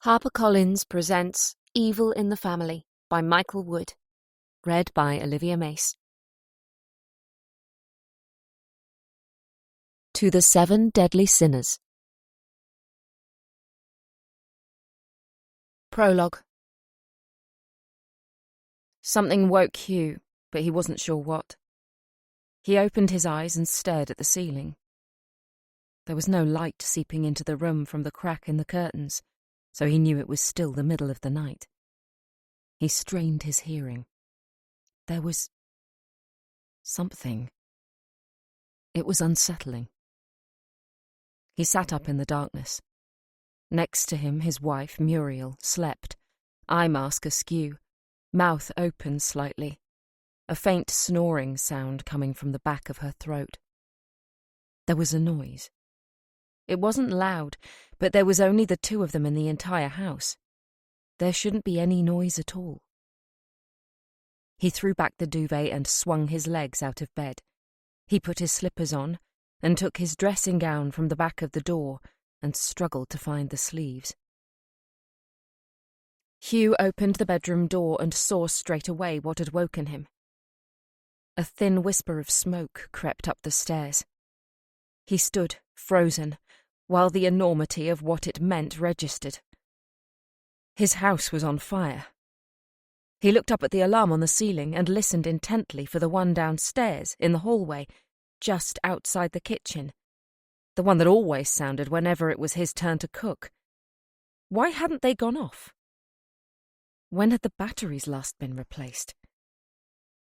HarperCollins presents Evil in the Family by Michael Wood, read by Olivia Mace. To the 7 Deadly Sinners. Prologue. Something woke Hugh, but he wasn't sure what. He opened his eyes and stared at the ceiling. There was no light seeping into the room from the crack in the curtains, so he knew it was still the middle of the night. He strained his hearing. There was something. It was unsettling. He sat up in the darkness. Next to him, his wife, Muriel, slept, eye mask askew, mouth open slightly, a faint snoring sound coming from the back of her throat. There was a noise. It wasn't loud, but there was only the two of them in the entire house. There shouldn't be any noise at all. He threw back the duvet and swung his legs out of bed. He put his slippers on and took his dressing gown from the back of the door and struggled to find the sleeves. Hugh opened the bedroom door and saw straight away what had woken him. A thin whisper of smoke crept up the stairs. He stood, frozen, while the enormity of what it meant registered. His house was on fire. He looked up at the alarm on the ceiling and listened intently for the one downstairs, in the hallway, just outside the kitchen, the one that always sounded whenever it was his turn to cook. Why hadn't they gone off? When had the batteries last been replaced?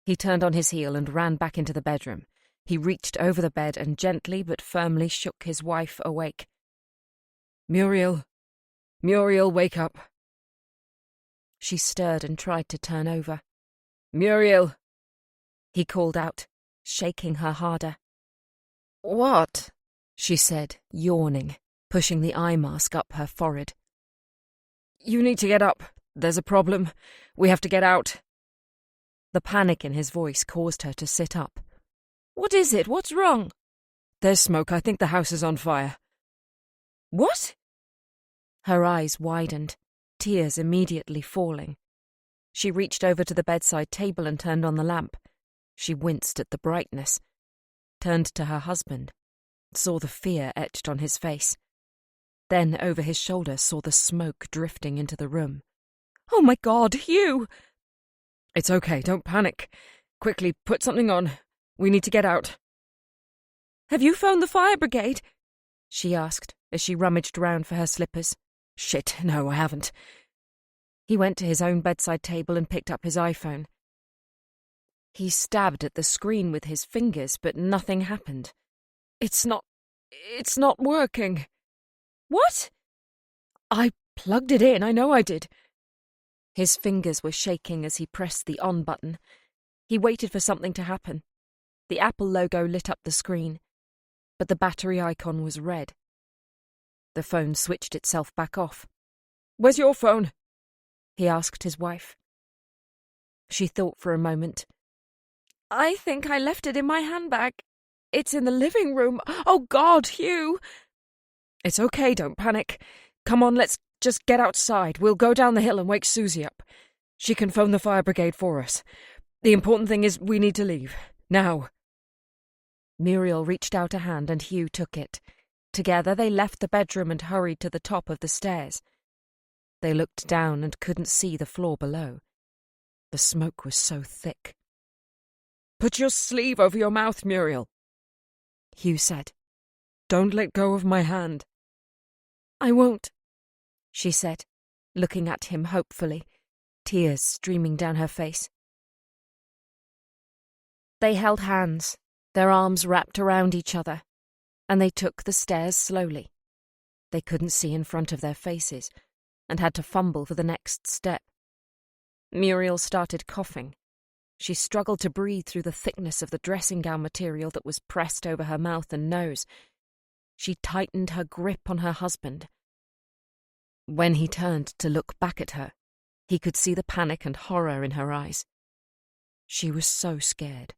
He turned on his heel and ran back into the bedroom. He reached over the bed and gently but firmly shook his wife awake. "Muriel! Muriel, wake up!" She stirred and tried to turn over. "Muriel!" he called out, shaking her harder. "What?" she said, yawning, pushing the eye mask up her forehead. "You need to get up. There's a problem. We have to get out." The panic in his voice caused her to sit up. "What is it? What's wrong?" "There's smoke. I think the house is on fire." "What?" Her eyes widened, tears immediately falling. She reached over to the bedside table and turned on the lamp. She winced at the brightness, turned to her husband, saw the fear etched on his face. Then over his shoulder saw the smoke drifting into the room. "Oh my God, Hugh!" "It's okay, don't panic. Quickly, put something on. We need to get out." "Have you phoned the fire brigade?" she asked as she rummaged round for her slippers. "Shit, no, I haven't." He went to his own bedside table and picked up his iPhone. He stabbed at the screen with his fingers, but nothing happened. It's not working." "What?" "I plugged it in, I know I did." His fingers were shaking as he pressed the on button. He waited for something to happen. The Apple logo lit up the screen, but the battery icon was red. The phone switched itself back off. "Where's your phone?" he asked his wife. She thought for a moment. "I think I left it in my handbag. It's in the living room. Oh God, Hugh!" "It's okay, don't panic. Come on, let's just get outside. We'll go down the hill and wake Susie up. She can phone the fire brigade for us. The important thing is we need to leave. Now." Muriel reached out a hand and Hugh took it. Together they left the bedroom and hurried to the top of the stairs. They looked down and couldn't see the floor below. The smoke was so thick. "Put your sleeve over your mouth, Muriel," Hugh said. "Don't let go of my hand." "I won't," she said, looking at him hopefully, tears streaming down her face. They held hands, their arms wrapped around each other, and they took the stairs slowly. They couldn't see in front of their faces, and had to fumble for the next step. Muriel started coughing. She struggled to breathe through the thickness of the dressing gown material that was pressed over her mouth and nose. She tightened her grip on her husband. When he turned to look back at her, he could see the panic and horror in her eyes. She was so scared.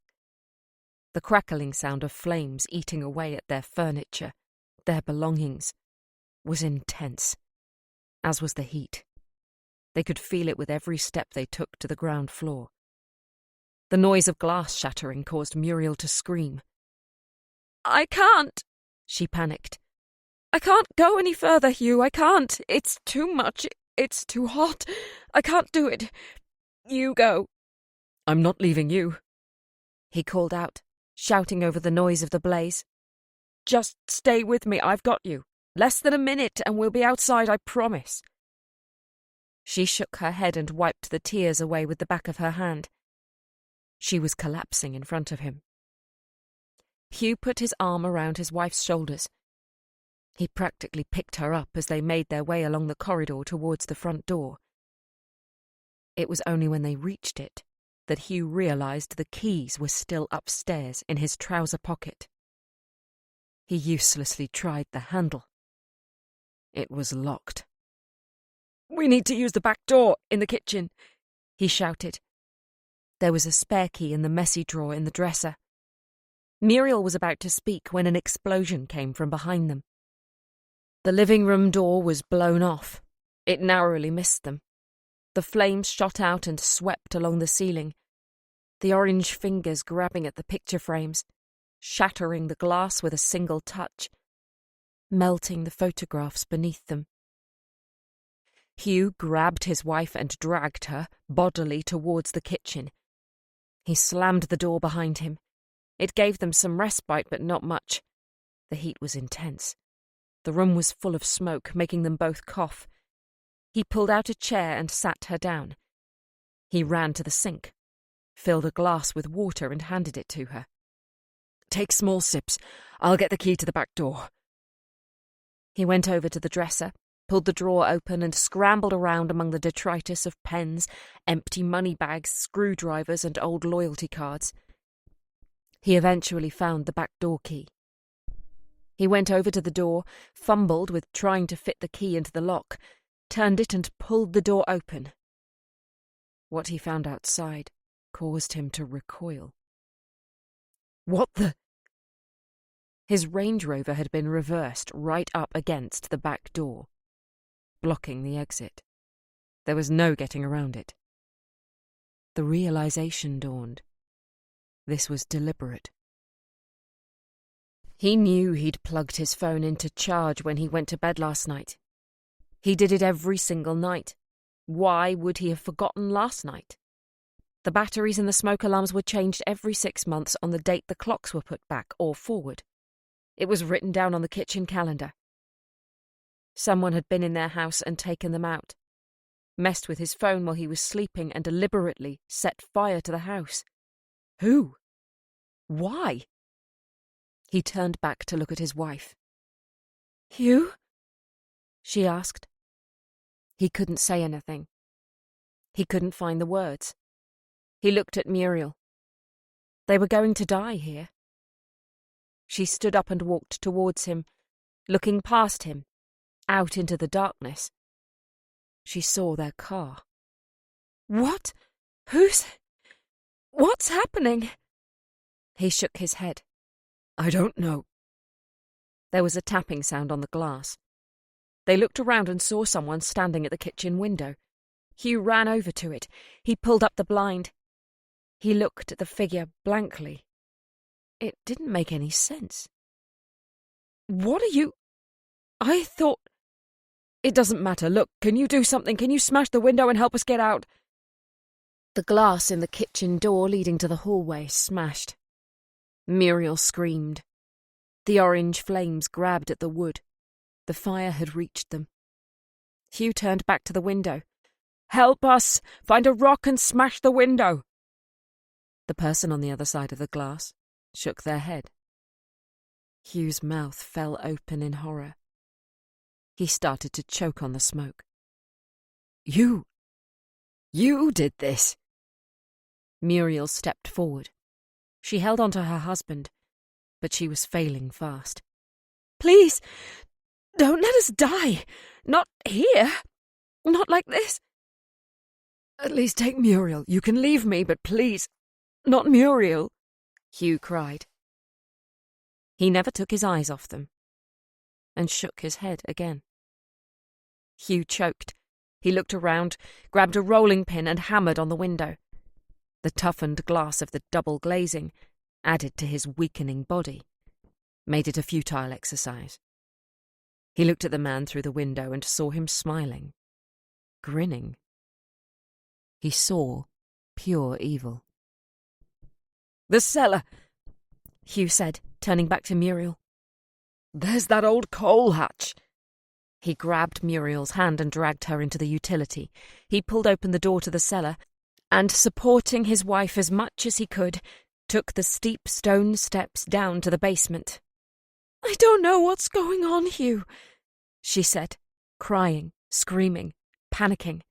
The crackling sound of flames eating away at their furniture, their belongings, was intense. as was the heat. They could feel it with every step they took to the ground floor. The noise of glass shattering caused Muriel to scream. "I can't," she panicked. "I can't go any further, Hugh. I can't. It's too much. It's too hot. I can't do it. You go." "I'm not leaving you," he called out, shouting over the noise of the blaze. "Just stay with me. I've got you. Less than a minute and we'll be outside, I promise." She shook her head and wiped the tears away with the back of her hand. She was collapsing in front of him. Hugh put his arm around his wife's shoulders. He practically picked her up as they made their way along the corridor towards the front door. It was only when they reached it that Hugh realized the keys were still upstairs in his trouser pocket. He uselessly tried the handle. It was locked. "We need to use the back door in the kitchen," he shouted. There was a spare key in the messy drawer in the dresser. Muriel was about to speak when an explosion came from behind them. The living room door was blown off. It narrowly missed them. The flames shot out and swept along the ceiling, the orange fingers grabbing at the picture frames, shattering the glass with a single touch, melting the photographs beneath them. Hugh grabbed his wife and dragged her bodily towards the kitchen. He slammed the door behind him. It gave them some respite, but not much. The heat was intense. The room was full of smoke, making them both cough. He pulled out a chair and sat her down. He ran to the sink, filled a glass with water and handed it to her. "Take small sips. I'll get the key to the back door." He went over to the dresser, pulled the drawer open and scrambled around among the detritus of pens, empty money bags, screwdrivers and old loyalty cards. He eventually found the back door key. He went over to the door, fumbled with trying to fit the key into the lock, turned it and pulled the door open. What he found outside caused him to recoil. What the? His Range Rover had been reversed right up against the back door, blocking the exit. There was no getting around it. The realization dawned. This was deliberate. He knew he'd plugged his phone into charge when he went to bed last night. He did it every single night. Why would he have forgotten last night? The batteries in the smoke alarms were changed every 6 months on the date the clocks were put back or forward. It was written down on the kitchen calendar. Someone had been in their house and taken them out, messed with his phone while he was sleeping and deliberately set fire to the house. Who? Why? He turned back to look at his wife. "Hugh?" she asked. He couldn't say anything. He couldn't find the words. He looked at Muriel. They were going to die here. She stood up and walked towards him, looking past him, out into the darkness. She saw their car. "What? What's happening?" He shook his head. "I don't know." There was a tapping sound on the glass. They looked around and saw someone standing at the kitchen window. Hugh ran over to it. He pulled up the blind. He looked at the figure blankly. It didn't make any sense. "What are you... I thought... It doesn't matter. Look, can you do something? Can you smash the window and help us get out?" The glass in the kitchen door leading to the hallway smashed. Muriel screamed. The orange flames grabbed at the wood. The fire had reached them. Hugh turned back to the window. "Help us! Find a rock and smash the window!" The person on the other side of the glass shook their head. Hugh's mouth fell open in horror. He started to choke on the smoke. You did this!" Muriel stepped forward. She held on to her husband, but she was failing fast. "Please, don't let us die! Not here! Not like this!" "At least take Muriel. You can leave me, but please, not Muriel," Hugh cried. He never took his eyes off them, and shook his head again. Hugh choked. He looked around, grabbed a rolling pin and hammered on the window. The toughened glass of the double glazing, added to his weakening body, made it a futile exercise. He looked at the man through the window and saw him smiling, grinning. He saw pure evil. "The cellar," Hugh said, turning back to Muriel. "There's that old coal hatch." He grabbed Muriel's hand and dragged her into the utility. He pulled open the door to the cellar and, supporting his wife as much as he could, took the steep stone steps down to the basement. "I don't know what's going on, Hugh," she said, crying, screaming, panicking.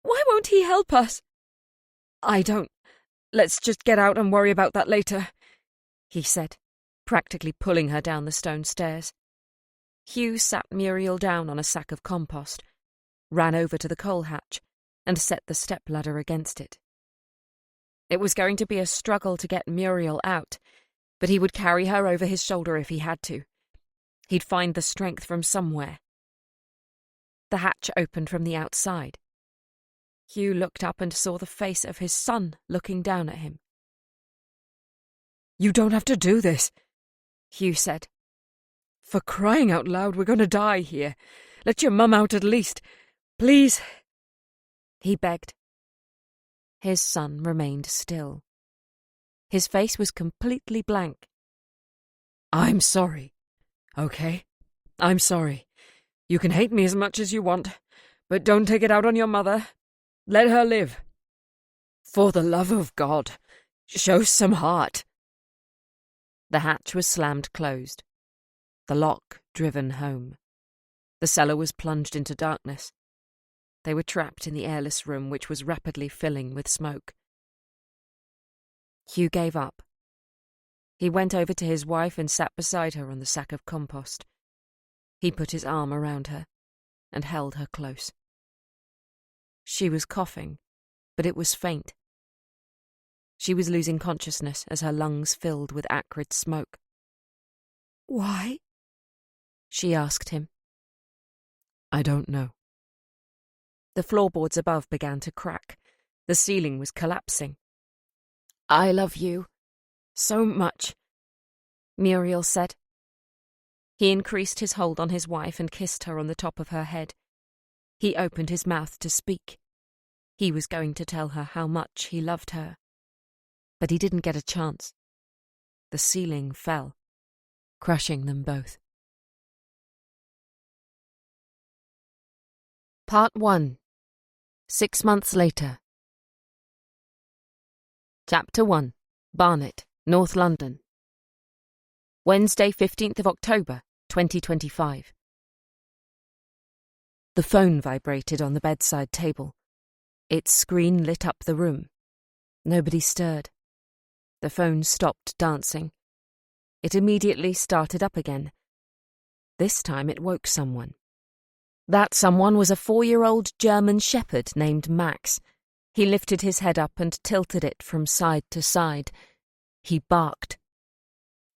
"Why won't he help us?" "I don't. Let's just get out and worry about that later," he said, practically pulling her down the stone stairs. Hugh sat Muriel down on a sack of compost, ran over to the coal hatch, and set the step-ladder against it. It was going to be a struggle to get Muriel out, but he would carry her over his shoulder if he had to. He'd find the strength from somewhere. The hatch opened from the outside. Hugh looked up and saw the face of his son looking down at him. "You don't have to do this," Hugh said. "For crying out loud, we're going to die here. Let your mum out at least. Please," he begged. His son remained still. His face was completely blank. "I'm sorry, okay? I'm sorry. You can hate me as much as you want, but don't take it out on your mother. Let her live. For the love of God, show some heart." The hatch was slammed closed, the lock driven home. The cellar was plunged into darkness. They were trapped in the airless room, which was rapidly filling with smoke. Hugh gave up. He went over to his wife and sat beside her on the sack of compost. He put his arm around her and held her close. She was coughing, but it was faint. She was losing consciousness as her lungs filled with acrid smoke. "Why?" she asked him. "I don't know." The floorboards above began to crack. The ceiling was collapsing. "I love you so much," Muriel said. He increased his hold on his wife and kissed her on the top of her head. He opened his mouth to speak. He was going to tell her how much he loved her. But he didn't get a chance. The ceiling fell, crushing them both. Part 1. 6 months later. Chapter 1. Barnet, North London. Wednesday, 15th of October, 2025. The phone vibrated on the bedside table. Its screen lit up the room. Nobody stirred. The phone stopped dancing. It immediately started up again. This time it woke someone. That someone was a 4-year-old German shepherd named Max. He lifted his head up and tilted it from side to side. He barked.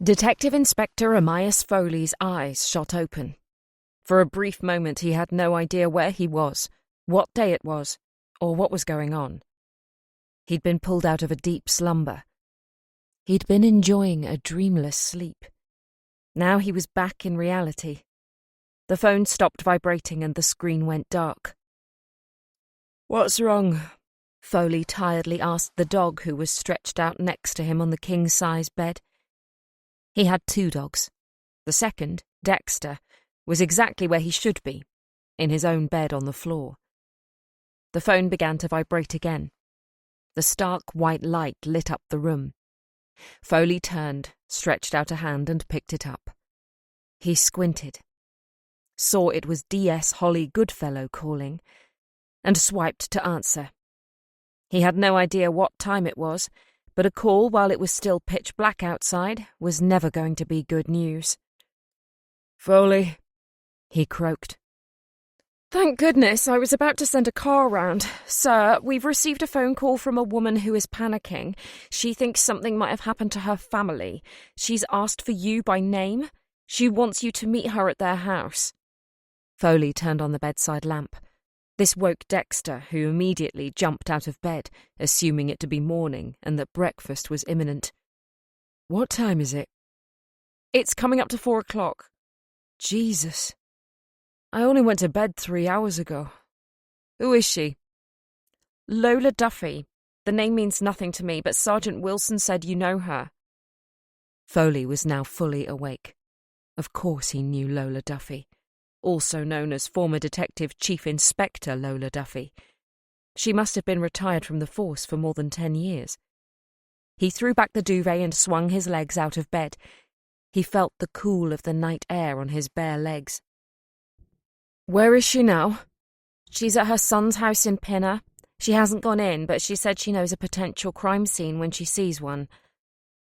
Detective Inspector Amias Foley's eyes shot open. For a brief moment he had no idea where he was, what day it was, or what was going on. He'd been pulled out of a deep slumber. He'd been enjoying a dreamless sleep. Now he was back in reality. The phone stopped vibrating and the screen went dark. "What's wrong?" Foley tiredly asked the dog who was stretched out next to him on the king-size bed. He had 2 dogs. The second, Dexter, was exactly where he should be, in his own bed on the floor. The phone began to vibrate again. The stark white light lit up the room. Foley turned, stretched out a hand and picked it up. He squinted, saw it was D.S. Holly Goodfellow calling, and swiped to answer. He had no idea what time it was, but a call while it was still pitch black outside was never going to be good news. "Foley," he croaked. "Thank goodness, I was about to send a car round. Sir, we've received a phone call from a woman who is panicking. She thinks something might have happened to her family. She's asked for you by name. She wants you to meet her at their house." Foley turned on the bedside lamp. This woke Dexter, who immediately jumped out of bed, assuming it to be morning and that breakfast was imminent. "What time is it?" "It's coming up to 4 o'clock. Jesus. I only went to bed 3 hours ago. Who is she?" "Lola Duffy. The name means nothing to me, but Sergeant Wilson said you know her." Foley was now fully awake. Of course he knew Lola Duffy, also known as former Detective Chief Inspector Lola Duffy. She must have been retired from the force for more than 10 years. He threw back the duvet and swung his legs out of bed. He felt the cool of the night air on his bare legs. "Where is she now?" "She's at her son's house in Pinner. She hasn't gone in, but she said she knows a potential crime scene when she sees one."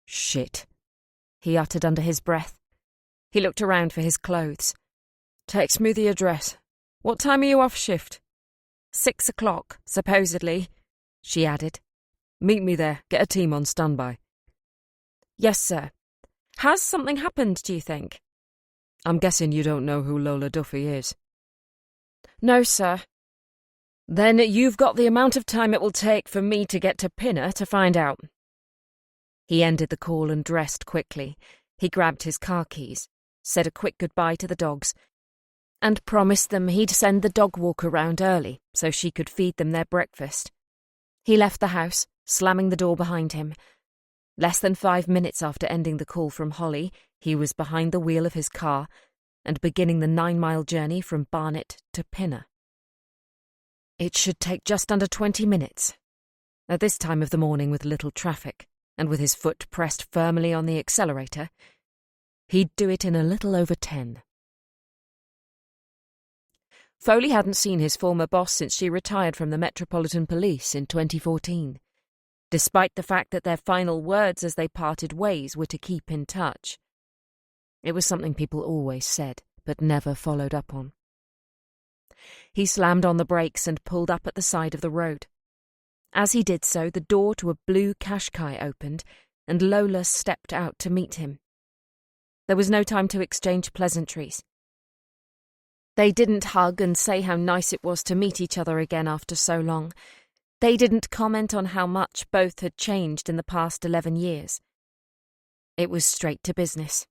"Shit," he uttered under his breath. He looked around for his clothes. "Text me the address. What time are you off shift?" 6 o'clock, supposedly," she added. "Meet me there. Get a team on standby." "Yes, sir. Has something happened, do you think?" "I'm guessing you don't know who Lola Duffy is." "No, sir." "Then you've got the amount of time it will take for me to get to Pinner to find out." He ended the call and dressed quickly. He grabbed his car keys, said a quick goodbye to the dogs, and promised them he'd send the dog walker round early so she could feed them their breakfast. He left the house, slamming the door behind him. Less than 5 minutes after ending the call from Holly, he was behind the wheel of his car and beginning the 9-mile journey from Barnet to Pinner. It should take just under 20 minutes. At this time of the morning, with little traffic, and with his foot pressed firmly on the accelerator, he'd do it in a little over 10. Foley hadn't seen his former boss since she retired from the Metropolitan Police in 2014, despite the fact that their final words as they parted ways were to keep in touch. It was something people always said, but never followed up on. He slammed on the brakes and pulled up at the side of the road. As he did so, the door to a blue Qashqai opened, and Lola stepped out to meet him. There was no time to exchange pleasantries. They didn't hug and say how nice it was to meet each other again after so long. They didn't comment on how much both had changed in the past 11 years. It was straight to business.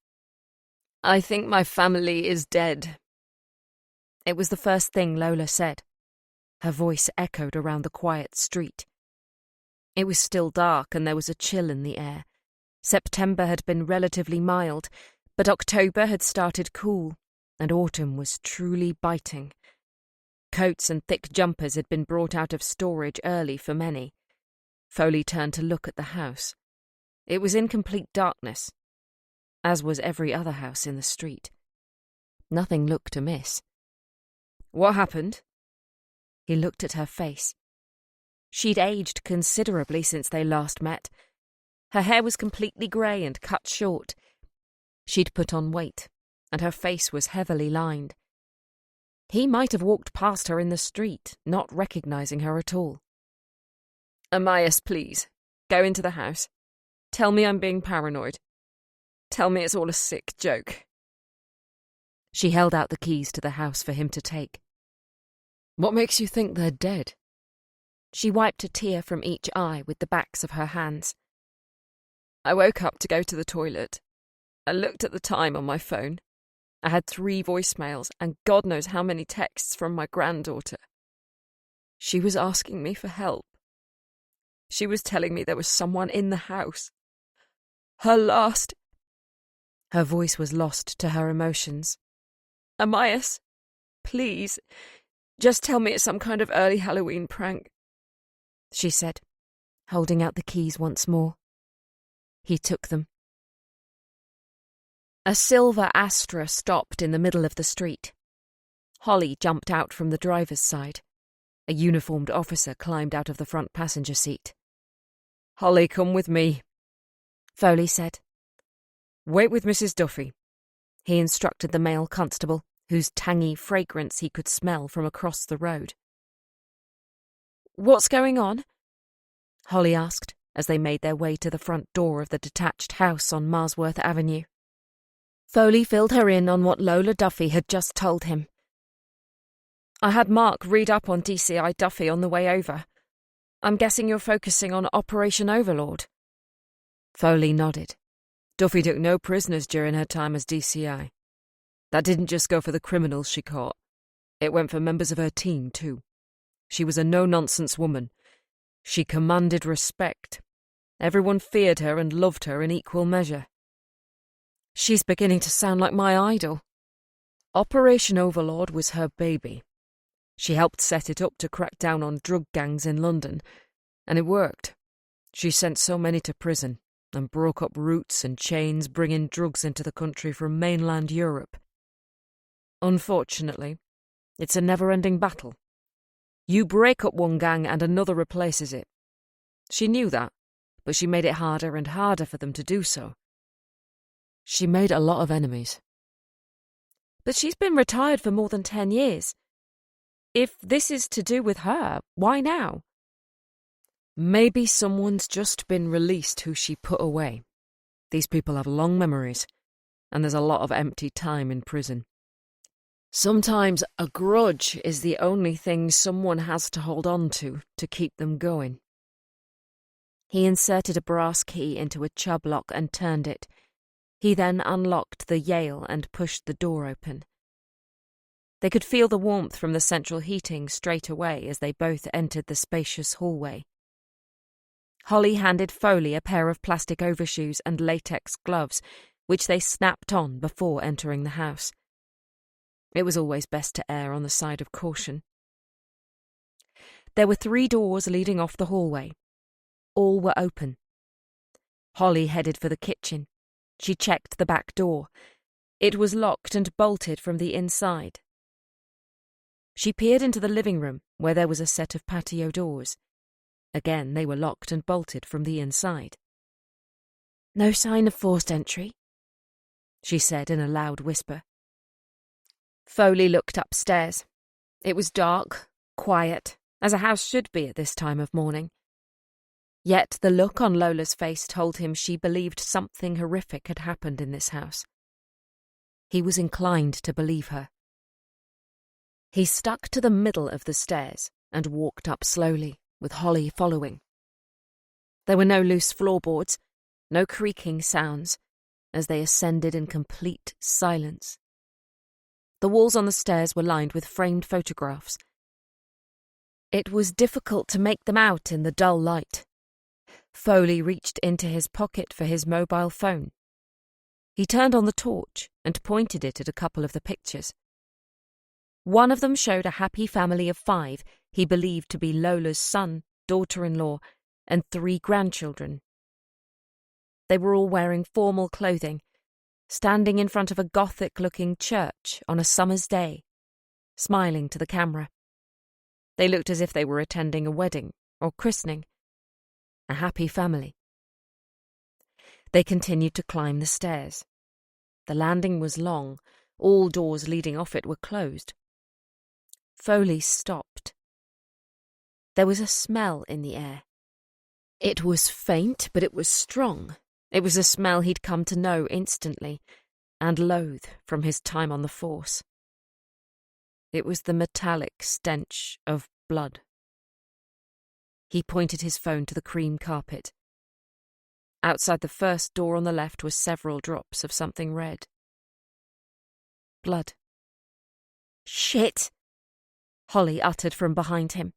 "I think my family is dead." It was the first thing Lola said. Her voice echoed around the quiet street. It was still dark and there was a chill in the air. September had been relatively mild, but October had started cool, and autumn was truly biting. Coats and thick jumpers had been brought out of storage early for many. Foley turned to look at the house. It was in complete darkness, as was every other house in the street. Nothing looked amiss. "What happened?" He looked at her face. She'd aged considerably since they last met. Her hair was completely grey and cut short. She'd put on weight, and her face was heavily lined. He might have walked past her in the street, not recognising her at all. "Amias, please, go into the house. Tell me I'm being paranoid. Tell me it's all a sick joke." She held out the keys to the house for him to take. "What makes you think they're dead?" She wiped a tear from each eye with the backs of her hands. "I woke up to go to the toilet. I looked at the time on my phone. I had 3 voicemails and God knows how many texts from my granddaughter. She was asking me for help. She was telling me there was someone in the house. Her last..." Her voice was lost to her emotions. "Amias, please, just tell me it's some kind of early Halloween prank," she said, holding out the keys once more. He took them. A silver Astra stopped in the middle of the street. Holly jumped out from the driver's side. A uniformed officer climbed out of the front passenger seat. "Holly, come with me," Foley said. "Wait with Mrs. Duffy," he instructed the male constable, whose tangy fragrance he could smell from across the road. "What's going on?" Holly asked as they made their way to the front door of the detached house on Marsworth Avenue. Foley filled her in on what Lola Duffy had just told him. I had Mark read up on DCI Duffy on the way over. I'm guessing you're focusing on Operation Overlord. Foley nodded. Duffy took no prisoners during her time as DCI. That didn't just go for the criminals she caught. It went for members of her team, too. She was a no-nonsense woman. She commanded respect. Everyone feared her and loved her in equal measure. She's beginning to sound like my idol. Operation Overlord was her baby. She helped set it up to crack down on drug gangs in London, and it worked. She sent so many to prison and broke up routes and chains bringing drugs into the country from mainland Europe. Unfortunately, it's a never-ending battle. You break up one gang and another replaces it. She knew that, but she made it harder and harder for them to do so. She made a lot of enemies. But she's been retired for more than 10 years. If this is to do with her, why now? Maybe someone's just been released who she put away. These people have long memories, and there's a lot of empty time in prison. Sometimes a grudge is the only thing someone has to hold on to keep them going. He inserted a brass key into a Chubb lock and turned it. He then unlocked the Yale and pushed the door open. They could feel the warmth from the central heating straight away as they both entered the spacious hallway. Holly handed Foley a pair of plastic overshoes and latex gloves, which they snapped on before entering the house. It was always best to err on the side of caution. There were 3 doors leading off the hallway. All were open. Holly headed for the kitchen. She checked the back door. It was locked and bolted from the inside. She peered into the living room, where there was a set of patio doors. Again, they were locked and bolted from the inside. "No sign of forced entry," she said in a loud whisper. Foley looked upstairs. It was dark, quiet, as a house should be at this time of morning. Yet the look on Lola's face told him she believed something horrific had happened in this house. He was inclined to believe her. He stuck to the middle of the stairs and walked up slowly, with Holly following. There were no loose floorboards, no creaking sounds, as they ascended in complete silence. The walls on the stairs were lined with framed photographs. It was difficult to make them out in the dull light. Foley reached into his pocket for his mobile phone. He turned on the torch and pointed it at a couple of the pictures. One of them showed a happy family of 5 he believed to be Lola's son, daughter-in-law, and 3 grandchildren. They were all wearing formal clothing, standing in front of a Gothic-looking church on a summer's day, smiling to the camera. They looked as if they were attending a wedding or christening. A happy family. They continued to climb the stairs. The landing was long. All doors leading off it were closed. Foley stopped. There was a smell in the air. It was faint, but it was strong. It was a smell he'd come to know instantly and loathe from his time on the force. It was the metallic stench of blood. He pointed his phone to the cream carpet. Outside the first door on the left were several drops of something red. Blood. "Shit!" Holly uttered from behind him.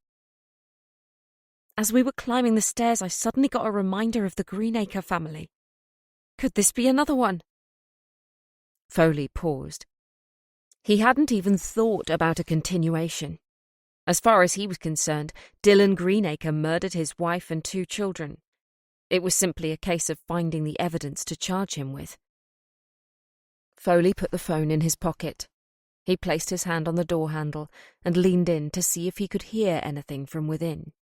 As we were climbing the stairs, I suddenly got a reminder of the Greenacre family. Could this be another one? Foley paused. He hadn't even thought about a continuation. As far as he was concerned, Dylan Greenacre murdered his wife and 2 children. It was simply a case of finding the evidence to charge him with. Foley put the phone in his pocket. He placed his hand on the door handle and leaned in to see if he could hear anything from within.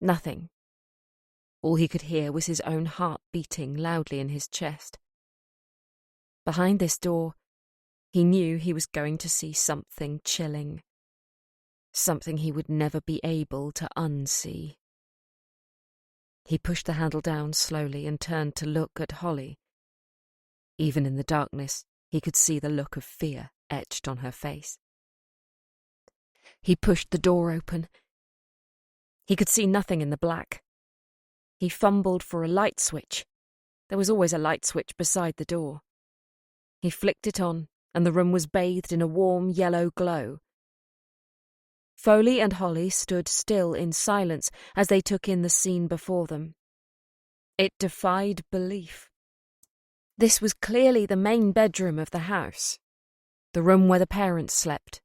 Nothing. All he could hear was his own heart beating loudly in his chest. Behind this door, he knew he was going to see something chilling. Something he would never be able to unsee. He pushed the handle down slowly and turned to look at Holly. Even in the darkness, he could see the look of fear etched on her face. He pushed the door open. He could see nothing in the black. He fumbled for a light switch. There was always a light switch beside the door. He flicked it on, and the room was bathed in a warm yellow glow. Foley and Holly stood still in silence as they took in the scene before them. It defied belief. This was clearly the main bedroom of the house, the room where the parents slept.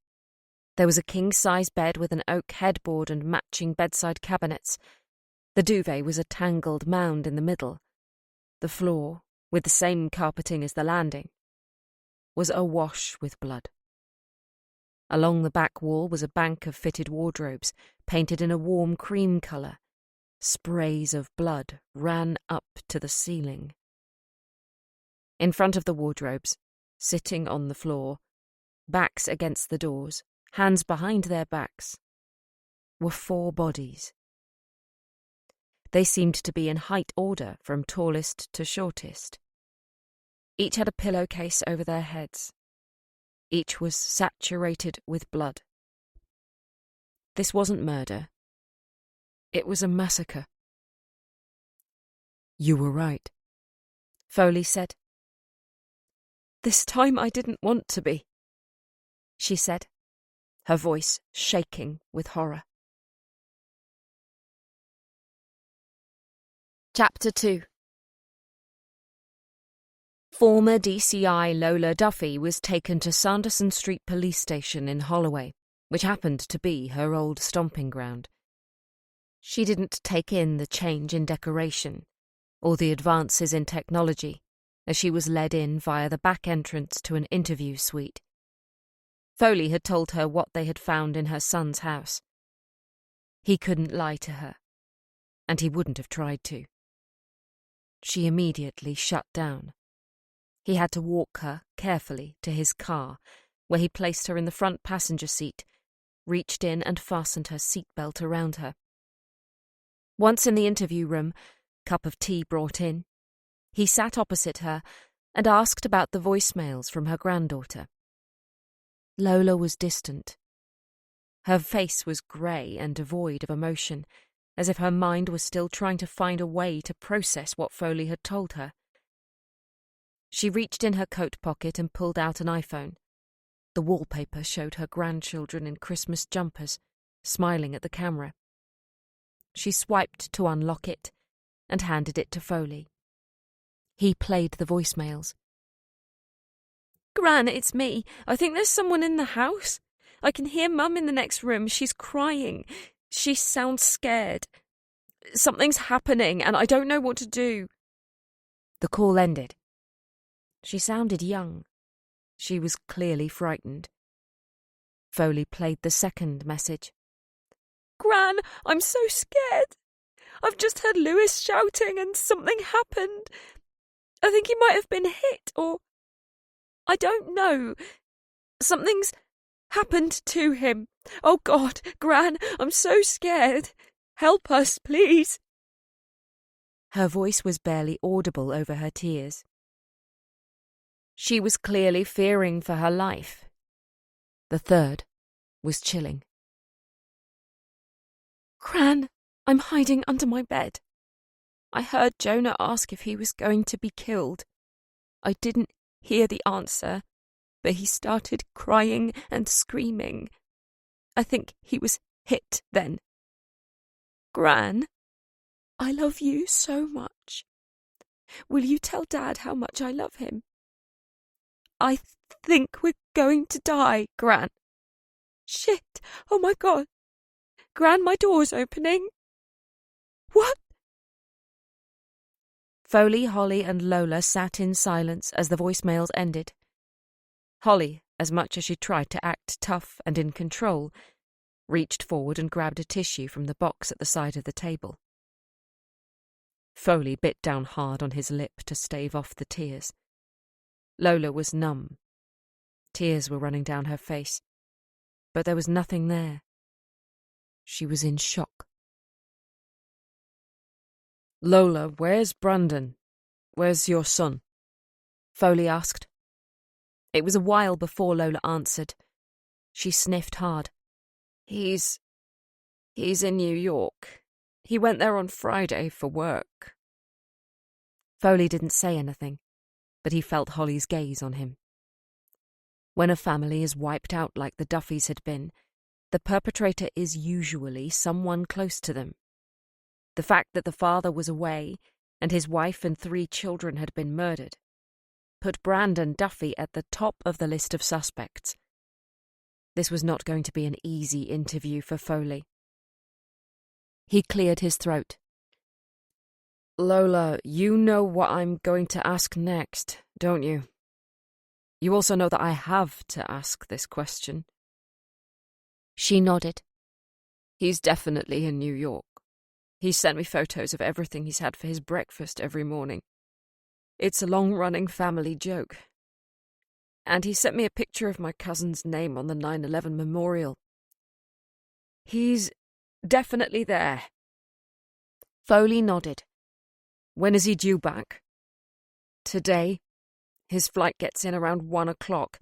There was a king-size bed with an oak headboard and matching bedside cabinets. The duvet was a tangled mound in the middle. The floor, with the same carpeting as the landing, was awash with blood. Along the back wall was a bank of fitted wardrobes, painted in a warm cream colour. Sprays of blood ran up to the ceiling. In front of the wardrobes, sitting on the floor, backs against the doors, hands behind their backs, were 4 bodies. They seemed to be in height order from tallest to shortest. Each had a pillowcase over their heads. Each was saturated with blood. This wasn't murder. It was a massacre. "You were right," Foley said. "This time I didn't want to be," she said, her voice shaking with horror. Chapter 2. Former DCI Lola Duffy was taken to Sanderson Street Police Station in Holloway, which happened to be her old stomping ground. She didn't take in the change in decoration or the advances in technology as she was led in via the back entrance to an interview suite. Foley had told her what they had found in her son's house. He couldn't lie to her, and he wouldn't have tried to. She immediately shut down. He had to walk her carefully to his car, where he placed her in the front passenger seat, reached in and fastened her seatbelt around her. Once in the interview room, cup of tea brought in, he sat opposite her and asked about the voicemails from her granddaughter. Lola was distant. Her face was grey and devoid of emotion, as if her mind was still trying to find a way to process what Foley had told her. She reached in her coat pocket and pulled out an iPhone. The wallpaper showed her grandchildren in Christmas jumpers, smiling at the camera. She swiped to unlock it and handed it to Foley. He played the voicemails. "Gran, it's me. I think there's someone in the house. I can hear Mum in the next room. She's crying. She sounds scared. Something's happening and I don't know what to do." The call ended. She sounded young. She was clearly frightened. Foley played the second message. "Gran, I'm so scared. I've just heard Lewis shouting and something happened. I think he might have been hit or... I don't know. Something's happened to him. Oh God, Gran, I'm so scared. Help us, please." Her voice was barely audible over her tears. She was clearly fearing for her life. The third was chilling. "Gran, I'm hiding under my bed. I heard Jonah ask if he was going to be killed. I didn't hear the answer, but he started crying and screaming. I think he was hit then. Gran, I love you so much. Will you tell Dad how much I love him? I think we're going to die, Gran. Shit, oh my God. Gran, my door's opening. What?" Foley, Holly and Lola sat in silence as the voicemails ended. Holly, as much as she tried to act tough and in control, reached forward and grabbed a tissue from the box at the side of the table. Foley bit down hard on his lip to stave off the tears. Lola was numb. Tears were running down her face, but there was nothing there. She was in shock. "Lola, where's Brandon? Where's your son?" Foley asked. It was a while before Lola answered. She sniffed hard. He's in New York. He went there on Friday for work. Foley didn't say anything, but he felt Holly's gaze on him. When a family is wiped out like the Duffys had been, the perpetrator is usually someone close to them. The fact that the father was away and his wife and 3 children had been murdered put Brandon Duffy at the top of the list of suspects. This was not going to be an easy interview for Foley. He cleared his throat. Lola, you know what I'm going to ask next, don't you? You also know that I have to ask this question. She nodded. He's definitely in New York. He sent me photos of everything he's had for his breakfast every morning. It's a long-running family joke. And he sent me a picture of my cousin's name on the 9/11 memorial. He's definitely there. Foley nodded. When is he due back? Today. His flight gets in around 1 o'clock.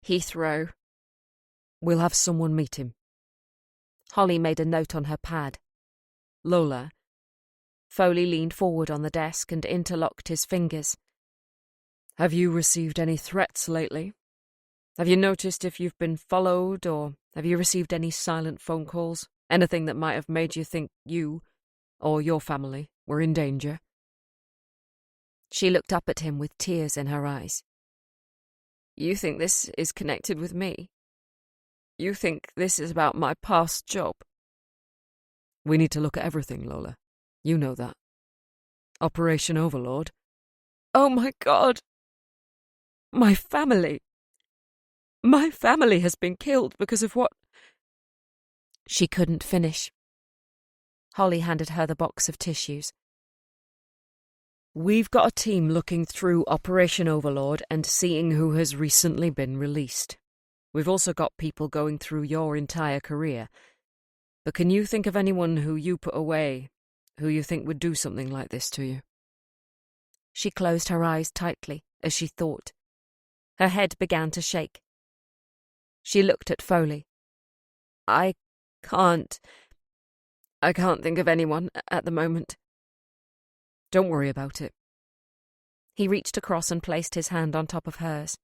Heathrow. We'll have someone meet him. Holly made a note on her pad. Lola. Foley leaned forward on the desk and interlocked his fingers. Have you received any threats lately? Have you noticed if you've been followed, or have you received any silent phone calls? Anything that might have made you think you, or your family, were in danger? She looked up at him with tears in her eyes. You think this is connected with me? You think this is about my past job? We need to look at everything, Lola. You know that. Operation Overlord. Oh my God! My family! My family has been killed because of what... She couldn't finish. Holly handed her the box of tissues. We've got a team looking through Operation Overlord and seeing who has recently been released. We've also got people going through your entire career. But can you think of anyone who you put away, who you think would do something like this to you? She closed her eyes tightly as she thought. Her head began to shake. She looked at Foley. I can't think of anyone at the moment. Don't worry about it. He reached across and placed his hand on top of hers.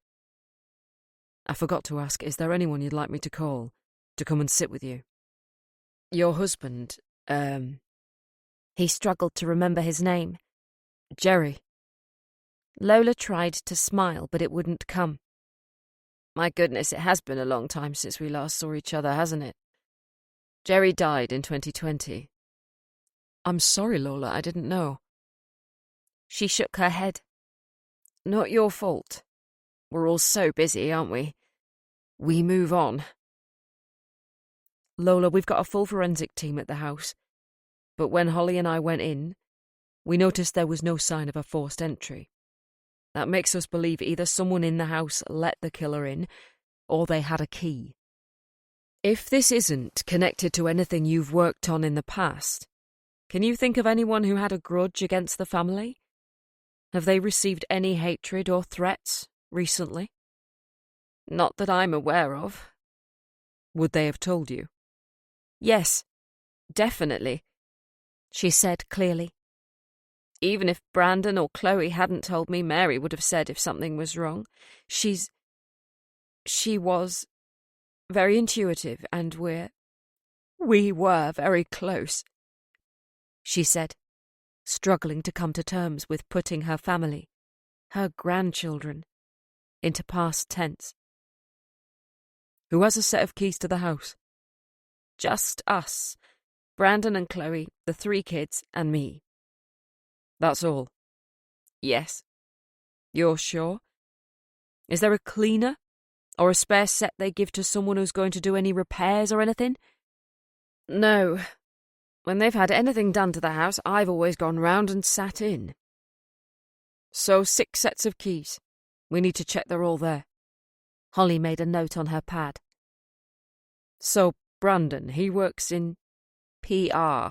I forgot to ask, is there anyone you'd like me to call, to come and sit with you? Your husband, He struggled to remember his name. Jerry. Lola tried to smile, but it wouldn't come. My goodness, it has been a long time since we last saw each other, hasn't it? Jerry died in 2020. I'm sorry, Lola, I didn't know. She shook her head. Not your fault. We're all so busy, aren't we? We move on. Lola, we've got a full forensic team at the house. But when Holly and I went in, we noticed there was no sign of a forced entry. That makes us believe either someone in the house let the killer in, or they had a key. If this isn't connected to anything you've worked on in the past, can you think of anyone who had a grudge against the family? Have they received any hatred or threats recently? Not that I'm aware of. Would they have told you? Yes, definitely, she said clearly. Even if Brandon or Chloe hadn't told me, Mary would have said if something was wrong. She was very intuitive, and we were very close, she said, struggling to come to terms with putting her family, her grandchildren, into past tense. Who has a set of keys to the house? Just us, Brandon and Chloe, the 3 kids, and me. That's all? Yes. You're sure? Is there a cleaner? Or a spare set they give to someone who's going to do any repairs or anything? No. When they've had anything done to the house, I've always gone round and sat in. So 6 sets of keys. We need to check they're all there. Holly made a note on her pad. So, Brandon, he works in PR.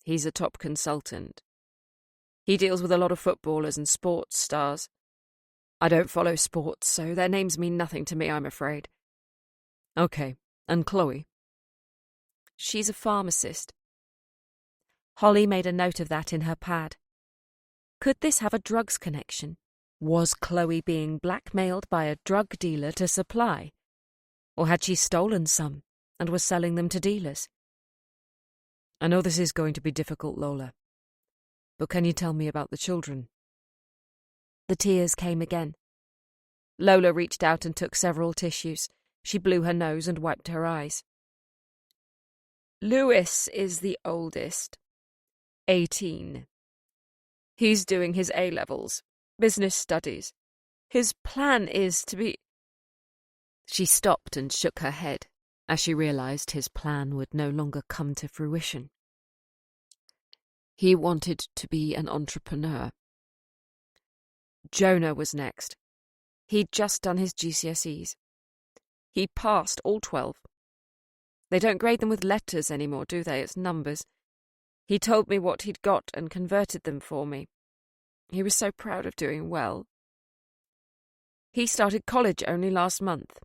He's a top consultant. He deals with a lot of footballers and sports stars. I don't follow sports, so their names mean nothing to me, I'm afraid. Okay, and Chloe? She's a pharmacist. Holly made a note of that in her pad. Could this have a drugs connection? Was Chloe being blackmailed by a drug dealer to supply? Or had she stolen some and was selling them to dealers? I know this is going to be difficult, Lola. But can you tell me about the children? The tears came again. Lola reached out and took several tissues. She blew her nose and wiped her eyes. Lewis is the oldest. 18. He's doing his A-levels, business studies. His plan is to be... She stopped and shook her head as she realized his plan would no longer come to fruition. He wanted to be an entrepreneur. Jonah was next. He'd just done his GCSEs. He passed all 12. They don't grade them with letters anymore, do they? It's numbers. He told me what he'd got and converted them for me. He was so proud of doing well. He started college only last month.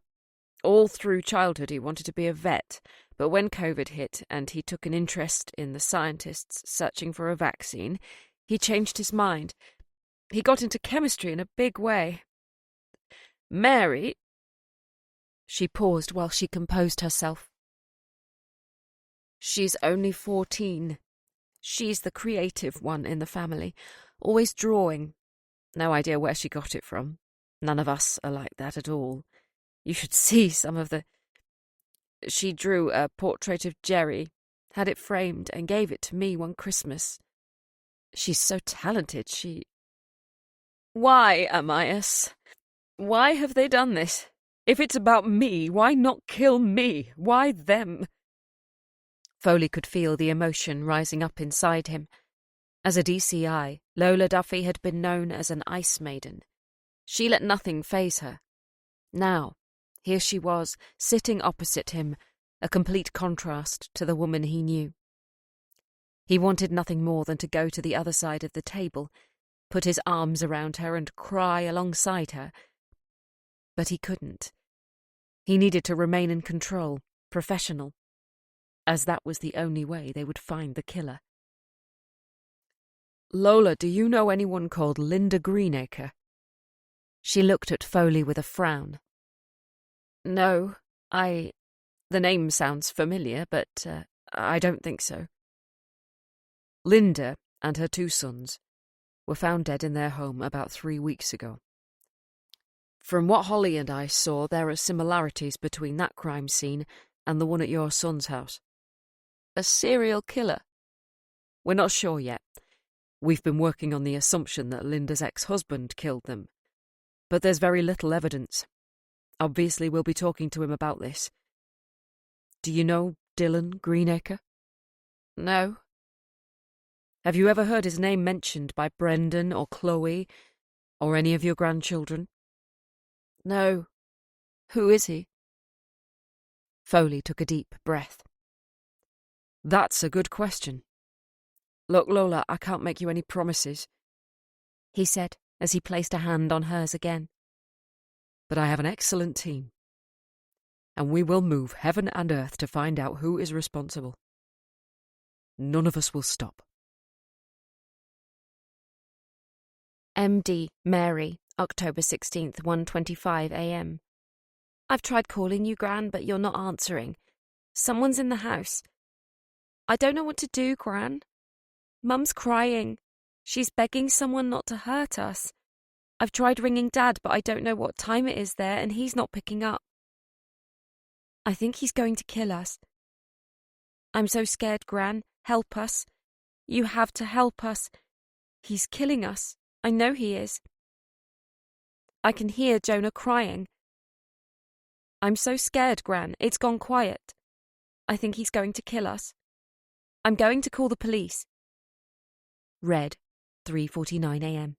All through childhood he wanted to be a vet, but when COVID hit and he took an interest in the scientists searching for a vaccine, he changed his mind. He got into chemistry in a big way. Mary... She paused while she composed herself. She's only 14. She's the creative one in the family, always drawing. No idea where she got it from. None of us are like that at all. You should see some of the... She drew a portrait of Jerry, had it framed, and gave it to me one Christmas. She's so talented, Why, Amias? Why have they done this? If it's about me, why not kill me? Why them? Foley could feel the emotion rising up inside him. As a DCI, Lola Duffy had been known as an ice maiden. She let nothing faze her. Now, here she was, sitting opposite him, a complete contrast to the woman he knew. He wanted nothing more than to go to the other side of the table, put his arms around her and cry alongside her. But he couldn't. He needed to remain in control, professional, as that was the only way they would find the killer. Lola, do you know anyone called Linda Greenacre? She looked at Foley with a frown. No, the name sounds familiar, but I don't think so. Linda and her 2 sons were found dead in their home about 3 weeks ago. From what Holly and I saw, there are similarities between that crime scene and the one at your son's house. A serial killer? We're not sure yet. We've been working on the assumption that Linda's ex-husband killed them. But there's very little evidence. Obviously, we'll be talking to him about this. Do you know Dylan Greenacre? No. Have you ever heard his name mentioned by Brendan or Chloe or any of your grandchildren? No. Who is he? Foley took a deep breath. That's a good question. Look, Lola, I can't make you any promises, he said as he placed a hand on hers again. But I have an excellent team, and we will move heaven and earth to find out who is responsible. None of us will stop. MD, Mary, October 16th, 1:25 a.m. I've tried calling you, Gran, but you're not answering. Someone's in the house. I don't know what to do, Gran. Mum's crying. She's begging someone not to hurt us. I've tried ringing Dad, but I don't know what time it is there, and he's not picking up. I think he's going to kill us. I'm so scared, Gran. Help us. You have to help us. He's killing us. I know he is. I can hear Jonah crying. I'm so scared, Gran. It's gone quiet. I think he's going to kill us. I'm going to call the police. Read, 3:49 a.m.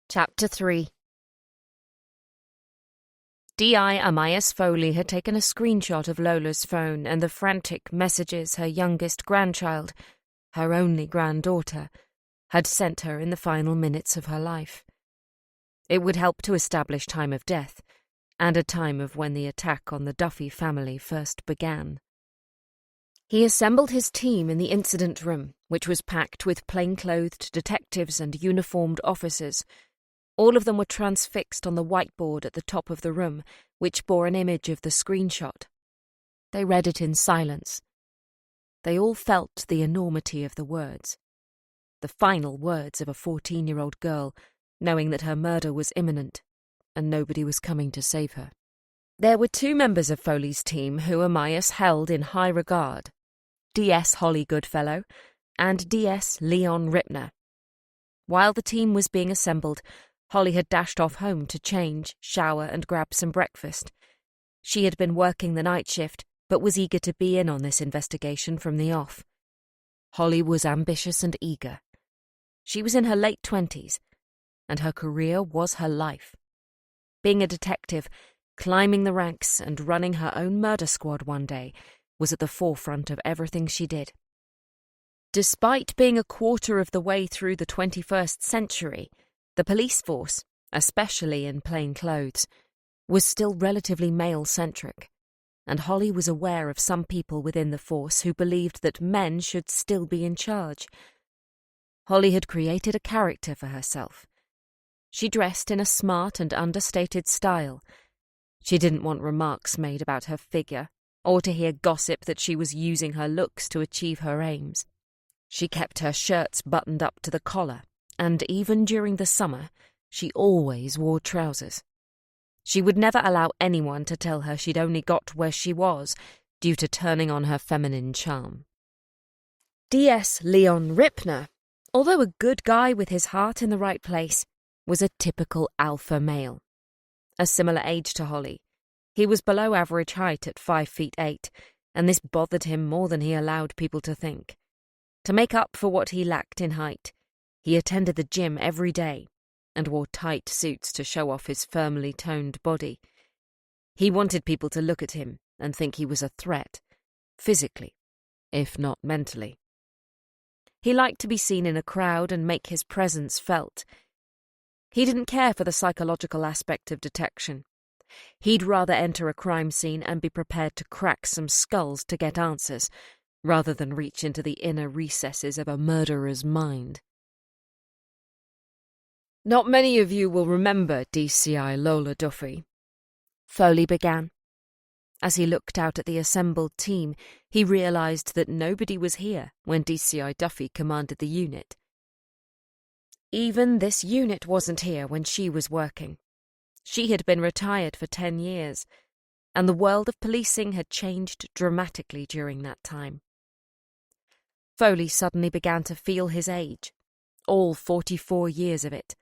Chapter 3. D.I. Amias Foley had taken a screenshot of Lola's phone and the frantic messages her youngest grandchild, her only granddaughter, had sent her in the final minutes of her life. It would help to establish time of death, and a time of when the attack on the Duffy family first began. He assembled his team in the incident room, which was packed with plain-clothed detectives and uniformed officers. All of them were transfixed on the whiteboard at the top of the room, which bore an image of the screenshot. They read it in silence. They all felt the enormity of the words. The final words of a 14-year-old girl, knowing that her murder was imminent, and nobody was coming to save her. There were two members of Foley's team who Amias held in high regard, D.S. Holly Goodfellow and D.S. Leon Ripner. While the team was being assembled, Holly had dashed off home to change, shower and grab some breakfast. She had been working the night shift, but was eager to be in on this investigation from the off. Holly was ambitious and eager. She was in her late 20s, and her career was her life. Being a detective, climbing the ranks and running her own murder squad one day was at the forefront of everything she did. Despite being a quarter of the way through the 21st century, the police force, especially in plain clothes, was still relatively male-centric, and Holly was aware of some people within the force who believed that men should still be in charge. Holly had created a character for herself. She dressed in a smart and understated style. She didn't want remarks made about her figure, or to hear gossip that she was using her looks to achieve her aims. She kept her shirts buttoned up to the collar, and even during the summer, she always wore trousers. She would never allow anyone to tell her she'd only got where she was due to turning on her feminine charm. D.S. Leon Ripner, although a good guy with his heart in the right place, was a typical alpha male. A similar age to Holly, he was below average height at 5'8", and this bothered him more than he allowed people to think. To make up for what he lacked in height, he attended the gym every day and wore tight suits to show off his firmly toned body. He wanted people to look at him and think he was a threat, physically, if not mentally. He liked to be seen in a crowd and make his presence felt. He didn't care for the psychological aspect of detection. He'd rather enter a crime scene and be prepared to crack some skulls to get answers, rather than reach into the inner recesses of a murderer's mind. "Not many of you will remember DCI Lola Duffy," Foley began. As he looked out at the assembled team, he realised that nobody was here when DCI Duffy commanded the unit. Even this unit wasn't here when she was working. She had been retired for 10 years, and the world of policing had changed dramatically during that time. Foley suddenly began to feel his age, all 44 years of it.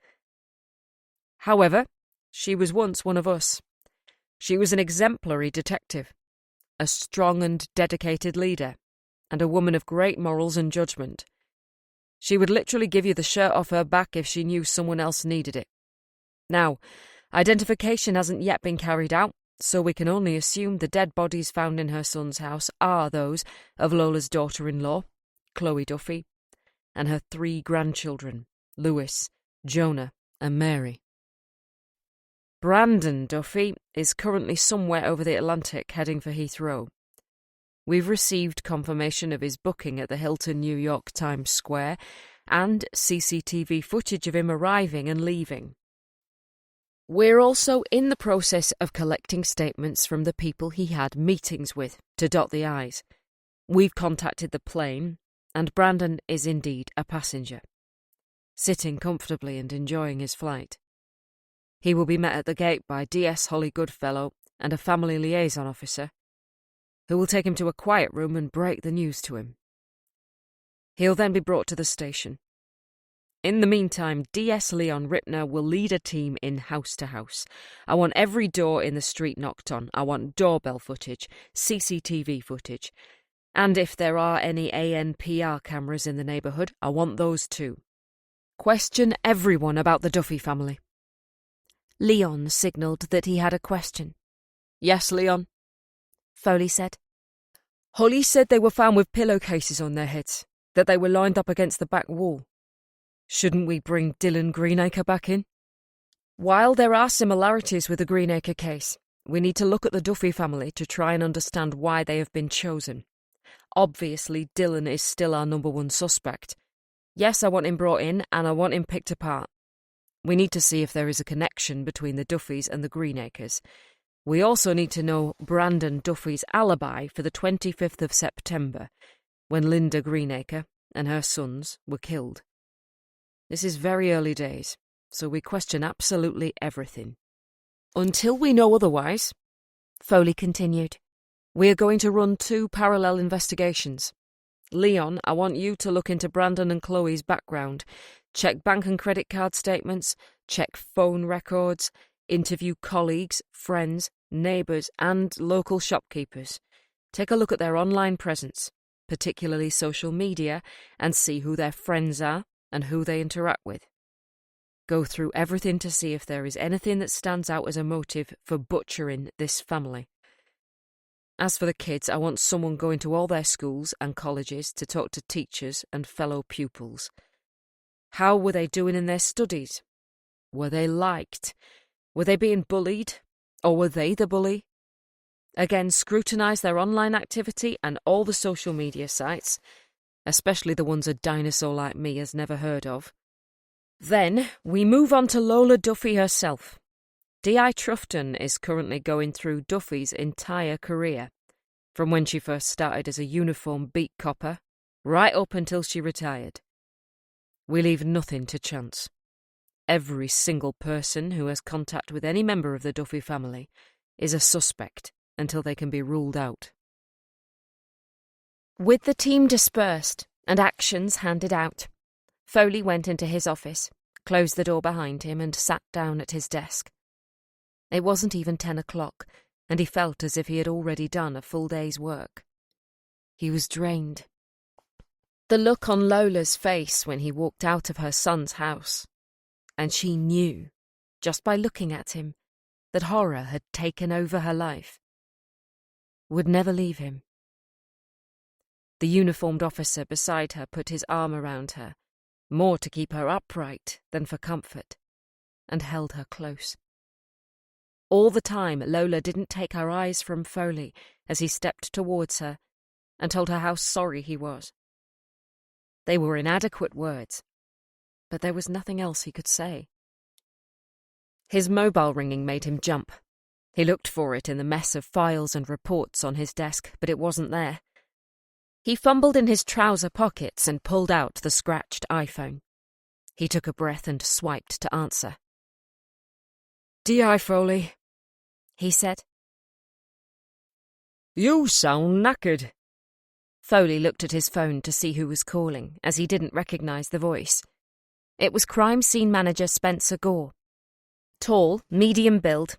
However, she was once one of us. She was an exemplary detective, a strong and dedicated leader, and a woman of great morals and judgment. She would literally give you the shirt off her back if she knew someone else needed it. Now, identification hasn't yet been carried out, so we can only assume the dead bodies found in her son's house are those of Lola's daughter-in-law, Chloe Duffy, and her 3 grandchildren, Louis, Jonah, and Mary. Brandon Duffy is currently somewhere over the Atlantic heading for Heathrow. We've received confirmation of his booking at the Hilton New York Times Square and CCTV footage of him arriving and leaving. We're also in the process of collecting statements from the people he had meetings with to dot the I's. We've contacted the plane, and Brandon is indeed a passenger, sitting comfortably and enjoying his flight. He will be met at the gate by D.S. Holly Goodfellow and a family liaison officer, who will take him to a quiet room and break the news to him. He'll then be brought to the station. In the meantime, D.S. Leon Ripner will lead a team in house to house. I want every door in the street knocked on. I want doorbell footage, CCTV footage, and if there are any ANPR cameras in the neighbourhood, I want those too. Question everyone about the Duffy family. Leon signalled that he had a question. "Yes, Leon," Foley said. "Holly said they were found with pillowcases on their heads, that they were lined up against the back wall. Shouldn't we bring Dylan Greenacre back in?" "While there are similarities with the Greenacre case, We need to look at the Duffy family to try and understand why they have been chosen. Obviously, Dylan is still our number one suspect. Yes, I want him brought in, and I want him picked apart. We need to see if there is a connection between the Duffys and the Greenacres. We also need to know Brandon Duffy's alibi for the 25th of September, when Linda Greenacre and her sons were killed. This is very early days, so we question absolutely everything. Until we know otherwise, Foley continued, we are going to run 2 parallel investigations. Leon, I want you to look into Brandon and Chloe's background, check bank and credit card statements, check phone records, interview colleagues, friends, neighbours and local shopkeepers. Take a look at their online presence, particularly social media, and see who their friends are and who they interact with. Go through everything to see if there is anything that stands out as a motive for butchering this family. As for the kids, I want someone going to all their schools and colleges to talk to teachers and fellow pupils. How were they doing in their studies? Were they liked? Were they being bullied? Or were they the bully? Again, scrutinise their online activity and all the social media sites, especially the ones a dinosaur like me has never heard of. Then we move on to Lola Duffy herself. D.I. Troughton is currently going through Duffy's entire career, from when she first started as a uniform beat copper, right up until she retired. We leave nothing to chance. Every single person who has contact with any member of the Duffy family is a suspect until they can be ruled out. With the team dispersed and actions handed out, Foley went into his office, closed the door behind him and sat down at his desk. It wasn't even 10 o'clock, and he felt as if he had already done a full day's work. He was drained. The look on Lola's face when he walked out of her son's house, and she knew, just by looking at him, that horror had taken over her life, would never leave him. The uniformed officer beside her put his arm around her, more to keep her upright than for comfort, and held her close. All the time, Lola didn't take her eyes from Foley as he stepped towards her and told her how sorry he was. They were inadequate words, but there was nothing else he could say. His mobile ringing made him jump. He looked for it in the mess of files and reports on his desk, but it wasn't there. He fumbled in his trouser pockets and pulled out the scratched iPhone. He took a breath and swiped to answer. "D.I. Foley," he said. "You sound knackered." Foley looked at his phone to see who was calling, as he didn't recognise the voice. It was crime scene manager Spencer Gore. Tall, medium build,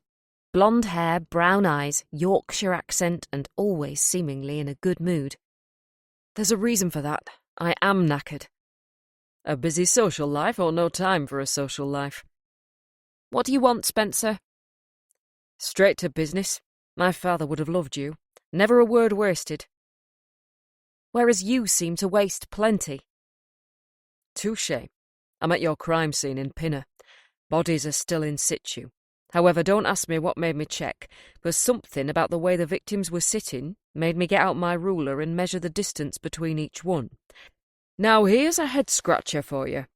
blonde hair, brown eyes, Yorkshire accent, and always seemingly in a good mood. "There's a reason for that. I am knackered." "A busy social life or no time for a social life?" "What do you want, Spencer?" "Straight to business. My father would have loved you. Never a word wasted." "Whereas you seem to waste plenty." "Touché. I'm at your crime scene in Pinner. Bodies are still in situ. However, don't ask me what made me check, but something about the way the victims were sitting made me get out my ruler and measure the distance between each one. Now here's a head-scratcher for you.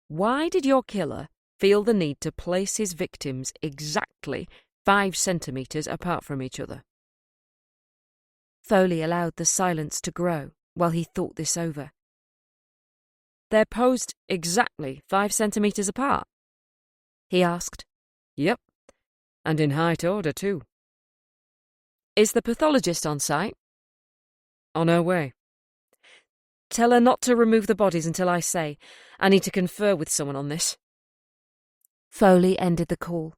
Why did your killer feel the need to place his victims exactly 5 centimetres apart from each other?" Foley allowed the silence to grow while he thought this over. "They're posed exactly 5 centimetres apart?" he asked. "Yep, and in height order too." "Is the pathologist on site?" "On her way." "Tell her not to remove the bodies until I say. I need to confer with someone on this." Foley ended the call.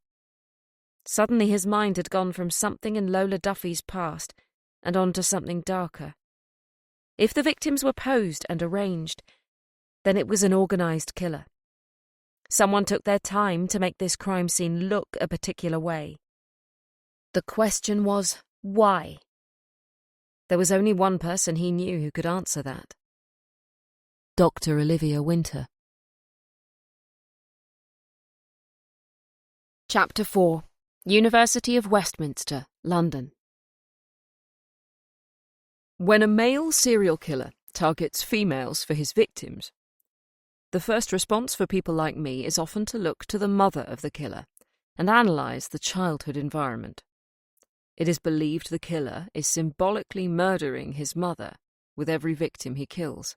Suddenly his mind had gone from something in Lola Duffy's past and on to something darker. If the victims were posed and arranged, then it was an organised killer. Someone took their time to make this crime scene look a particular way. The question was, why? There was only one person he knew who could answer that. Dr. Olivia Winter. Chapter 4. University of Westminster, London. When a male serial killer targets females for his victims, the first response for people like me is often to look to the mother of the killer and analyse the childhood environment. It is believed the killer is symbolically murdering his mother with every victim he kills.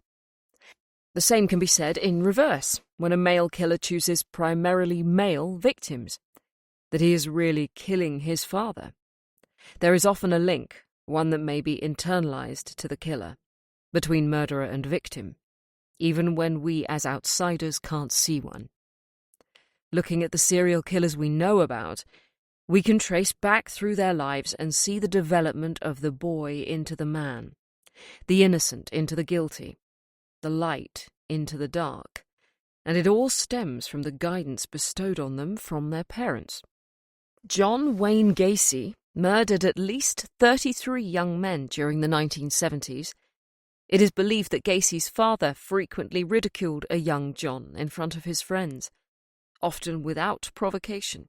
The same can be said in reverse, when a male killer chooses primarily male victims, that he is really killing his father. There is often a link, one that may be internalized to the killer, between murderer and victim, even when we as outsiders can't see one. Looking at the serial killers we know about, we can trace back through their lives and see the development of the boy into the man, the innocent into the guilty, the light into the dark, and it all stems from the guidance bestowed on them from their parents. John Wayne Gacy murdered at least 33 young men during the 1970s. It is believed that Gacy's father frequently ridiculed a young John in front of his friends, often without provocation.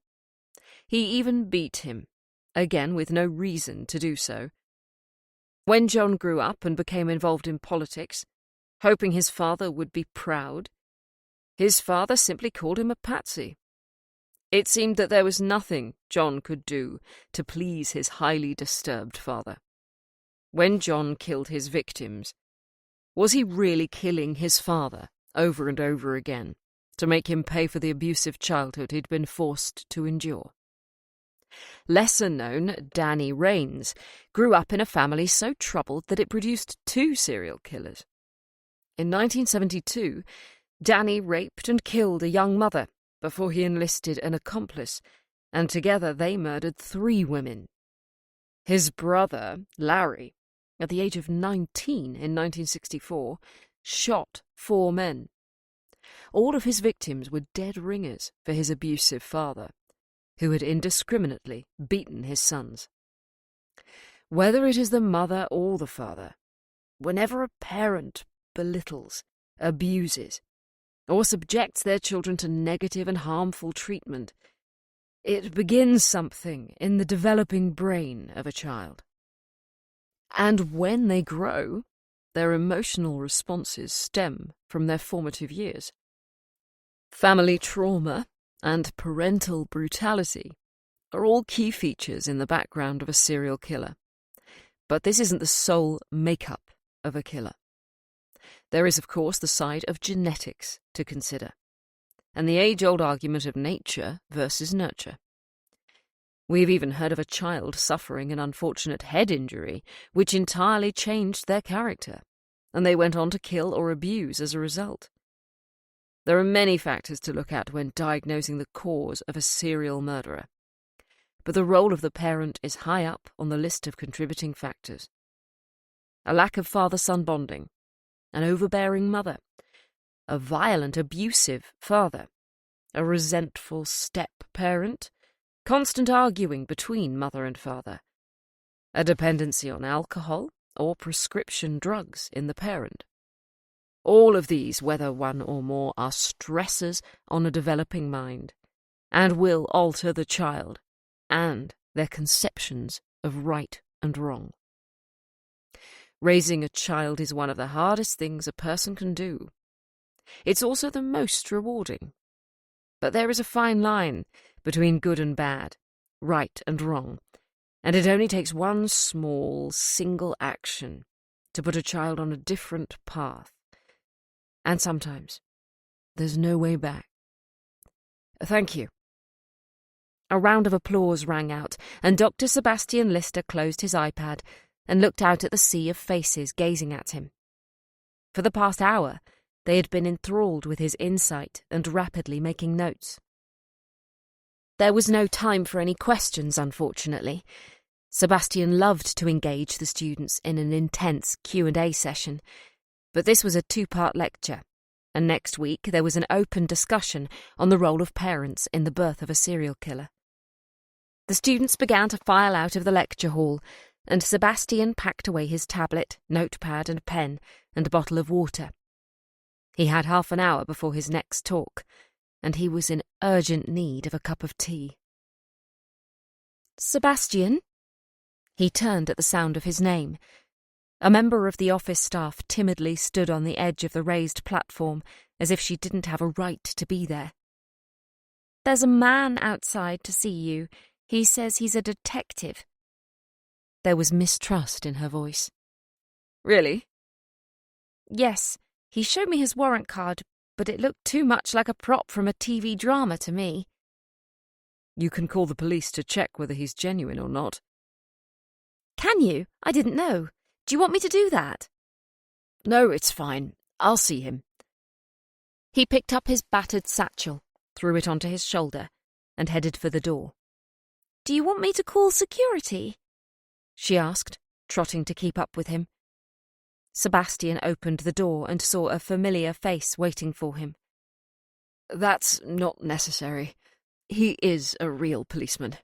He even beat him, again with no reason to do so. When John grew up and became involved in politics, hoping his father would be proud, his father simply called him a patsy. It seemed that there was nothing John could do to please his highly disturbed father. When John killed his victims, was he really killing his father over and over again to make him pay for the abusive childhood he'd been forced to endure? Lesser known Danny Rains grew up in a family so troubled that it produced 2 serial killers. In 1972, Danny raped and killed a young mother before he enlisted an accomplice, and together they murdered 3 women. His brother, Larry, at the age of 19 in 1964, shot 4 men. All of his victims were dead ringers for his abusive father, who had indiscriminately beaten his sons. Whether it is the mother or the father, whenever a parent belittles, abuses, or subjects their children to negative and harmful treatment, it begins something in the developing brain of a child. And when they grow, their emotional responses stem from their formative years. Family trauma and parental brutality are all key features in the background of a serial killer. But this isn't the sole makeup of a killer. There is, of course, the side of genetics to consider, and the age-old argument of nature versus nurture. We've even heard of a child suffering an unfortunate head injury, which entirely changed their character, and they went on to kill or abuse as a result. There are many factors to look at when diagnosing the cause of a serial murderer, but the role of the parent is high up on the list of contributing factors. A lack of father-son bonding, an overbearing mother, a violent, abusive father, a resentful step-parent, constant arguing between mother and father, a dependency on alcohol or prescription drugs in the parent. All of these, whether one or more, are stressors on a developing mind and will alter the child and their conceptions of right and wrong. Raising a child is one of the hardest things a person can do. It's also the most rewarding. But there is a fine line between good and bad, right and wrong, and it only takes one small, single action to put a child on a different path. And sometimes there's no way back. Thank you. A round of applause rang out, and Dr. Sebastian Lister closed his iPad and looked out at the sea of faces gazing at him. For the past hour, they had been enthralled with his insight and rapidly making notes. There was no time for any questions, unfortunately. Sebastian loved to engage the students in an intense Q&A session, but this was a 2-part lecture, and next week there was an open discussion on the role of parents in the birth of a serial killer. The students began to file out of the lecture hall, and Sebastian packed away his tablet, notepad and pen, and a bottle of water. He had half an hour before his next talk, and he was in urgent need of a cup of tea. Sebastian? He turned at the sound of his name. A member of the office staff timidly stood on the edge of the raised platform, as if she didn't have a right to be there. There's a man outside to see you. He says he's a detective. There was mistrust in her voice. Really? Yes, he showed me his warrant card, but it looked too much like a prop from a TV drama to me. You can call the police to check whether he's genuine or not. Can you? I didn't know. Do you want me to do that? No, it's fine. I'll see him. He picked up his battered satchel, threw it onto his shoulder, and headed for the door. Do you want me to call security? She asked, trotting to keep up with him. Sebastian opened the door and saw a familiar face waiting for him. That's not necessary. He is a real policeman.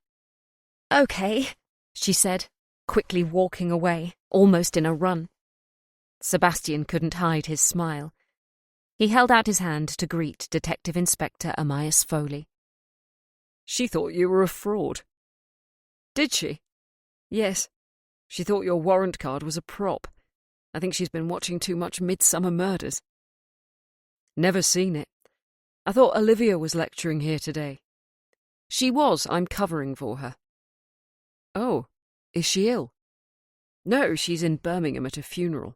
Okay, she said, quickly walking away, almost in a run. Sebastian couldn't hide his smile. He held out his hand to greet Detective Inspector Amias Foley. She thought you were a fraud. Did she? Yes. She thought your warrant card was a prop. I think she's been watching too much Midsummer Murders. Never seen it. I thought Olivia was lecturing here today. She was. I'm covering for her. Oh, is she ill? No, she's in Birmingham at a funeral.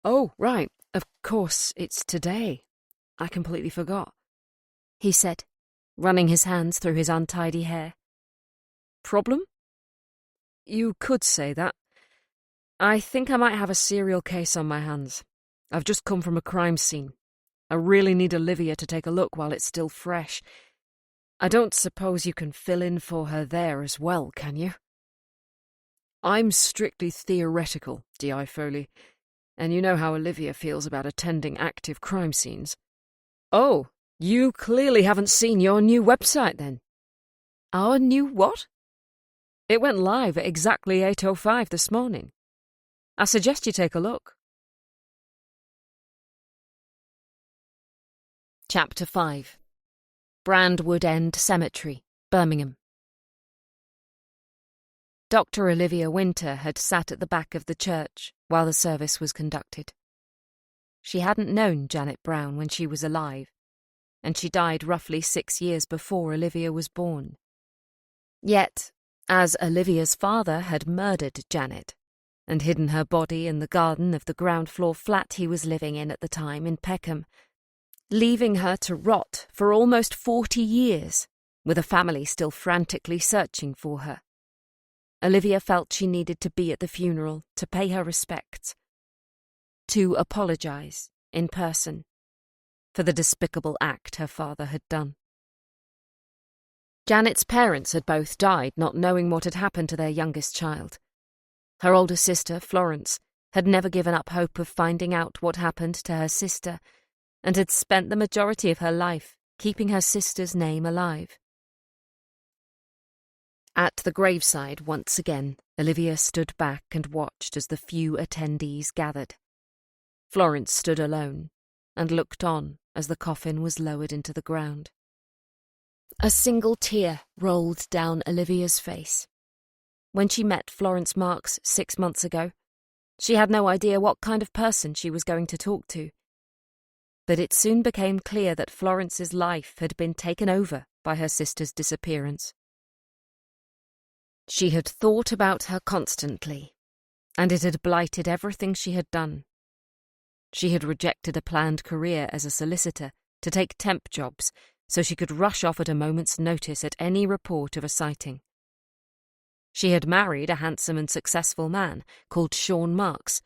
Oh, right. Of course, it's today. I completely forgot, he said, running his hands through his untidy hair. Problem? You could say that. I think I might have a serial case on my hands. I've just come from a crime scene. I really need Olivia to take a look while it's still fresh. I don't suppose you can fill in for her there as well, can you? I'm strictly theoretical, D.I. Foley, and you know how Olivia feels about attending active crime scenes. Oh, you clearly haven't seen your new website then. Our new what? It went live at exactly 8:05 this morning. I suggest you take a look. Chapter 5. Brandwood End Cemetery, Birmingham. Dr. Olivia Winter had sat at the back of the church while the service was conducted. She hadn't known Janet Brown when she was alive, and she died roughly 6 years before Olivia was born. Yet, as Olivia's father had murdered Janet and hidden her body in the garden of the ground-floor flat he was living in at the time in Peckham, leaving her to rot for almost 40 years, with a family still frantically searching for her, Olivia felt she needed to be at the funeral to pay her respects, to apologise in person for the despicable act her father had done. Janet's parents had both died not knowing what had happened to their youngest child. Her older sister, Florence, had never given up hope of finding out what happened to her sister and had spent the majority of her life keeping her sister's name alive. At the graveside once again, Olivia stood back and watched as the few attendees gathered. Florence stood alone and looked on as the coffin was lowered into the ground. A single tear rolled down Olivia's face. When she met Florence Marks 6 months ago, she had no idea what kind of person she was going to talk to. But it soon became clear that Florence's life had been taken over by her sister's disappearance. She had thought about her constantly, and it had blighted everything she had done. She had rejected a planned career as a solicitor to take temp jobs so she could rush off at a moment's notice at any report of a sighting. She had married a handsome and successful man called Sean Marks,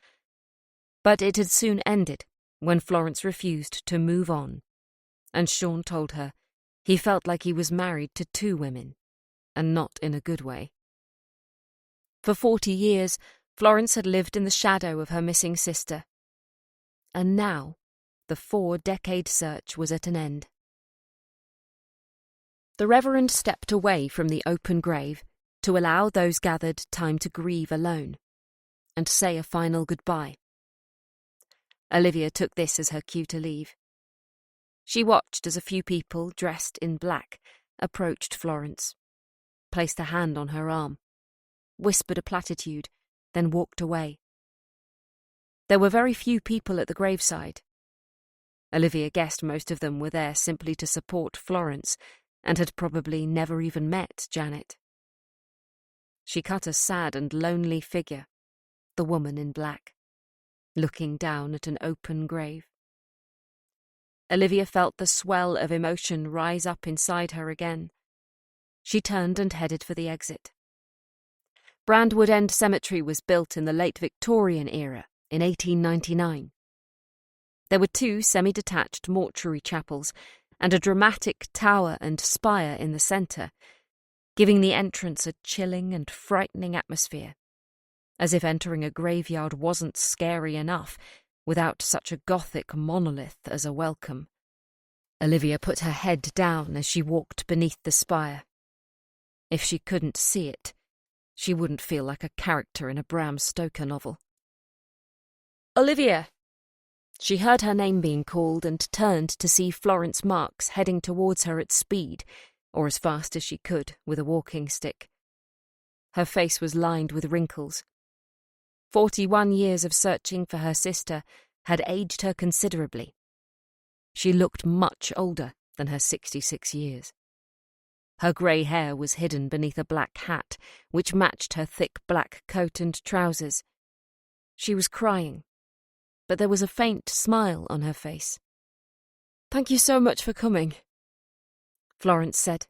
but it had soon ended when Florence refused to move on, and Sean told her he felt like he was married to 2 women, and not in a good way. For 40 years, Florence had lived in the shadow of her missing sister, and now the 4-decade search was at an end. The Reverend stepped away from the open grave to allow those gathered time to grieve alone and say a final goodbye. Olivia took this as her cue to leave. She watched as a few people dressed in black approached Florence. placed a hand on her arm, whispered a platitude, then walked away. There were very few people at the graveside. Olivia guessed most of them were there simply to support Florence and had probably never even met Janet. She cut a sad and lonely figure, the woman in black, looking down at an open grave. Olivia felt the swell of emotion rise up inside her again. She turned and headed for the exit. Brandwood End Cemetery was built in the late Victorian era, in 1899. There were 2 semi-detached mortuary chapels and a dramatic tower and spire in the centre, giving the entrance a chilling and frightening atmosphere, as if entering a graveyard wasn't scary enough without such a Gothic monolith as a welcome. Olivia put her head down as she walked beneath the spire. If she couldn't see it, she wouldn't feel like a character in a Bram Stoker novel. "Olivia!" She heard her name being called and turned to see Florence Marks heading towards her at speed, or as fast as she could, with a walking stick. Her face was lined with wrinkles. 41 years of searching for her sister had aged her considerably. She looked much older than her 66 years. Her grey hair was hidden beneath a black hat, which matched her thick black coat and trousers. She was crying, but there was a faint smile on her face. "Thank you so much for coming," Florence said.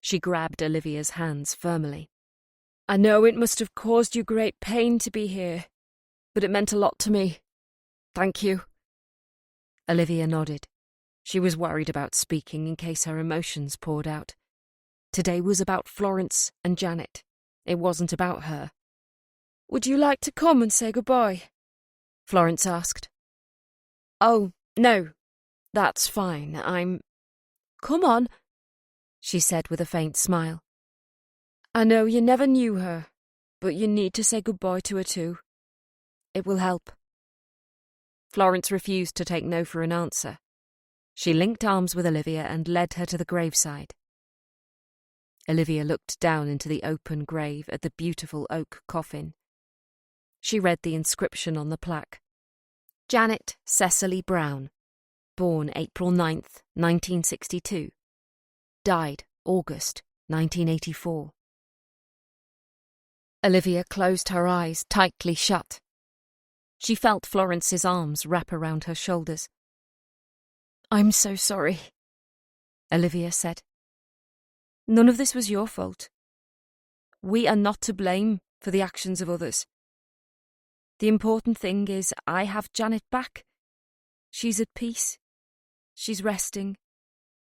She grabbed Olivia's hands firmly. "I know it must have caused you great pain to be here, but it meant a lot to me. Thank you." Olivia nodded. She was worried about speaking in case her emotions poured out. Today was about Florence and Janet. It wasn't about her. "Would you like to come and say goodbye?" Florence asked. "Oh, no. That's fine. Come on," she said with a faint smile. "I know you never knew her, but you need to say goodbye to her too. It will help." Florence refused to take no for an answer. She linked arms with Olivia and led her to the graveside. Olivia looked down into the open grave at the beautiful oak coffin. She read the inscription on the plaque. Janet Cecily Brown, born April 9th, 1962. Died August 1984. Olivia closed her eyes tightly shut. She felt Florence's arms wrap around her shoulders. "I'm so sorry," Olivia said. "None of this was your fault. We are not to blame for the actions of others. The important thing is I have Janet back. She's at peace. She's resting.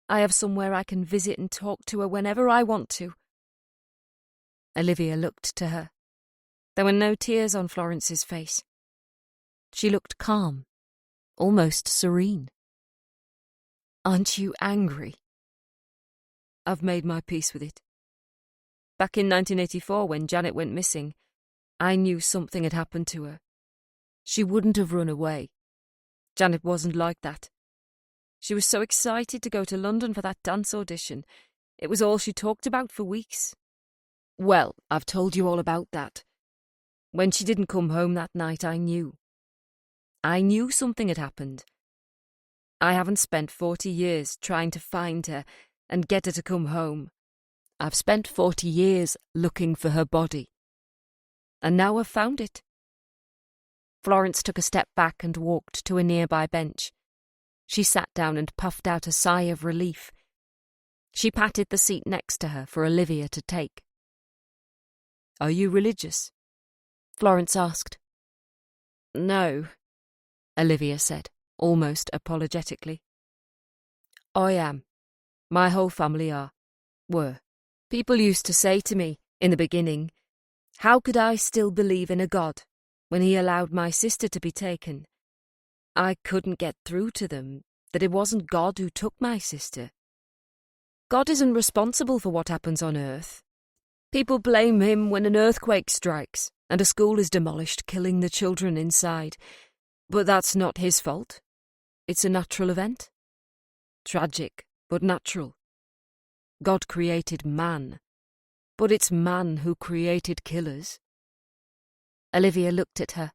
I have somewhere I can visit and talk to her whenever I want to." Olivia looked to her. There were no tears on Florence's face. She looked calm, almost serene. "Aren't you angry?" "I've made my peace with it. Back in 1984, when Janet went missing, I knew something had happened to her. She wouldn't have run away. Janet wasn't like that. She was so excited to go to London for that dance audition. It was all she talked about for weeks. Well, I've told you all about that. When she didn't come home that night, I knew. I knew something had happened. I haven't spent 40 years trying to find her and get her to come home. I've spent 40 years looking for her body. And now I've found it." Florence took a step back and walked to a nearby bench. She sat down and puffed out a sigh of relief. She patted the seat next to her for Olivia to take. "Are you religious?" Florence asked. "No," Olivia said, almost apologetically. "I am. My whole family were. People used to say to me, in the beginning, how could I still believe in a God when he allowed my sister to be taken? I couldn't get through to them that it wasn't God who took my sister. God isn't responsible for what happens on Earth. People blame him when an earthquake strikes and a school is demolished, killing the children inside. But that's not his fault. It's a natural event. Tragic, but natural. God created man, But it's man who created killers. Olivia looked at her.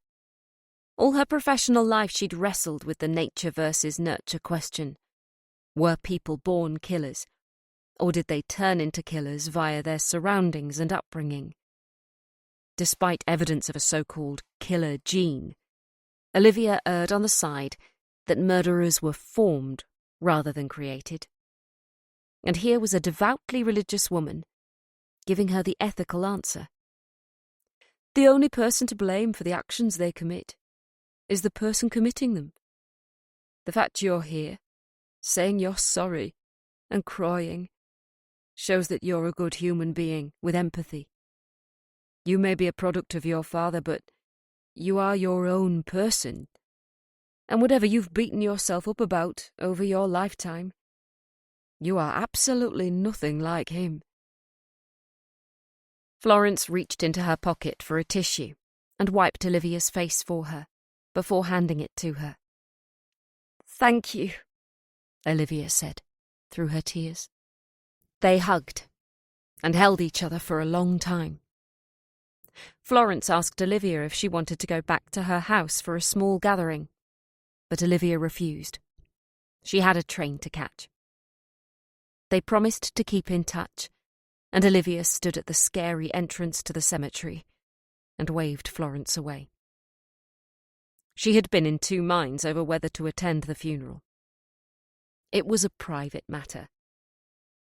All her professional life she'd wrestled with the nature versus nurture question. Were people born killers? Or did they turn into killers via their surroundings and upbringing? Despite evidence of a so-called killer gene, Olivia erred on the side that murderers were formed rather than created. And here was a devoutly religious woman giving her the ethical answer. The only person to blame for the actions they commit is the person committing them. The fact you're here, saying you're sorry and crying, shows that you're a good human being with empathy. You may be a product of your father, but you are your own person. And whatever you've beaten yourself up about over your lifetime, you are absolutely nothing like him. Florence reached into her pocket for a tissue and wiped Olivia's face for her, before handing it to her. "Thank you," Olivia said, through her tears. They hugged and held each other for a long time. Florence asked Olivia if she wanted to go back to her house for a small gathering, but Olivia refused. She had a train to catch. They promised to keep in touch, and Olivia stood at the scary entrance to the cemetery and waved Florence away. She had been in two minds over whether to attend the funeral. It was a private matter,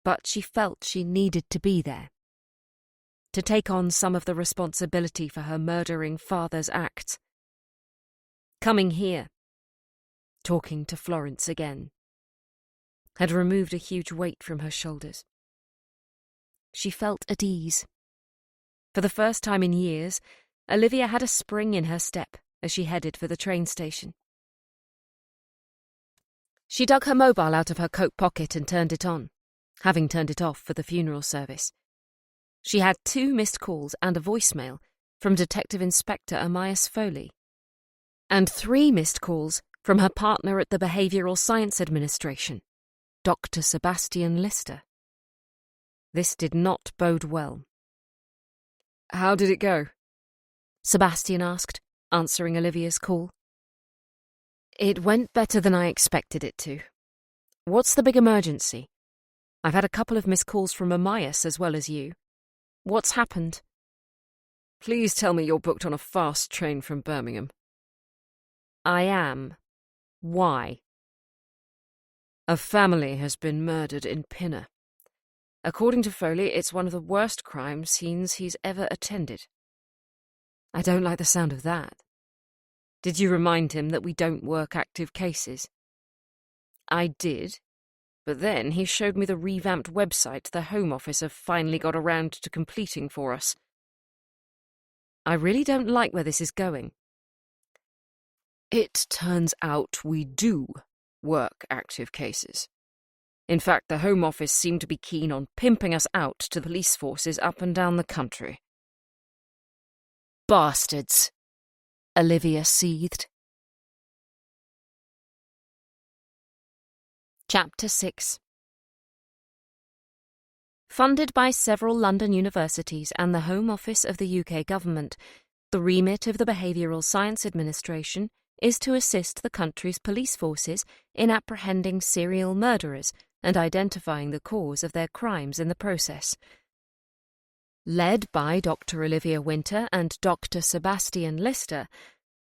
but she felt she needed to be there, to take on some of the responsibility for her murdering father's acts. Coming here, talking to Florence again, had removed a huge weight from her shoulders. She felt at ease. For the first time in years, Olivia had a spring in her step as she headed for the train station. She dug her mobile out of her coat pocket and turned it on, having turned it off for the funeral service. She had 2 missed calls and a voicemail from Detective Inspector Amias Foley, and 3 missed calls from her partner at the Behavioral Science Administration, Dr. Sebastian Lister. This did not bode well. "How did it go?" Sebastian asked, answering Olivia's call. "It went better than I expected it to. What's the big emergency? I've had a couple of missed calls from Amias as well as you. What's happened?" "Please tell me you're booked on a fast train from Birmingham." "I am. Why?" "A family has been murdered in Pinner. According to Foley, it's one of the worst crime scenes he's ever attended." "I don't like the sound of that." "Did you remind him that we don't work active cases?" "I did, but then he showed me the revamped website the Home Office have finally got around to completing for us." "I really don't like where this is going." "It turns out we do work active cases. In fact, the Home Office seem to be keen on pimping us out to police forces up and down the country." "Bastards," Olivia seethed. Chapter 6. Funded by several London universities and the Home Office of the UK government, the remit of the Behavioral Science Administration is to assist the country's police forces in apprehending serial murderers and identifying the cause of their crimes in the process. Led by Dr. Olivia Winter and Dr. Sebastian Lister,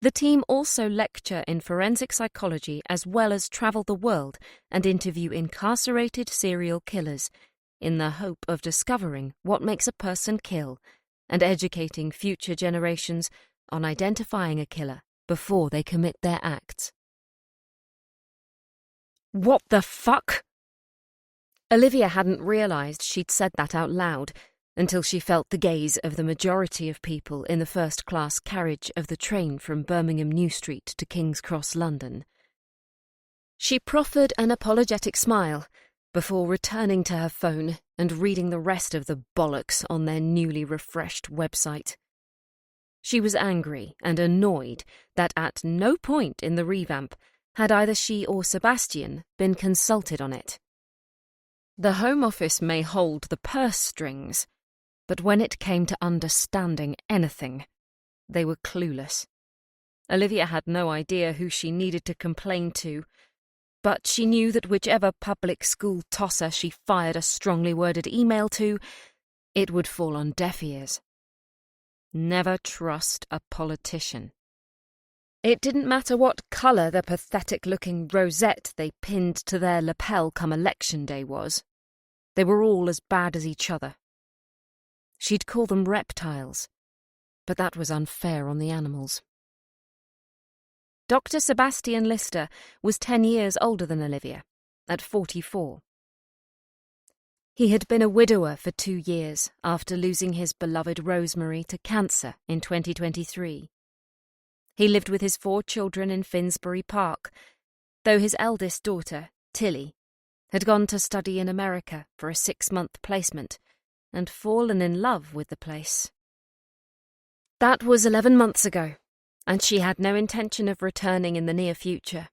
the team also lecture in forensic psychology as well as travel the world and interview incarcerated serial killers in the hope of discovering what makes a person kill and educating future generations on identifying a killer before they commit their acts. "What the fuck?" Olivia hadn't realised she'd said that out loud until she felt the gaze of the majority of people in the first-class carriage of the train from Birmingham New Street to King's Cross, London. She proffered an apologetic smile before returning to her phone and reading the rest of the bollocks on their newly refreshed website. She was angry and annoyed that at no point in the revamp had either she or Sebastian been consulted on it. The Home Office may hold the purse strings, But when it came to understanding anything, they were clueless. Olivia had no idea who she needed to complain to, but she knew that whichever public school tosser she fired a strongly worded email to, it would fall on deaf ears. Never trust a politician. It didn't matter what colour the pathetic-looking rosette they pinned to their lapel come election day was. They were all as bad as each other. She'd call them reptiles, but that was unfair on the animals. Dr. Sebastian Lister was 10 years older than Olivia, at 44. He had been a widower for 2 years after losing his beloved Rosemary to cancer in 2023. He lived with his 4 children in Finsbury Park, though his eldest daughter, Tilly, had gone to study in America for a 6-month placement and fallen in love with the place. That was 11 months ago, and she had no intention of returning in the near future.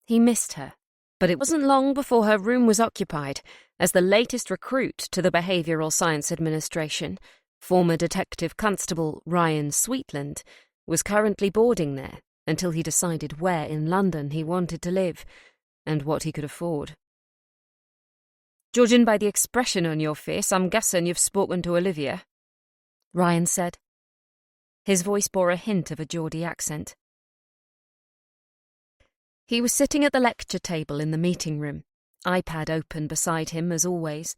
He missed her, but it wasn't long before her room was occupied as the latest recruit to the Behavioural Science Administration, former Detective Constable Ryan Sweetland, was currently boarding there until he decided where in London he wanted to live and what he could afford. "Judging by the expression on your face, I'm guessing you've spoken to Olivia," Ryan said. His voice bore a hint of a Geordie accent. He was sitting at the lecture table in the meeting room, iPad open beside him as always.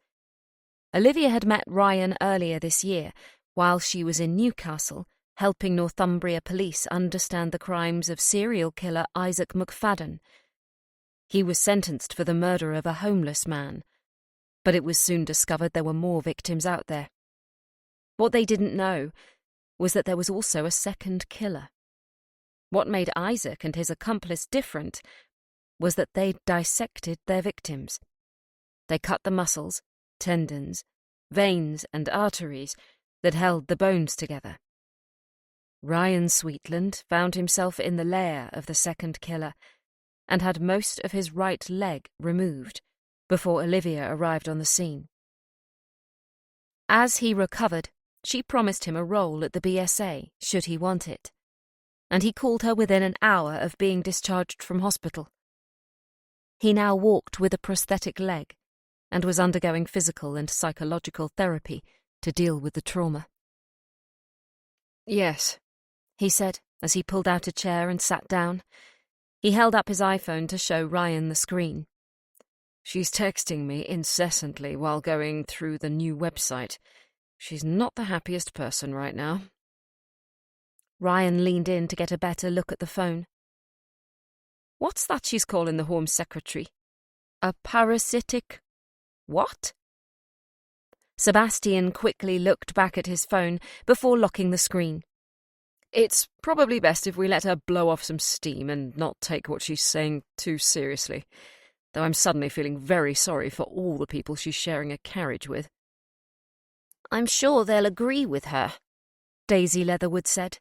Olivia had met Ryan earlier this year while she was in Newcastle, helping Northumbria police understand the crimes of serial killer Isaac McFadden. He was sentenced for the murder of a homeless man, but it was soon discovered there were more victims out there. What they didn't know was that there was also a second killer. What made Isaac and his accomplice different was that they dissected their victims. They cut the muscles, tendons, veins and arteries that held the bones together. Ryan Sweetland found himself in the lair of the second killer and had most of his right leg removed before Olivia arrived on the scene. As he recovered, she promised him a role at the BSA, should he want it, and he called her within an hour of being discharged from hospital. He now walked with a prosthetic leg and was undergoing physical and psychological therapy to deal with the trauma. "Yes," he said as he pulled out a chair and sat down. He held up his iPhone to show Ryan the screen. "She's texting me incessantly while going through the new website. She's not the happiest person right now." Ryan leaned in to get a better look at the phone. "What's that she's calling the Home Secretary? A parasitic what?" Sebastian quickly looked back at his phone before locking the screen. "It's probably best if we let her blow off some steam and not take what she's saying too seriously, though I'm suddenly feeling very sorry for all the people she's sharing a carriage with." "I'm sure they'll agree with her," Daisy Leatherwood said.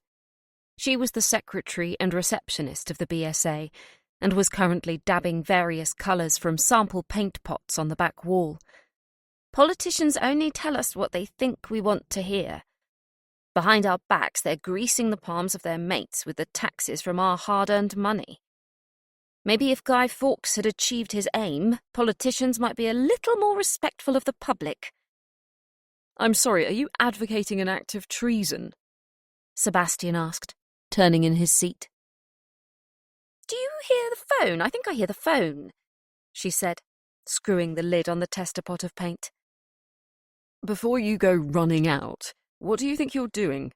She was the secretary and receptionist of the BSA and was currently dabbing various colours from sample paint pots on the back wall. "Politicians only tell us what they think we want to hear. Behind our backs, they're greasing the palms of their mates with the taxes from our hard-earned money. Maybe if Guy Fawkes had achieved his aim, politicians might be a little more respectful of the public." "I'm sorry, are you advocating an act of treason?" Sebastian asked, turning in his seat. "Do you hear the phone? I think I hear the phone," she said, screwing the lid on the tester pot of paint. "Before you go running out, what do you think you're doing?"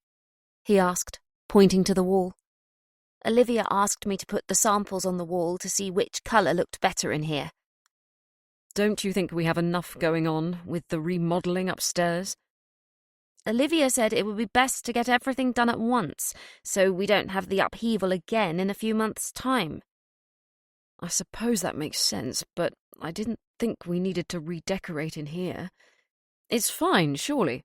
he asked, pointing to the wall. "Olivia asked me to put the samples on the wall to see which colour looked better in here." "Don't you think we have enough going on with the remodelling upstairs?" "Olivia said it would be best to get everything done at once, so we don't have the upheaval again in a few months' time." "I suppose that makes sense, but I didn't think we needed to redecorate in here. It's fine, surely."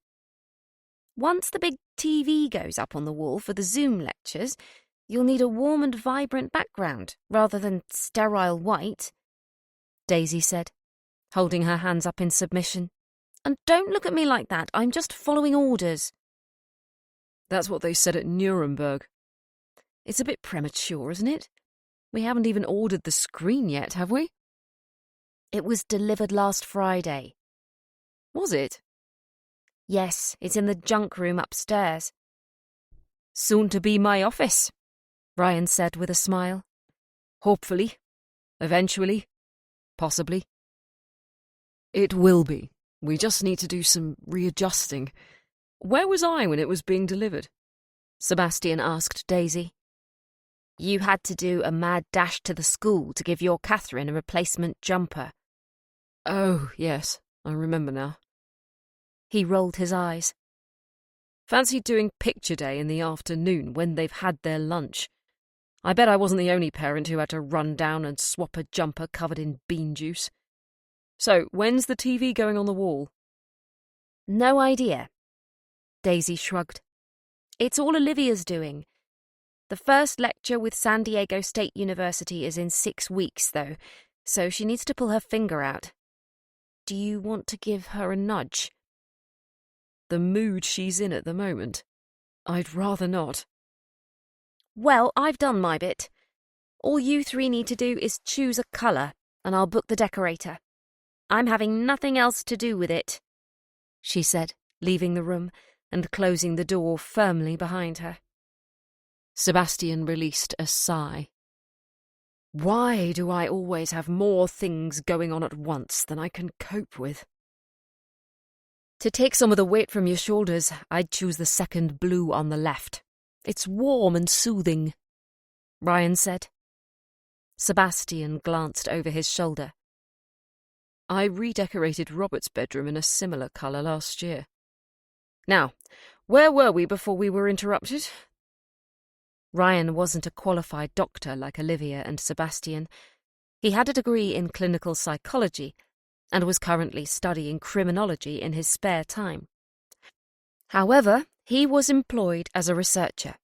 "Once the big TV goes up on the wall for the Zoom lectures, you'll need a warm and vibrant background, rather than sterile white," Daisy said, holding her hands up in submission. And don't look at me like that. I'm just following orders. That's what they said at Nuremberg. It's a bit premature, isn't it? We haven't even ordered the screen yet, have we? It was delivered last Friday. Was it? Yes, it's in the junk room upstairs. Soon to be my office, Ryan said with a smile. Hopefully. Eventually. Possibly. It will be. We just need to do some readjusting. Where was I when it was being delivered? Sebastian asked Daisy. You had to do a mad dash to the school to give your Catherine a replacement jumper. Oh, yes, I remember now. He rolled his eyes. Fancy doing picture day in the afternoon when they've had their lunch. I bet I wasn't the only parent who had to run down and swap a jumper covered in bean juice. So, when's the TV going on the wall? No idea. Daisy shrugged. It's all Olivia's doing. The first lecture with San Diego State University is in 6 weeks, though, so she needs to pull her finger out. Do you want to give her a nudge? The mood she's in at the moment. I'd rather not. Well, I've done my bit. All you 3 need to do is choose a colour, and I'll book the decorator. I'm having nothing else to do with it, she said, leaving the room and closing the door firmly behind her. Sebastian released a sigh. Why do I always have more things going on at once than I can cope with? To take some of the weight from your shoulders, I'd choose the second blue on the left. It's warm and soothing, Ryan said. Sebastian glanced over his shoulder. I redecorated Robert's bedroom in a similar colour last year. Now, where were we before we were interrupted? Ryan wasn't a qualified doctor like Olivia and Sebastian. He had a degree in clinical psychology and was currently studying criminology in his spare time. However, he was employed as a researcher,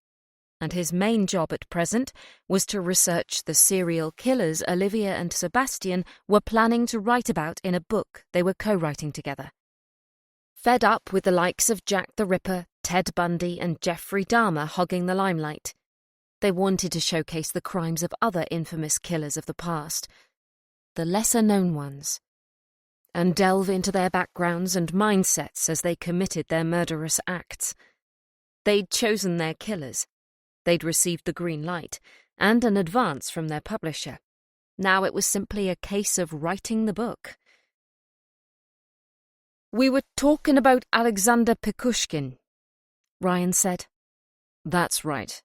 and his main job at present was to research the serial killers Olivia and Sebastian were planning to write about in a book they were co-writing together. Fed up with the likes of Jack the Ripper, Ted Bundy and Jeffrey Dahmer hogging the limelight, they wanted to showcase the crimes of other infamous killers of the past, the lesser-known ones, and delve into their backgrounds and mindsets as they committed their murderous acts. They'd chosen their killers. They'd received the green light and an advance from their publisher. Now it was simply a case of writing the book. We were talking about Alexander Pekushkin, Ryan said. That's right.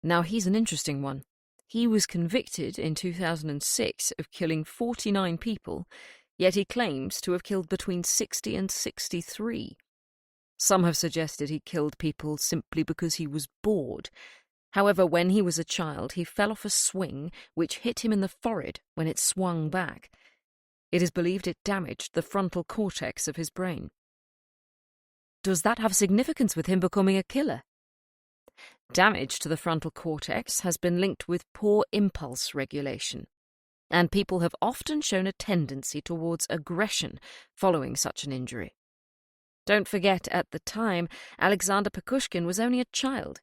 Now he's an interesting one. He was convicted in 2006 of killing 49 people, yet he claims to have killed between 60 and 63. Some have suggested he killed people simply because he was bored. However, when he was a child, he fell off a swing which hit him in the forehead when it swung back. It is believed it damaged the frontal cortex of his brain. Does that have significance with him becoming a killer? Damage to the frontal cortex has been linked with poor impulse regulation, and people have often shown a tendency towards aggression following such an injury. Don't forget, at the time, Alexander Pekushkin was only a child.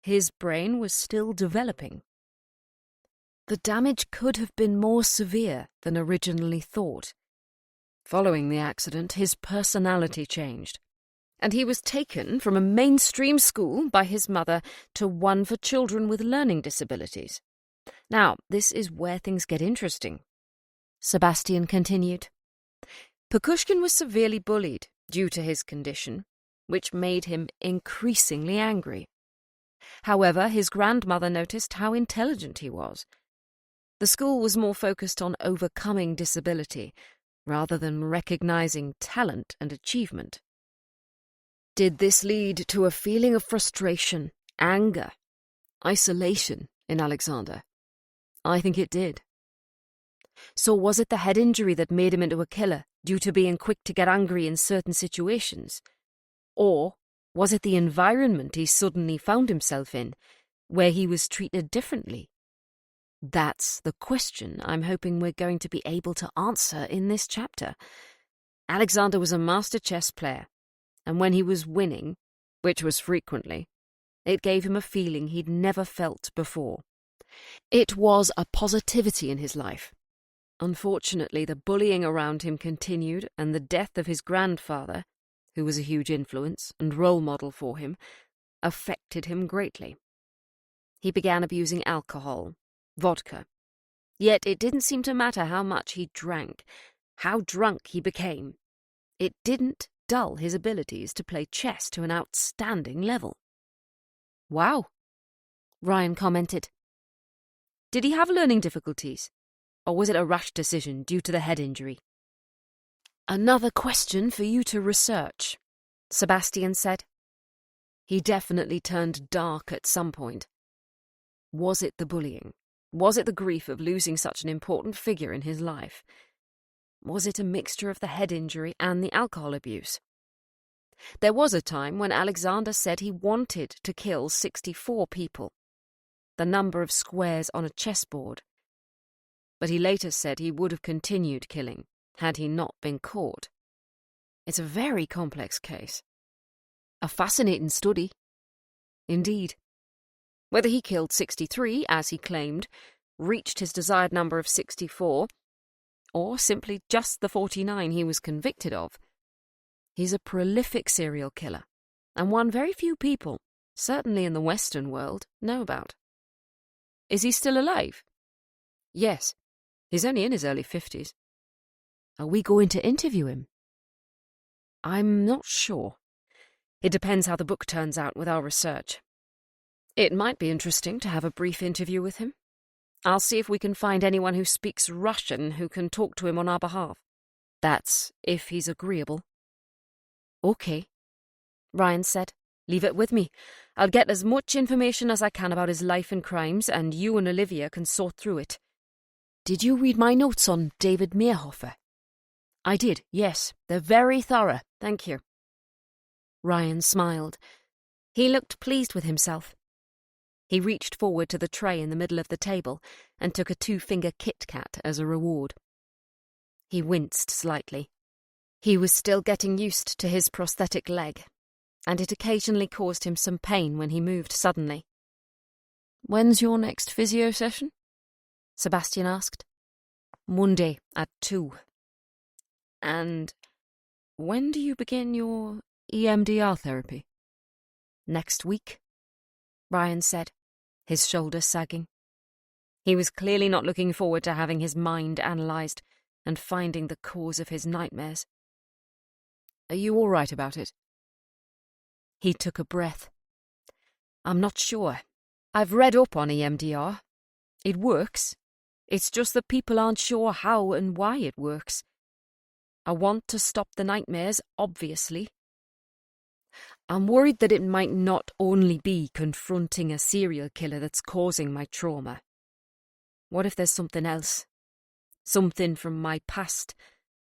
His brain was still developing. The damage could have been more severe than originally thought. Following the accident, his personality changed, and he was taken from a mainstream school by his mother to one for children with learning disabilities. Now, this is where things get interesting, Sebastian continued. Pekushkin was severely bullied due to his condition, which made him increasingly angry. However, his grandmother noticed how intelligent he was. The school was more focused on overcoming disability rather than recognizing talent and achievement. Did this lead to a feeling of frustration, anger, isolation in Alexander? I think it did. So was it the head injury that made him into a killer due to being quick to get angry in certain situations? Or was it the environment he suddenly found himself in, where he was treated differently? That's the question I'm hoping we're going to be able to answer in this chapter. Alexander was a master chess player, and when he was winning, which was frequently, it gave him a feeling he'd never felt before. It was a positivity in his life. Unfortunately, the bullying around him continued, and the death of his grandfather, who was a huge influence and role model for him, affected him greatly. He began abusing alcohol, vodka. Yet it didn't seem to matter how much he drank, how drunk he became. It didn't dull his abilities to play chess to an outstanding level. "Wow," Ryan commented. "Did he have learning difficulties, or was it a rash decision due to the head injury?" "Another question for you to research," Sebastian said. "He definitely turned dark at some point. Was it the bullying? Was it the grief of losing such an important figure in his life? Was it a mixture of the head injury and the alcohol abuse? There was a time when Alexander said he wanted to kill 64 people, the number of squares on a chessboard. But he later said he would have continued killing had he not been caught. It's a very complex case. A fascinating study. Indeed. Whether he killed 63, as he claimed, reached his desired number of 64, or simply just the 49 he was convicted of, he's a prolific serial killer, and one very few people, certainly in the Western world, know about. Is he still alive? Yes. He's only in his early 50s. Are we going to interview him? I'm not sure. It depends how the book turns out with our research. It might be interesting to have a brief interview with him. I'll see if we can find anyone who speaks Russian who can talk to him on our behalf. That's if he's agreeable. Okay, Ryan said. Leave it with me. I'll get as much information as I can about his life and crimes, and you and Olivia can sort through it. Did you read my notes on David Meerhofer? I did, yes. They're very thorough, thank you. Ryan smiled. He looked pleased with himself. He reached forward to the tray in the middle of the table and took a 2-finger Kit Kat as a reward. He winced slightly. He was still getting used to his prosthetic leg, and it occasionally caused him some pain when he moved suddenly. When's your next physio session? Sebastian asked. Monday at 2. And when do you begin your EMDR therapy? Next week, Ryan said, his shoulders sagging. He was clearly not looking forward to having his mind analysed and finding the cause of his nightmares. Are you all right about it? He took a breath. I'm not sure. I've read up on EMDR. It works. It's just that people aren't sure how and why it works. I want to stop the nightmares, obviously. I'm worried that it might not only be confronting a serial killer that's causing my trauma. What if there's something else? Something from my past,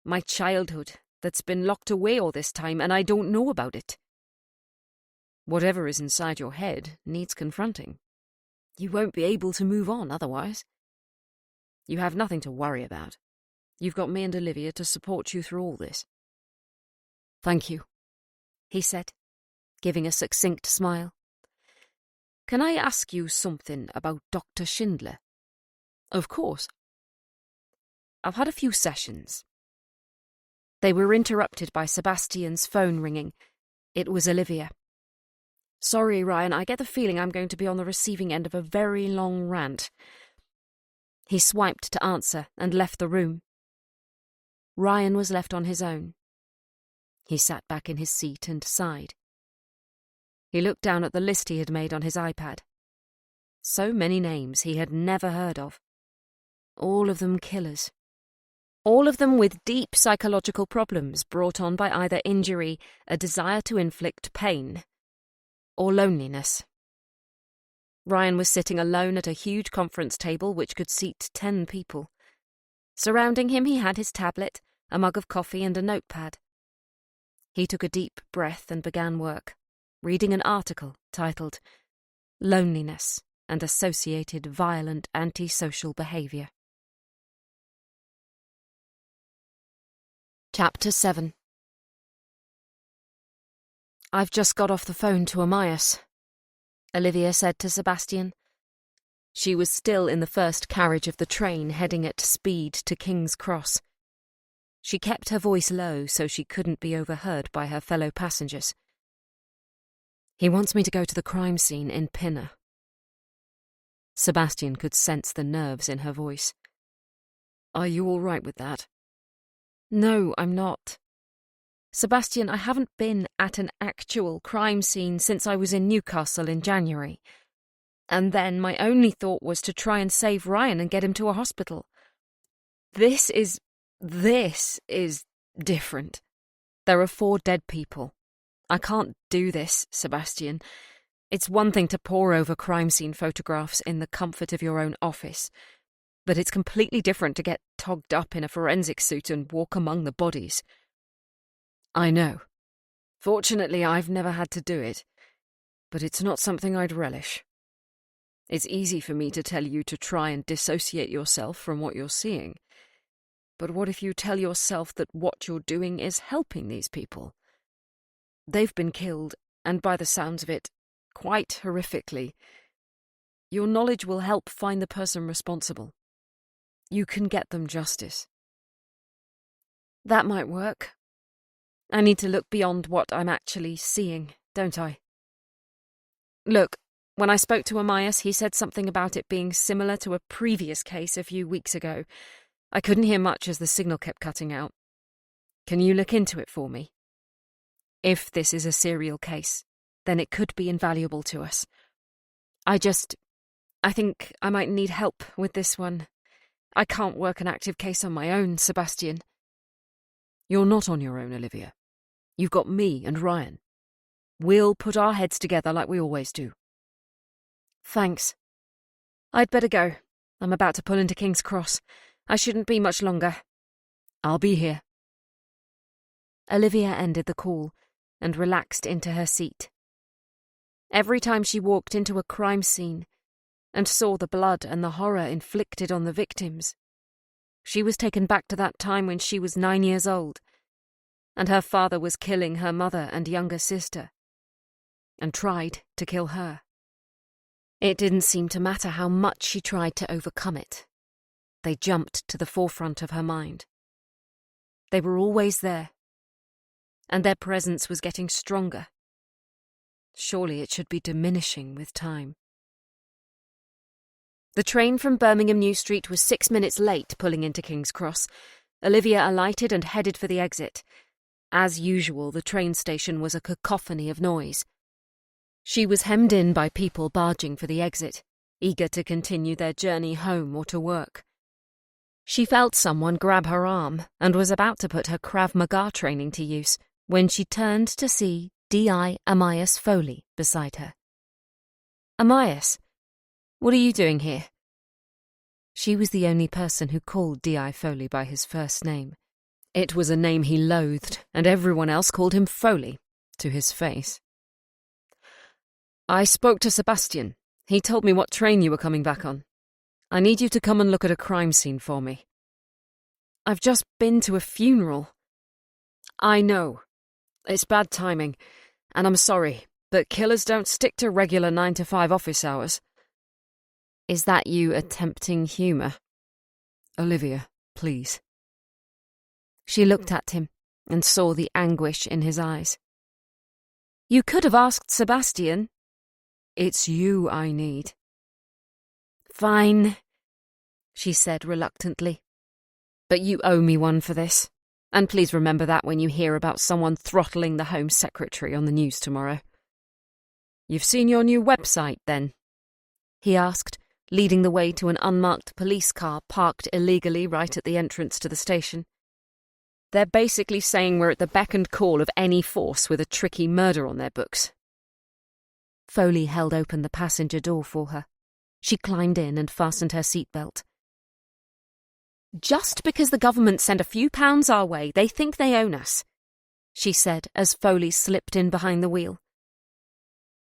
my childhood, that's been locked away all this time and I don't know about it. Whatever is inside your head needs confronting. You won't be able to move on otherwise. You have nothing to worry about. You've got me and Olivia to support you through all this. Thank you, he said, giving a succinct smile. Can I ask you something about Dr. Schindler? Of course. I've had a few sessions. They were interrupted by Sebastian's phone ringing. It was Olivia. Sorry, Ryan, I get the feeling I'm going to be on the receiving end of a very long rant. He swiped to answer and left the room. Ryan was left on his own. He sat back in his seat and sighed. He looked down at the list he had made on his iPad. So many names he had never heard of. All of them killers. All of them with deep psychological problems brought on by either injury, a desire to inflict pain, or loneliness. Ryan was sitting alone at a huge conference table which could seat 10 people. Surrounding him he had his tablet, a mug of coffee and a notepad. He took a deep breath and began work, reading an article titled Loneliness and Associated Violent Antisocial Behaviour. Chapter 7. "I've just got off the phone to Amias," Olivia said to Sebastian. She was still in the first carriage of the train heading at speed to King's Cross. She kept her voice low so she couldn't be overheard by her fellow passengers. "He wants me to go to the crime scene in Pinner." Sebastian could sense the nerves in her voice. "Are you all right with that?" "No, I'm not. Sebastian, I haven't been at an actual crime scene since I was in Newcastle in January. And then my only thought was to try and save Ryan and get him to a hospital. This is different. There are 4 dead people. I can't do this, Sebastian. It's one thing to pore over crime scene photographs in the comfort of your own office, but it's completely different to get togged up in a forensic suit and walk among the bodies." "I know. Fortunately, I've never had to do it, but it's not something I'd relish. It's easy for me to tell you to try and dissociate yourself from what you're seeing. But what if you tell yourself that what you're doing is helping these people? They've been killed, and by the sounds of it, quite horrifically. Your knowledge will help find the person responsible. You can get them justice." "That might work. I need to look beyond what I'm actually seeing, don't I? Look, when I spoke to Amias, he said something about it being similar to a previous case a few weeks ago. I couldn't hear much as the signal kept cutting out. Can you look into it for me? If this is a serial case, then it could be invaluable to us. I think I might need help with this one. I can't work an active case on my own, Sebastian." "You're not on your own, Olivia. You've got me and Ryan. We'll put our heads together like we always do." "Thanks. I'd better go. I'm about to pull into King's Cross. I shouldn't be much longer." "I'll be here." Olivia ended the call and relaxed into her seat. Every time she walked into a crime scene and saw the blood and the horror inflicted on the victims, she was taken back to that time when she was 9 years old, and her father was killing her mother and younger sister, and tried to kill her. It didn't seem to matter how much she tried to overcome it. They jumped to the forefront of her mind. They were always there, and their presence was getting stronger. Surely it should be diminishing with time. The train from Birmingham New Street was 6 minutes late pulling into King's Cross. Olivia alighted and headed for the exit. As usual, the train station was a cacophony of noise. She was hemmed in by people barging for the exit, eager to continue their journey home or to work. She felt someone grab her arm and was about to put her Krav Maga training to use when she turned to see D.I. Amias Foley beside her. "Amias, what are you doing here?" She was the only person who called D.I. Foley by his first name. It was a name he loathed, and everyone else called him Foley, to his face. "I spoke to Sebastian. He told me what train you were coming back on. I need you to come and look at a crime scene for me." "I've just been to a funeral." "I know. It's bad timing, and I'm sorry, but killers don't stick to regular 9 to 5 office hours." "Is that you attempting humour?" "Olivia, please." She looked at him and saw the anguish in his eyes. "You could have asked Sebastian." "It's you I need." "Fine," she said reluctantly. "But you owe me one for this. And please remember that when you hear about someone throttling the Home Secretary on the news tomorrow." "You've seen your new website, then?" he asked, leading the way to an unmarked police car parked illegally right at the entrance to the station. "They're basically saying we're at the beck and call of any force with a tricky murder on their books." Foley held open the passenger door for her. She climbed in and fastened her seatbelt. "Just because the government send a few pounds our way, they think they own us," she said as Foley slipped in behind the wheel.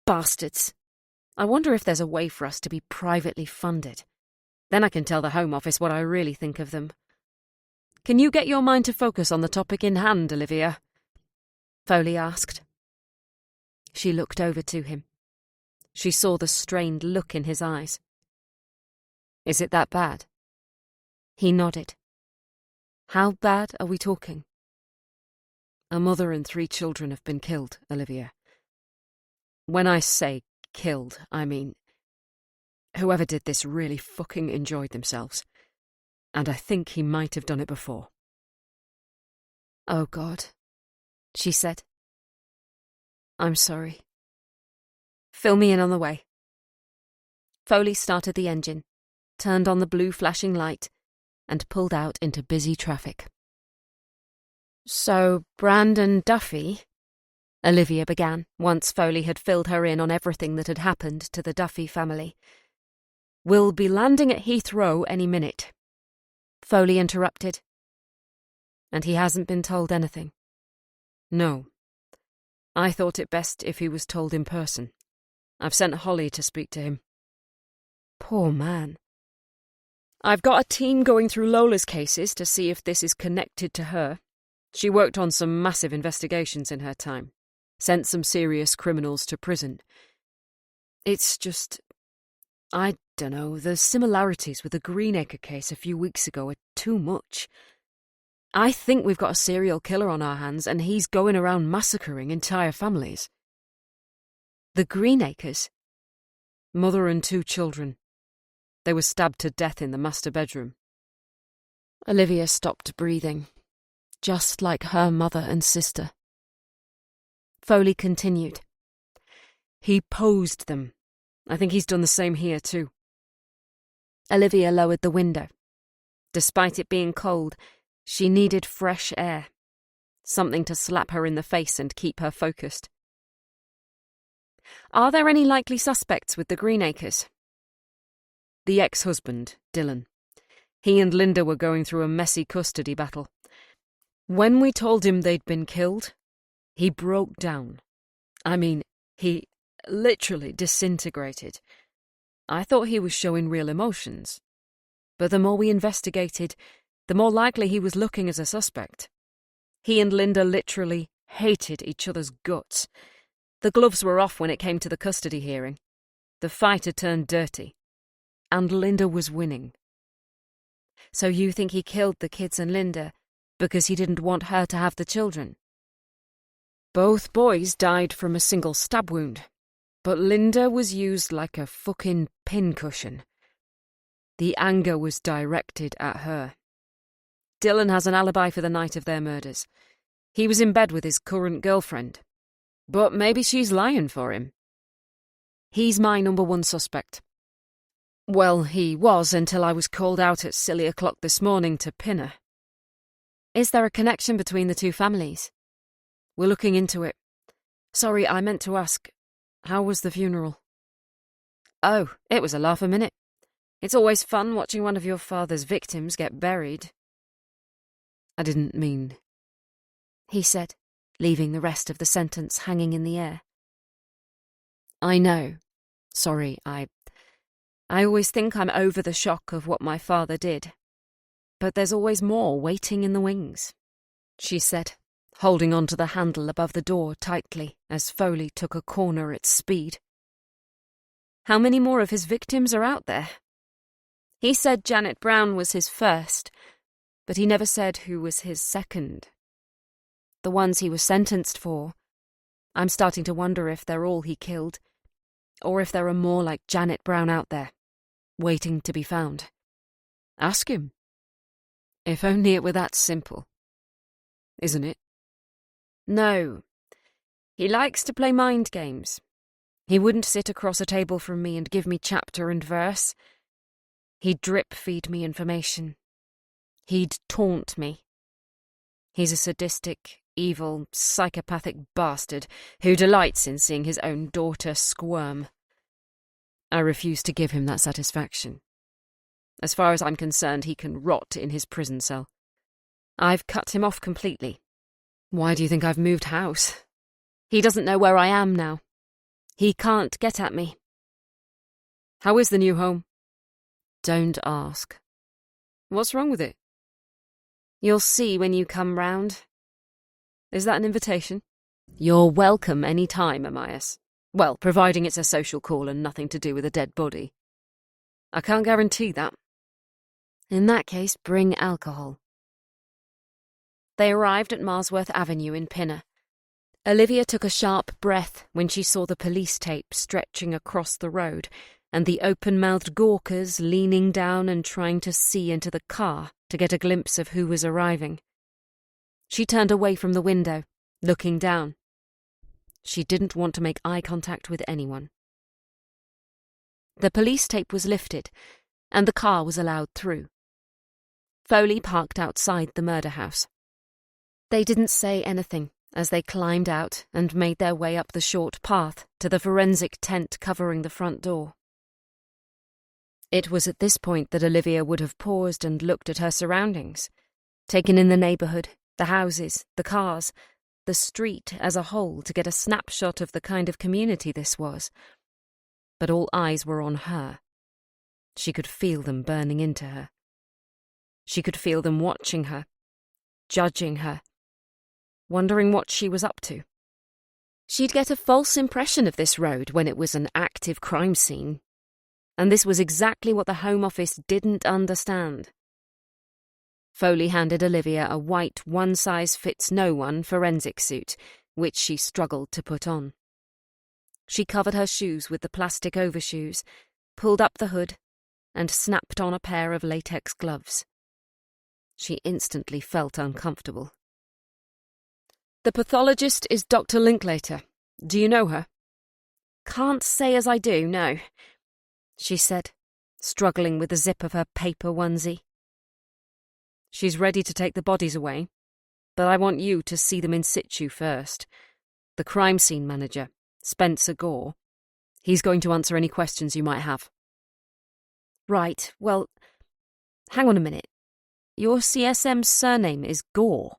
"Bastards. I wonder if there's a way for us to be privately funded. Then I can tell the Home Office what I really think of them." Can you get your mind to focus on the topic in hand, Olivia? Foley asked. She looked over to him. She saw the strained look in his eyes. Is it that bad? He nodded. How bad are we talking? A mother and 3 children have been killed, Olivia. When I say killed, I mean whoever did this really fucking enjoyed themselves. And I think he might have done it before. Oh, God, she said. I'm sorry. Fill me in on the way. Foley started the engine, turned on the blue flashing light, and pulled out into busy traffic. So, Brandon Duffy, Olivia began, once Foley had filled her in on everything that had happened to the Duffy family, will be landing at Heathrow any minute. Foley interrupted. And he hasn't been told anything? No. I thought it best if he was told in person. I've sent Holly to speak to him. Poor man. I've got a team going through Lola's cases to see if this is connected to her. She worked on some massive investigations in her time, sent some serious criminals to prison. It's just, I dunno, the similarities with the Greenacre case a few weeks ago are too much. I think we've got a serial killer on our hands and he's going around massacring entire families. The Greenacres? Mother and 2 children. They were stabbed to death in the master bedroom. Olivia stopped breathing, just like her mother and sister. Foley continued. He posed them. I think he's done the same here too. Olivia lowered the window. Despite it being cold, she needed fresh air, something to slap her in the face and keep her focused. Are there any likely suspects with the Greenacres? The ex-husband, Dylan. He and Linda were going through a messy custody battle. When we told him they'd been killed, he broke down. I mean, he literally disintegrated. I thought he was showing real emotions. But the more we investigated, the more likely he was looking as a suspect. He and Linda literally hated each other's guts. The gloves were off when it came to the custody hearing. The fight had turned dirty. And Linda was winning. So you think he killed the kids and Linda because he didn't want her to have the children? Both boys died from a single stab wound, but Linda was used like a fucking pincushion. The anger was directed at her. Dylan has an alibi for the night of their murders. He was in bed with his current girlfriend. But maybe she's lying for him. He's my number 1 suspect. Well, he was until I was called out at silly o'clock this morning to pin her. Is there a connection between the 2 families? We're looking into it. Sorry, I meant to ask, how was the funeral? Oh, it was a laugh a minute. It's always fun watching one of your father's victims get buried. I didn't mean, he said, leaving the rest of the sentence hanging in the air. I know. Sorry, I always think I'm over the shock of what my father did. But there's always more waiting in the wings, she said, holding onto the handle above the door tightly as Foley took a corner at speed. How many more of his victims are out there? He said Janet Brown was his first, but he never said who was his second. The ones he was sentenced for, I'm starting to wonder if they're all he killed, or if there are more like Janet Brown out there, waiting to be found. Ask him. If only it were that simple. Isn't it? No. He likes to play mind games. He wouldn't sit across a table from me and give me chapter and verse. He'd drip-feed me information. He'd taunt me. He's a sadistic, evil, psychopathic bastard who delights in seeing his own daughter squirm. I refuse to give him that satisfaction. As far as I'm concerned, he can rot in his prison cell. I've cut him off completely. Why do you think I've moved house? He doesn't know where I am now. He can't get at me. How is the new home? Don't ask. What's wrong with it? You'll see when you come round. Is that an invitation? You're welcome any time, Amias. Well, providing it's a social call and nothing to do with a dead body. I can't guarantee that. In that case, bring alcohol. They arrived at Marsworth Avenue in Pinner. Olivia took a sharp breath when she saw the police tape stretching across the road and the open-mouthed gawkers leaning down and trying to see into the car to get a glimpse of who was arriving. She turned away from the window, looking down. She didn't want to make eye contact with anyone. The police tape was lifted, and the car was allowed through. Foley parked outside the murder house. They didn't say anything as they climbed out and made their way up the short path to the forensic tent covering the front door. It was at this point that Olivia would have paused and looked at her surroundings, taken in the neighbourhood, the houses, the cars, the street as a whole to get a snapshot of the kind of community this was. But all eyes were on her. She could feel them burning into her. She could feel them watching her, judging her, wondering what she was up to. She'd get a false impression of this road when it was an active crime scene. And this was exactly what the Home Office didn't understand. Foley handed Olivia a white one-size-fits-no-one forensic suit, which she struggled to put on. She covered her shoes with the plastic overshoes, pulled up the hood, and snapped on a pair of latex gloves. She instantly felt uncomfortable. The pathologist is Dr. Linklater. Do you know her? Can't say as I do, no, she said, struggling with the zip of her paper onesie. She's ready to take the bodies away, but I want you to see them in situ first. The crime scene manager, Spencer Gore. He's going to answer any questions you might have. Right, well, hang on a minute. Your CSM's surname is Gore.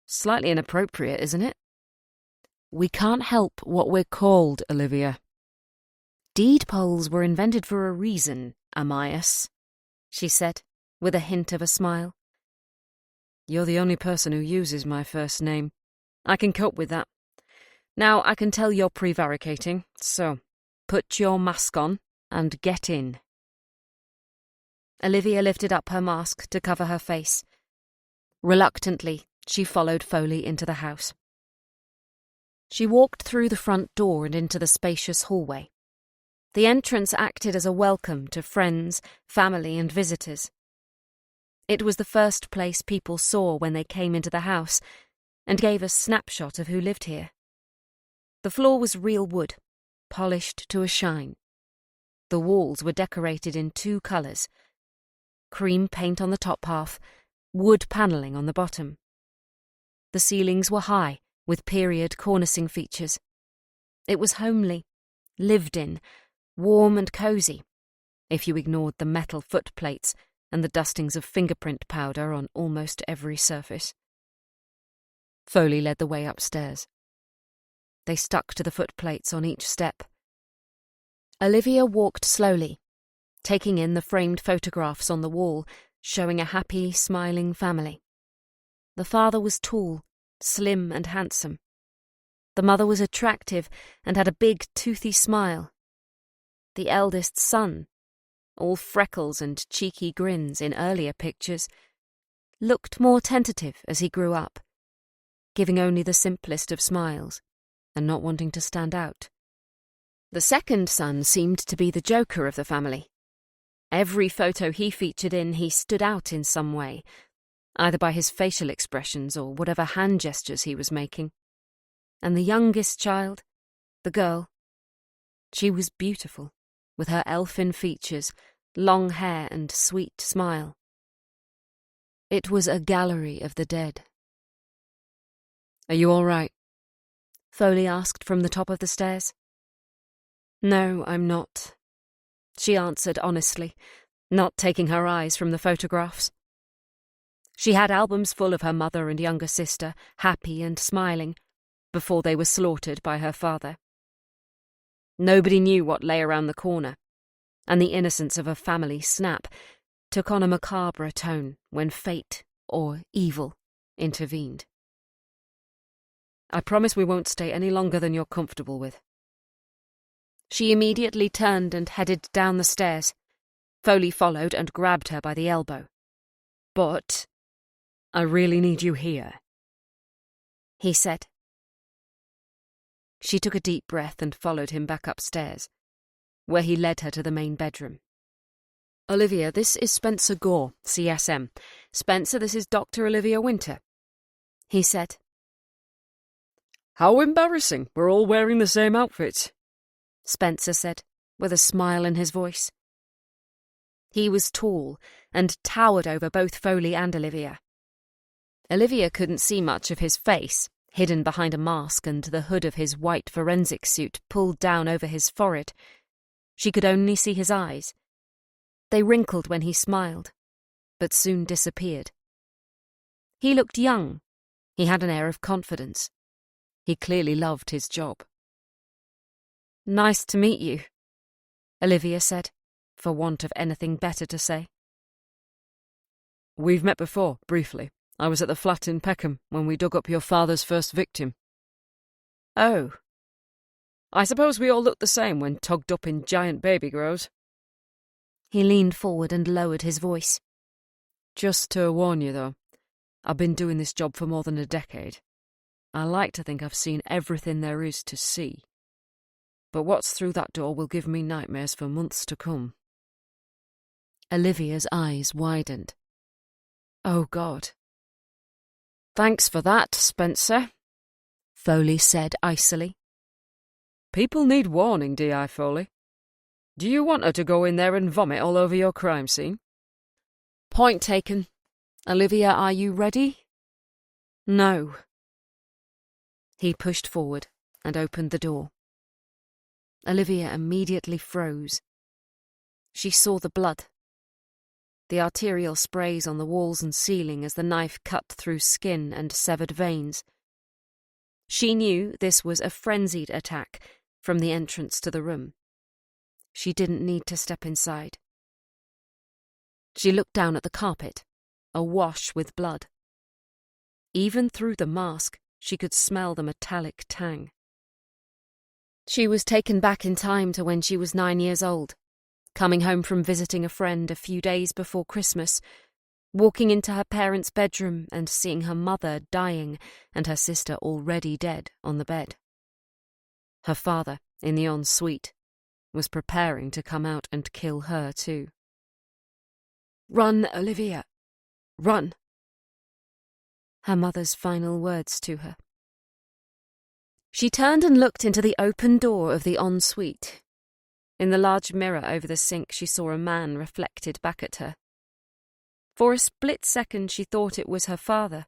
Slightly inappropriate, isn't it? We can't help what we're called, Olivia. Deed polls were invented for a reason, Amias, she said, with a hint of a smile. You're the only person who uses my first name. I can cope with that. Now I can tell you're prevaricating, so put your mask on and get in. Olivia lifted up her mask to cover her face. Reluctantly, she followed Foley into the house. She walked through the front door and into the spacious hallway. The entrance acted as a welcome to friends, family, and visitors. It was the first place people saw when they came into the house, and gave a snapshot of who lived here. The floor was real wood, polished to a shine. The walls were decorated in 2 colours: cream paint on the top half, wood panelling on the bottom. The ceilings were high, with period cornicing features. It was homely, lived in, warm and cosy, if you ignored the metal footplates and the dustings of fingerprint powder on almost every surface. Foley led the way upstairs. They stuck to the footplates on each step. Olivia walked slowly, taking in the framed photographs on the wall, showing a happy, smiling family. The father was tall, slim and handsome. The mother was attractive and had a big, toothy smile. The eldest son, all freckles and cheeky grins in earlier pictures, looked more tentative as he grew up, giving only the simplest of smiles and not wanting to stand out. The second son seemed to be the joker of the family. Every photo he featured in, he stood out in some way, either by his facial expressions or whatever hand gestures he was making. And the youngest child, the girl, she was beautiful, with her elfin features, long hair and sweet smile. It was a gallery of the dead. Are you all right? Foley asked from the top of the stairs. No, I'm not, she answered honestly, not taking her eyes from the photographs. She had albums full of her mother and younger sister, happy and smiling, before they were slaughtered by her father. Nobody knew what lay around the corner, and the innocence of a family snap took on a macabre tone when fate or evil intervened. "I promise we won't stay any longer than you're comfortable with." She immediately turned and headed down the stairs. Foley followed and grabbed her by the elbow. "But I really need you here," he said. She took a deep breath and followed him back upstairs, where he led her to the main bedroom. "Olivia, this is Spencer Gore, CSM. Spencer, this is Dr. Olivia Winter," he said. "How embarrassing. We're all wearing the same outfits," Spencer said, with a smile in his voice. He was tall and towered over both Foley and Olivia. Olivia couldn't see much of his face, hidden behind a mask and the hood of his white forensic suit pulled down over his forehead. She could only see his eyes. They wrinkled when he smiled, but soon disappeared. He looked young. He had an air of confidence. He clearly loved his job. "Nice to meet you," Olivia said, for want of anything better to say. "We've met before, briefly. I was at the flat in Peckham when we dug up your father's first victim." "Oh. I suppose we all look the same when tugged up in giant baby grows." He leaned forward and lowered his voice. "Just to warn you, though, I've been doing this job for more than a decade. I like to think I've seen everything there is to see. But what's through that door will give me nightmares for months to come." Olivia's eyes widened. "Oh, God." "Thanks for that, Spencer," Foley said icily. "People need warning, D.I. Foley. Do you want her to go in there and vomit all over your crime scene?" "Point taken. Olivia, are you ready?" "No." He pushed forward and opened the door. Olivia immediately froze. She saw the blood. The arterial sprays on the walls and ceiling as the knife cut through skin and severed veins. She knew this was a frenzied attack from the entrance to the room. She didn't need to step inside. She looked down at the carpet, awash with blood. Even through the mask, she could smell the metallic tang. She was taken back in time to when she was 9 years old, coming home from visiting a friend a few days before Christmas, walking into her parents' bedroom and seeing her mother dying and her sister already dead on the bed. Her father, in the ensuite, was preparing to come out and kill her too. "Run, Olivia, run," her mother's final words to her. She turned and looked into the open door of the ensuite. In the large mirror over the sink, she saw a man reflected back at her. For a split second, she thought it was her father.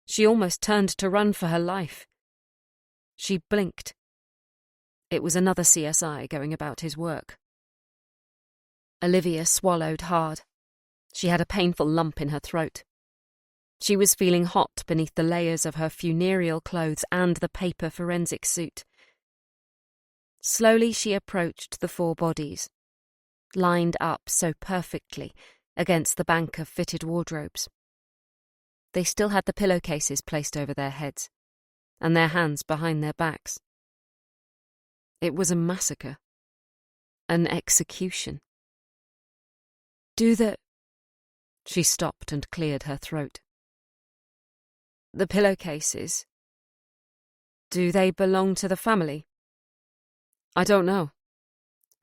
She almost turned to run for her life. She blinked. It was another CSI going about his work. Olivia swallowed hard. She had a painful lump in her throat. She was feeling hot beneath the layers of her funereal clothes and the paper forensic suit. Slowly she approached the 4 bodies, lined up so perfectly against the bank of fitted wardrobes. They still had the pillowcases placed over their heads, and their hands behind their backs. It was a massacre. An execution. She stopped and cleared her throat. "The pillowcases. Do they belong to the family?" "I don't know,"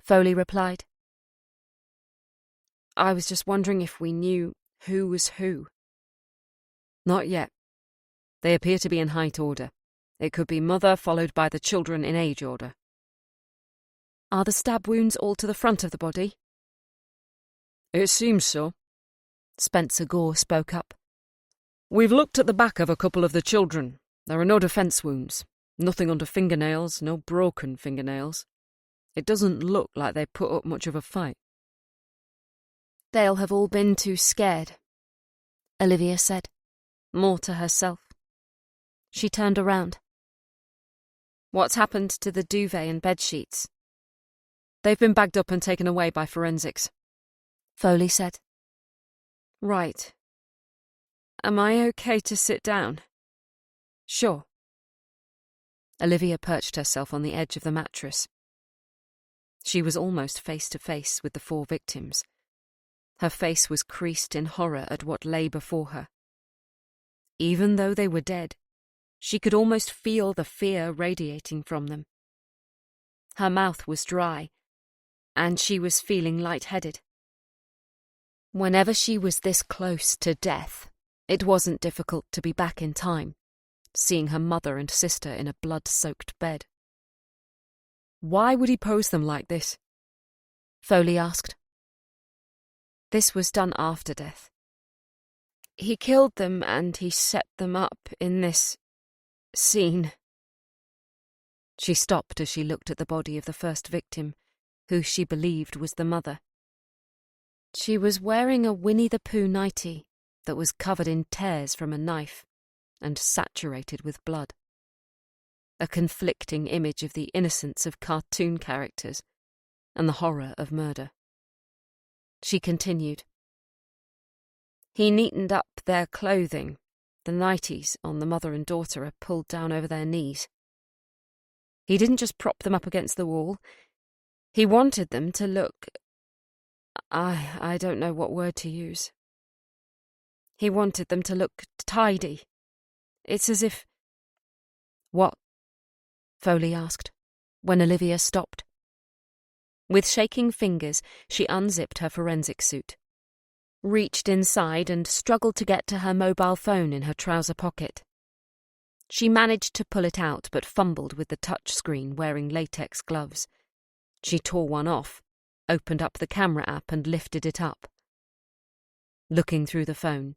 Foley replied. "I was just wondering if we knew who was who." "Not yet. They appear to be in height order. It could be mother followed by the children in age order." "Are the stab wounds all to the front of the body?" "It seems so," Spencer Gore spoke up. "We've looked at the back of a couple of the children. There are no defence wounds. Nothing under fingernails, no broken fingernails. It doesn't look like they put up much of a fight." "They'll have all been too scared," Olivia said, more to herself. She turned around. "What's happened to the duvet and bedsheets?" "They've been bagged up and taken away by forensics," Foley said. "Right." Am I okay to sit down? Sure. Olivia perched herself on the edge of the mattress. She was almost face to face with the 4 victims. Her face was creased in horror at what lay before her. Even though they were dead, she could almost feel the fear radiating from them. Her mouth was dry, and she was feeling lightheaded. Whenever she was this close to death, it wasn't difficult to be back in time, seeing her mother and sister in a blood-soaked bed. Why would he pose them like this? Foley asked. This was done after death. He killed them and he set them up in this scene. She stopped as she looked at the body of the first victim, who she believed was the mother. She was wearing a Winnie the Pooh nightie that was covered in tears from a knife and saturated with blood. A conflicting image of the innocence of cartoon characters and the horror of murder. She continued. He neatened up their clothing. The nighties on the mother and daughter are pulled down over their knees. He didn't just prop them up against the wall. He wanted them to look... I don't know what word to use. He wanted them to look tidy. It's as if... What? Foley asked, when Olivia stopped. With shaking fingers, she unzipped her forensic suit, reached inside and struggled to get to her mobile phone in her trouser pocket. She managed to pull it out but fumbled with the touch screen wearing latex gloves. She tore one off, opened up the camera app and lifted it up. Looking through the phone,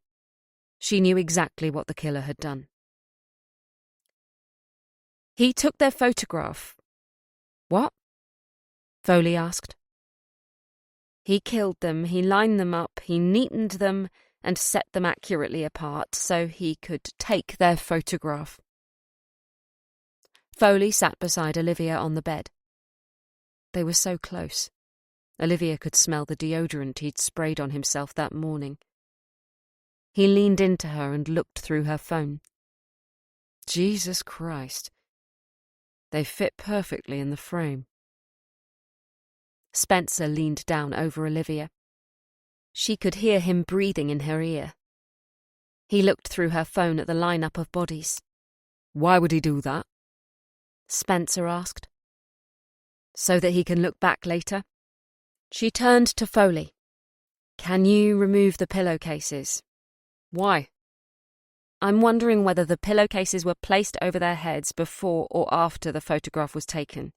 she knew exactly what the killer had done. He took their photograph. What? Foley asked. He killed them, he lined them up, he neatened them and set them accurately apart so he could take their photograph. Foley sat beside Olivia on the bed. They were so close. Olivia could smell the deodorant he'd sprayed on himself that morning. He leaned into her and looked through her phone. Jesus Christ. They fit perfectly in the frame. Spencer leaned down over Olivia. She could hear him breathing in her ear. He looked through her phone at the lineup of bodies. Why would he do that? Spencer asked. So that he can look back later? She turned to Foley. Can you remove the pillowcases? Why? I'm wondering whether the pillowcases were placed over their heads before or after the photograph was taken.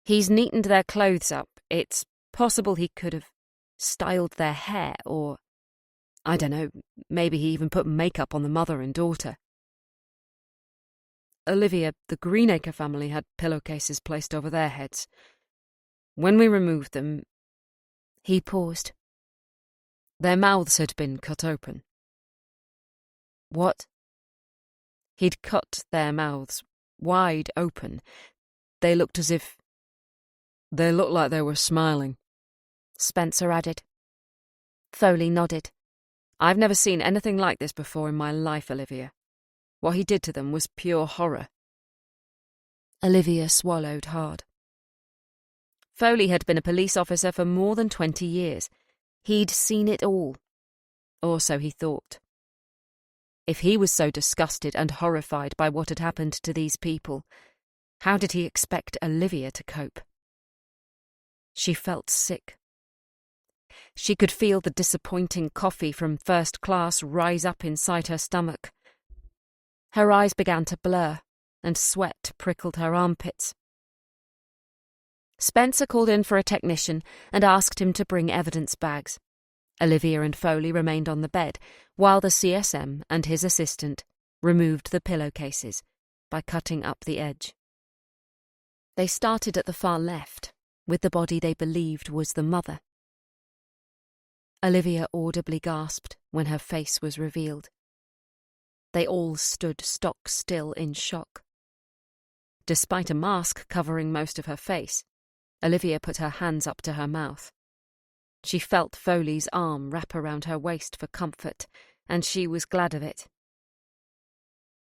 He's neatened their clothes up. It's possible he could have styled their hair or, I don't know, maybe he even put makeup on the mother and daughter. Olivia, the Greenacre family had pillowcases placed over their heads. When we removed them... He paused. Their mouths had been cut open. What? He'd cut their mouths wide open. They looked as if... They looked like they were smiling, Spencer added. Foley nodded. I've never seen anything like this before in my life, Olivia. What he did to them was pure horror. Olivia swallowed hard. Foley had been a police officer for more than 20 years. He'd seen it all. Or so he thought. If he was so disgusted and horrified by what had happened to these people, how did he expect Olivia to cope? She felt sick. She could feel the disappointing coffee from first class rise up inside her stomach. Her eyes began to blur, and sweat prickled her armpits. Spencer called in for a technician and asked him to bring evidence bags. Olivia and Foley remained on the bed, while the CSM and his assistant removed the pillowcases by cutting up the edge. They started at the far left, with the body they believed was the mother. Olivia audibly gasped when her face was revealed. They all stood stock still in shock. Despite a mask covering most of her face, Olivia put her hands up to her mouth. She felt Foley's arm wrap around her waist for comfort, and she was glad of it.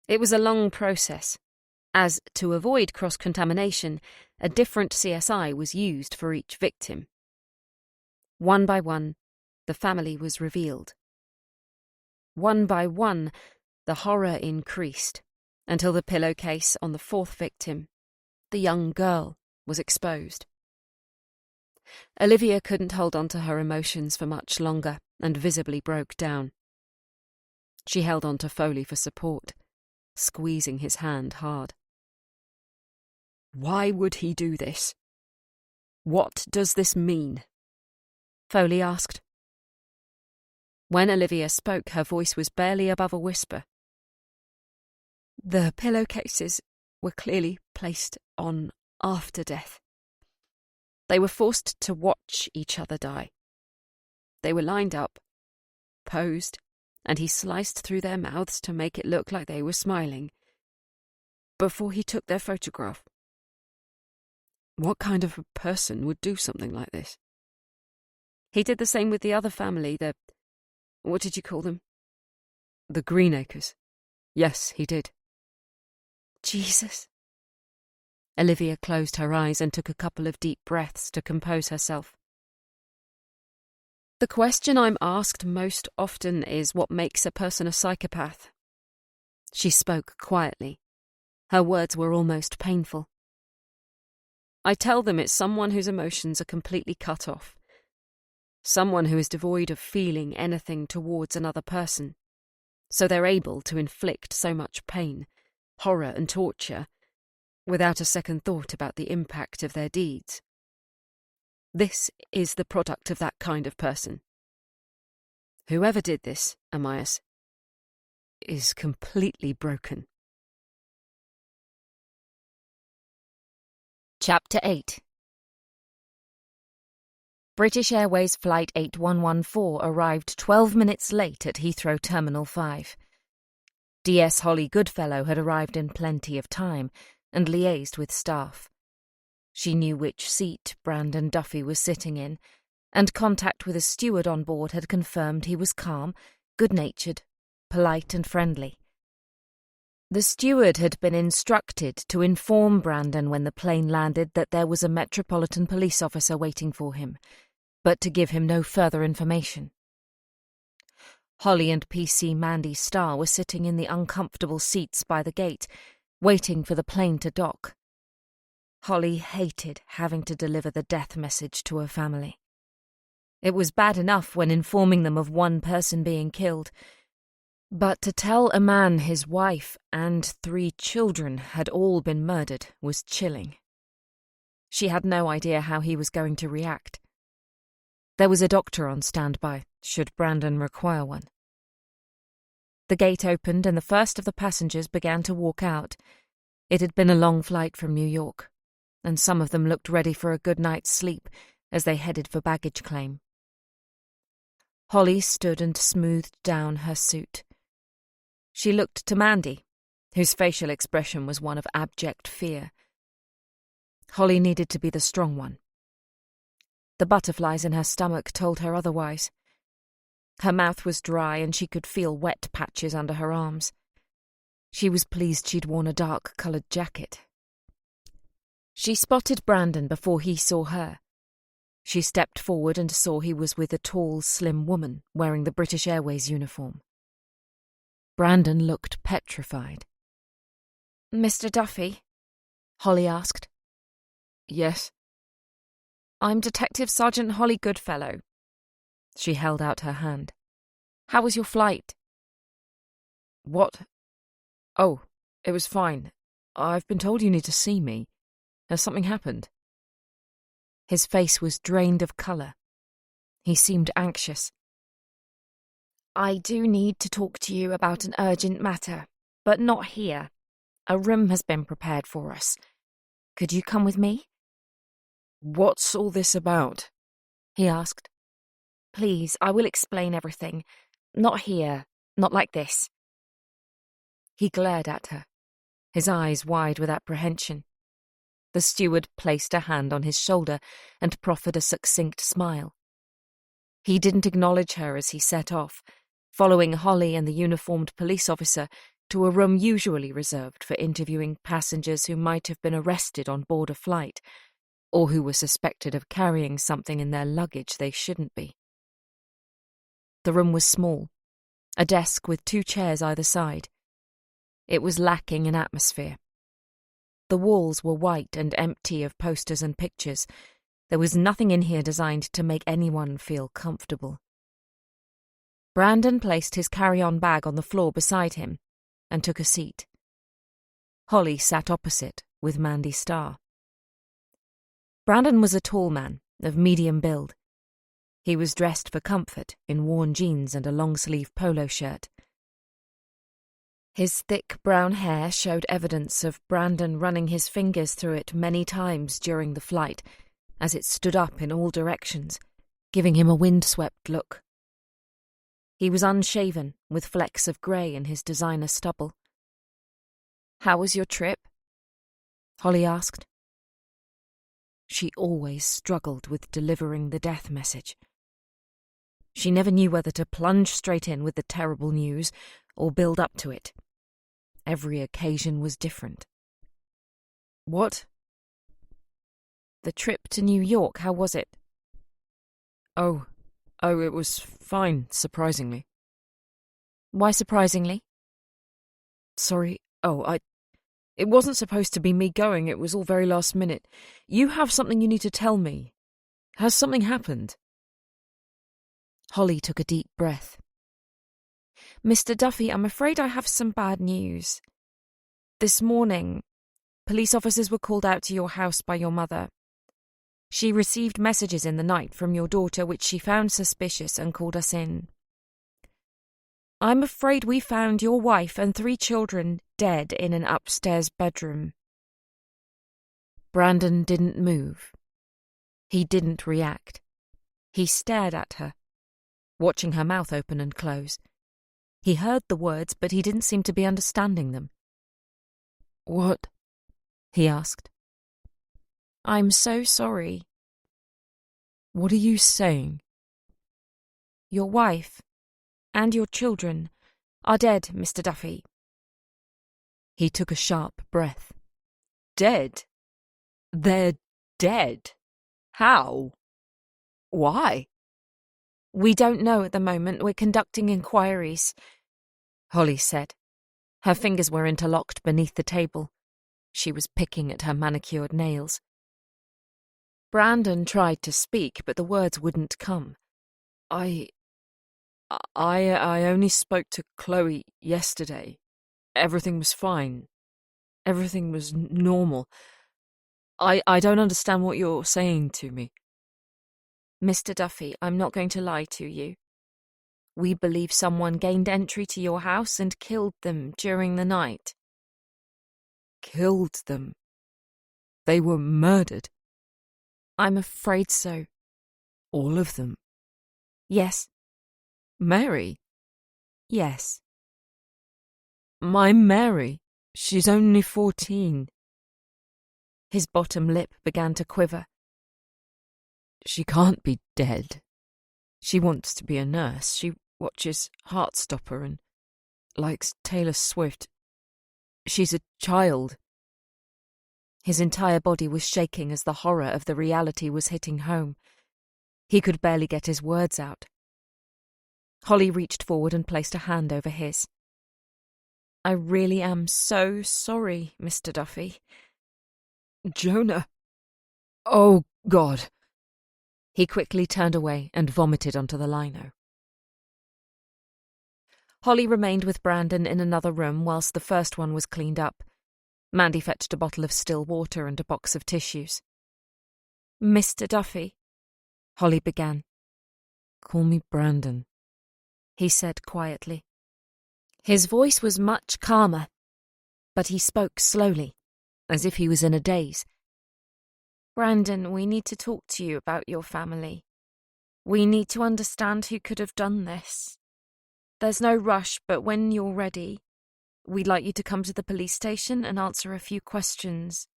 It was a long process, as, to avoid cross-contamination, a different CSI was used for each victim. One by one, the family was revealed. One by one, the horror increased, until the pillowcase on the fourth victim, the young girl, was exposed. Olivia couldn't hold on to her emotions for much longer and visibly broke down. She held on to Foley for support, squeezing his hand hard. "Why would he do this? What does this mean?" Foley asked. When Olivia spoke, her voice was barely above a whisper. "The pillowcases were clearly placed on after death. They were forced to watch each other die. They were lined up, posed, and he sliced through their mouths to make it look like they were smiling, before he took their photograph." "What kind of a person would do something like this?" "He did the same with the other family, what did you call them?" "The Greenacres. Yes, he did." "Jesus." Olivia closed her eyes and took a couple of deep breaths to compose herself. "The question I'm asked most often is what makes a person a psychopath." She spoke quietly. Her words were almost painful. "I tell them it's someone whose emotions are completely cut off. Someone who is devoid of feeling anything towards another person, so they're able to inflict so much pain, horror and torture, without a second thought about the impact of their deeds. This is the product of that kind of person. Whoever did this, Amias, is completely broken." Chapter 8. British Airways Flight 8114 arrived 12 minutes late at Heathrow Terminal 5. DS Holly Goodfellow had arrived in plenty of time and liaised with staff. She knew which seat Brandon Duffy was sitting in, and contact with a steward on board had confirmed he was calm, good-natured, polite and friendly. The steward had been instructed to inform Brandon when the plane landed that there was a Metropolitan Police officer waiting for him, but to give him no further information. Holly and PC Mandy Starr were sitting in the uncomfortable seats by the gate, waiting for the plane to dock. Holly hated having to deliver the death message to her family. It was bad enough when informing them of one person being killed, but to tell a man his wife and 3 children had all been murdered was chilling. She had no idea how he was going to react. There was a doctor on standby, should Brandon require one. The gate opened and the first of the passengers began to walk out. It had been a long flight from New York, and some of them looked ready for a good night's sleep as they headed for baggage claim. Holly stood and smoothed down her suit. She looked to Mandy, whose facial expression was one of abject fear. Holly needed to be the strong one. The butterflies in her stomach told her otherwise. Her mouth was dry and she could feel wet patches under her arms. She was pleased she'd worn a dark-coloured jacket. She spotted Brandon before he saw her. She stepped forward and saw he was with a tall, slim woman wearing the British Airways uniform. Brandon looked petrified. "Mr. Duffy?" Holly asked. "Yes." "I'm Detective Sergeant Holly Goodfellow." She held out her hand. "How was your flight?" "What? Oh, it was fine. I've been told you need to see me. Has something happened?" His face was drained of colour. He seemed anxious. "I do need to talk to you about an urgent matter, but not here. A room has been prepared for us. Could you come with me?" "What's all this about?" he asked. "Please, I will explain everything. Not here, not like this." He glared at her, his eyes wide with apprehension. The steward placed a hand on his shoulder and proffered a succinct smile. He didn't acknowledge her as he set off, following Holly and the uniformed police officer to a room usually reserved for interviewing passengers who might have been arrested on board a flight, or who were suspected of carrying something in their luggage they shouldn't be. The room was small, a desk with 2 chairs either side. It was lacking in atmosphere. The walls were white and empty of posters and pictures. There was nothing in here designed to make anyone feel comfortable. Brandon placed his carry-on bag on the floor beside him and took a seat. Holly sat opposite with Mandy Starr. Brandon was a tall man of medium build. He was dressed for comfort in worn jeans and a long-sleeve polo shirt. His thick brown hair showed evidence of Brandon running his fingers through it many times during the flight, as it stood up in all directions, giving him a windswept look. He was unshaven, with flecks of grey in his designer stubble. "How was your trip?" Holly asked. She always struggled with delivering the death message. She never knew whether to plunge straight in with the terrible news or build up to it. Every occasion was different. "What?" "The trip to New York, how was it?" Oh, it was fine, surprisingly." "Why surprisingly?" "Sorry, it wasn't supposed to be me going, it was all very last minute. You have something you need to tell me. Has something happened?" Holly took a deep breath. "Mr. Duffy, I'm afraid I have some bad news. This morning, police officers were called out to your house by your mother. She received messages in the night from your daughter which she found suspicious and called us in. I'm afraid we found your wife and 3 children dead in an upstairs bedroom." Brandon didn't move. He didn't react. He stared at her, watching her mouth open and close. He heard the words, but he didn't seem to be understanding them. "What?" he asked. "I'm so sorry." "What are you saying?" "Your wife and your children are dead, Mr. Duffy." He took a sharp breath. "Dead? They're dead? How? Why?" "We don't know at the moment. We're conducting inquiries," Holly said. Her fingers were interlocked beneath the table. She was picking at her manicured nails. Brandon tried to speak, but the words wouldn't come. I only spoke to Chloe yesterday. Everything was fine. Everything was normal. I don't understand what you're saying to me." "Mr. Duffy, I'm not going to lie to you. We believe someone gained entry to your house and killed them during the night." "Killed them? They were murdered?" "I'm afraid so." "All of them?" "Yes." "Mary?" "Yes." "My Mary? She's only 14. His bottom lip began to quiver. "She can't be dead. She wants to be a nurse. She watches Heartstopper and likes Taylor Swift. She's a child." His entire body was shaking as the horror of the reality was hitting home. He could barely get his words out. Holly reached forward and placed a hand over his. "I really am so sorry, Mr. Duffy." "Jonah! Oh, God!" He quickly turned away and vomited onto the lino. Holly remained with Brandon in another room whilst the first one was cleaned up. Mandy fetched a bottle of still water and a box of tissues. "Mr. Duffy," Holly began. "Call me Brandon," he said quietly. His voice was much calmer, but he spoke slowly, as if he was in a daze. "Brandon, we need to talk to you about your family. We need to understand who could have done this. There's no rush, but when you're ready, we'd like you to come to the police station and answer a few questions."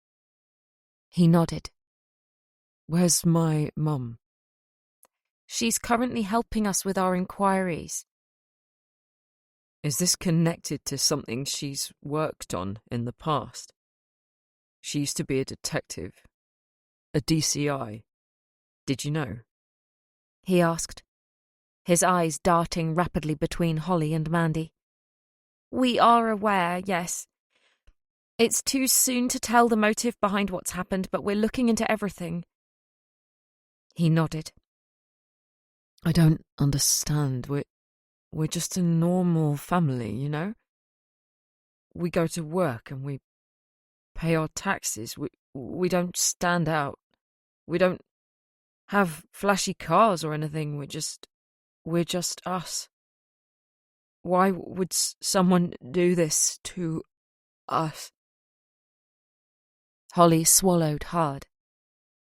He nodded. "Where's my mum?" "She's currently helping us with our inquiries." Is this connected to something she's worked on in the past? She used to be a detective. A DCI. Did you know? He asked, his eyes darting rapidly between Holly and Mandy. We are aware, yes. It's too soon to tell the motive behind what's happened, but we're looking into everything. He nodded. I don't understand. We're just a normal family, you know? We go to work and we pay our taxes. We don't stand out. We don't have flashy cars or anything. We're just us. Why would someone do this to us? Holly swallowed hard.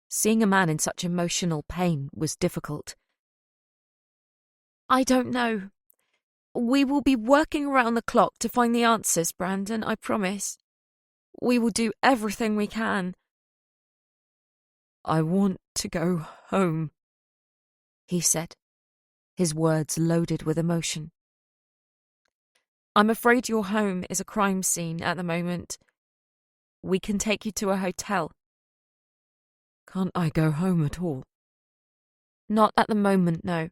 Seeing a man in such emotional pain was difficult. I don't know. We will be working around the clock to find the answers, Brandon, I promise. We will do everything we can. I want to go home, he said, his words loaded with emotion. I'm afraid your home is a crime scene at the moment. We can take you to a hotel. Can't I go home at all? Not at the moment, no.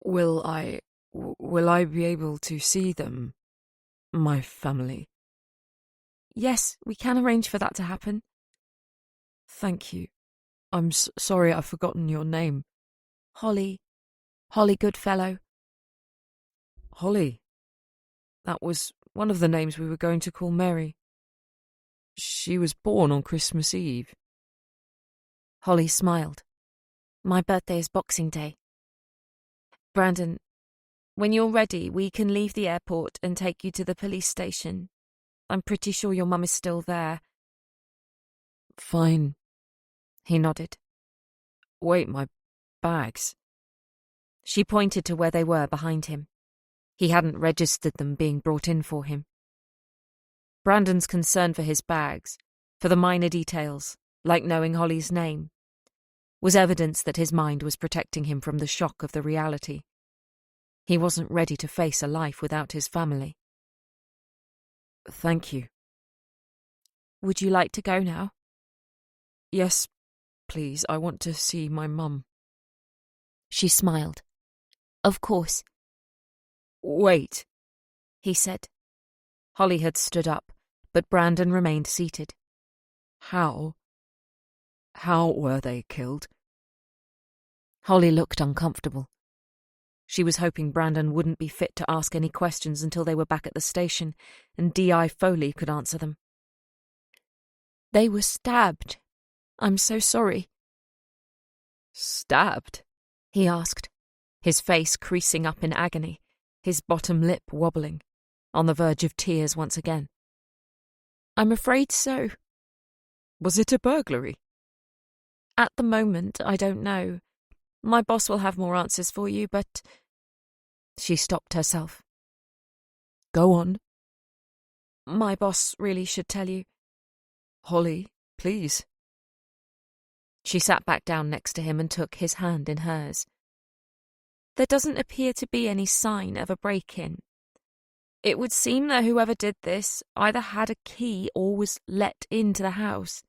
Will I be able to see them? My family? Yes, we can arrange for that to happen. Thank you. I'm sorry I've forgotten your name. Holly. Holly Goodfellow. Holly. That was one of the names we were going to call Mary. She was born on Christmas Eve. Holly smiled. My birthday is Boxing Day. Brandon, when you're ready, we can leave the airport and take you to the police station. I'm pretty sure your mum is still there. Fine. He nodded. Wait, my bags. She pointed to where they were behind him. He hadn't registered them being brought in for him. Brandon's concern for his bags, for the minor details, like knowing Holly's name, was evidence that his mind was protecting him from the shock of the reality. He wasn't ready to face a life without his family. Thank you. Would you like to go now? Yes, please. I want to see my mum. She smiled. Of course. Wait, he said. Holly had stood up, but Brandon remained seated. How were they killed? Holly looked uncomfortable. She was hoping Brandon wouldn't be fit to ask any questions until they were back at the station, and D.I. Foley could answer them. They were stabbed. I'm so sorry. Stabbed? He asked, his face creasing up in agony, his bottom lip wobbling, on the verge of tears once again. I'm afraid so. Was it a burglary? At the moment, I don't know. My boss will have more answers for you, but... She stopped herself. Go on. My boss really should tell you. Holly, please. She sat back down next to him and took his hand in hers. There doesn't appear to be any sign of a break-in. It would seem that whoever did this either had a key or was let into the house.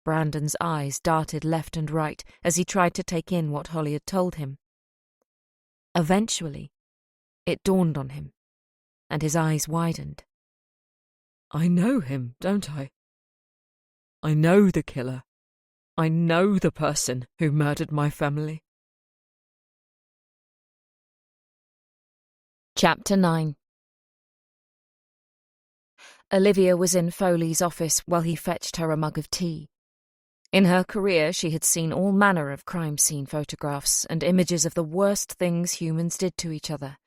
Brandon's eyes darted left and right as he tried to take in what Holly had told him. Eventually, it dawned on him, and his eyes widened. I know him, don't I? I know the killer. I know the person who murdered my family. Chapter 9. Olivia was in Foley's office while he fetched her a mug of tea. In her career, she had seen all manner of crime scene photographs and images of the worst things humans did to each other.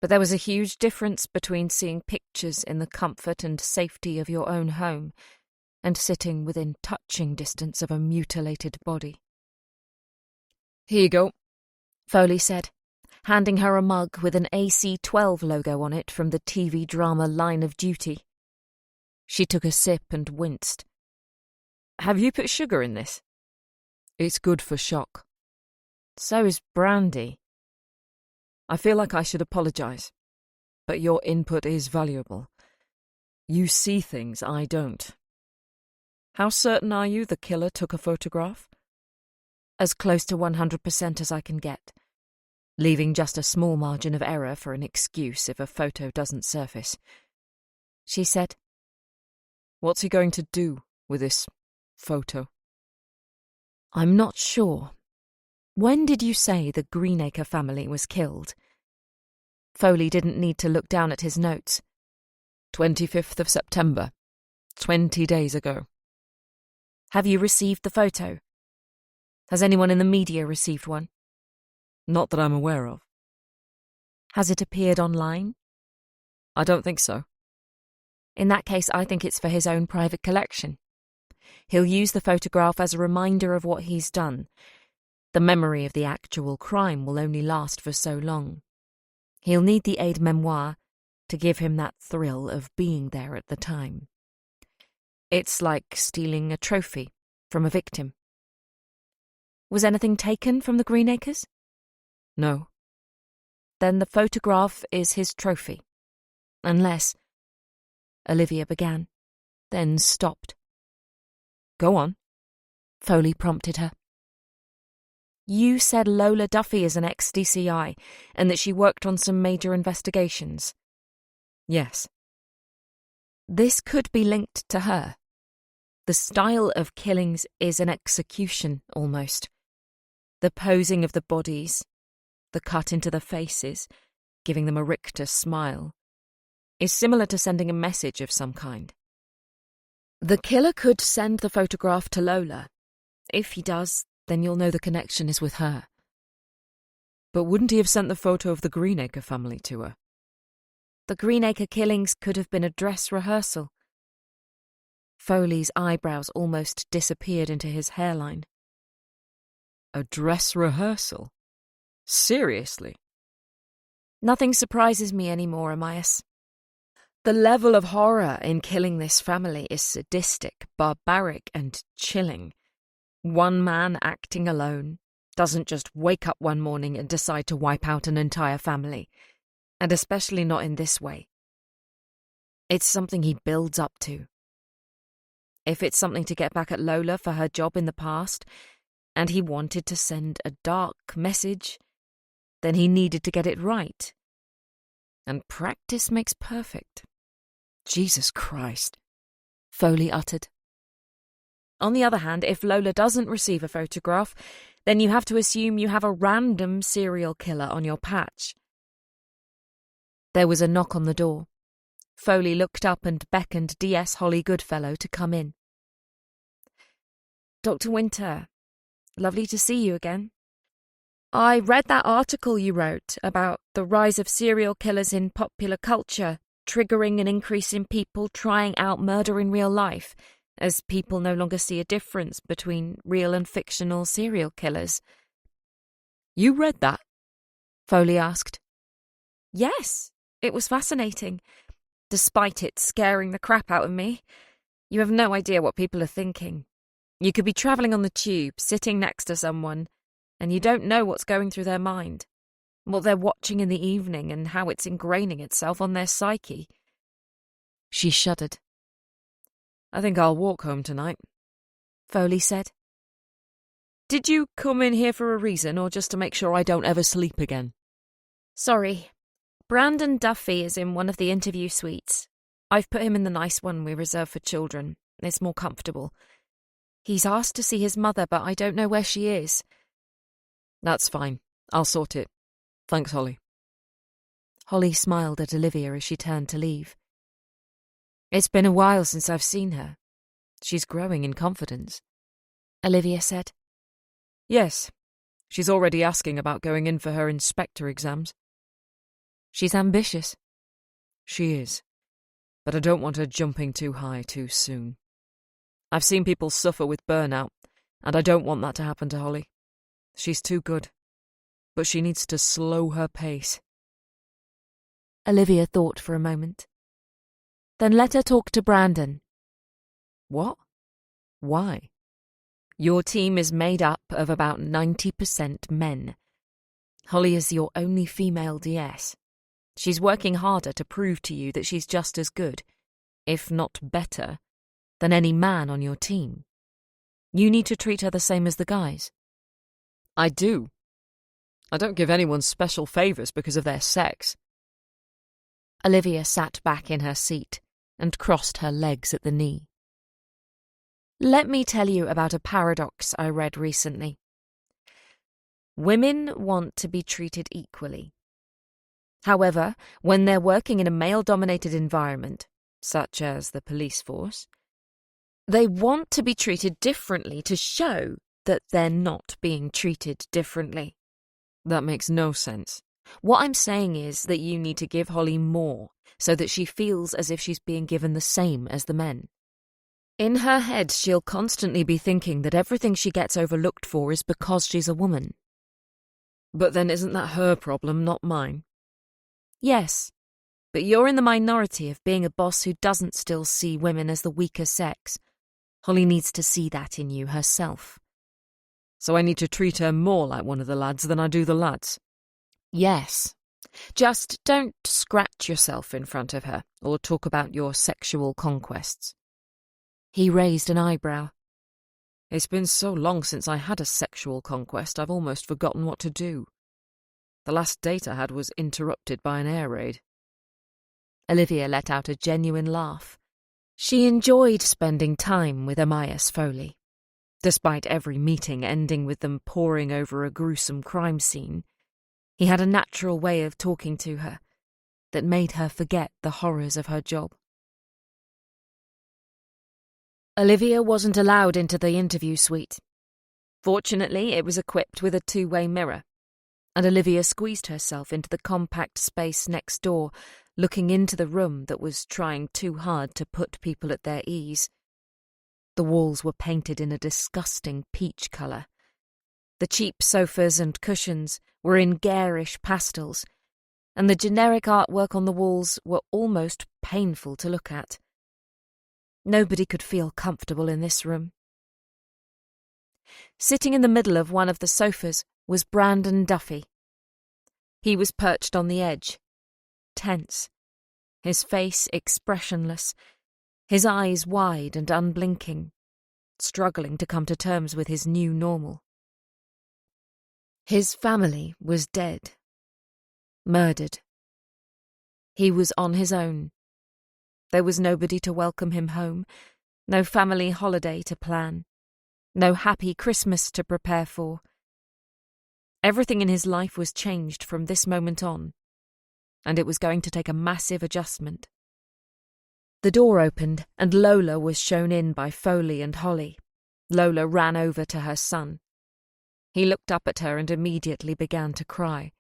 But there was a huge difference between seeing pictures in the comfort and safety of your own home and sitting within touching distance of a mutilated body. Here you go, Foley said, handing her a mug with an AC-12 logo on it from the TV drama Line of Duty. She took a sip and winced. Have you put sugar in this? It's good for shock. So is brandy. I feel like I should apologize, but your input is valuable. You see things I don't. How certain are you the killer took a photograph? As close to 100% as I can get, leaving just a small margin of error for an excuse if a photo doesn't surface. She said, What's he going to do with this photo? I'm not sure. When did you say the Greenacre family was killed? Foley didn't need to look down at his notes. 25th of September, 20 days ago. Have you received the photo? Has anyone in the media received one? Not that I'm aware of. Has it appeared online? I don't think so. In that case, I think it's for his own private collection. He'll use the photograph as a reminder of what he's done. The memory of the actual crime will only last for so long. He'll need the aide-memoire to give him that thrill of being there at the time. It's like stealing a trophy from a victim. Was anything taken from the Greenacres? No. Then the photograph is his trophy. Unless... Olivia began, then stopped. Go on. Foley prompted her. You said Lola Duffy is an ex-DCI and that she worked on some major investigations. Yes. This could be linked to her. The style of killings is an execution, almost. The posing of the bodies, the cut into the faces, giving them a Richter smile, is similar to sending a message of some kind. The killer could send the photograph to Lola. If he does, then you'll know the connection is with her. But wouldn't he have sent the photo of the Greenacre family to her? The Greenacre killings could have been a dress rehearsal. Foley's eyebrows almost disappeared into his hairline. A dress rehearsal? Seriously? Nothing surprises me anymore, Amias. The level of horror in killing this family is sadistic, barbaric, and chilling. One man acting alone doesn't just wake up one morning and decide to wipe out an entire family, and especially not in this way. It's something he builds up to. If it's something to get back at Lola for her job in the past, and he wanted to send a dark message, then he needed to get it right. And practice makes perfect. Jesus Christ, Foley uttered. On the other hand, if Lola doesn't receive a photograph, then you have to assume you have a random serial killer on your patch. There was a knock on the door. Foley looked up and beckoned DS Holly Goodfellow to come in. Dr. Winter, lovely to see you again. I read that article you wrote about the rise of serial killers in popular culture, triggering an increase in people trying out murder in real life, as people no longer see a difference between real and fictional serial killers. You read that? Foley asked. Yes, it was fascinating. Despite it scaring the crap out of me, you have no idea what people are thinking. You could be travelling on the tube, sitting next to someone, and you don't know what's going through their mind, what they're watching in the evening and how it's ingraining itself on their psyche. She shuddered. I think I'll walk home tonight, Foley said. Did you come in here for a reason or just to make sure I don't ever sleep again? Sorry. Brandon Duffy is in one of the interview suites. I've put him in the nice one we reserve for children. It's more comfortable. He's asked to see his mother, but I don't know where she is. That's fine. I'll sort it. Thanks, Holly. Holly smiled at Olivia as she turned to leave. It's been a while since I've seen her. She's growing in confidence, Olivia said. Yes. She's already asking about going in for her inspector exams. She's ambitious. She is. But I don't want her jumping too high too soon. I've seen people suffer with burnout, and I don't want that to happen to Holly. She's too good. But she needs to slow her pace. Olivia thought for a moment. Then let her talk to Brandon. What? Why? Your team is made up of about 90% men. Holly is your only female DS. She's working harder to prove to you that she's just as good, if not better, than any man on your team. You need to treat her the same as the guys. I do. I don't give anyone special favours because of their sex. Olivia sat back in her seat and crossed her legs at the knee. Let me tell you about a paradox I read recently. Women want to be treated equally. However, when they're working in a male-dominated environment, such as the police force, they want to be treated differently to show that they're not being treated differently. That makes no sense. What I'm saying is that you need to give Holly more, so that she feels as if she's being given the same as the men. In her head, she'll constantly be thinking that everything she gets overlooked for is because she's a woman. But then isn't that her problem, not mine? Yes, but you're in the minority of being a boss who doesn't still see women as the weaker sex. Holly needs to see that in you herself. So I need to treat her more like one of the lads than I do the lads? Yes. Just don't scratch yourself in front of her or talk about your sexual conquests. He raised an eyebrow. It's been so long since I had a sexual conquest, I've almost forgotten what to do. The last date I had was interrupted by an air raid. Olivia let out a genuine laugh. She enjoyed spending time with Amias Foley. Despite every meeting ending with them poring over a gruesome crime scene, he had a natural way of talking to her that made her forget the horrors of her job. Olivia wasn't allowed into the interview suite. Fortunately, it was equipped with a two-way mirror, and Olivia squeezed herself into the compact space next door, looking into the room that was trying too hard to put people at their ease. The walls were painted in a disgusting peach colour. The cheap sofas and cushions were in garish pastels, and the generic artwork on the walls were almost painful to look at. Nobody could feel comfortable in this room. Sitting in the middle of one of the sofas was Brandon Duffy. He was perched on the edge, tense, his face expressionless, his eyes wide and unblinking, struggling to come to terms with his new normal. His family was dead, murdered. He was on his own. There was nobody to welcome him home, no family holiday to plan, no happy Christmas to prepare for. Everything in his life was changed from this moment on, and it was going to take a massive adjustment. The door opened, and Lola was shown in by Foley and Holly. Lola ran over to her son. He looked up at her and immediately began to cry.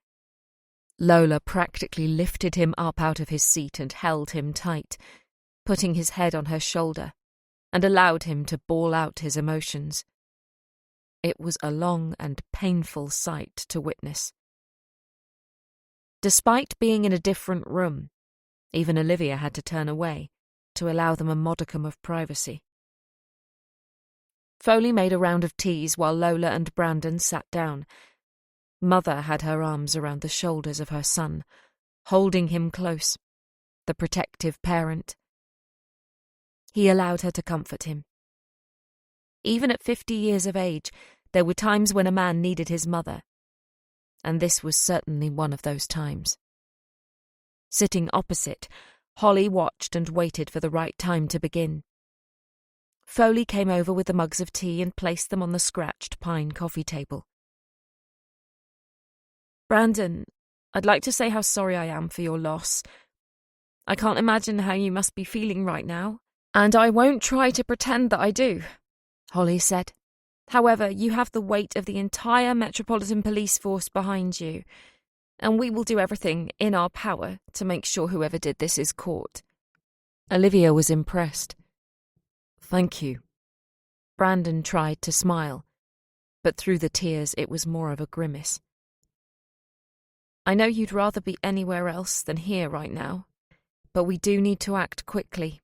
Lola practically lifted him up out of his seat and held him tight, putting his head on her shoulder, and allowed him to bawl out his emotions. It was a long and painful sight to witness. Despite being in a different room, even Olivia had to turn away to allow them a modicum of privacy. Foley made a round of teas while Lola and Brandon sat down. Mother had her arms around the shoulders of her son, holding him close, the protective parent. He allowed her to comfort him. Even at 50 years of age, there were times when a man needed his mother, and this was certainly one of those times. Sitting opposite, Holly watched and waited for the right time to begin. Foley came over with the mugs of tea and placed them on the scratched pine coffee table. Brandon, I'd like to say how sorry I am for your loss. I can't imagine how you must be feeling right now, and I won't try to pretend that I do, Holly said. However, you have the weight of the entire Metropolitan Police Force behind you, and we will do everything in our power to make sure whoever did this is caught. Olivia was impressed. Thank you. Brandon tried to smile, but through the tears it was more of a grimace. I know you'd rather be anywhere else than here right now, but we do need to act quickly.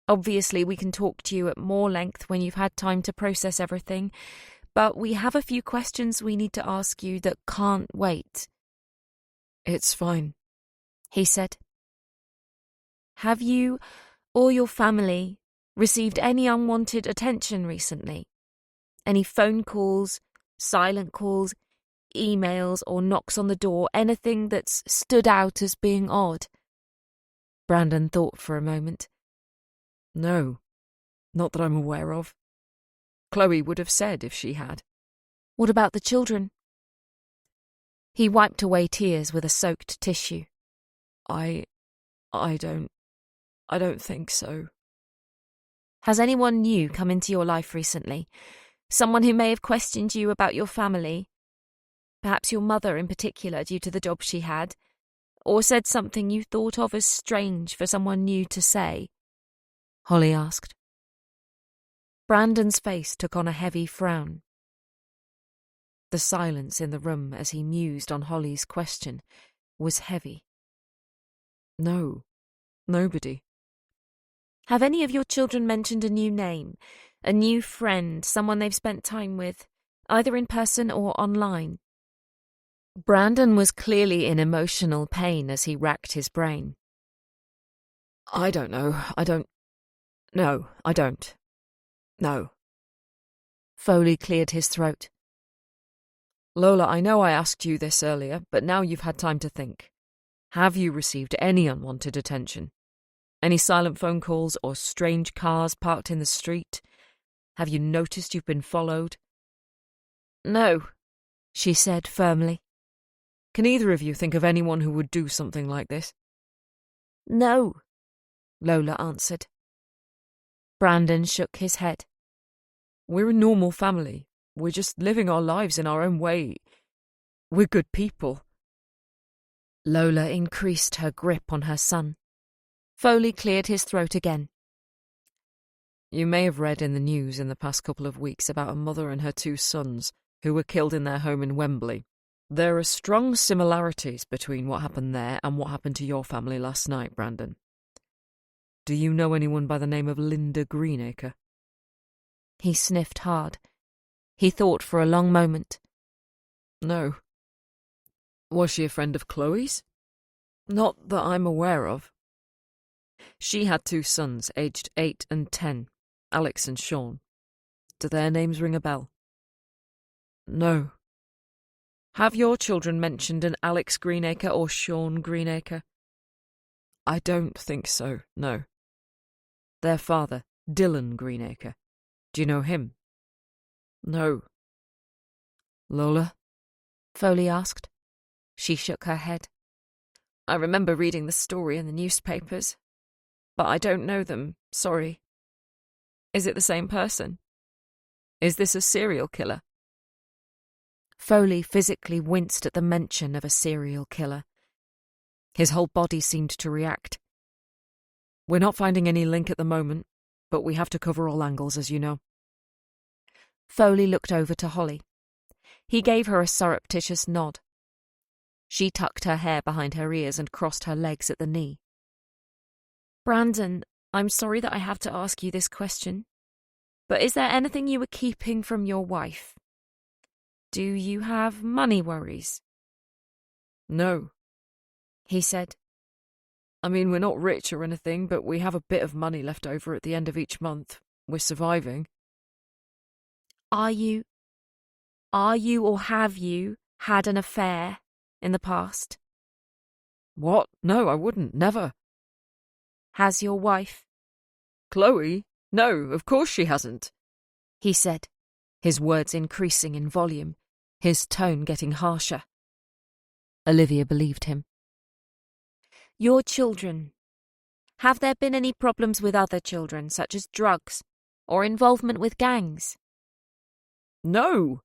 Obviously, we can talk to you at more length when you've had time to process everything, but we have a few questions we need to ask you that can't wait. It's fine, he said. Have you or your family received any unwanted attention recently? Any phone calls, silent calls, emails, or knocks on the door, anything that's stood out as being odd? Brandon thought for a moment. No, not that I'm aware of. Chloe would have said if she had. What about the children? He wiped away tears with a soaked tissue. I don't think so. Has anyone new come into your life recently? Someone who may have questioned you about your family? Perhaps your mother in particular, due to the job she had? Or said something you thought of as strange for someone new to say? Holly asked. Brandon's face took on a heavy frown. The silence in the room as he mused on Holly's question was heavy. No, nobody. Have any of your children mentioned a new name, a new friend, someone they've spent time with, either in person or online? Brandon was clearly in emotional pain as he racked his brain. I don't know. No, I don't. No. Foley cleared his throat. Lola, I know I asked you this earlier, but now you've had time to think. Have you received any unwanted attention? Any silent phone calls or strange cars parked in the street? Have you noticed you've been followed? No, she said firmly. Can either of you think of anyone who would do something like this? No, Lola answered. Brandon shook his head. We're a normal family. We're just living our lives in our own way. We're good people. Lola increased her grip on her son. Foley cleared his throat again. You may have read in the news in the past couple of weeks about a mother and her 2 sons who were killed in their home in Wembley. There are strong similarities between what happened there and what happened to your family last night, Brandon. Do you know anyone by the name of Linda Greenacre? He sniffed hard. He thought for a long moment. No. Was she a friend of Chloe's? Not that I'm aware of. She had 2 sons, aged 8 and 10, Alex and Sean. Do their names ring a bell? No. Have your children mentioned an Alex Greenacre or Sean Greenacre? I don't think so, no. Their father, Dylan Greenacre. Do you know him? No. Lola? Foley asked. She shook her head. I remember reading the story in the newspapers, but I don't know them, sorry. Is it the same person? Is this a serial killer? Foley physically winced at the mention of a serial killer. His whole body seemed to react. We're not finding any link at the moment, but we have to cover all angles, as you know. Foley looked over to Holly. He gave her a surreptitious nod. She tucked her hair behind her ears and crossed her legs at the knee. Brandon, I'm sorry that I have to ask you this question, but is there anything you were keeping from your wife? Do you have money worries? No, he said. I mean, we're not rich or anything, but we have a bit of money left over at the end of each month. We're surviving. Are you or have you had an affair in the past? What? No, I wouldn't. Never. Has your wife? Chloe? No, of course she hasn't, he said, his words increasing in volume, his tone getting harsher. Olivia believed him. Your children. Have there been any problems with other children, such as drugs or involvement with gangs? No,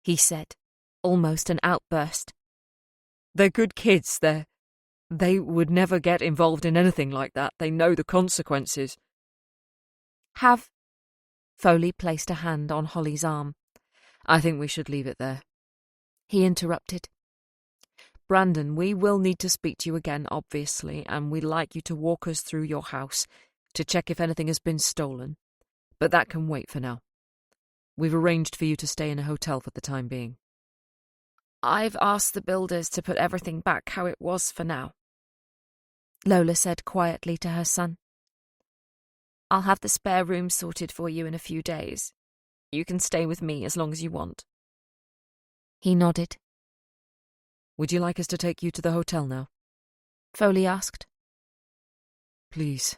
he said, almost an outburst. They're good kids. They would never get involved in anything like that. They know the consequences. Have... Foley placed a hand on Holly's arm. I think we should leave it there. He interrupted. Brandon, we will need to speak to you again, obviously, and we'd like you to walk us through your house to check if anything has been stolen. But that can wait for now. We've arranged for you to stay in a hotel for the time being. I've asked the builders to put everything back how it was for now, Lola said quietly to her son. I'll have the spare room sorted for you in a few days. You can stay with me as long as you want. He nodded. Would you like us to take you to the hotel now? Foley asked. Please,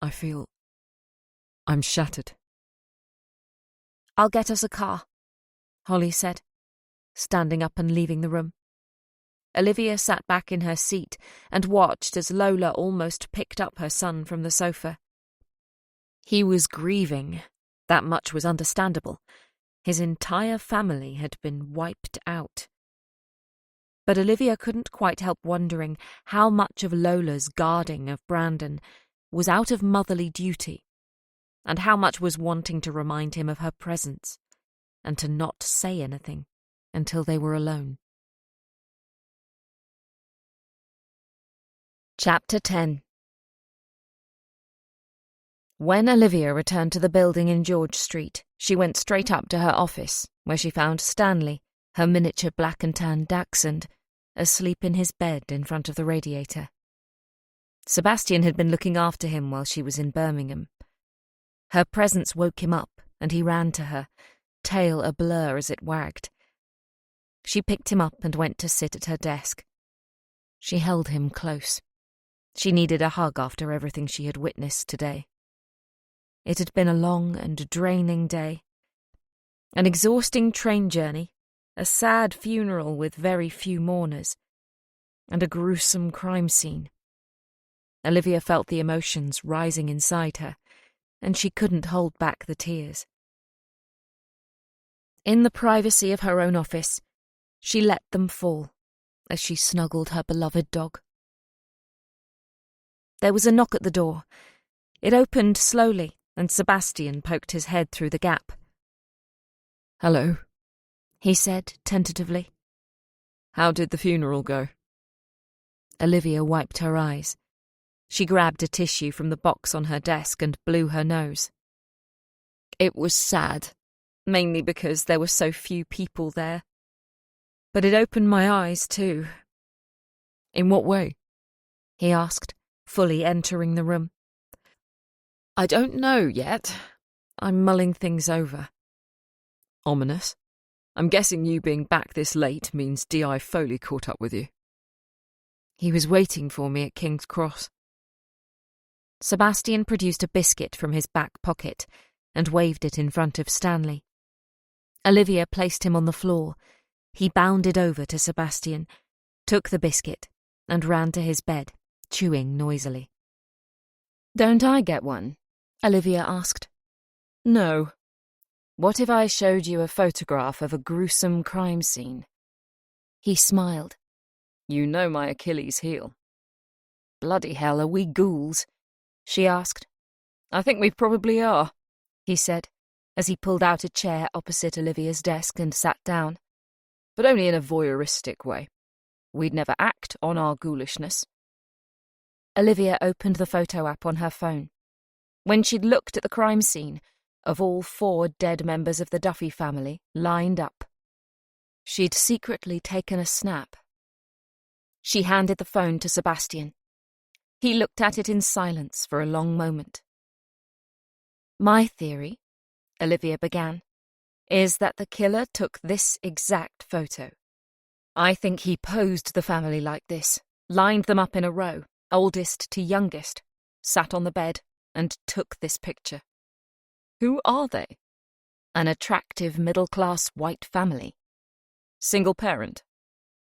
I'm shattered. I'll get us a car, Holly said, standing up and leaving the room. Olivia sat back in her seat and watched as Lola almost picked up her son from the sofa. He was grieving. That much was understandable. His entire family had been wiped out. But Olivia couldn't quite help wondering how much of Lola's guarding of Brandon was out of motherly duty, and how much was wanting to remind him of her presence, and to not say anything until they were alone. Chapter 10. When Olivia returned to the building in George Street, she went straight up to her office, where she found Stanley, her miniature black and tan dachshund, asleep in his bed in front of the radiator. Sebastian had been looking after him while she was in Birmingham. Her presence woke him up, and he ran to her, tail a blur as it wagged. She picked him up and went to sit at her desk. She held him close. She needed a hug after everything she had witnessed today. It had been a long and draining day. An exhausting train journey, a sad funeral with very few mourners, and a gruesome crime scene. Olivia felt the emotions rising inside her, and she couldn't hold back the tears. In the privacy of her own office, she let them fall as she snuggled her beloved dog. There was a knock at the door. It opened slowly, and Sebastian poked his head through the gap. Hello, he said tentatively. How did the funeral go? Olivia wiped her eyes. She grabbed a tissue from the box on her desk and blew her nose. It was sad, mainly because there were so few people there. But it opened my eyes too. In what way? He asked, fully entering the room. I don't know yet. I'm mulling things over. Ominous. I'm guessing you being back this late means D.I. Foley caught up with you. He was waiting for me at King's Cross. Sebastian produced a biscuit from his back pocket and waved it in front of Stanley. Olivia placed him on the floor. He bounded over to Sebastian, took the biscuit, and ran to his bed, chewing noisily. Don't I get one? Olivia asked. No. What if I showed you a photograph of a gruesome crime scene? He smiled. You know my Achilles heel. Bloody hell, are we ghouls? She asked. I think we probably are, he said, as he pulled out a chair opposite Olivia's desk and sat down. But only in a voyeuristic way. We'd never act on our ghoulishness. Olivia opened the photo app on her phone. When she'd looked at the crime scene, of all 4 dead members of the Duffy family lined up, she'd secretly taken a snap. She handed the phone to Sebastian. He looked at it in silence for a long moment. My theory, Olivia began, is that the killer took this exact photo. I think he posed the family like this, lined them up in a row, oldest to youngest, sat on the bed, and took this picture. Who are they? An attractive middle-class white family. Single parent?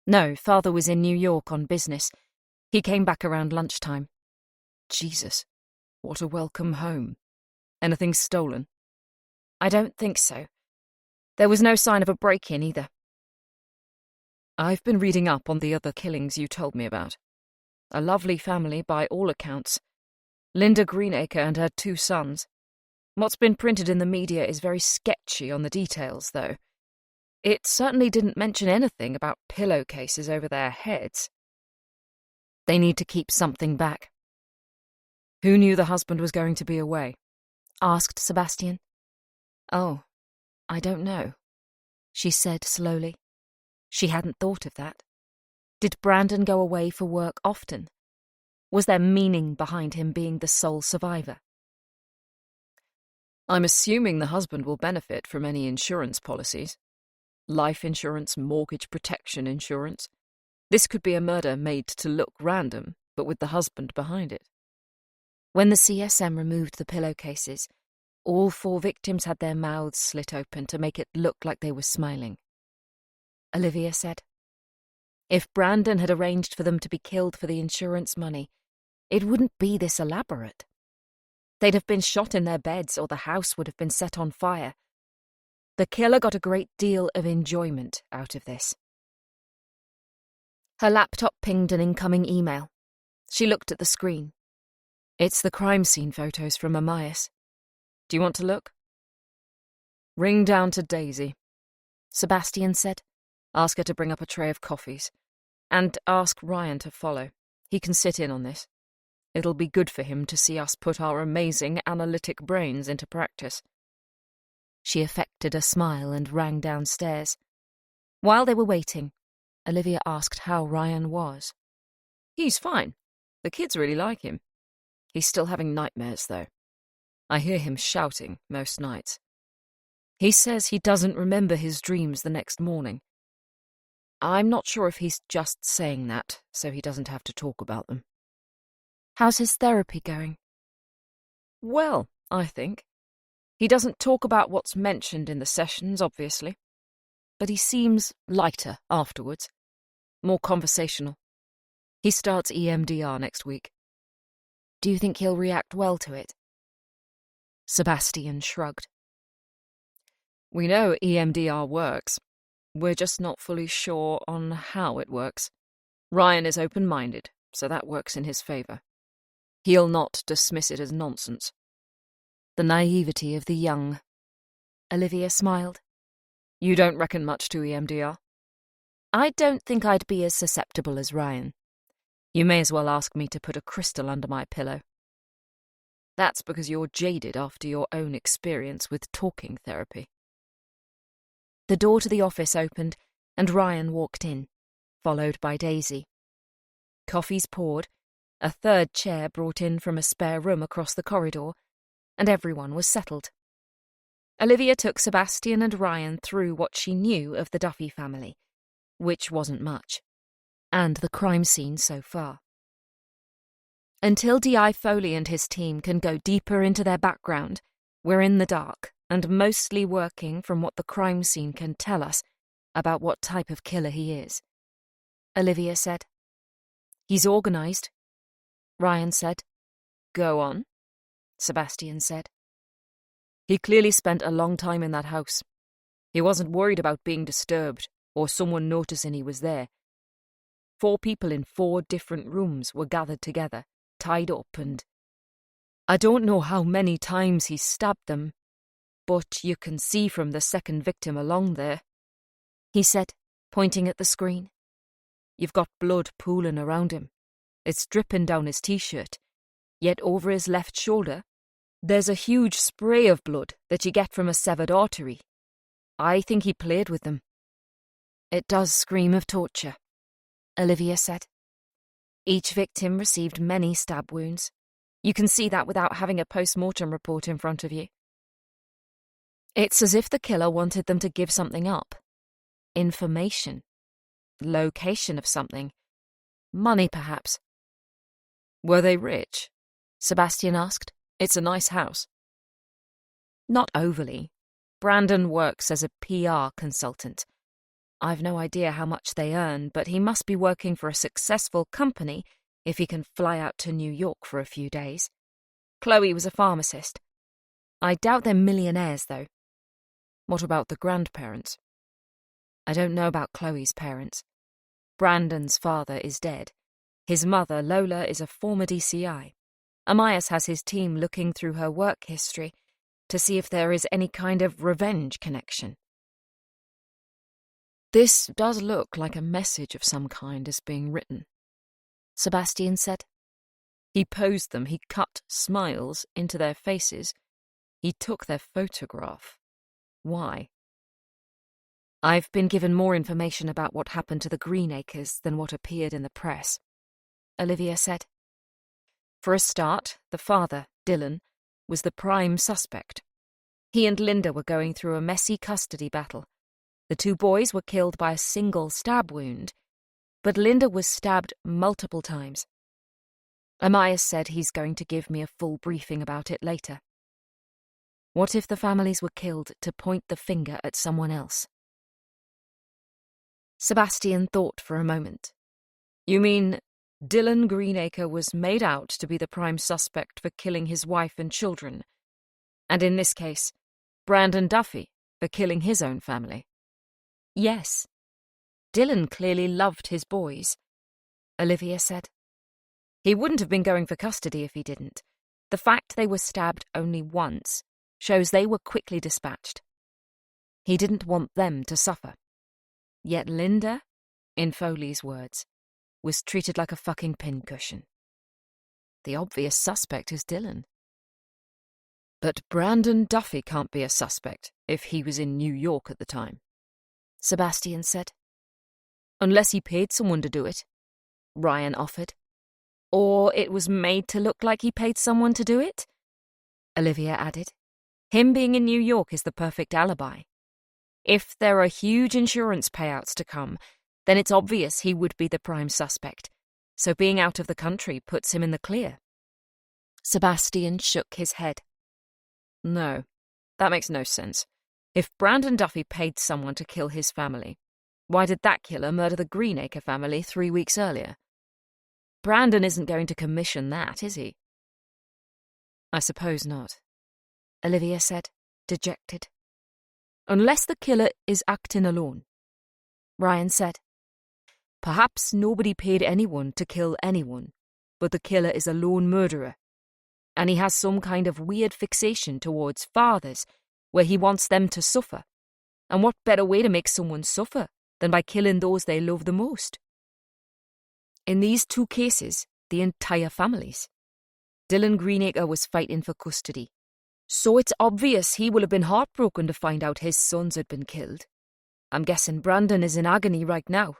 No, father was in New York on business. He came back around lunchtime. Jesus, what a welcome home. Anything stolen? I don't think so. There was no sign of a break-in either. I've been reading up on the other killings you told me about. A lovely family by all accounts. Linda Greenacre and her 2 sons. What's been printed in the media is very sketchy on the details, though. It certainly didn't mention anything about pillowcases over their heads. They need to keep something back. Who knew the husband was going to be away? Asked Sebastian. Oh, I don't know, she said slowly. She hadn't thought of that. Did Brandon go away for work often? Was there meaning behind him being the sole survivor? I'm assuming the husband will benefit from any insurance policies. Life insurance, mortgage protection insurance. This could be a murder made to look random, but with the husband behind it. When the CSM removed the pillowcases, all 4 victims had their mouths slit open to make it look like they were smiling. Olivia said, "If Brandon had arranged for them to be killed for the insurance money, it wouldn't be this elaborate. They'd have been shot in their beds or the house would have been set on fire. The killer got a great deal of enjoyment out of this." Her laptop pinged an incoming email. She looked at the screen. It's the crime scene photos from Amias. Do you want to look? Ring down to Daisy, Sebastian said. Ask her to bring up a tray of coffees. And ask Ryan to follow. He can sit in on this. It'll be good for him to see us put our amazing analytic brains into practice. She affected a smile and rang downstairs. While they were waiting, Olivia asked how Ryan was. He's fine. The kids really like him. He's still having nightmares, though. I hear him shouting most nights. He says he doesn't remember his dreams the next morning. I'm not sure if he's just saying that so he doesn't have to talk about them. How's his therapy going? Well, I think. He doesn't talk about what's mentioned in the sessions, obviously. But he seems lighter afterwards. More conversational. He starts EMDR next week. Do you think he'll react well to it? Sebastian shrugged. We know EMDR works. We're just not fully sure on how it works. Ryan is open-minded, so that works in his favour. He'll not dismiss it as nonsense. The naivety of the young. Olivia smiled. You don't reckon much to EMDR? I don't think I'd be as susceptible as Ryan. You may as well ask me to put a crystal under my pillow. That's because you're jaded after your own experience with talking therapy. The door to the office opened, and Ryan walked in, followed by Daisy. Coffees poured, a 3rd chair brought in from a spare room across the corridor, and everyone was settled. Olivia took Sebastian and Ryan through what she knew of the Duffy family, which wasn't much, and the crime scene so far. Until D.I. Foley and his team can go deeper into their background, we're in the dark and mostly working from what the crime scene can tell us about what type of killer he is. Olivia said. He's organised. Ryan said. Go on, Sebastian said. He clearly spent a long time in that house. He wasn't worried about being disturbed or someone noticing he was there. 4 people in 4 different rooms were gathered together, tied up, and I don't know how many times he stabbed them, but you can see from the 2nd victim along there, he said, pointing at the screen. You've got blood pooling around him. It's dripping down his t-shirt, yet over his left shoulder, there's a huge spray of blood that you get from a severed artery. I think he played with them. It does scream of torture, Olivia said. Each victim received many stab wounds. You can see that without having a post-mortem report in front of you. It's as if the killer wanted them to give something up. Information. Location of something. Money, perhaps. Were they rich? Sebastian asked. It's a nice house. Not overly. Brandon works as a PR consultant. I've no idea how much they earn, but he must be working for a successful company if he can fly out to New York for a few days. Chloe was a pharmacist. I doubt they're millionaires, though. What about the grandparents? I don't know about Chloe's parents. Brandon's father is dead. His mother, Lola, is a former DCI. Amias has his team looking through her work history to see if there is any kind of revenge connection. This does look like a message of some kind is being written, Sebastian said. He posed them, he cut smiles into their faces. He took their photograph. Why? I've been given more information about what happened to the Greenacres than what appeared in the press, Olivia said. For a start, the father, Dylan, was the prime suspect. He and Linda were going through a messy custody battle. The two boys were killed by a single stab wound, but Linda was stabbed multiple times. Amias said he's going to give me a full briefing about it later. What if the families were killed to point the finger at someone else? Sebastian thought for a moment. You mean Dylan Greenacre was made out to be the prime suspect for killing his wife and children, and in this case, Brandon Duffy for killing his own family? Yes. Dylan clearly loved his boys, Olivia said. He wouldn't have been going for custody if he didn't. The fact they were stabbed only once shows they were quickly dispatched. He didn't want them to suffer. Yet Linda, in Foley's words, was treated like a fucking pincushion. The obvious suspect is Dylan. But Brandon Duffy can't be a suspect if he was in New York at the time, Sebastian said. Unless he paid someone to do it, Ryan offered. Or it was made to look like he paid someone to do it, Olivia added. Him being in New York is the perfect alibi. If there are huge insurance payouts to come, then it's obvious he would be the prime suspect, so being out of the country puts him in the clear. Sebastian shook his head. No, that makes no sense. If Brandon Duffy paid someone to kill his family, why did that killer murder the Greenacre family 3 weeks earlier? Brandon isn't going to commission that, is he? I suppose not, Olivia said, dejected. Unless the killer is acting alone, Ryan said. Perhaps nobody paid anyone to kill anyone, but the killer is a lone murderer, and he has some kind of weird fixation towards fathers, where he wants them to suffer. And what better way to make someone suffer than by killing those they love the most? In these two cases, the entire families. Dylan Greenacre was fighting for custody, so it's obvious he will have been heartbroken to find out his sons had been killed. I'm guessing Brandon is in agony right now.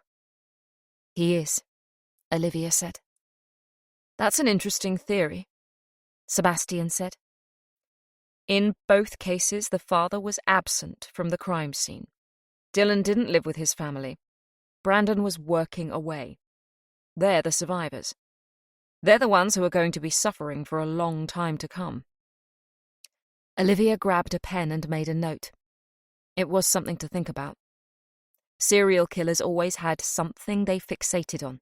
He is, Olivia said. That's an interesting theory, Sebastian said. In both cases, the father was absent from the crime scene. Dylan didn't live with his family. Brandon was working away. They're the survivors. They're the ones who are going to be suffering for a long time to come. Olivia grabbed a pen and made a note. It was something to think about. Serial killers always had something they fixated on.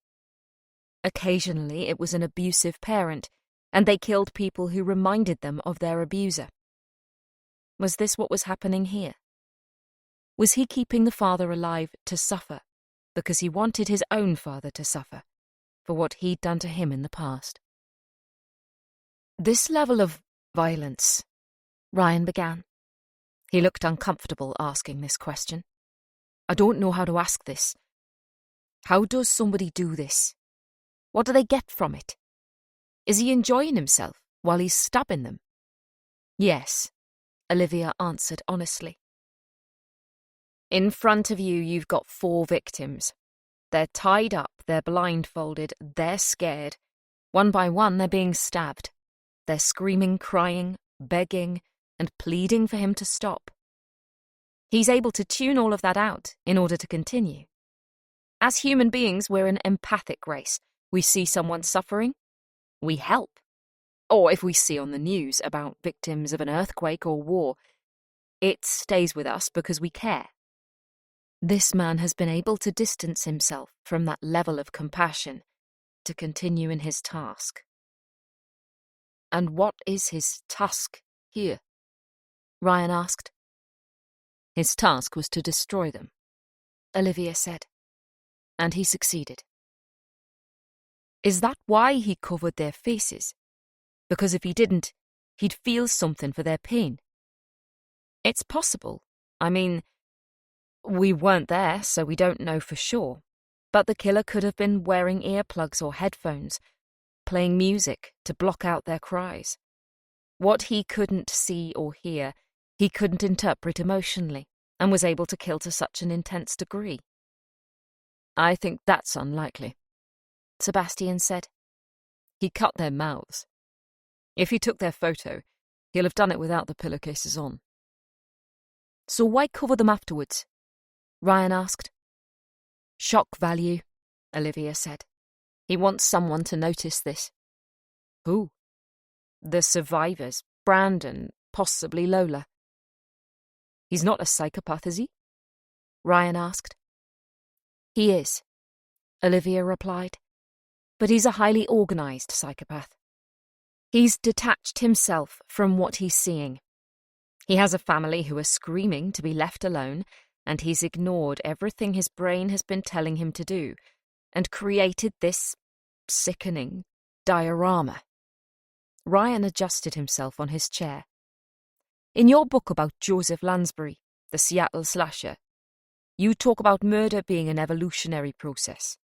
Occasionally it was an abusive parent, and they killed people who reminded them of their abuser. Was this what was happening here? Was he keeping the father alive to suffer because he wanted his own father to suffer for what he'd done to him in the past? This level of violence, Ryan began. He looked uncomfortable asking this question. I don't know how to ask this. How does somebody do this? What do they get from it? Is he enjoying himself while he's stabbing them? Yes, Olivia answered honestly. In front of you, you've got 4 victims. They're tied up, they're blindfolded, they're scared. One by one, they're being stabbed. They're screaming, crying, begging, and pleading for him to stop. He's able to tune all of that out in order to continue. As human beings, we're an empathic race. We see someone suffering, we help. Or if we see on the news about victims of an earthquake or war, it stays with us because we care. This man has been able to distance himself from that level of compassion to continue in his task. And what is his task here? Ryan asked. His task was to destroy them, Olivia said, and he succeeded. Is that why he covered their faces? Because if he didn't, he'd feel something for their pain. It's possible. I mean, we weren't there, so we don't know for sure. But the killer could have been wearing earplugs or headphones, playing music to block out their cries. What he couldn't see or hear, he couldn't interpret emotionally. and was able to kill to such an intense degree? I think that's unlikely, Sebastian said. He cut their mouths. If he took their photo, he'll have done it without the pillowcases on. So why cover them afterwards? Ryan asked. Shock value, Olivia said. He wants someone to notice this. Who? The survivors, Brandon, possibly Lola. He's not a psychopath, is he? Ryan asked. He is, Olivia replied, but he's a highly organised psychopath. He's detached himself from what he's seeing. He has a family who are screaming to be left alone, and he's ignored everything his brain has been telling him to do, and created this sickening diorama. Ryan adjusted himself on his chair. In your book about Joseph Lansbury, the Seattle slasher, you talk about murder being an evolutionary process.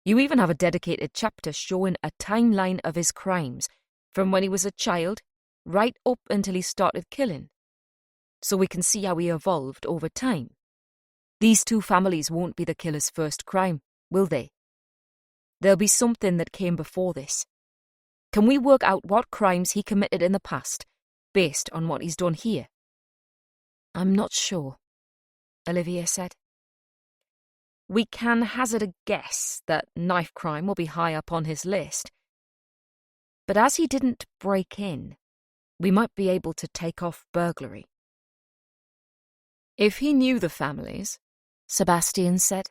You even have a dedicated chapter showing a timeline of his crimes, from when he was a child right up until he started killing. So we can see how he evolved over time. These two families won't be the killer's first crime, will they? There'll be something that came before this. Can we work out what crimes he committed in the past, based on what he's done here? I'm not sure, Olivia said. We can hazard a guess that knife crime will be high up on his list. But as he didn't break in, we might be able to take off burglary. If he knew the families, Sebastian said,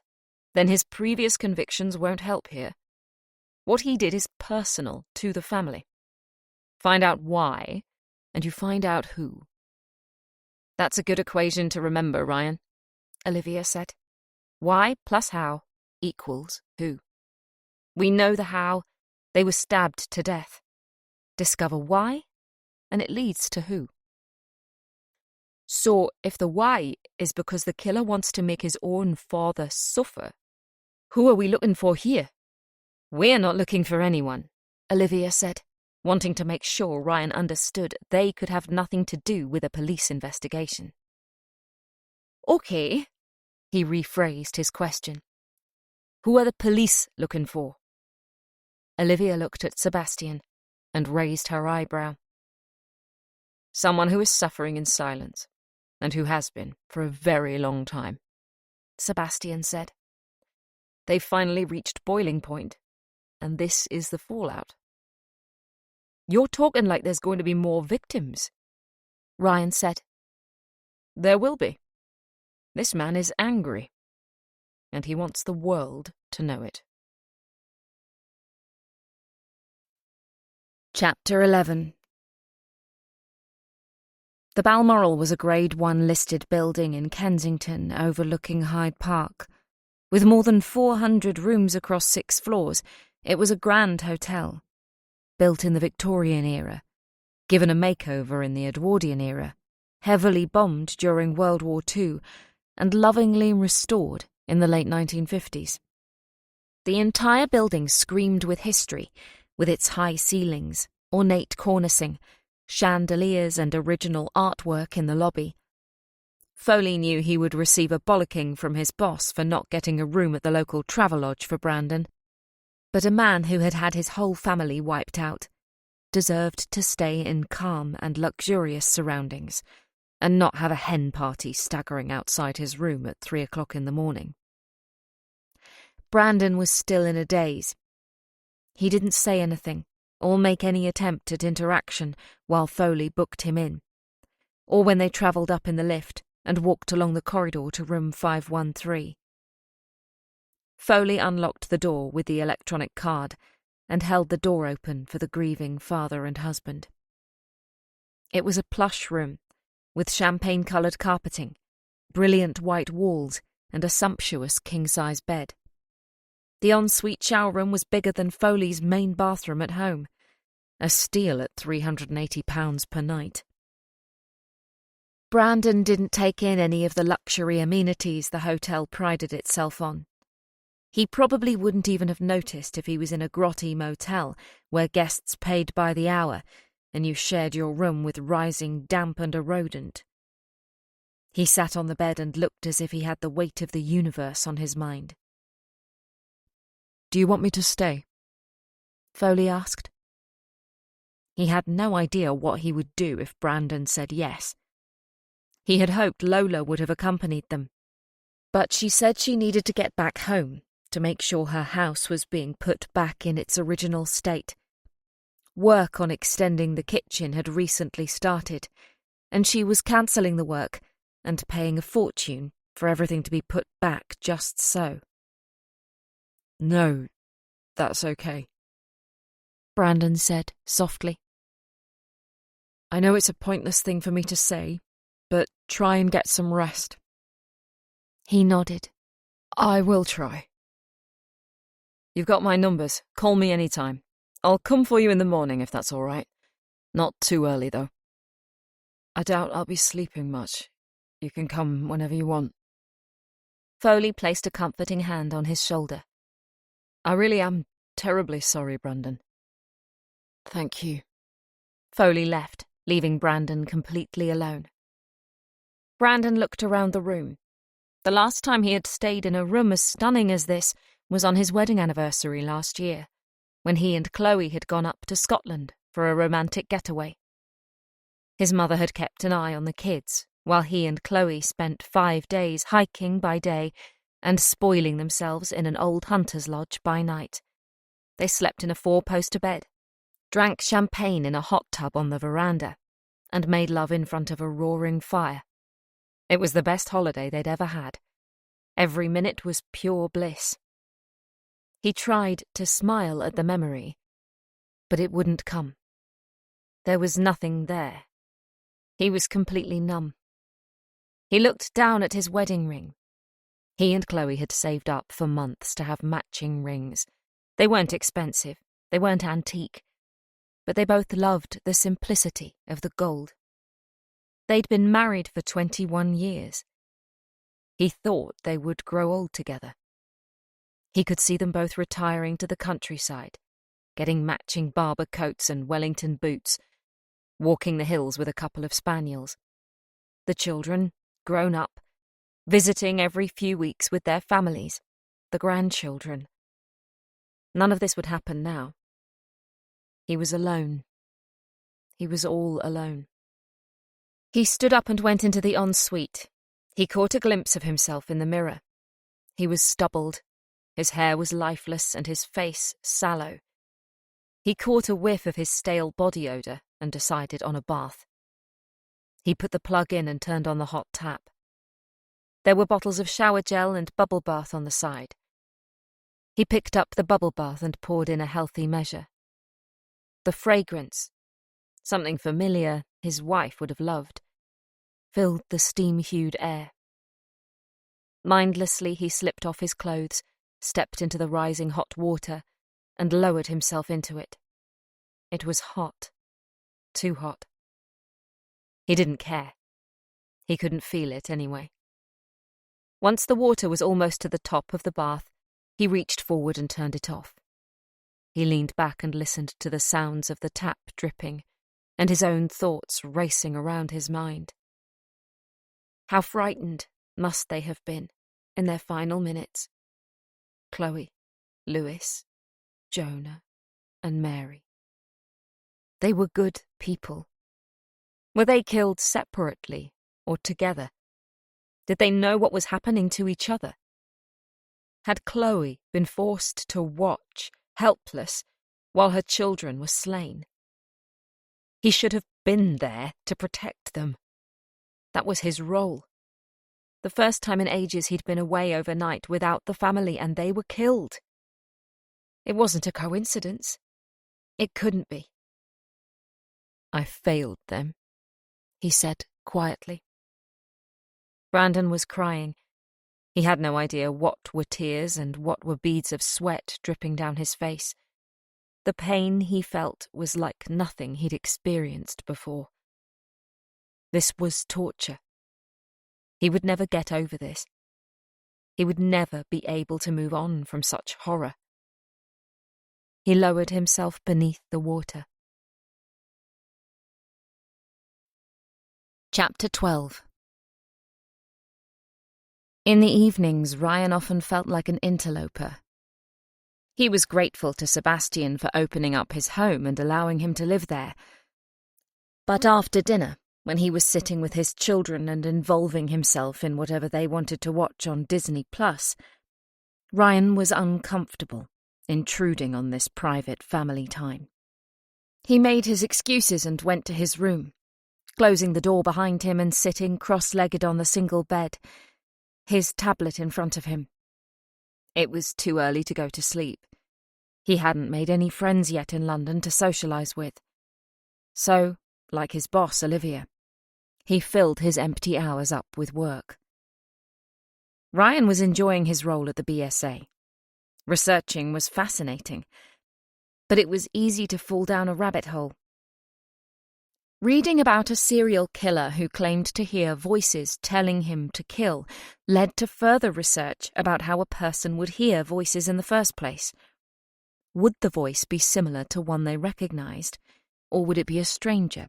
then his previous convictions won't help here. What he did is personal to the family. Find out why, and you find out who. That's a good equation to remember, Ryan, Olivia said. Why plus how equals who. We know the how. They were stabbed to death. Discover why, and it leads to who. So, if the why is because the killer wants to make his own father suffer, who are we looking for here? We're not looking for anyone, Olivia said, wanting to make sure Ryan understood they could have nothing to do with a police investigation. Okay, he rephrased his question. Who are the police looking for? Olivia looked at Sebastian and raised her eyebrow. Someone who is suffering in silence, and who has been for a very long time, Sebastian said. They've finally reached boiling point, and this is the fallout. You're talking like there's going to be more victims, Ryan said. There will be. This man is angry, and he wants the world to know it. Chapter 11. The Balmoral was a Grade 1 listed building in Kensington overlooking Hyde Park. With more than 400 rooms across 6 floors, it was a grand hotel. Built in the Victorian era, given a makeover in the Edwardian era, heavily bombed during World War II, and lovingly restored in the late 1950s. The entire building screamed with history, with its high ceilings, ornate cornicing, chandeliers and original artwork in the lobby. Foley knew he would receive a bollocking from his boss for not getting a room at the local Travelodge for Brandon, but a man who had had his whole family wiped out deserved to stay in calm and luxurious surroundings and not have a hen party staggering outside his room at 3 o'clock in the morning. Brandon was still in a daze. He didn't say anything or make any attempt at interaction while Foley booked him in, or when they travelled up in the lift and walked along the corridor to room 513. Foley unlocked the door with the electronic card and held the door open for the grieving father and husband. It was a plush room with champagne-coloured carpeting, brilliant white walls and a sumptuous king-size bed. The ensuite shower room was bigger than Foley's main bathroom at home, a steal at £380 per night. Brandon didn't take in any of the luxury amenities the hotel prided itself on. He probably wouldn't even have noticed if he was in a grotty motel where guests paid by the hour and you shared your room with rising damp and a rodent. He sat on the bed and looked as if he had the weight of the universe on his mind. "Do you want me to stay?" Foley asked. He had no idea what he would do if Brandon said yes. He had hoped Lola would have accompanied them, but she said she needed to get back home to make sure her house was being put back in its original state. Work on extending the kitchen had recently started, and she was cancelling the work and paying a fortune for everything to be put back just so. "No, that's okay," Brandon said softly. "I know it's a pointless thing for me to say, but try and get some rest." He nodded. "I will try. You've got my numbers. Call me any time. I'll come for you in the morning if that's all right. Not too early, though. I doubt I'll be sleeping much. You can come whenever you want." Foley placed a comforting hand on his shoulder. "I really am terribly sorry, Brandon." "Thank you." Foley left, leaving Brandon completely alone. Brandon looked around the room. The last time he had stayed in a room as stunning as this was on his wedding anniversary last year, when he and Chloe had gone up to Scotland for a romantic getaway. His mother had kept an eye on the kids, while he and Chloe spent 5 days hiking by day and spoiling themselves in an old hunter's lodge by night. They slept in a 4-poster bed, drank champagne in a hot tub on the veranda, and made love in front of a roaring fire. It was the best holiday they'd ever had. Every minute was pure bliss. He tried to smile at the memory, but it wouldn't come. There was nothing there. He was completely numb. He looked down at his wedding ring. He and Chloe had saved up for months to have matching rings. They weren't expensive, they weren't antique, but they both loved the simplicity of the gold. They'd been married for 21 years. He thought they would grow old together. He could see them both retiring to the countryside, getting matching Barber coats and Wellington boots, walking the hills with a couple of spaniels. The children, grown up, visiting every few weeks with their families, the grandchildren. None of this would happen now. He was alone. He was all alone. He stood up and went into the ensuite. He caught a glimpse of himself in the mirror. He was stubbled. His hair was lifeless and his face sallow. He caught a whiff of his stale body odour and decided on a bath. He put the plug in and turned on the hot tap. There were bottles of shower gel and bubble bath on the side. He picked up the bubble bath and poured in a healthy measure. The fragrance, something familiar his wife would have loved, filled the steam-hued air. Mindlessly he slipped off his clothes, stepped into the rising hot water, and lowered himself into it. It was hot. Too hot. He didn't care. He couldn't feel it anyway. Once the water was almost to the top of the bath, he reached forward and turned it off. He leaned back and listened to the sounds of the tap dripping, and his own thoughts racing around his mind. How frightened must they have been in their final minutes? Chloe, Lewis, Jonah, and Mary. They were good people. Were they killed separately or together? Did they know what was happening to each other? Had Chloe been forced to watch, helpless, while her children were slain? He should have been there to protect them. That was his role. The first time in ages he'd been away overnight without the family, and they were killed. It wasn't a coincidence. It couldn't be. "I failed them," he said quietly. Brandon was crying. He had no idea what were tears and what were beads of sweat dripping down his face. The pain he felt was like nothing he'd experienced before. This was torture. He would never get over this. He would never be able to move on from such horror. He lowered himself beneath the water. Chapter 12. In the evenings, Ryan often felt like an interloper. He was grateful to Sebastian for opening up his home and allowing him to live there. But after dinner, when he was sitting with his children and involving himself in whatever they wanted to watch on Disney+, Ryan was uncomfortable, intruding on this private family time. He made his excuses and went to his room, closing the door behind him and sitting cross-legged on the single bed, his tablet in front of him. It was too early to go to sleep. He hadn't made any friends yet in London to socialise with. So, like his boss, Olivia, he filled his empty hours up with work. Ryan was enjoying his role at the BSA. Researching was fascinating, but it was easy to fall down a rabbit hole. Reading about a serial killer who claimed to hear voices telling him to kill led to further research about how a person would hear voices in the first place. Would the voice be similar to one they recognized, or would it be a stranger?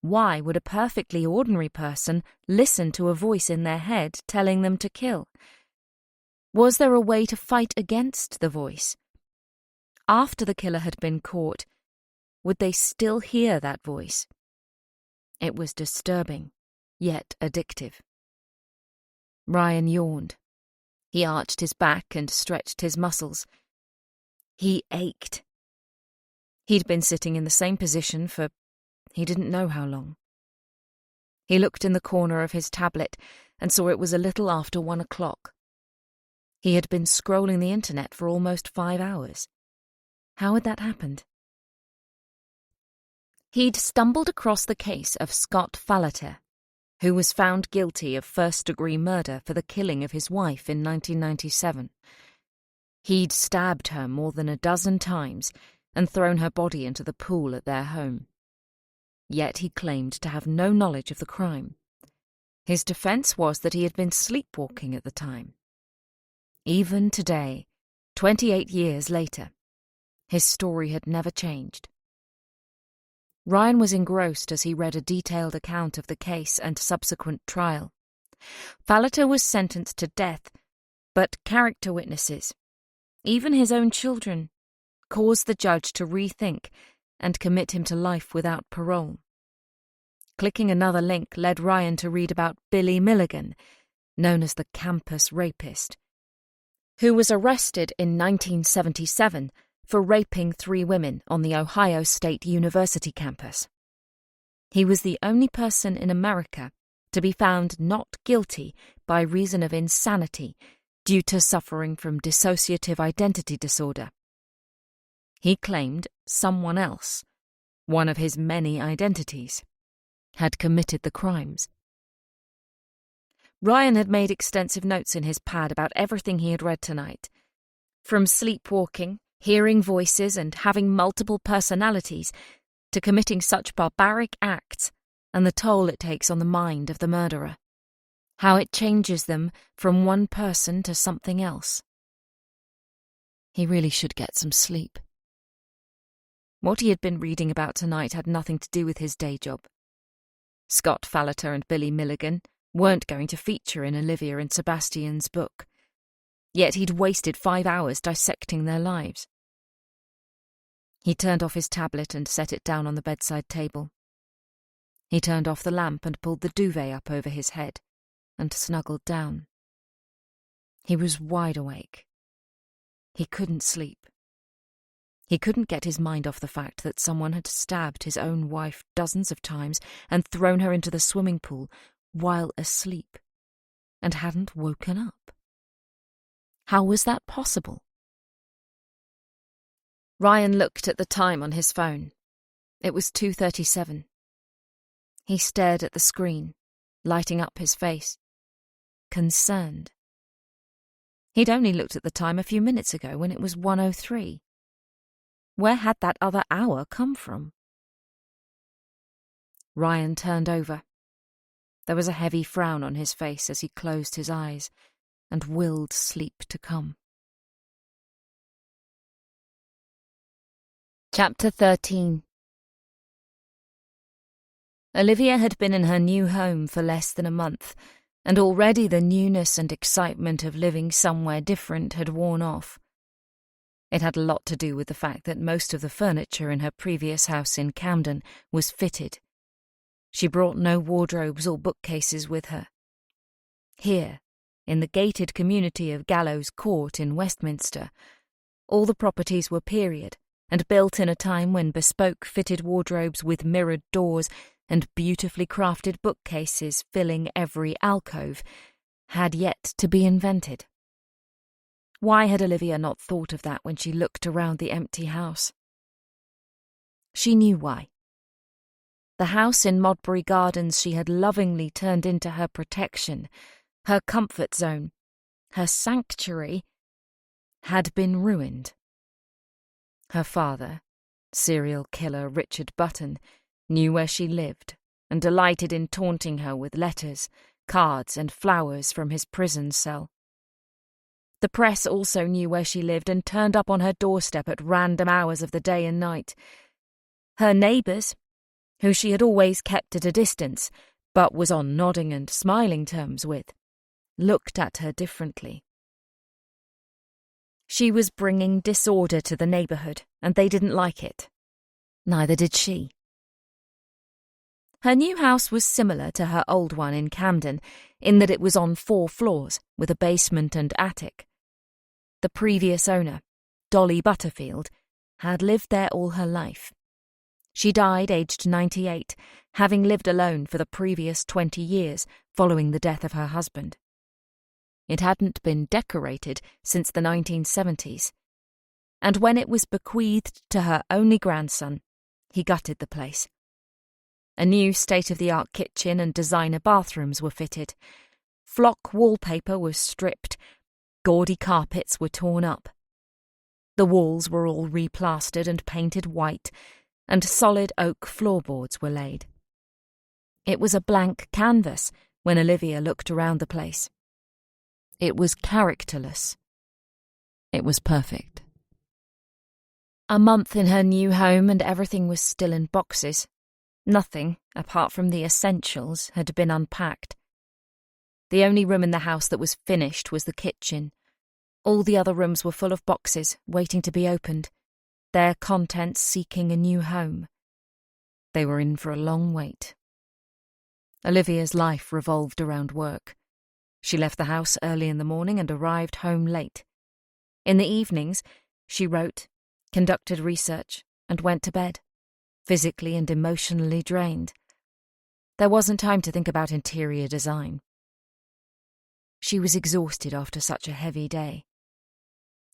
Why would a perfectly ordinary person listen to a voice in their head telling them to kill? Was there a way to fight against the voice? After the killer had been caught, would they still hear that voice? It was disturbing, yet addictive. Ryan yawned. He arched his back and stretched his muscles. He ached. He'd been sitting in the same position for he didn't know how long. He looked in the corner of his tablet and saw it was a little after 1 o'clock. He had been scrolling the internet for almost 5 hours. How had that happened? He'd stumbled across the case of Scott Falater, who was found guilty of first-degree murder for the killing of his wife in 1997. He'd stabbed her more than a dozen times and thrown her body into the pool at their home. Yet he claimed to have no knowledge of the crime. His defense was that he had been sleepwalking at the time. Even today, 28 years later, his story had never changed. Ryan was engrossed as he read a detailed account of the case and subsequent trial. Falater was sentenced to death, but character witnesses, even his own children, caused the judge to rethink and commit him to life without parole. Clicking another link led Ryan to read about Billy Milligan, known as the campus rapist, who was arrested in 1977 for raping 3 women on the Ohio State University campus. He was the only person in America to be found not guilty by reason of insanity due to suffering from dissociative identity disorder. He claimed someone else, one of his many identities, had committed the crimes. Ryan had made extensive notes in his pad about everything he had read tonight. From sleepwalking, hearing voices, and having multiple personalities, to committing such barbaric acts and the toll it takes on the mind of the murderer. How it changes them from one person to something else. He really should get some sleep. What he had been reading about tonight had nothing to do with his day job. Scott Falater and Billy Milligan weren't going to feature in Olivia and Sebastian's book, yet he'd wasted 5 hours dissecting their lives. He turned off his tablet and set it down on the bedside table. He turned off the lamp and pulled the duvet up over his head and snuggled down. He was wide awake. He couldn't sleep. He couldn't get his mind off the fact that someone had stabbed his own wife dozens of times and thrown her into the swimming pool while asleep, and hadn't woken up. How was that possible? Ryan looked at the time on his phone. It was 2:37. He stared at the screen, lighting up his face. Concerned. He'd only looked at the time a few minutes ago when it was 1:03. Where had that other hour come from? Ryan turned over. There was a heavy frown on his face as he closed his eyes and willed sleep to come. Chapter 13. Olivia had been in her new home for less than a month and already the newness and excitement of living somewhere different had worn off. It had a lot to do with the fact that most of the furniture in her previous house in Camden was fitted. She brought no wardrobes or bookcases with her. Here, in the gated community of Gallows Court in Westminster, all the properties were period and built in a time when bespoke fitted wardrobes with mirrored doors and beautifully crafted bookcases filling every alcove had yet to be invented. Why had Olivia not thought of that when she looked around the empty house? She knew why. The house in Modbury Gardens she had lovingly turned into her protection, her comfort zone, her sanctuary, had been ruined. Her father, serial killer Richard Button, knew where she lived and delighted in taunting her with letters, cards, and flowers from his prison cell. The press also knew where she lived and turned up on her doorstep at random hours of the day and night. Her neighbours, who she had always kept at a distance, but was on nodding and smiling terms with, looked at her differently. She was bringing disorder to the neighbourhood, and they didn't like it. Neither did she. Her new house was similar to her old one in Camden, in that it was on 4 floors, with a basement and attic. The previous owner, Dolly Butterfield, had lived there all her life. She died aged 98, having lived alone for the previous 20 years following the death of her husband. It hadn't been decorated since the 1970s, and when it was bequeathed to her only grandson, he gutted the place. A new state-of-the-art kitchen and designer bathrooms were fitted. Flock wallpaper was stripped. Gaudy carpets were torn up. The walls were all replastered and painted white, and solid oak floorboards were laid. It was a blank canvas when Olivia looked around the place. It was characterless. It was perfect. A month in her new home and everything was still in boxes. Nothing, apart from the essentials, had been unpacked. The only room in the house that was finished was the kitchen. All the other rooms were full of boxes, waiting to be opened, their contents seeking a new home. They were in for a long wait. Olivia's life revolved around work. She left the house early in the morning and arrived home late. In the evenings, she wrote, conducted research, and went to bed, physically and emotionally drained. There wasn't time to think about interior design. She was exhausted after such a heavy day.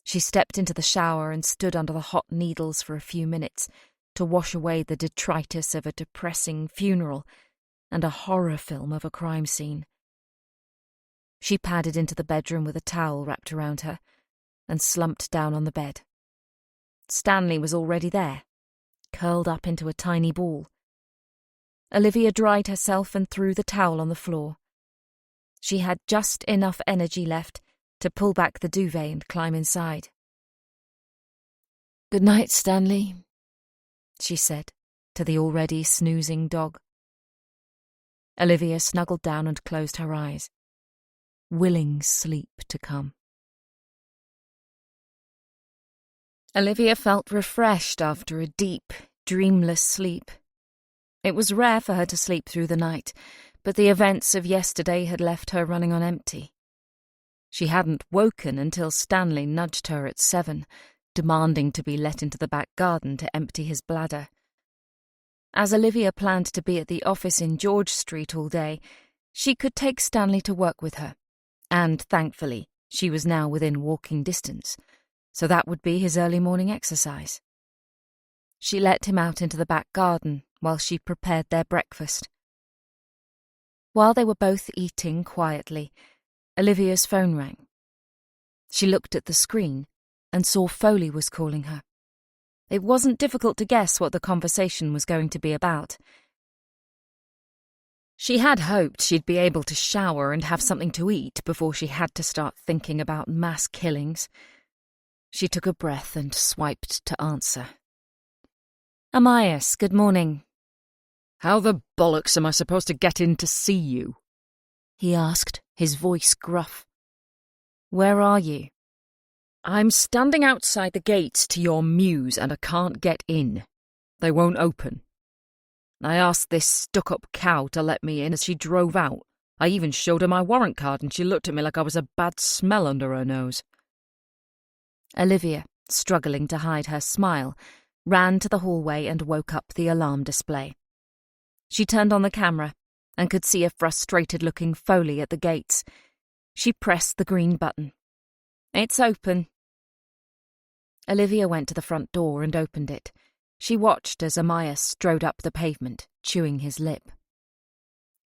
She stepped into the shower and stood under the hot needles for a few minutes to wash away the detritus of a depressing funeral and a horror film of a crime scene. She padded into the bedroom with a towel wrapped around her and slumped down on the bed. Stanley was already there, curled up into a tiny ball. Olivia dried herself and threw the towel on the floor. She had just enough energy left to pull back the duvet and climb inside. "Good night, Stanley," she said to the already snoozing dog. Olivia snuggled down and closed her eyes, willing sleep to come. Olivia felt refreshed after a deep, dreamless sleep. It was rare for her to sleep through the night, but the events of yesterday had left her running on empty. She hadn't woken until Stanley nudged her at 7, demanding to be let into the back garden to empty his bladder. As Olivia planned to be at the office in George Street all day, she could take Stanley to work with her, and thankfully she was now within walking distance, so that would be his early morning exercise. She let him out into the back garden while she prepared their breakfast. While they were both eating quietly, Olivia's phone rang. She looked at the screen and saw Foley was calling her. It wasn't difficult to guess what the conversation was going to be about. She had hoped she'd be able to shower and have something to eat before she had to start thinking about mass killings. She took a breath and swiped to answer. "Amias, good morning." "How the bollocks am I supposed to get in to see you?" he asked, his voice gruff. "Where are you?" "I'm standing outside the gates to your mews and I can't get in. They won't open. I asked this stuck-up cow to let me in as she drove out. I even showed her my warrant card and she looked at me like I was a bad smell under her nose." Olivia, struggling to hide her smile, ran to the hallway and woke up the alarm display. She turned on the camera and could see a frustrated-looking Foley at the gates. She pressed the green button. "It's open." Olivia went to the front door and opened it. She watched as Amias strode up the pavement, chewing his lip.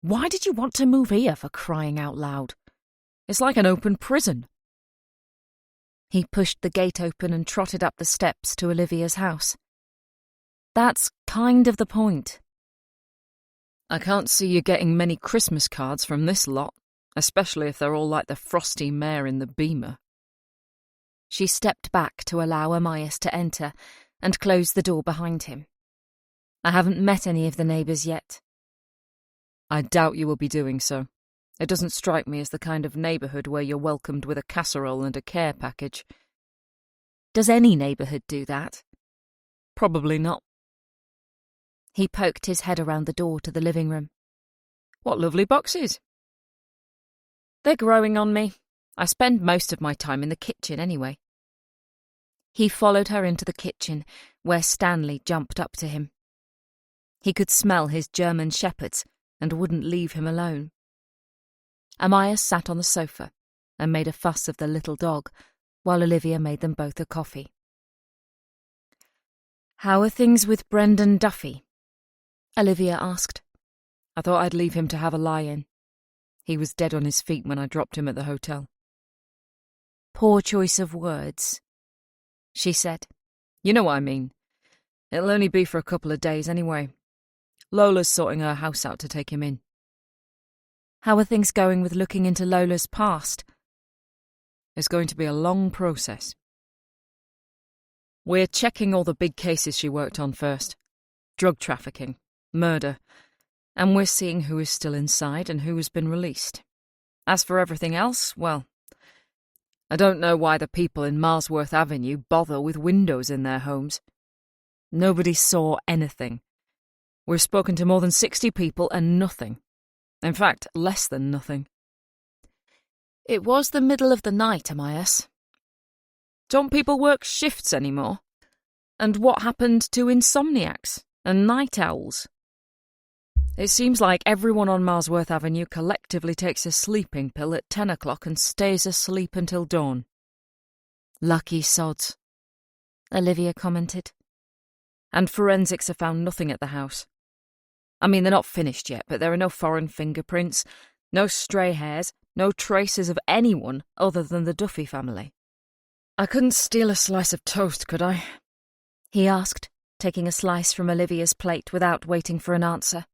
"Why did you want to move here, for crying out loud? It's like an open prison." He pushed the gate open and trotted up the steps to Olivia's house. "That's kind of the point." "I can't see you getting many Christmas cards from this lot, especially if they're all like the frosty mare in the Beamer." She stepped back to allow Amias to enter and closed the door behind him. "I haven't met any of the neighbours yet." "I doubt you will be doing so. It doesn't strike me as the kind of neighbourhood where you're welcomed with a casserole and a care package." "Does any neighbourhood do that?" "Probably not." He poked his head around the door to the living room. "What lovely boxes." "They're growing on me. I spend most of my time in the kitchen anyway." He followed her into the kitchen, where Stanley jumped up to him. He could smell his German shepherds and wouldn't leave him alone. Amias sat on the sofa and made a fuss of the little dog, while Olivia made them both a coffee. "How are things with Brendan Duffy?" Olivia asked. "I thought I'd leave him to have a lie-in. He was dead on his feet when I dropped him at the hotel." "Poor choice of words," she said. "You know what I mean. It'll only be for a couple of days anyway. Lola's sorting her house out to take him in." "How are things going with looking into Lola's past?" "It's going to be a long process. We're checking all the big cases she worked on first. Drug trafficking, murder, and we're seeing who is still inside and who has been released. As for everything else, well, I don't know why the people in Marsworth Avenue bother with windows in their homes. Nobody saw anything. We've spoken to more than 60 people and nothing. In fact, less than nothing." "It was the middle of the night, Amias." "Don't people work shifts anymore? And what happened to insomniacs and night owls? It seems like everyone on Marsworth Avenue collectively takes a sleeping pill at 10 o'clock and stays asleep until dawn." "Lucky sods," Olivia commented. "And forensics have found nothing at the house. I mean, they're not finished yet, but there are no foreign fingerprints, no stray hairs, no traces of anyone other than the Duffy family. I couldn't steal a slice of toast, could I?" he asked, taking a slice from Olivia's plate without waiting for an answer.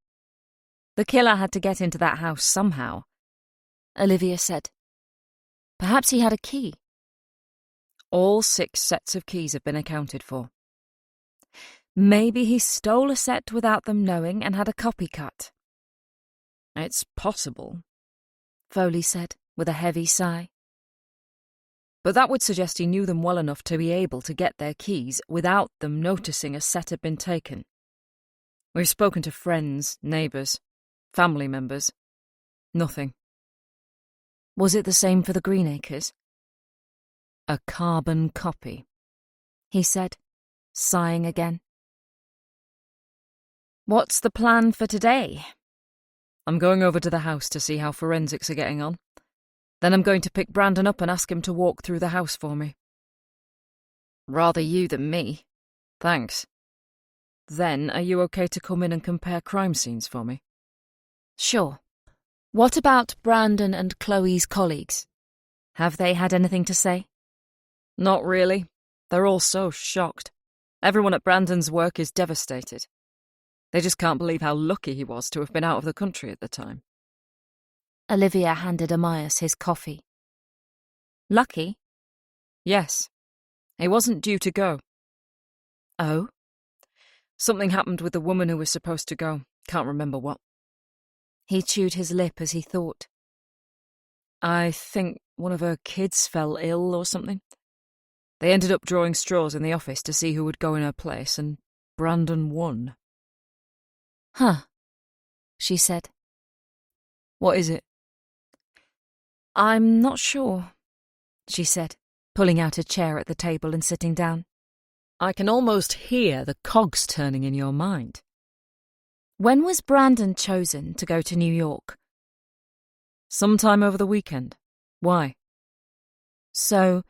"The killer had to get into that house somehow," Olivia said. "Perhaps he had a key." "All 6 sets of keys have been accounted for." "Maybe he stole a set without them knowing and had a copycat." "It's possible," Foley said, with a heavy sigh. "But that would suggest he knew them well enough to be able to get their keys without them noticing a set had been taken. We've spoken to friends, neighbours, family members. Nothing." "Was it the same for the Greenacres?" "A carbon copy," he said, sighing again. "What's the plan for today?" "I'm going over to the house to see how forensics are getting on. Then I'm going to pick Brandon up and ask him to walk through the house for me." "Rather you than me. Thanks. Then, are you okay to come in and compare crime scenes for me?" "Sure. What about Brandon and Chloe's colleagues? Have they had anything to say?" "Not really. They're all so shocked. Everyone at Brandon's work is devastated. They just can't believe how lucky he was to have been out of the country at the time." Olivia handed Amias his coffee. "Lucky?" "Yes. He wasn't due to go." "Oh?" "Something happened with the woman who was supposed to go. Can't remember what." He chewed his lip as he thought. I think one of her kids fell ill or something. They ended up drawing straws in the office to see who would go in her place, and Brandon won. Huh, she said. What is it? I'm not sure, she said, pulling out a chair at the table and sitting down. I can almost hear the cogs turning in your mind. When was Brandon chosen to go to New York? Sometime over the weekend. Why? So,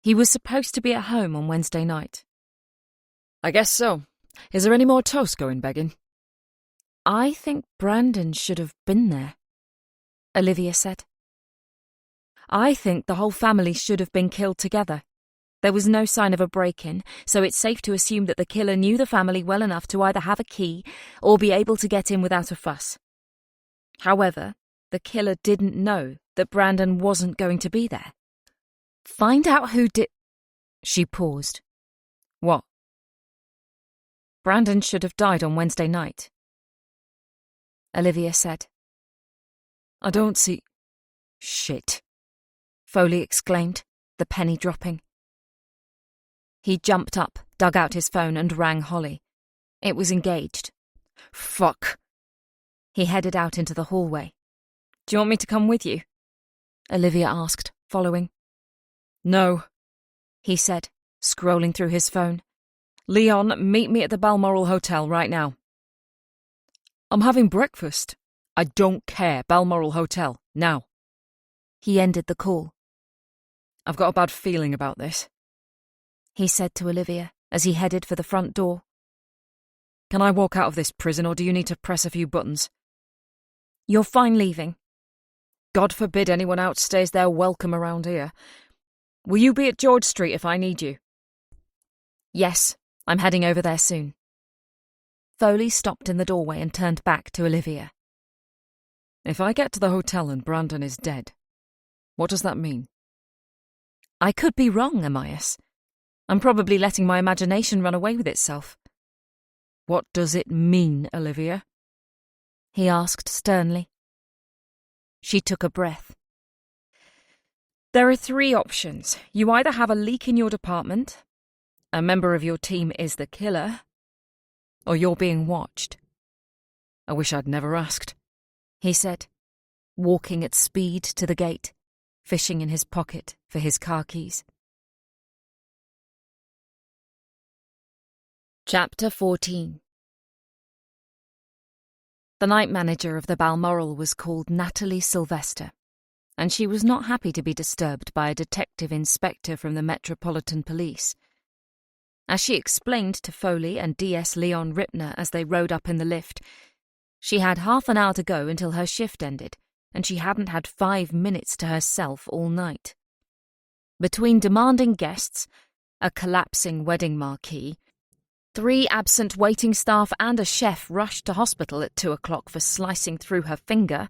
he was supposed to be at home on Wednesday night. I guess so. Is there any more toast going begging? I think Brandon should have been there, Olivia said. I think the whole family should have been killed together. There was no sign of a break-in, so it's safe to assume that the killer knew the family well enough to either have a key or be able to get in without a fuss. However, the killer didn't know that Brandon wasn't going to be there. Find out who did... She paused. What? Brandon should have died on Wednesday night, Olivia said. I don't see... Shit, Foley exclaimed, the penny dropping. He jumped up, dug out his phone and rang Holly. It was engaged. Fuck. He headed out into the hallway. Do you want me to come with you? Olivia asked, following. No, he said, scrolling through his phone. Leon, meet me at the Balmoral Hotel right now. I'm having breakfast. I don't care. Balmoral Hotel, now. He ended the call. I've got a bad feeling about this, he said to Olivia as he headed for the front door. Can I walk out of this prison, or do you need to press a few buttons? You're fine leaving. God forbid anyone outstays their welcome around here. Will you be at George Street if I need you? Yes, I'm heading over there soon. Foley stopped in the doorway and turned back to Olivia. If I get to the hotel and Brandon is dead, what does that mean? I could be wrong, Amias. I'm probably letting my imagination run away with itself. What does it mean, Olivia? He asked sternly. She took a breath. There are 3 options. You either have a leak in your department, a member of your team is the killer, or you're being watched. I wish I'd never asked, he said, walking at speed to the gate, fishing in his pocket for his car keys. Chapter 14. The night manager of the Balmoral was called Natalie Sylvester, and she was not happy to be disturbed by a detective inspector from the Metropolitan Police. As she explained to Foley and DS Leon Ripner as they rode up in the lift, she had half an hour to go until her shift ended, and she hadn't had 5 minutes to herself all night. Between demanding guests, a collapsing wedding marquee, 3 absent waiting staff and a chef rushed to hospital at 2 o'clock for slicing through her finger,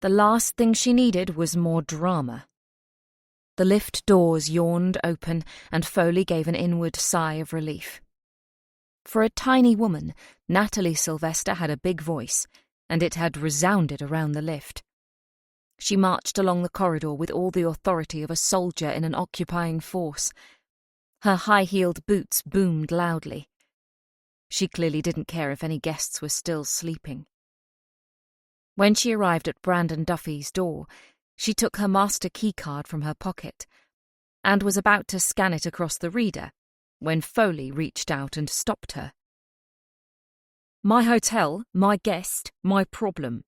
the last thing she needed was more drama. The lift doors yawned open, and Foley gave an inward sigh of relief. For a tiny woman, Natalie Sylvester had a big voice, and it had resounded around the lift. She marched along the corridor with all the authority of a soldier in an occupying force. Her high-heeled boots boomed loudly. She clearly didn't care if any guests were still sleeping. When she arrived at Brandon Duffy's door, she took her master keycard from her pocket and was about to scan it across the reader when Foley reached out and stopped her. My hotel, my guest, my problem,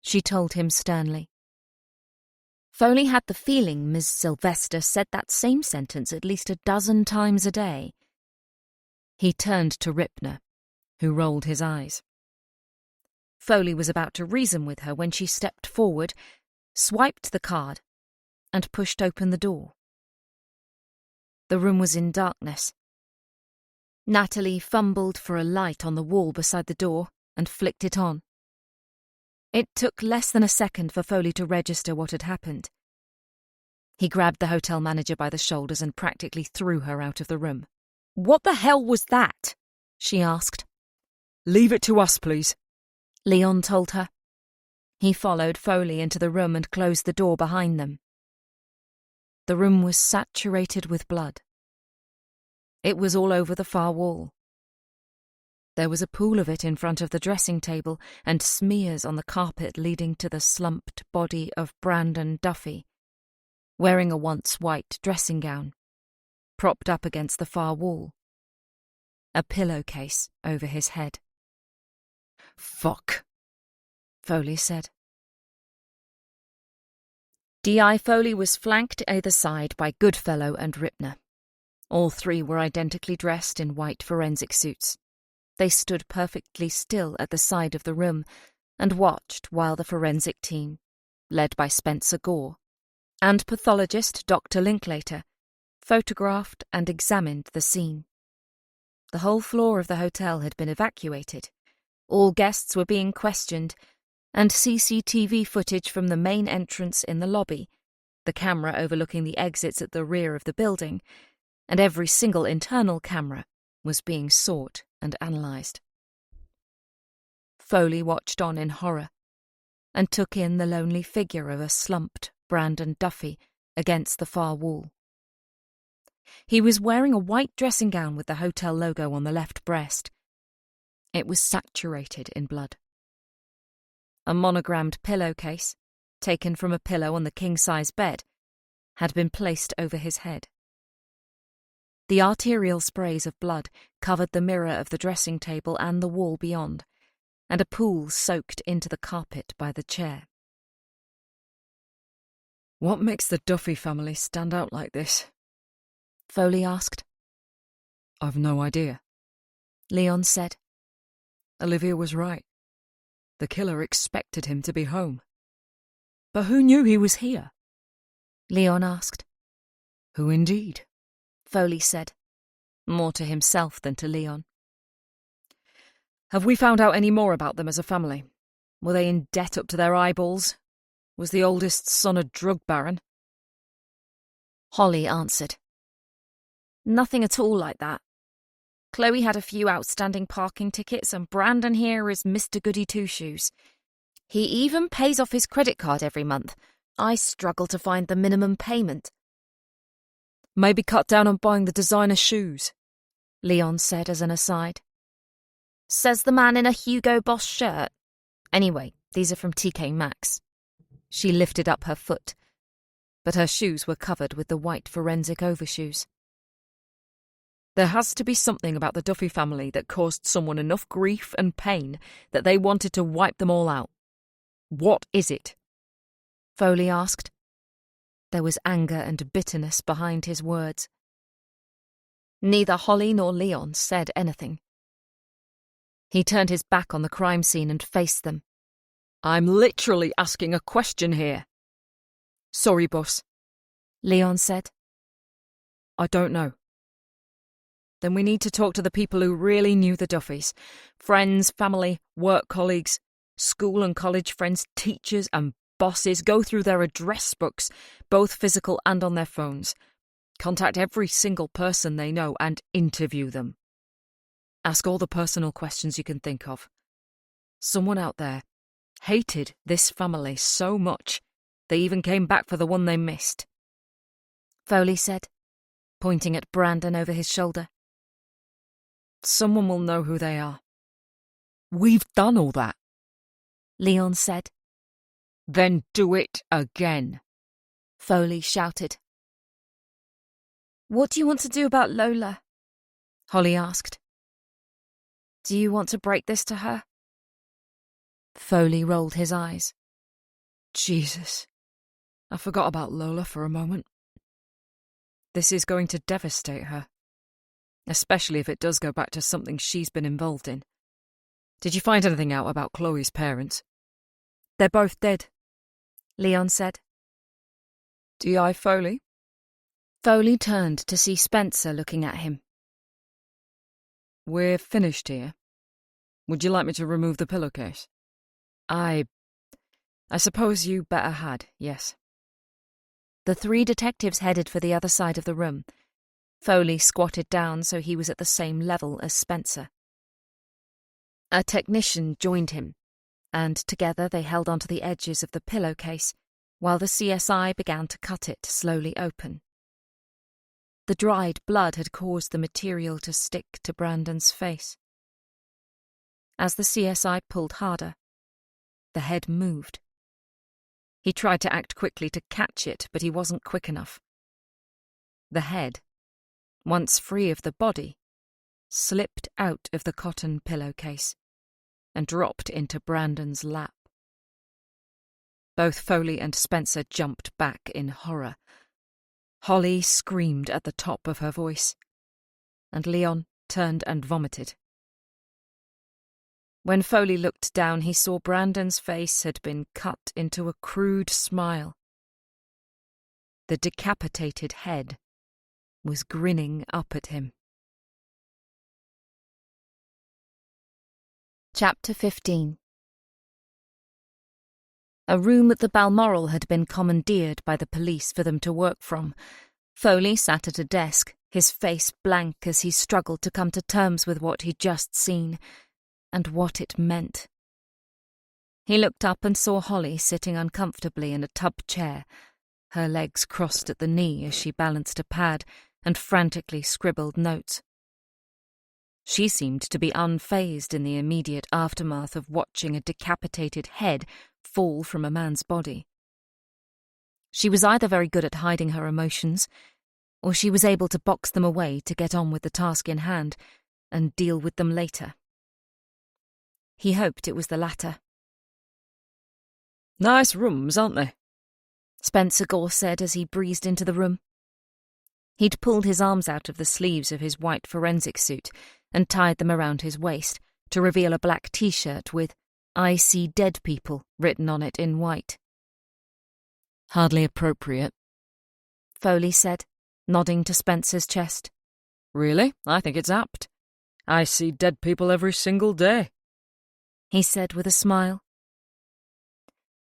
she told him sternly. Foley had the feeling Ms. Sylvester said that same sentence at least a dozen times a day. He turned to Ripner, who rolled his eyes. Foley was about to reason with her when she stepped forward, swiped the card, and pushed open the door. The room was in darkness. Natalie fumbled for a light on the wall beside the door and flicked it on. It took less than a second for Foley to register what had happened. He grabbed the hotel manager by the shoulders and practically threw her out of the room. "What the hell was that?" she asked. "Leave it to us, please," Leon told her. He followed Foley into the room and closed the door behind them. The room was saturated with blood. It was all over the far wall. There was a pool of it in front of the dressing table and smears on the carpet leading to the slumped body of Brandon Duffy, wearing a once white dressing gown, propped up against the far wall, a pillowcase over his head. "Fuck," Foley said. D.I. Foley was flanked either side by Goodfellow and Ripner. All three were identically dressed in white forensic suits. They stood perfectly still at the side of the room and watched while the forensic team, led by Spencer Gore, and pathologist Dr. Linklater, photographed and examined the scene. The whole floor of the hotel had been evacuated. All guests were being questioned, and CCTV footage from the main entrance in the lobby, the camera overlooking the exits at the rear of the building, and every single internal camera was being sought and analysed. Foley watched on in horror and took in the lonely figure of a slumped Brandon Duffy against the far wall. He was wearing a white dressing gown with the hotel logo on the left breast. It was saturated in blood. A monogrammed pillowcase, taken from a pillow on the king-size bed, had been placed over his head. The arterial sprays of blood covered the mirror of the dressing table and the wall beyond, and a pool soaked into the carpet by the chair. "What makes the Duffy family stand out like this?" Foley asked. "I've no idea," Leon said. Olivia was right. The killer expected him to be home. But who knew he was here? Leon asked. Who indeed? Foley said, more to himself than to Leon. Have we found out any more about them as a family? Were they in debt up to their eyeballs? Was the oldest son a drug baron? Holly answered. Nothing at all like that. Chloe had a few outstanding parking tickets and Brandon here is Mr. Goody Two-Shoes. He even pays off his credit card every month. I struggle to find the minimum payment. Maybe cut down on buying the designer shoes, Leon said as an aside. Says the man in a Hugo Boss shirt. Anyway, these are from TK Maxx. She lifted up her foot, but her shoes were covered with the white forensic overshoes. There has to be something about the Duffy family that caused someone enough grief and pain that they wanted to wipe them all out. What is it? Foley asked. There was anger and bitterness behind his words. Neither Holly nor Leon said anything. He turned his back on the crime scene and faced them. I'm literally asking a question here. Sorry, boss, Leon said. I don't know. Then we need to talk to the people who really knew the Duffys. Friends, family, work colleagues, school and college friends, teachers and bosses. Go through their address books, both physical and on their phones. Contact every single person they know and interview them. Ask all the personal questions you can think of. Someone out there hated this family so much they even came back for the one they missed. Foley said, pointing at Brandon over his shoulder. Someone will know who they are. We've done all that, Leon said. Then do it again, Foley shouted. What do you want to do about Lola? Holly asked. Do you want to break this to her? Foley rolled his eyes. Jesus, I forgot about Lola for a moment. This is going to devastate her, especially if it does go back to something she's been involved in. Did you find anything out about Chloe's parents? They're both dead, Leon said. D.I. Foley? Foley turned to see Spencer looking at him. We're finished here. Would you like me to remove the pillowcase? I suppose you better had, yes. The three detectives headed for the other side of the room. Foley squatted down so he was at the same level as Spencer. A technician joined him, and together they held onto the edges of the pillowcase while the CSI began to cut it slowly open. The dried blood had caused the material to stick to Brandon's face. As the CSI pulled harder, the head moved. He tried to act quickly to catch it, but he wasn't quick enough. The head, once free of the body, slipped out of the cotton pillowcase and dropped into Brandon's lap. Both Foley and Spencer jumped back in horror. Holly screamed at the top of her voice, and Leon turned and vomited. When Foley looked down, he saw Brandon's face had been cut into a crude smile. The decapitated head was grinning up at him. Chapter 15. A room at the Balmoral had been commandeered by the police for them to work from. Foley sat at a desk, his face blank as he struggled to come to terms with what he'd just seen, and what it meant. He looked up and saw Holly sitting uncomfortably in a tub chair, her legs crossed at the knee as she balanced a pad and frantically scribbled notes. She seemed to be unfazed in the immediate aftermath of watching a decapitated head fall from a man's body. She was either very good at hiding her emotions, or she was able to box them away to get on with the task in hand and deal with them later. He hoped it was the latter. "Nice rooms, aren't they?" Spencer Gore said as he breezed into the room. He'd pulled his arms out of the sleeves of his white forensic suit and tied them around his waist to reveal a black T-shirt with "I see dead people" written on it in white. "Hardly appropriate," Foley said, nodding to Spencer's chest. "Really? I think it's apt. I see dead people every single day," he said with a smile.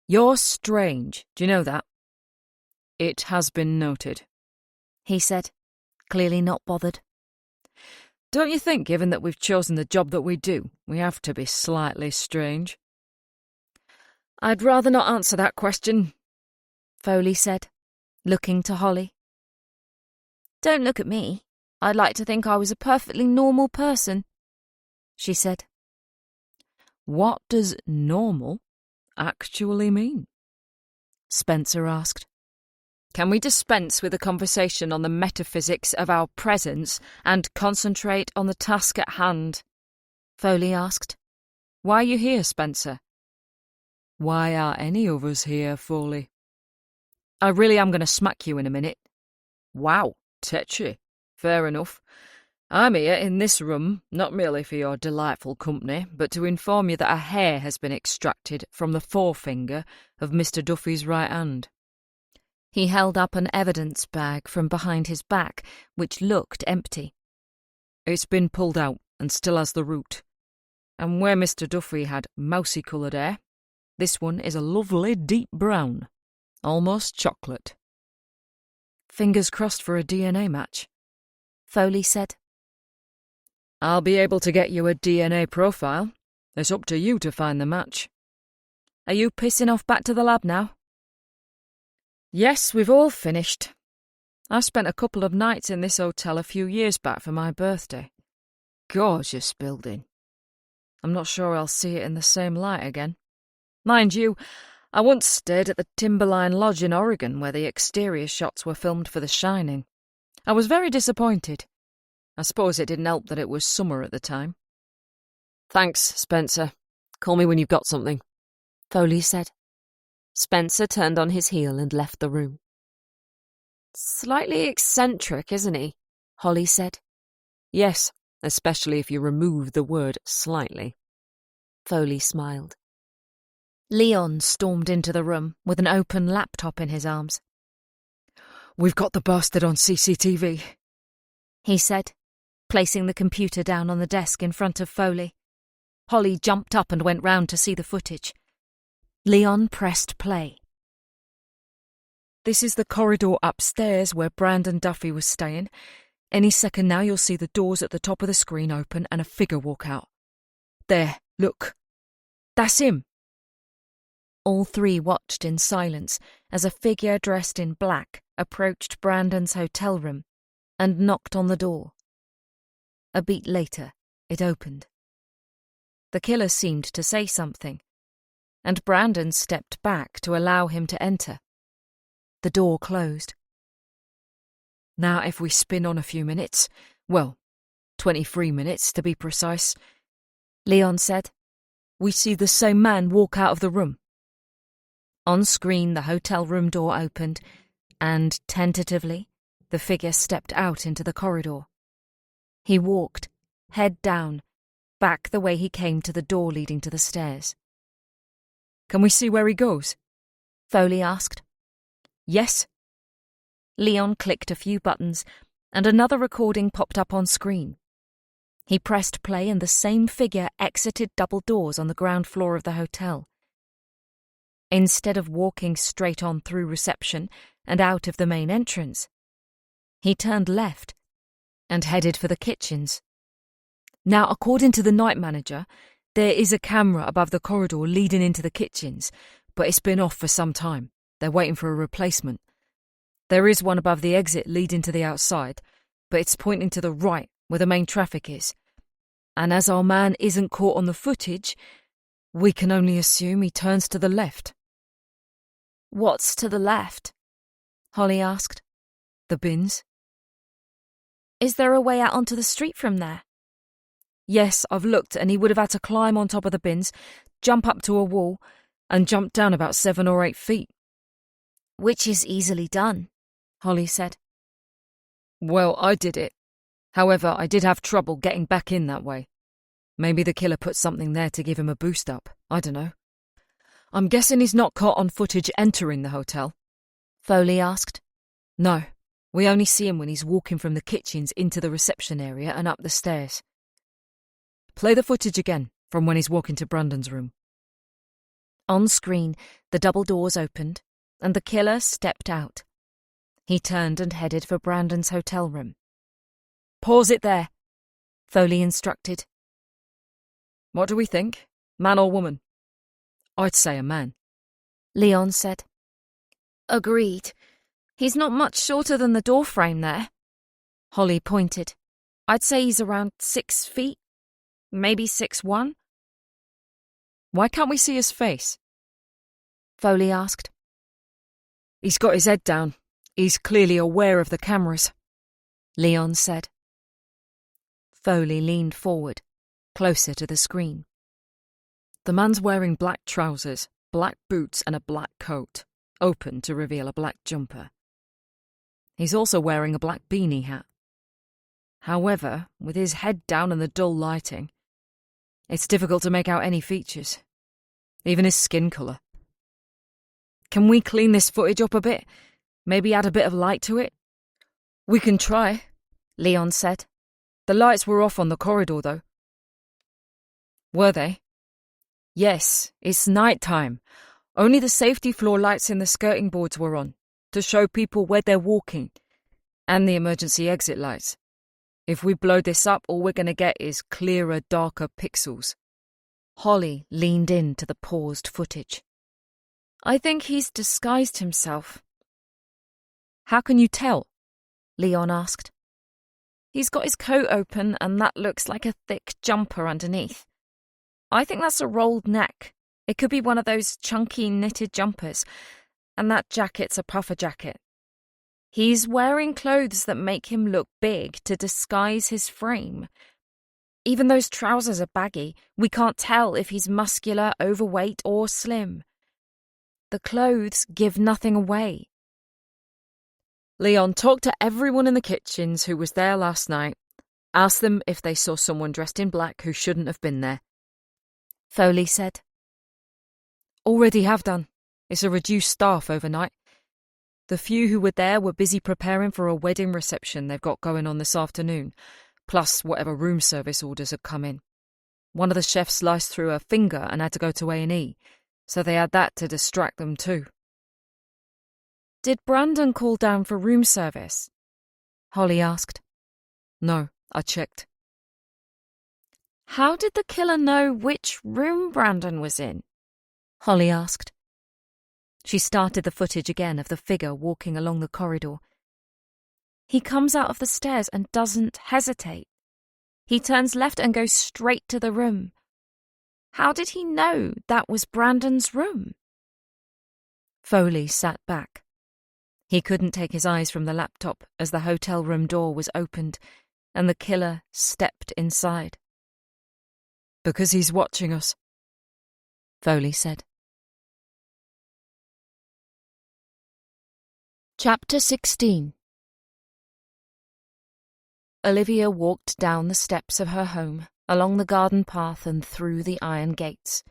"You're strange, do you know that?" "It has been noted," he said, clearly not bothered. "Don't you think, given that we've chosen the job that we do, we have to be slightly strange?" "I'd rather not answer that question," Foley said, looking to Holly. "Don't look at me. I'd like to think I was a perfectly normal person," she said. "What does normal actually mean?" Spencer asked. "Can we dispense with a conversation on the metaphysics of our presence and concentrate on the task at hand?" Foley asked. "Why are you here, Spencer?" "Why are any of us here, Foley?" "I really am going to smack you in a minute." "Wow, tetchy. Fair enough. I'm here in this room, not merely for your delightful company, but to inform you that a hair has been extracted from the forefinger of Mr. Duffy's right hand." He held up an evidence bag from behind his back, which looked empty. "It's been pulled out and still has the root. And where Mr. Duffy had mousy-coloured hair, this one is a lovely deep brown, almost chocolate." "Fingers crossed for a DNA match," Foley said. "I'll be able to get you a DNA profile. It's up to you to find the match." "Are you pissing off back to the lab now?" "Yes, we've all finished. I spent a couple of nights in this hotel a few years back for my birthday. Gorgeous building. I'm not sure I'll see it in the same light again. Mind you, I once stayed at the Timberline Lodge in Oregon where the exterior shots were filmed for The Shining. I was very disappointed. I suppose it didn't help that it was summer at the time." "Thanks, Spencer. Call me when you've got something," Foley said. Spencer turned on his heel and left the room. "Slightly eccentric, isn't he?" Holly said. "Yes, especially if you remove the word slightly." Foley smiled. Leon stormed into the room with an open laptop in his arms. "We've got the bastard on CCTV," he said, placing the computer down on the desk in front of Foley. Holly jumped up and went round to see the footage. Leon pressed play. "This is the corridor upstairs where Brandon Duffy was staying. Any second now you'll see the doors at the top of the screen open and a figure walk out. There, look. That's him, All three watched in silence as a figure dressed in black approached Brandon's hotel room and knocked on the door. A beat later, it opened. The killer seemed to say something, and Brandon stepped back to allow him to enter. The door closed. Now if we spin on a few minutes, well, 23 minutes to be precise, Leon said. we see the same man walk out of the room. On screen, the hotel room door opened, and, tentatively, the figure stepped out into the corridor. He walked, head down, back the way he came to the door leading to the stairs. Can we see where he goes? Foley asked. Yes. Leon clicked a few buttons, and another recording popped up on screen. He pressed play and the same figure exited double doors on the ground floor of the hotel. Instead of walking straight on through reception and out of the main entrance, he turned left and headed for the kitchens. Now, according to the night manager, there is a camera above the corridor leading into the kitchens, but it's been off for some time. They're waiting for a replacement. There is one above the exit leading to the outside, but it's pointing to the right where the main traffic is. And as our man isn't caught on the footage, we can only assume he turns to the left. What's to the left? Holly asked. The bins. Is there a way out onto the street from there? Yes, I've looked, and he would have had to climb on top of the bins, jump up to a wall, and jump down about 7 or 8 feet. Which is easily done, Holly said. Well, I did it. However, I did have trouble getting back in that way. Maybe the killer put something there to give him a boost up. I don't know. I'm guessing he's not caught on footage entering the hotel. Foley asked. No, we only see him when he's walking from the kitchens into the reception area and up the stairs. Play the footage again from when he's walking to Brandon's room. On screen, the double doors opened, and the killer stepped out. He turned and headed for Brandon's hotel room. Pause it there, Foley instructed. What do we think? Man or woman? I'd say a man, Leon said. Agreed. He's not much shorter than the door frame there. Holly pointed. I'd say he's around 6 feet, maybe 6'1". Why can't we see his face? Foley asked. He's got his head down. He's clearly aware of the cameras, Leon said. Foley leaned forward, closer to the screen. The man's wearing black trousers, black boots and a black coat, open to reveal a black jumper. He's also wearing a black beanie hat. However, with his head down and the dull lighting, it's difficult to make out any features, even his skin colour. Can we clean this footage up a bit? Maybe add a bit of light to it? We can try, Leon said. The lights were off on the corridor, though. Were they? Yes, it's night time. Only the safety floor lights in the skirting boards were on, to show people where they're walking, and the emergency exit lights. If we blow this up, all we're going to get is clearer, darker pixels. Holly leaned into the paused footage. I think he's disguised himself. How can you tell? Leon asked. He's got his coat open and that looks like a thick jumper underneath. I think that's a rolled neck. It could be one of those chunky knitted jumpers, and that jacket's a puffer jacket. He's wearing clothes that make him look big to disguise his frame. Even those trousers are baggy. We can't tell if he's muscular, overweight, or slim. The clothes give nothing away. Leon, talk to everyone in the kitchens who was there last night. Ask them if they saw someone dressed in black who shouldn't have been there. Foley said. Already have done. It's a reduced staff overnight. The few who were there were busy preparing for a wedding reception they've got going on this afternoon, plus whatever room service orders had come in. One of the chefs sliced through her finger and had to go to A&E, so they had that to distract them too. Did Brandon call down for room service? Holly asked. No, I checked. How did the killer know which room Brandon was in? Holly asked. She started the footage again of the figure walking along the corridor. He comes out of the stairs and doesn't hesitate. He turns left and goes straight to the room. How did he know that was Brandon's room? Foley sat back. He couldn't take his eyes from the laptop as the hotel room door was opened and the killer stepped inside. "Because he's watching us," Foley said. Chapter 16. Olivia walked down the steps of her home, along the garden path and through the iron gates.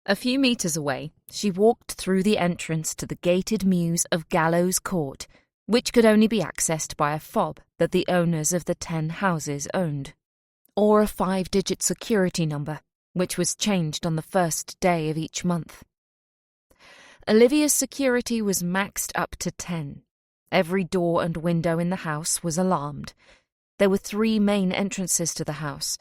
A few metres away, she walked through the entrance to the gated mews of Gallows Court, which could only be accessed by a fob that the owners of the 10 houses owned, or a 5-digit security number, which was changed on the first day of each month. Olivia's security was maxed up to 10. Every door and window in the house was alarmed. There were 3 main entrances to the house: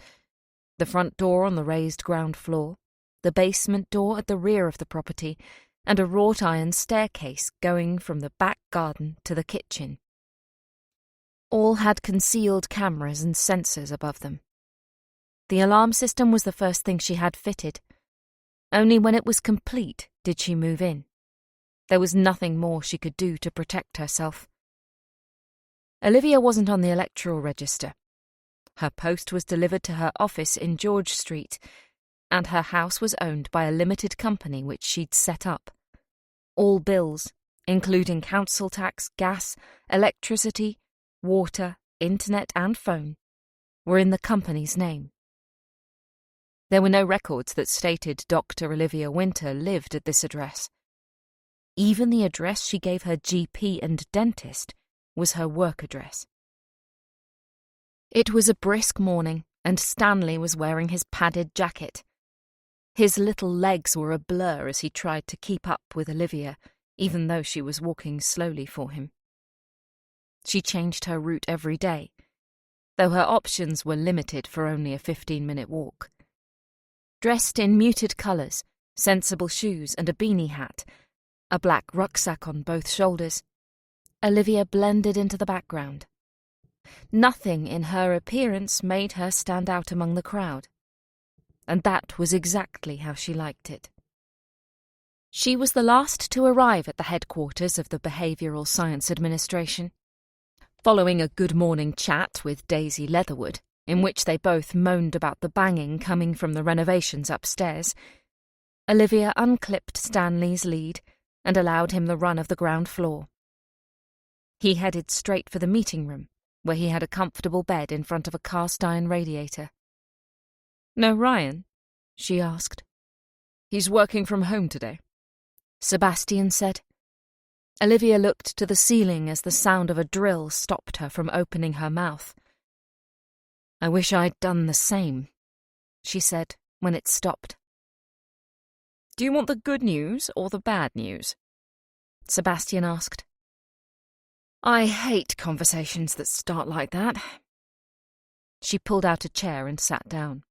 the front door on the raised ground floor, the basement door at the rear of the property, and a wrought iron staircase going from the back garden to the kitchen. All had concealed cameras and sensors above them. The alarm system was the first thing she had fitted. Only when it was complete did she move in. There was nothing more she could do to protect herself. Olivia wasn't on the electoral register. Her post was delivered to her office in George Street, and her house was owned by a limited company which she'd set up. All bills, including council tax, gas, electricity, water, internet and phone, were in the company's name. There were no records that stated Dr. Olivia Winter lived at this address. Even the address she gave her GP and dentist was her work address. It was a brisk morning, and Stanley was wearing his padded jacket. His little legs were a blur as he tried to keep up with Olivia, even though she was walking slowly for him. She changed her route every day, though her options were limited for only a 15-minute walk. Dressed in muted colours, sensible shoes and a beanie hat, a black rucksack on both shoulders, Olivia blended into the background. Nothing in her appearance made her stand out among the crowd, and that was exactly how she liked it. She was the last to arrive at the headquarters of the Behavioural Science Administration. Following a good morning chat with Daisy Leatherwood, in which they both moaned about the banging coming from the renovations upstairs, Olivia unclipped Stanley's lead and allowed him the run of the ground floor. He headed straight for the meeting room, where he had a comfortable bed in front of a cast-iron radiator. "No Ryan?" she asked. "He's working from home today," Sebastian said. Olivia looked to the ceiling as the sound of a drill stopped her from opening her mouth. "I wish I'd done the same," she said when it stopped. "Do you want the good news or the bad news?" Sebastian asked. "I hate conversations that start like that." She pulled out a chair and sat down.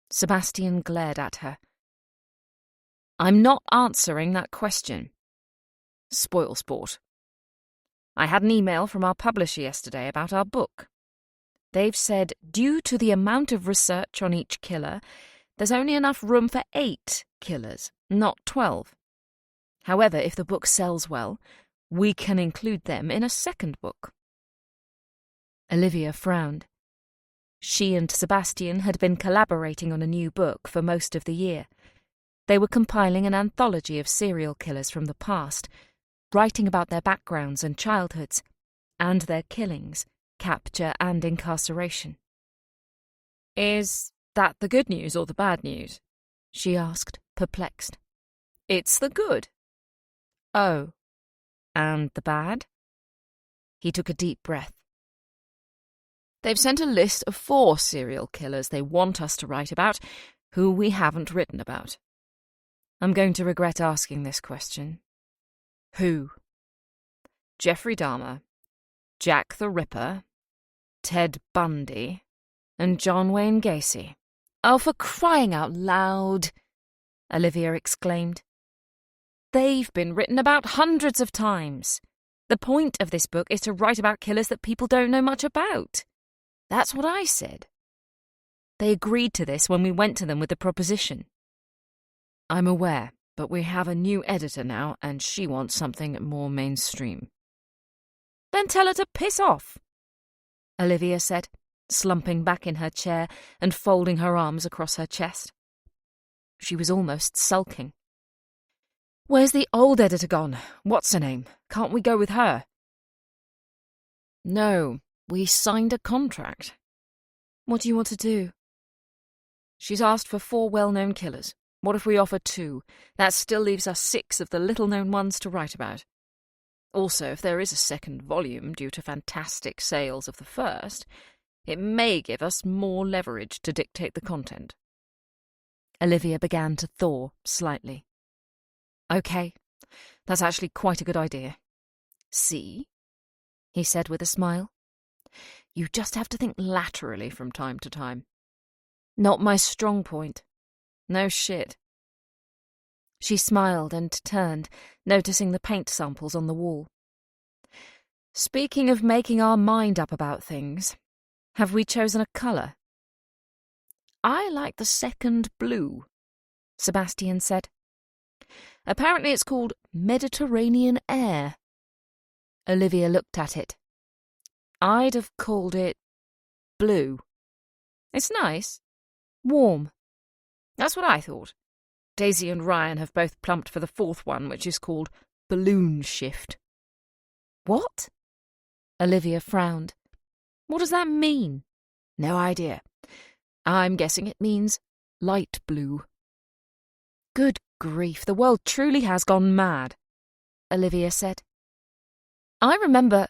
Sebastian glared at her. "I'm not answering that question. Spoil sport. I had an email from our publisher yesterday about our book. They've said, due to the amount of research on each killer, there's only enough room for 8 killers, not 12. However, if the book sells well, we can include them in a second book." Olivia frowned. She and Sebastian had been collaborating on a new book for most of the year. They were compiling an anthology of serial killers from the past, writing about their backgrounds and childhoods, and their killings, capture and incarceration. "Is that the good news or the bad news?" she asked, perplexed. "It's the good." "Oh, and the bad?" He took a deep breath. "They've sent a list of 4 serial killers they want us to write about, who we haven't written about. I'm going to regret asking this question. Who? Jeffrey Dahmer, Jack the Ripper, Ted Bundy, and John Wayne Gacy." "Oh, for crying out loud!" Olivia exclaimed. they've been written about hundreds of times. The point of this book is to write about killers that people don't know much about. That's what I said. They agreed to this when we went to them with the proposition. I'm aware, but we have a new editor now, and she wants something more mainstream. Then tell her to piss off, Olivia said, slumping back in her chair and folding her arms across her chest. She was almost sulking. Where's the old editor gone? What's her name? Can't we go with her? No, we signed a contract. What do you want to do? She's asked for 4 well-known killers. What if we offer 2? That still leaves us 6 of the little-known ones to write about. Also, if there is a second volume due to fantastic sales of the first, it may give us more leverage to dictate the content. Olivia began to thaw slightly. Okay, that's actually quite a good idea. See? He said with a smile. You just have to think laterally from time to time. Not my strong point. No shit. She smiled and turned, noticing the paint samples on the wall. Speaking of making our mind up about things, have we chosen a colour? I like the second blue, Sebastian said. Apparently it's called Mediterranean Air. Olivia looked at it. I'd have called it blue. It's nice. Warm. That's what I thought. Daisy and Ryan have both plumped for the 4th one, which is called Balloon Shift. What? Olivia frowned. What does that mean? No idea. I'm guessing it means light blue. Good grief, the world truly has gone mad, Olivia said. I remember...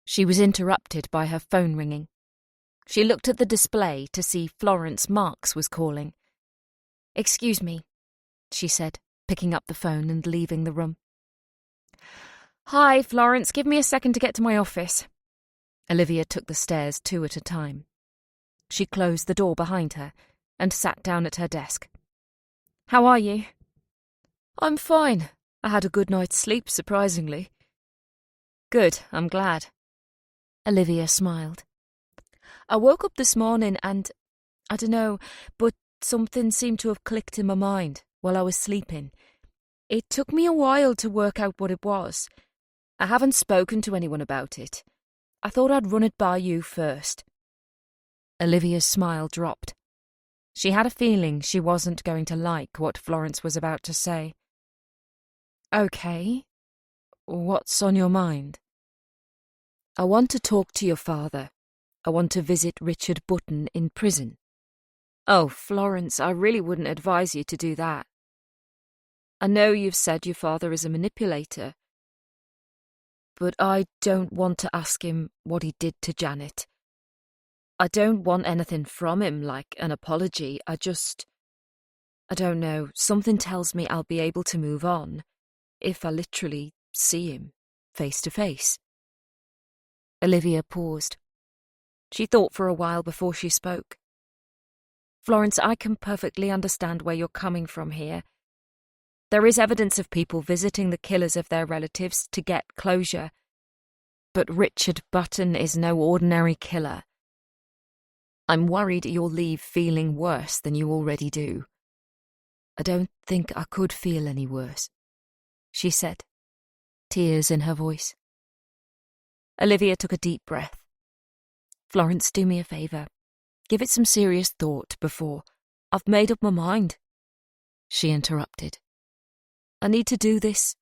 She was interrupted by her phone ringing. She looked at the display to see Florence Marks was calling. Excuse me, she said, picking up the phone and leaving the room. Hi, Florence, give me a second to get to my office. Olivia took the stairs 2 at a time. She closed the door behind her and sat down at her desk. How are you? I'm fine. I had a good night's sleep, surprisingly. Good, I'm glad. Olivia smiled. I woke up this morning and, I don't know, but something seemed to have clicked in my mind while I was sleeping. It took me a while to work out what it was. I haven't spoken to anyone about it. I thought I'd run it by you first. Olivia's smile dropped. She had a feeling she wasn't going to like what Florence was about to say. Okay. What's on your mind? I want to talk to your father. I want to visit Richard Button in prison. Oh, Florence, I really wouldn't advise you to do that. I know you've said your father is a manipulator, but I don't want to ask him what he did to Janet. I don't want anything from him, like an apology. I don't know, something tells me I'll be able to move on if I literally see him face to face. Olivia paused. She thought for a while before she spoke. Florence, I can perfectly understand where you're coming from here. There is evidence of people visiting the killers of their relatives to get closure. But Richard Button is no ordinary killer. I'm worried you'll leave feeling worse than you already do. I don't think I could feel any worse, she said, tears in her voice. Olivia took a deep breath. Florence, do me a favour. Give it some serious thought before. I've made up my mind. She interrupted. I need to do this.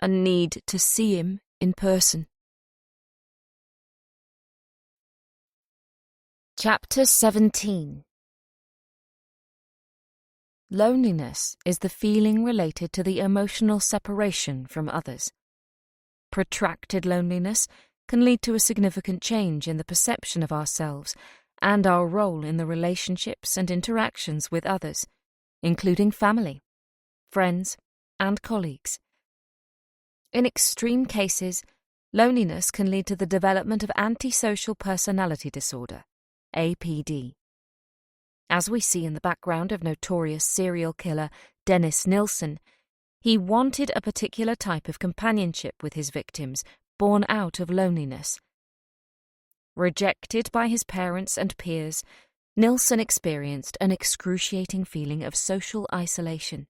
I need to see him in person. Chapter 17. Loneliness is the feeling related to the emotional separation from others. Protracted loneliness can lead to a significant change in the perception of ourselves and our role in the relationships and interactions with others, including family, friends, and colleagues. In extreme cases, loneliness can lead to the development of antisocial personality disorder, APD. As we see in the background of notorious serial killer Dennis Nilsen, He wanted a particular type of companionship with his victims, born out of loneliness. Rejected by his parents and peers, Nilsson experienced an excruciating feeling of social isolation,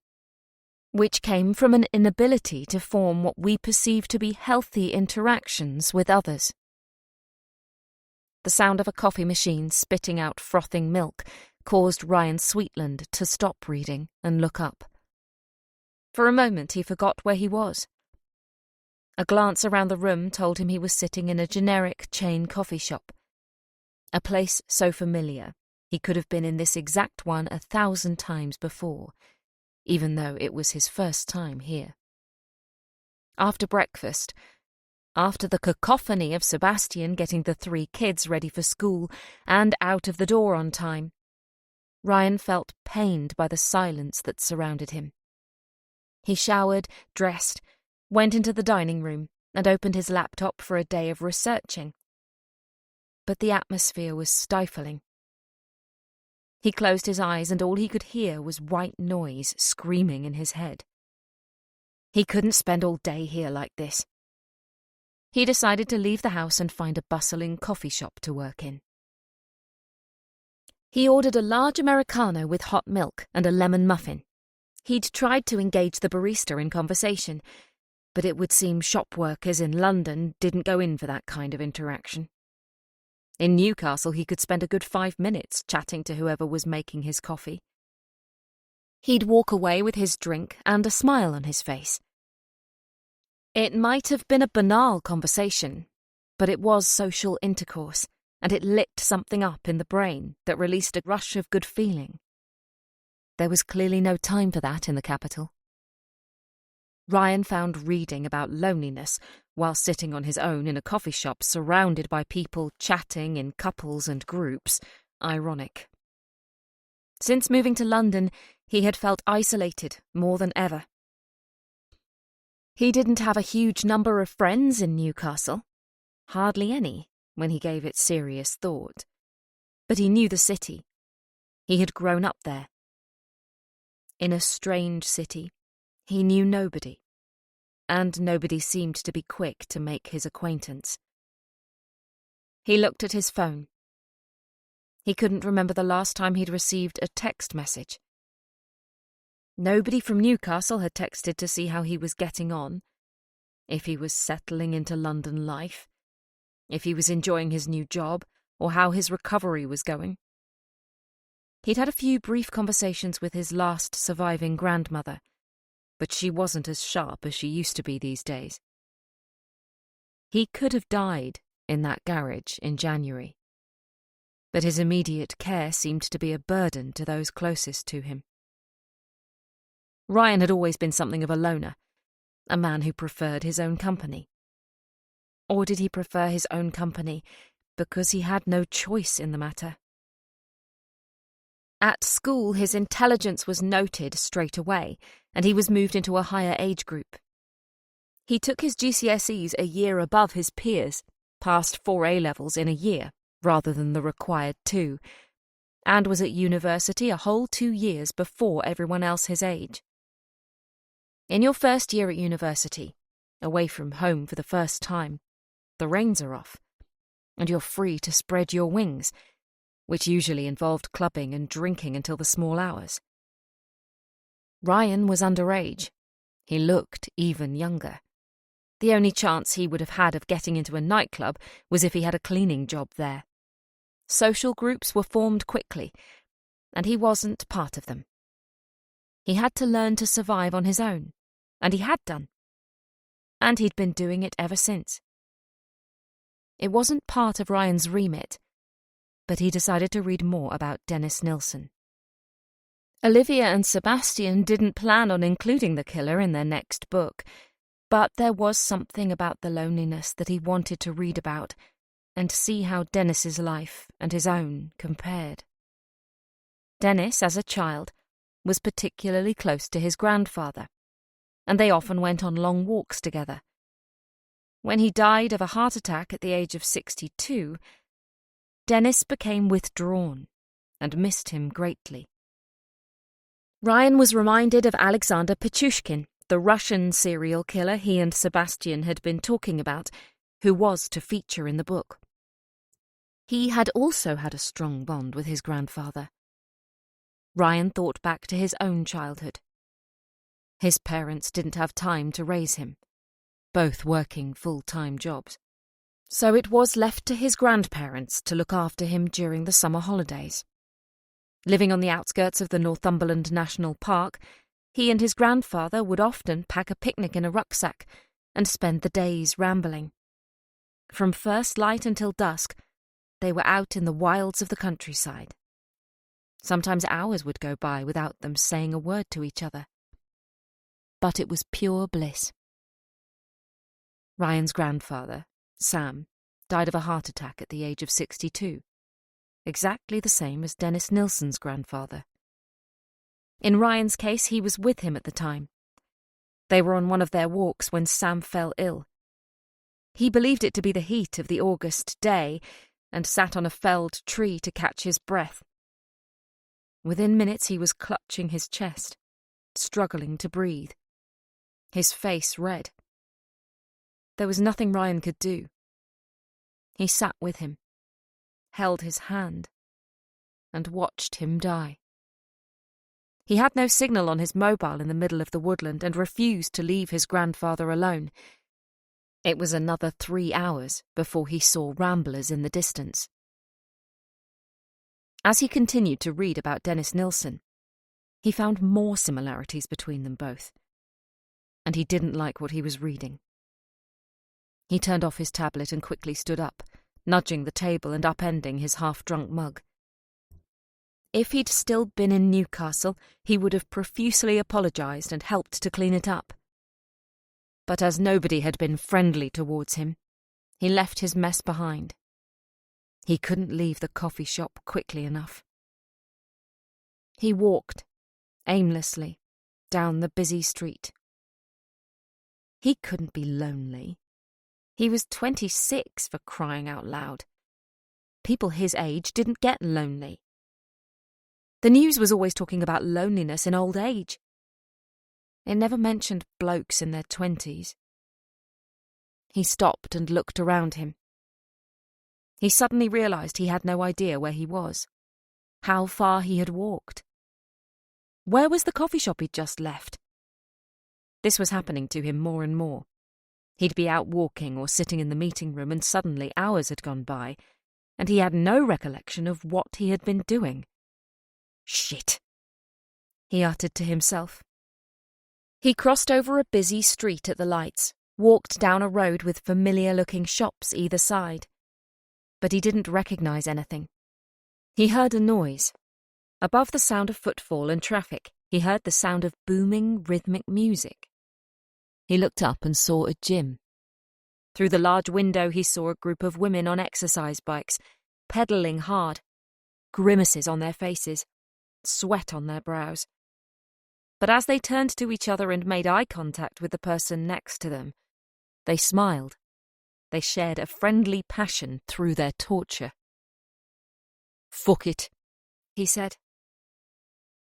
which came from an inability to form what we perceive to be healthy interactions with others. The sound of a coffee machine spitting out frothing milk caused Ryan Sweetland to stop reading and look up. For a moment he forgot where he was. A glance around the room told him he was sitting in a generic chain coffee shop, a place so familiar he could have been in this exact one 1,000 times before, even though it was his first time here. After breakfast, after the cacophony of Sebastian getting the 3 kids ready for school and out of the door on time, Ryan felt pained by the silence that surrounded him. He showered, dressed, went into the dining room and opened his laptop for a day of researching. But the atmosphere was stifling. He closed his eyes and all he could hear was white noise screaming in his head. He couldn't spend all day here like this. He decided to leave the house and find a bustling coffee shop to work in. He ordered a large Americano with hot milk and a lemon muffin. He'd tried to engage the barista in conversation, but it would seem shop workers in London didn't go in for that kind of interaction. In Newcastle, he could spend a good 5 minutes chatting to whoever was making his coffee. He'd walk away with his drink and a smile on his face. It might have been a banal conversation, but it was social intercourse, and it lit something up in the brain that released a rush of good feeling. There was clearly no time for that in the capital. Ryan found reading about loneliness while sitting on his own in a coffee shop surrounded by people chatting in couples and groups ironic. Since moving to London, he had felt isolated more than ever. He didn't have a huge number of friends in Newcastle, hardly any when he gave it serious thought. But he knew the city. He had grown up there. In a strange city, he knew nobody, and nobody seemed to be quick to make his acquaintance. He looked at his phone. He couldn't remember the last time he'd received a text message. Nobody from Newcastle had texted to see how he was getting on, if he was settling into London life, if he was enjoying his new job, or how his recovery was going. He'd had a few brief conversations with his last surviving grandmother, but she wasn't as sharp as she used to be these days. He could have died in that garage in January, but his immediate care seemed to be a burden to those closest to him. Ryan had always been something of a loner, a man who preferred his own company. Or did he prefer his own company because he had no choice in the matter? At school, his intelligence was noted straight away, and he was moved into a higher age group. He took his GCSEs a year above his peers, passed 4 A-levels in a year, rather than the required 2, and was at university a whole 2 years before everyone else his age. In your first year at university, away from home for the first time, the reins are off, and you're free to spread your wings, which usually involved clubbing and drinking until the small hours. Ryan was underage. He looked even younger. The only chance he would have had of getting into a nightclub was if he had a cleaning job there. Social groups were formed quickly, and he wasn't part of them. He had to learn to survive on his own, and he had done. And he'd been doing it ever since. It wasn't part of Ryan's remit, but he decided to read more about Dennis Nilsson. Olivia and Sebastian didn't plan on including the killer in their next book, but there was something about the loneliness that he wanted to read about and see how Dennis's life and his own compared. Dennis, as a child, was particularly close to his grandfather, and they often went on long walks together. When he died of a heart attack at the age of 62, Dennis became withdrawn and missed him greatly. Ryan was reminded of Alexander Pichushkin, the Russian serial killer he and Sebastian had been talking about, who was to feature in the book. He had also had a strong bond with his grandfather. Ryan thought back to his own childhood. His parents didn't have time to raise him, both working full-time jobs. So it was left to his grandparents to look after him during the summer holidays. Living on the outskirts of the Northumberland National Park, he and his grandfather would often pack a picnic in a rucksack and spend the days rambling. From first light until dusk, they were out in the wilds of the countryside. Sometimes hours would go by without them saying a word to each other. But it was pure bliss. Ryan's grandfather, Sam, died of a heart attack at the age of 62, exactly the same as Dennis Nilsson's grandfather. In Ryan's case, he was with him at the time. They were on one of their walks when Sam fell ill. He believed it to be the heat of the August day and sat on a felled tree to catch his breath. Within minutes he was clutching his chest, struggling to breathe, his face red. There was nothing Ryan could do. He sat with him, held his hand, and watched him die. He had no signal on his mobile in the middle of the woodland and refused to leave his grandfather alone. It was another 3 hours before he saw ramblers in the distance. As he continued to read about Dennis Nilsson, he found more similarities between them both, and he didn't like what he was reading. He turned off his tablet and quickly stood up, nudging the table and upending his half-drunk mug. If he'd still been in Newcastle, he would have profusely apologised and helped to clean it up. But as nobody had been friendly towards him, he left his mess behind. He couldn't leave the coffee shop quickly enough. He walked, aimlessly, down the busy street. He couldn't be lonely. He was 26, for crying out loud. People his age didn't get lonely. The news was always talking about loneliness in old age. It never mentioned blokes in their 20s. He stopped and looked around him. He suddenly realised he had no idea where he was, how far he had walked. Where was the coffee shop he'd just left? This was happening to him more and more. He'd be out walking or sitting in the meeting room, and suddenly hours had gone by, and he had no recollection of what he had been doing. "Shit," he uttered to himself. He crossed over a busy street at the lights, walked down a road with familiar-looking shops either side. But he didn't recognise anything. He heard a noise. Above the sound of footfall and traffic, he heard the sound of booming, rhythmic music. He looked up and saw a gym. Through the large window he saw a group of women on exercise bikes, pedalling hard, grimaces on their faces, sweat on their brows. But as they turned to each other and made eye contact with the person next to them, they smiled. They shared a friendly passion through their torture. "Fuck it," he said.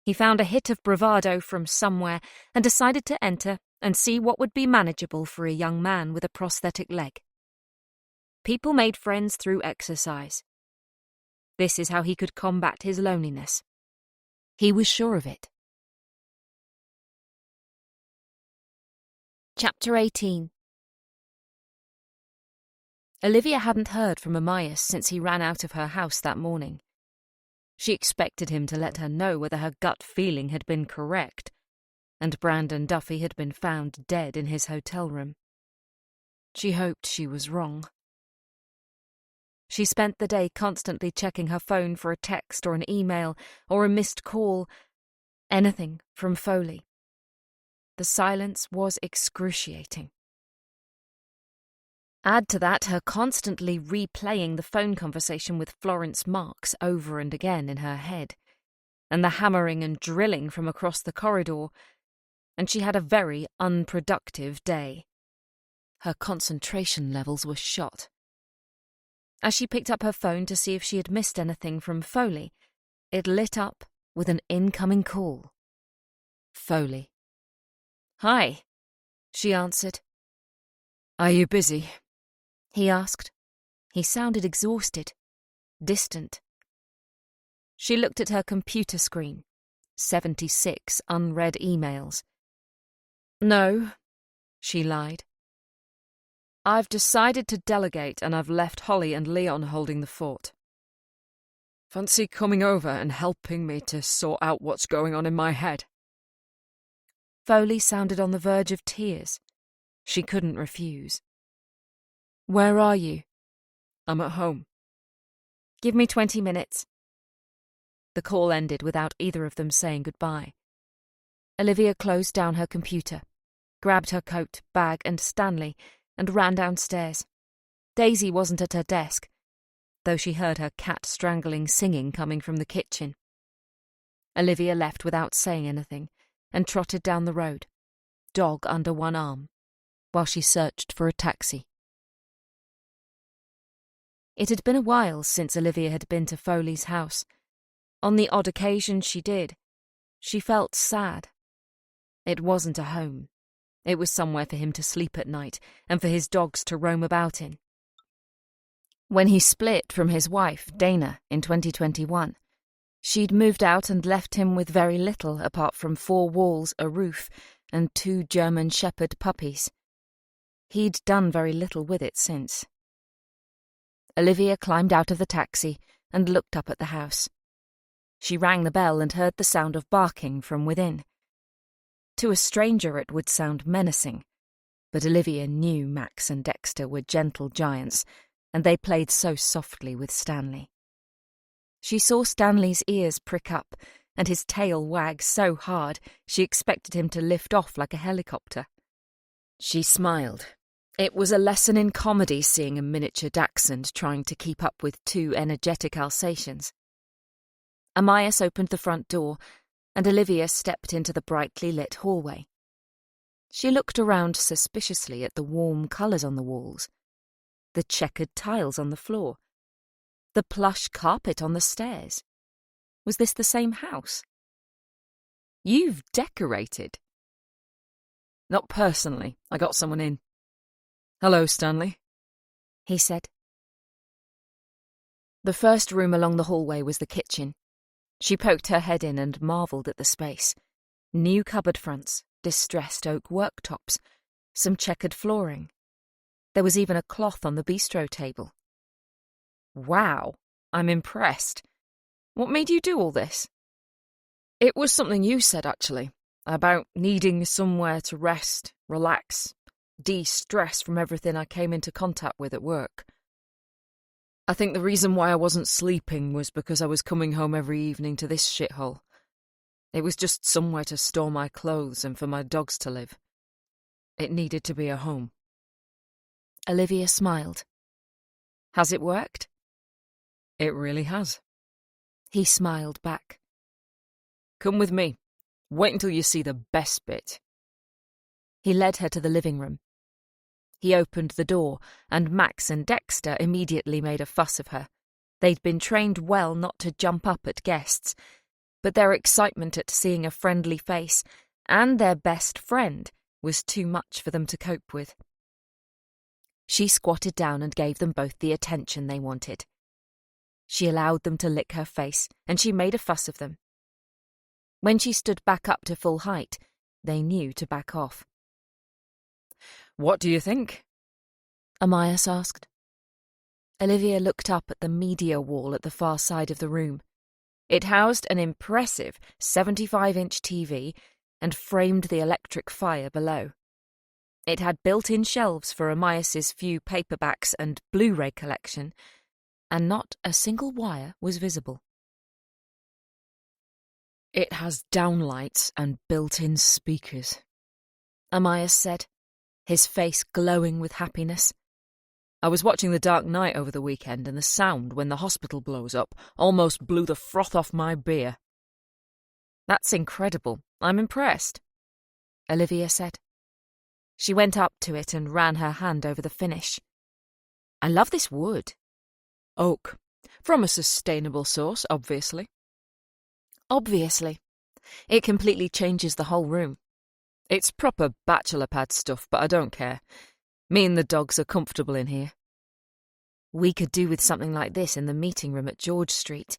He found a hit of bravado from somewhere and decided to enter and see what would be manageable for a young man with a prosthetic leg. People made friends through exercise. This is how he could combat his loneliness. He was sure of it. Chapter 18. Olivia hadn't heard from Amias since he ran out of her house that morning. She expected him to let her know whether her gut feeling had been correct, and Brandon Duffy had been found dead in his hotel room. She hoped she was wrong. She spent the day constantly checking her phone for a text or an email or a missed call, anything from Foley. The silence was excruciating. Add to that her constantly replaying the phone conversation with Florence Marks over and again in her head, and the hammering and drilling from across the corridor, and she had a very unproductive day. Her concentration levels were shot. As she picked up her phone to see if she had missed anything from Foley, it lit up with an incoming call. Foley. "Hi," she answered. Are you busy? He asked. He sounded exhausted, distant. She looked at her computer screen. 76 unread emails. No, she lied. I've decided to delegate and I've left Holly and Leon holding the fort. Fancy coming over and helping me to sort out what's going on in my head? Foley sounded on the verge of tears. She couldn't refuse. Where are you? I'm at home. Give me 20 minutes. The call ended without either of them saying goodbye. Olivia closed down her computer, grabbed her coat, bag and Stanley, and ran downstairs. Daisy wasn't at her desk, though she heard her cat-strangling singing coming from the kitchen. Olivia left without saying anything and trotted down the road, dog under one arm, while she searched for a taxi. It had been a while since Olivia had been to Foley's house. On the odd occasion she did, she felt sad. It wasn't a home. It was somewhere for him to sleep at night and for his dogs to roam about in. When he split from his wife, Dana, in 2021, she'd moved out and left him with very little apart from 4 walls, a roof, and 2 German Shepherd puppies. He'd done very little with it since. Olivia climbed out of the taxi and looked up at the house. She rang the bell and heard the sound of barking from within. To a stranger it would sound menacing, but Olivia knew Max and Dexter were gentle giants, and they played so softly with Stanley. She saw Stanley's ears prick up and his tail wag so hard she expected him to lift off like a helicopter. She smiled. It was a lesson in comedy seeing a miniature dachshund trying to keep up with 2 energetic Alsatians. Amias opened the front door, and Olivia stepped into the brightly lit hallway. She looked around suspiciously at the warm colours on the walls, the checkered tiles on the floor, the plush carpet on the stairs. Was this the same house? You've decorated. Not personally. I got someone in. Hello, Stanley, he said. The first room along the hallway was the kitchen. She poked her head in and marvelled at the space. New cupboard fronts, distressed oak worktops, some checkered flooring. There was even a cloth on the bistro table. Wow, I'm impressed. What made you do all this? It was something you said, actually, about needing somewhere to rest, relax, de-stress from everything I came into contact with at work. I think the reason why I wasn't sleeping was because I was coming home every evening to this shithole. It was just somewhere to store my clothes and for my dogs to live. It needed to be a home. Olivia smiled. Has it worked? It really has. He smiled back. Come with me. Wait until you see the best bit. He led her to the living room. He opened the door, and Max and Dexter immediately made a fuss of her. They'd been trained well not to jump up at guests, but their excitement at seeing a friendly face and their best friend was too much for them to cope with. She squatted down and gave them both the attention they wanted. She allowed them to lick her face, and she made a fuss of them. When she stood back up to full height, they knew to back off. What do you think? Amias asked. Olivia looked up at the media wall at the far side of the room. It housed an impressive 75-inch TV and framed the electric fire below. It had built-in shelves for Amias's few paperbacks and Blu-ray collection, and not a single wire was visible. It has downlights and built-in speakers, Amias said, his face glowing with happiness. I was watching The Dark Knight over the weekend, and the sound when the hospital blows up almost blew the froth off my beer. That's incredible. I'm impressed, Olivia said. She went up to it and ran her hand over the finish. I love this wood. Oak. From a sustainable source, obviously. Obviously. It completely changes the whole room. It's proper bachelor pad stuff, but I don't care. Me and the dogs are comfortable in here. We could do with something like this in the meeting room at George Street.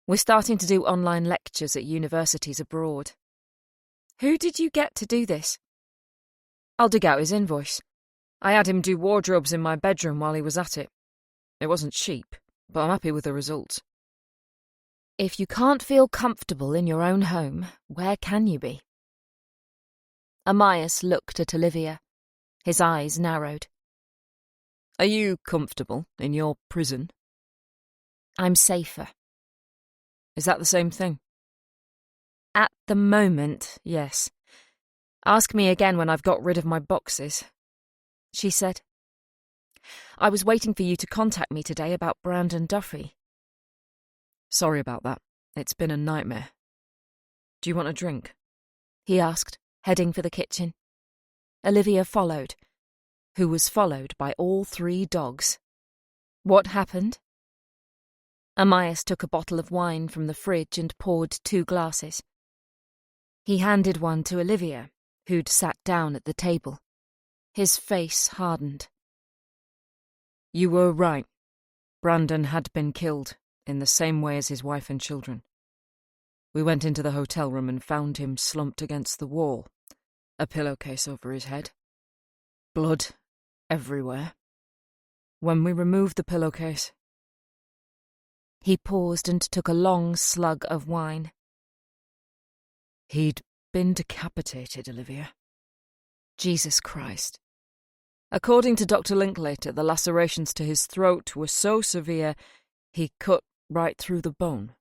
We're starting to do online lectures at universities abroad. Who did you get to do this? I'll dig out his invoice. I had him do wardrobes in my bedroom while he was at it. It wasn't cheap, but I'm happy with the results. If you can't feel comfortable in your own home, where can you be? Amias looked at Olivia. His eyes narrowed. Are you comfortable in your prison? I'm safer. Is that the same thing? At the moment, yes. Ask me again when I've got rid of my boxes, she said. I was waiting for you to contact me today about Brandon Duffy. Sorry about that. It's been a nightmare. Do you want a drink? He asked, heading for the kitchen. Olivia followed, who was followed by all 3 dogs. What happened? Amias took a bottle of wine from the fridge and poured 2 glasses. He handed one to Olivia, who'd sat down at the table. His face hardened. You were right. Brandon had been killed, in the same way as his wife and children. We went into the hotel room and found him slumped against the wall, a pillowcase over his head. Blood everywhere. When we removed the pillowcase... He paused and took a long slug of wine. He'd been decapitated, Olivia. Jesus Christ. According to Dr. Linklater, the lacerations to his throat were so severe he cut right through the bone.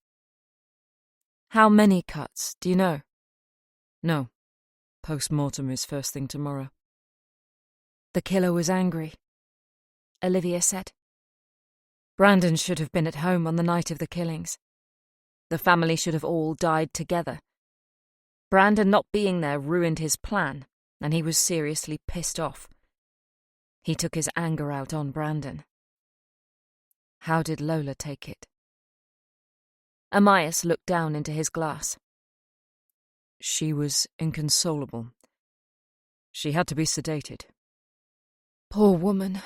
How many cuts, do you know? No. Post-mortem is first thing tomorrow. The killer was angry, Olivia said. Brandon should have been at home on the night of the killings. The family should have all died together. Brandon not being there ruined his plan, and he was seriously pissed off. He took his anger out on Brandon. How did Lola take it? Amias looked down into his glass. She was inconsolable. She had to be sedated. Poor woman.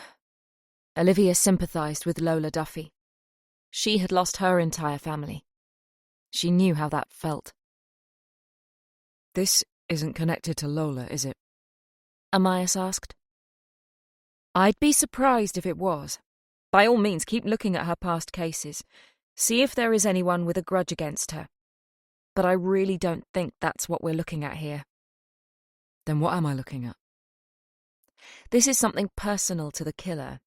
Olivia sympathised with Lola Duffy. She had lost her entire family. She knew how that felt. This isn't connected to Lola, is it? Amias asked. I'd be surprised if it was. By all means, keep looking at her past cases. See if there is anyone with a grudge against her. But I really don't think that's what we're looking at here. Then what am I looking at? This is something personal to the killer.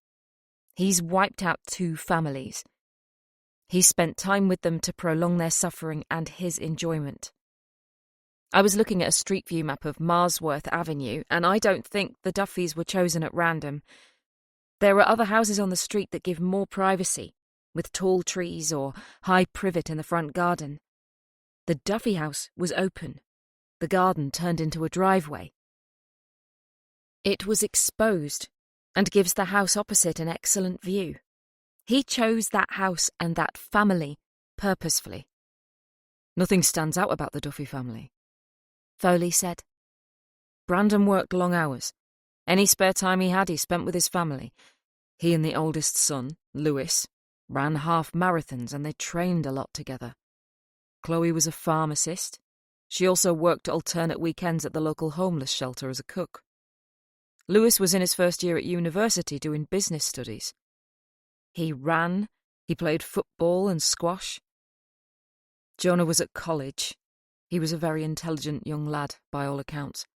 He's wiped out 2 families. He spent time with them to prolong their suffering and his enjoyment. I was looking at a street view map of Marsworth Avenue, and I don't think the Duffys were chosen at random. There are other houses on the street that give more privacy, with tall trees or high privet in the front garden. The Duffy house was open. The garden turned into a driveway. It was exposed and gives the house opposite an excellent view. He chose that house and that family purposefully. Nothing stands out about the Duffy family, Foley said. Brandon worked long hours. Any spare time he had, he spent with his family. He and the oldest son, Lewis, ran half marathons and they trained a lot together. Chloe was a pharmacist. She also worked alternate weekends at the local homeless shelter as a cook. Lewis was in his first year at university doing business studies. He ran, he played football and squash. Jonah was at college. He was a very intelligent young lad, by all accounts.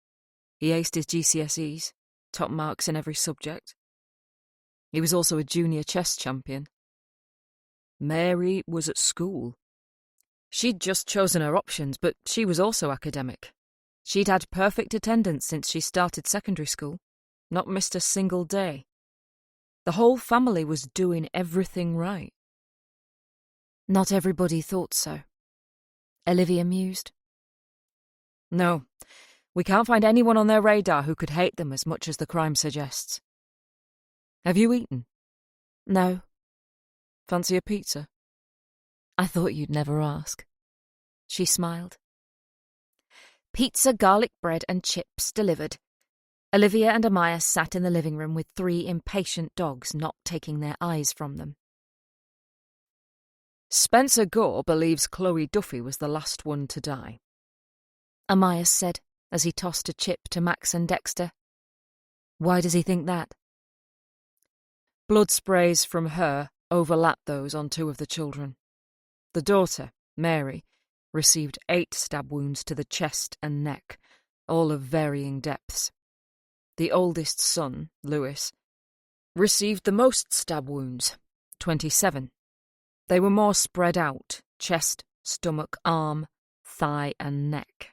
He aced his GCSEs, top marks in every subject. He was also a junior chess champion. Mary was at school. She'd just chosen her options, but she was also academic. She'd had perfect attendance since she started secondary school, not missed a single day. The whole family was doing everything right. Not everybody thought so, Olivia mused. No, we can't find anyone on their radar who could hate them as much as the crime suggests. Have you eaten? No. Fancy a pizza? I thought you'd never ask. She smiled. Pizza, garlic bread and chips delivered. Olivia and Amaya sat in the living room with 3 impatient dogs not taking their eyes from them. Spencer Gore believes Chloe Duffy was the last one to die, Amaya said as he tossed a chip to Max and Dexter. Why does he think that? Blood sprays from her overlapped those on 2 of the children. The daughter, Mary, received 8 stab wounds to the chest and neck, all of varying depths. The oldest son, Lewis, received the most stab wounds, 27. They were more spread out, chest, stomach, arm, thigh and neck.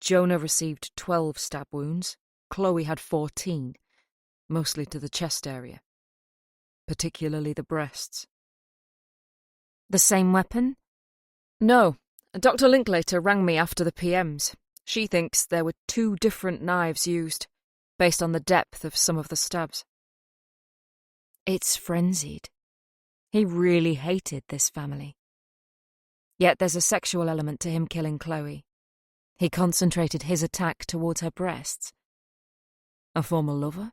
Jonah received 12 stab wounds. Chloe had 14, mostly to the chest area, particularly the breasts. The same weapon? No. Dr. Linklater rang me after the PMs. She thinks there were 2 different knives used, based on the depth of some of the stabs. It's frenzied. He really hated this family. Yet there's a sexual element to him killing Chloe. He concentrated his attack towards her breasts. A former lover?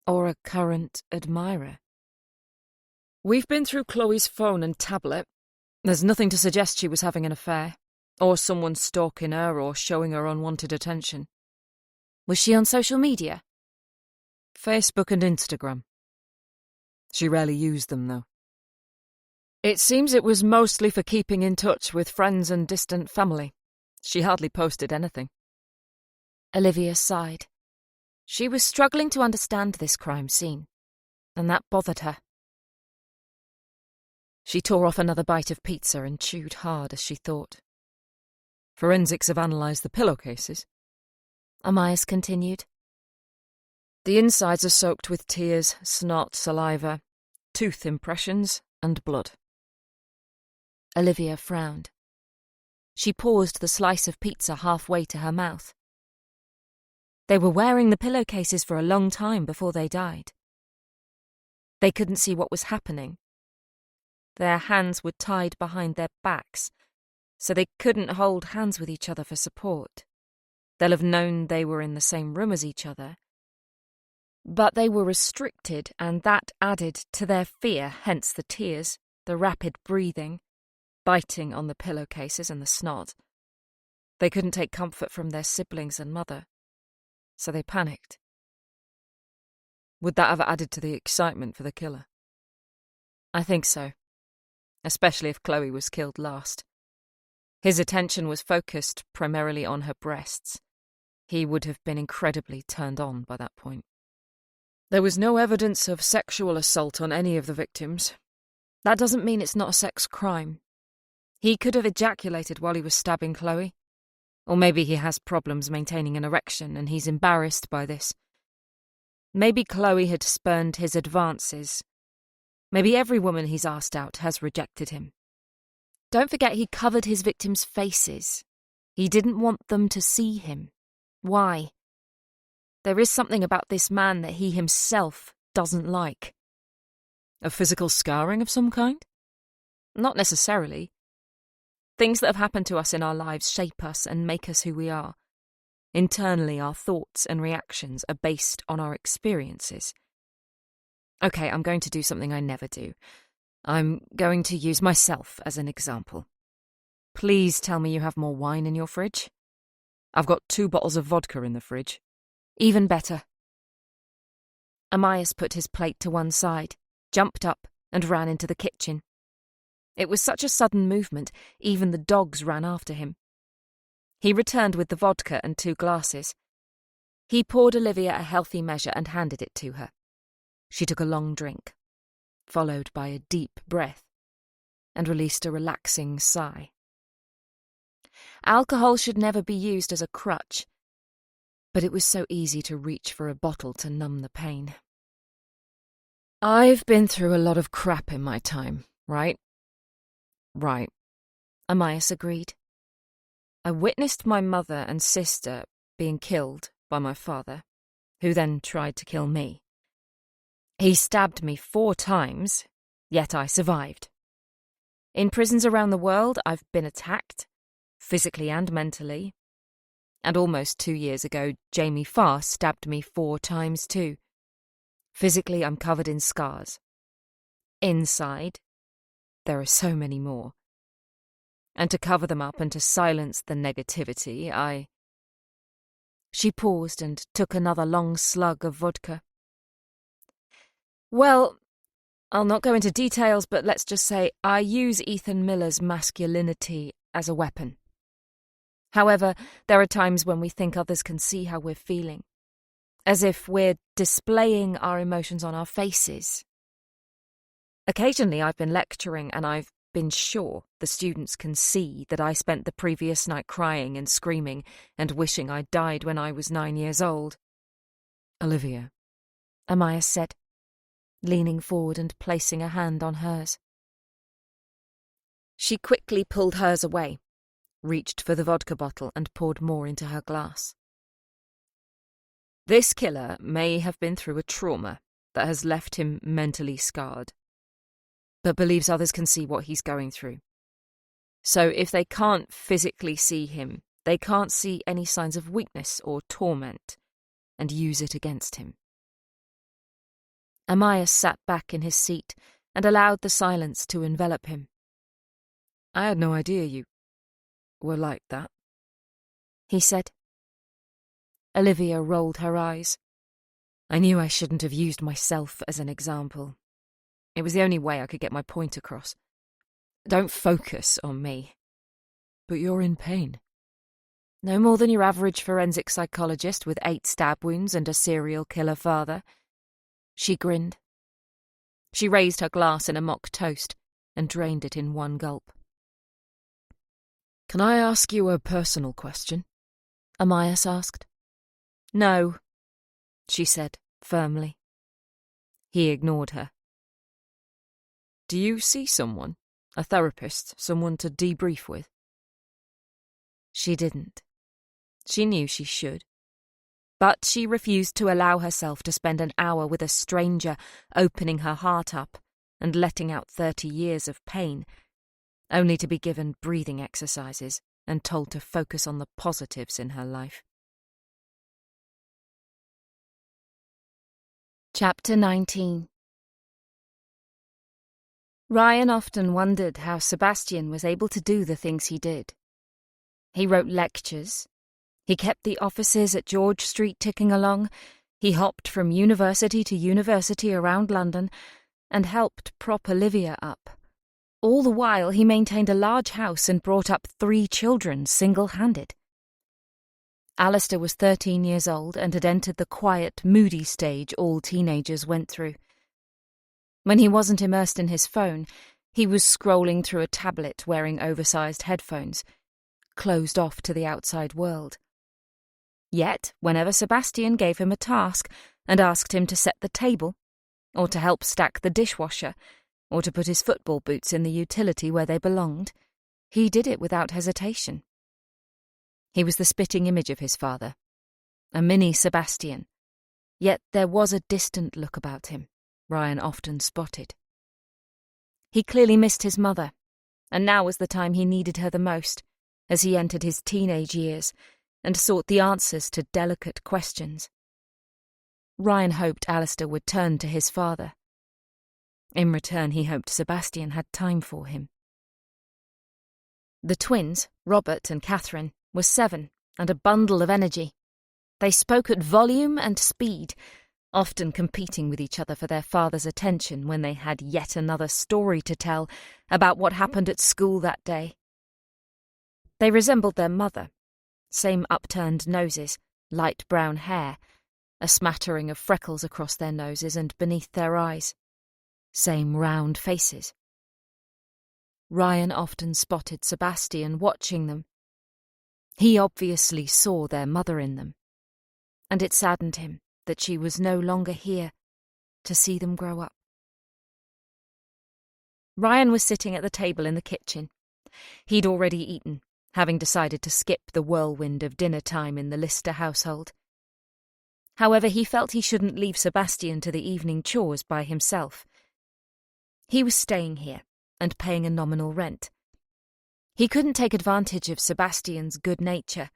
Or a current admirer? We've been through Chloe's phone and tablet. There's nothing to suggest she was having an affair, or someone stalking her or showing her unwanted attention. Was she on social media? Facebook and Instagram. She rarely used them, though. It seems it was mostly for keeping in touch with friends and distant family. She hardly posted anything. Olivia sighed. She was struggling to understand this crime scene, and that bothered her. She tore off another bite of pizza and chewed hard as she thought. Forensics have analysed the pillowcases, Amias continued. The insides are soaked with tears, snot, saliva, tooth impressions, and blood. Olivia frowned. She paused the slice of pizza halfway to her mouth. They were wearing the pillowcases for a long time before they died. They couldn't see what was happening. Their hands were tied behind their backs, so they couldn't hold hands with each other for support. They'll have known they were in the same room as each other. But they were restricted, and that added to their fear, hence the tears, the rapid breathing, biting on the pillowcases and the snot. They couldn't take comfort from their siblings and mother, so they panicked. Would that have added to the excitement for the killer? I think so, especially if Chloe was killed last. His attention was focused primarily on her breasts. He would have been incredibly turned on by that point. There was no evidence of sexual assault on any of the victims. That doesn't mean it's not a sex crime. He could have ejaculated while he was stabbing Chloe. Or maybe he has problems maintaining an erection and he's embarrassed by this. Maybe Chloe had spurned his advances. Maybe every woman he's asked out has rejected him. Don't forget he covered his victims' faces. He didn't want them to see him. Why? There is something about this man that he himself doesn't like. A physical scarring of some kind? Not necessarily. Things that have happened to us in our lives shape us and make us who we are. Internally, our thoughts and reactions are based on our experiences. Okay, I'm going to do something I never do. I'm going to use myself as an example. Please tell me you have more wine in your fridge. I've got 2 bottles of vodka in the fridge. Even better. Amias put his plate to one side, jumped up, and ran into the kitchen. It was such a sudden movement, even the dogs ran after him. He returned with the vodka and 2 glasses. He poured Olivia a healthy measure and handed it to her. She took a long drink, followed by a deep breath, and released a relaxing sigh. Alcohol should never be used as a crutch, but it was so easy to reach for a bottle to numb the pain. I've been through a lot of crap in my time, right? Right, Amias agreed. I witnessed my mother and sister being killed by my father, who then tried to kill me. He stabbed me 4 times, yet I survived. In prisons around the world, I've been attacked, physically and mentally. And almost 2 years ago, Jamie Farr stabbed me 4 times too. Physically, I'm covered in scars. Inside, there are so many more. And to cover them up and to silence the negativity, She paused and took another long slug of vodka. Well, I'll not go into details, but let's just say I use Ethan Miller's masculinity as a weapon. However, there are times when we think others can see how we're feeling, as if we're displaying our emotions on our faces. Occasionally I've been lecturing and I've been sure the students can see that I spent the previous night crying and screaming and wishing I'd died when I was 9 years old. Olivia, Amaya said, leaning forward and placing a hand on hers. She quickly pulled hers away, reached for the vodka bottle and poured more into her glass. This killer may have been through a trauma that has left him mentally scarred, but believes others can see what he's going through. So if they can't physically see him, they can't see any signs of weakness or torment and use it against him. Amaya sat back in his seat and allowed the silence to envelop him. I had no idea you were like that, he said. Olivia rolled her eyes. I knew I shouldn't have used myself as an example. It was the only way I could get my point across. Don't focus on me. But you're in pain. No more than your average forensic psychologist with 8 stab wounds and a serial killer father. She grinned. She raised her glass in a mock toast and drained it in one gulp. Can I ask you a personal question? Amias asked. No, she said firmly. He ignored her. Do you see someone, a therapist, someone to debrief with? She didn't. She knew she should. But she refused to allow herself to spend an hour with a stranger, opening her heart up and letting out 30 years of pain, only to be given breathing exercises and told to focus on the positives in her life. Chapter 19. Ryan often wondered how Sebastian was able to do the things he did. He wrote lectures. He kept the offices at George Street ticking along. He hopped from university to university around London and helped prop Olivia up. All the while he maintained a large house and brought up 3 children single-handed. Alistair was 13 years old and had entered the quiet, moody stage all teenagers went through. When he wasn't immersed in his phone, he was scrolling through a tablet wearing oversized headphones, closed off to the outside world. Yet, whenever Sebastian gave him a task and asked him to set the table, or to help stack the dishwasher, or to put his football boots in the utility where they belonged, he did it without hesitation. He was the spitting image of his father, a mini Sebastian, yet there was a distant look about him, Ryan often spotted. He clearly missed his mother, and now was the time he needed her the most, as he entered his teenage years and sought the answers to delicate questions. Ryan hoped Alistair would turn to his father. In return, he hoped Sebastian had time for him. The twins, Robert and Catherine, were 7 and a bundle of energy. They spoke at volume and speed, often competing with each other for their father's attention when they had yet another story to tell about what happened at school that day. They resembled their mother, same upturned noses, light brown hair, a smattering of freckles across their noses and beneath their eyes, same round faces. Ryan often spotted Sebastian watching them. He obviously saw their mother in them, and it saddened him that she was no longer here to see them grow up. Ryan was sitting at the table in the kitchen. He'd already eaten, having decided to skip the whirlwind of dinner time in the Lister household. However, he felt he shouldn't leave Sebastian to the evening chores by himself. He was staying here and paying a nominal rent. He couldn't take advantage of Sebastian's good nature,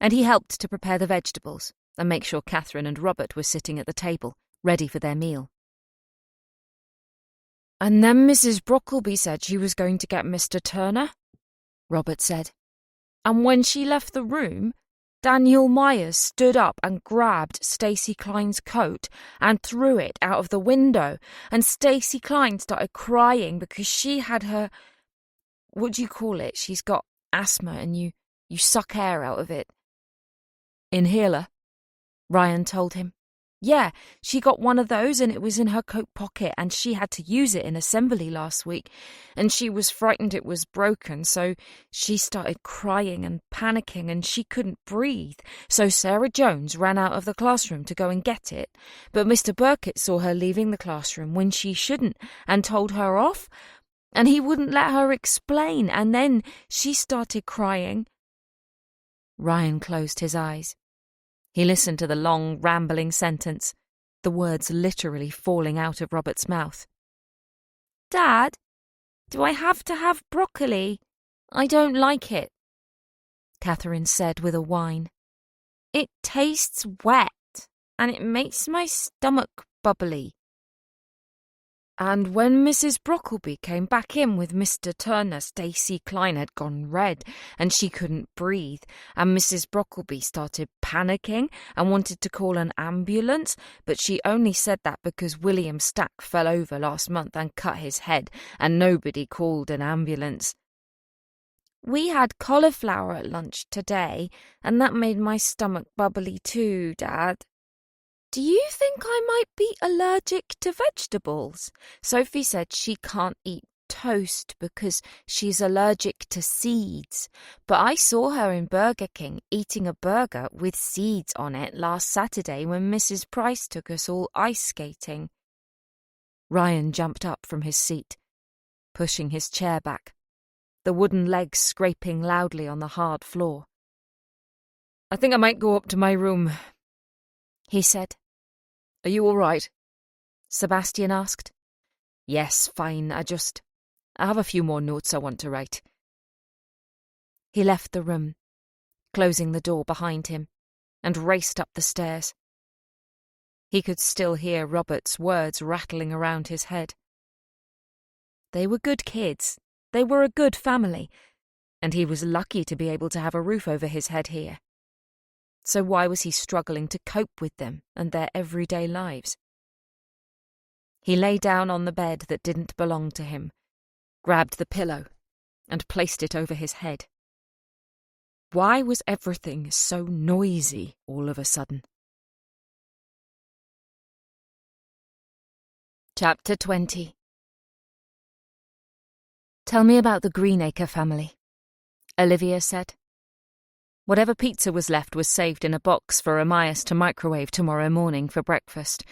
and he helped to prepare the vegetables and make sure Catherine and Robert were sitting at the table, ready for their meal. "And then Mrs. Brockleby said she was going to get Mr. Turner," Robert said. "And when she left the room, Daniel Myers stood up and grabbed Stacey Klein's coat and threw it out of the window, and Stacey Klein started crying because she had her... what do you call it? She's got asthma and you suck air out of it." "Inhaler," Ryan told him. "Yeah, she got one of those and it was in her coat pocket and she had to use it in assembly last week and she was frightened it was broken, so she started crying and panicking and she couldn't breathe. So Sarah Jones ran out of the classroom to go and get it, but Mr. Burkett saw her leaving the classroom when she shouldn't and told her off, and he wouldn't let her explain, and then she started crying." Ryan closed his eyes. He listened to the long, rambling sentence, the words literally falling out of Robert's mouth. "Dad, do I have to have broccoli? I don't like it," Catherine said with a whine. "It tastes wet, and it makes my stomach bubbly." And when Mrs. Brockleby came back in with Mr. Turner, Stacey Klein had gone red and she couldn't breathe, and Mrs. Brockleby started panicking and wanted to call an ambulance, but she only said that because William Stack fell over last month and cut his head, and nobody called an ambulance. "We had cauliflower at lunch today, and that made my stomach bubbly too, Dad. Do you think I might be allergic to vegetables? Sophie said she can't eat toast because she's allergic to seeds, but I saw her in Burger King eating a burger with seeds on it last Saturday when Mrs. Price took us all ice skating." Ryan jumped up from his seat, pushing his chair back, the wooden legs scraping loudly on the hard floor. "I think I might go up to my room," he said. "Are you all right?" Sebastian asked. "Yes, fine. I have a few more notes I want to write." He left the room, closing the door behind him, and raced up the stairs. He could still hear Robert's words rattling around his head. They were good kids. They were a good family, and he was lucky to be able to have a roof over his head here. So why was he struggling to cope with them and their everyday lives? He lay down on the bed that didn't belong to him, grabbed the pillow, and placed it over his head. Why was everything so noisy all of a sudden? Chapter 20. "Tell me about the Greenacre family," Olivia said. Whatever pizza was left was saved in a box for Amias to microwave tomorrow morning for breakfast,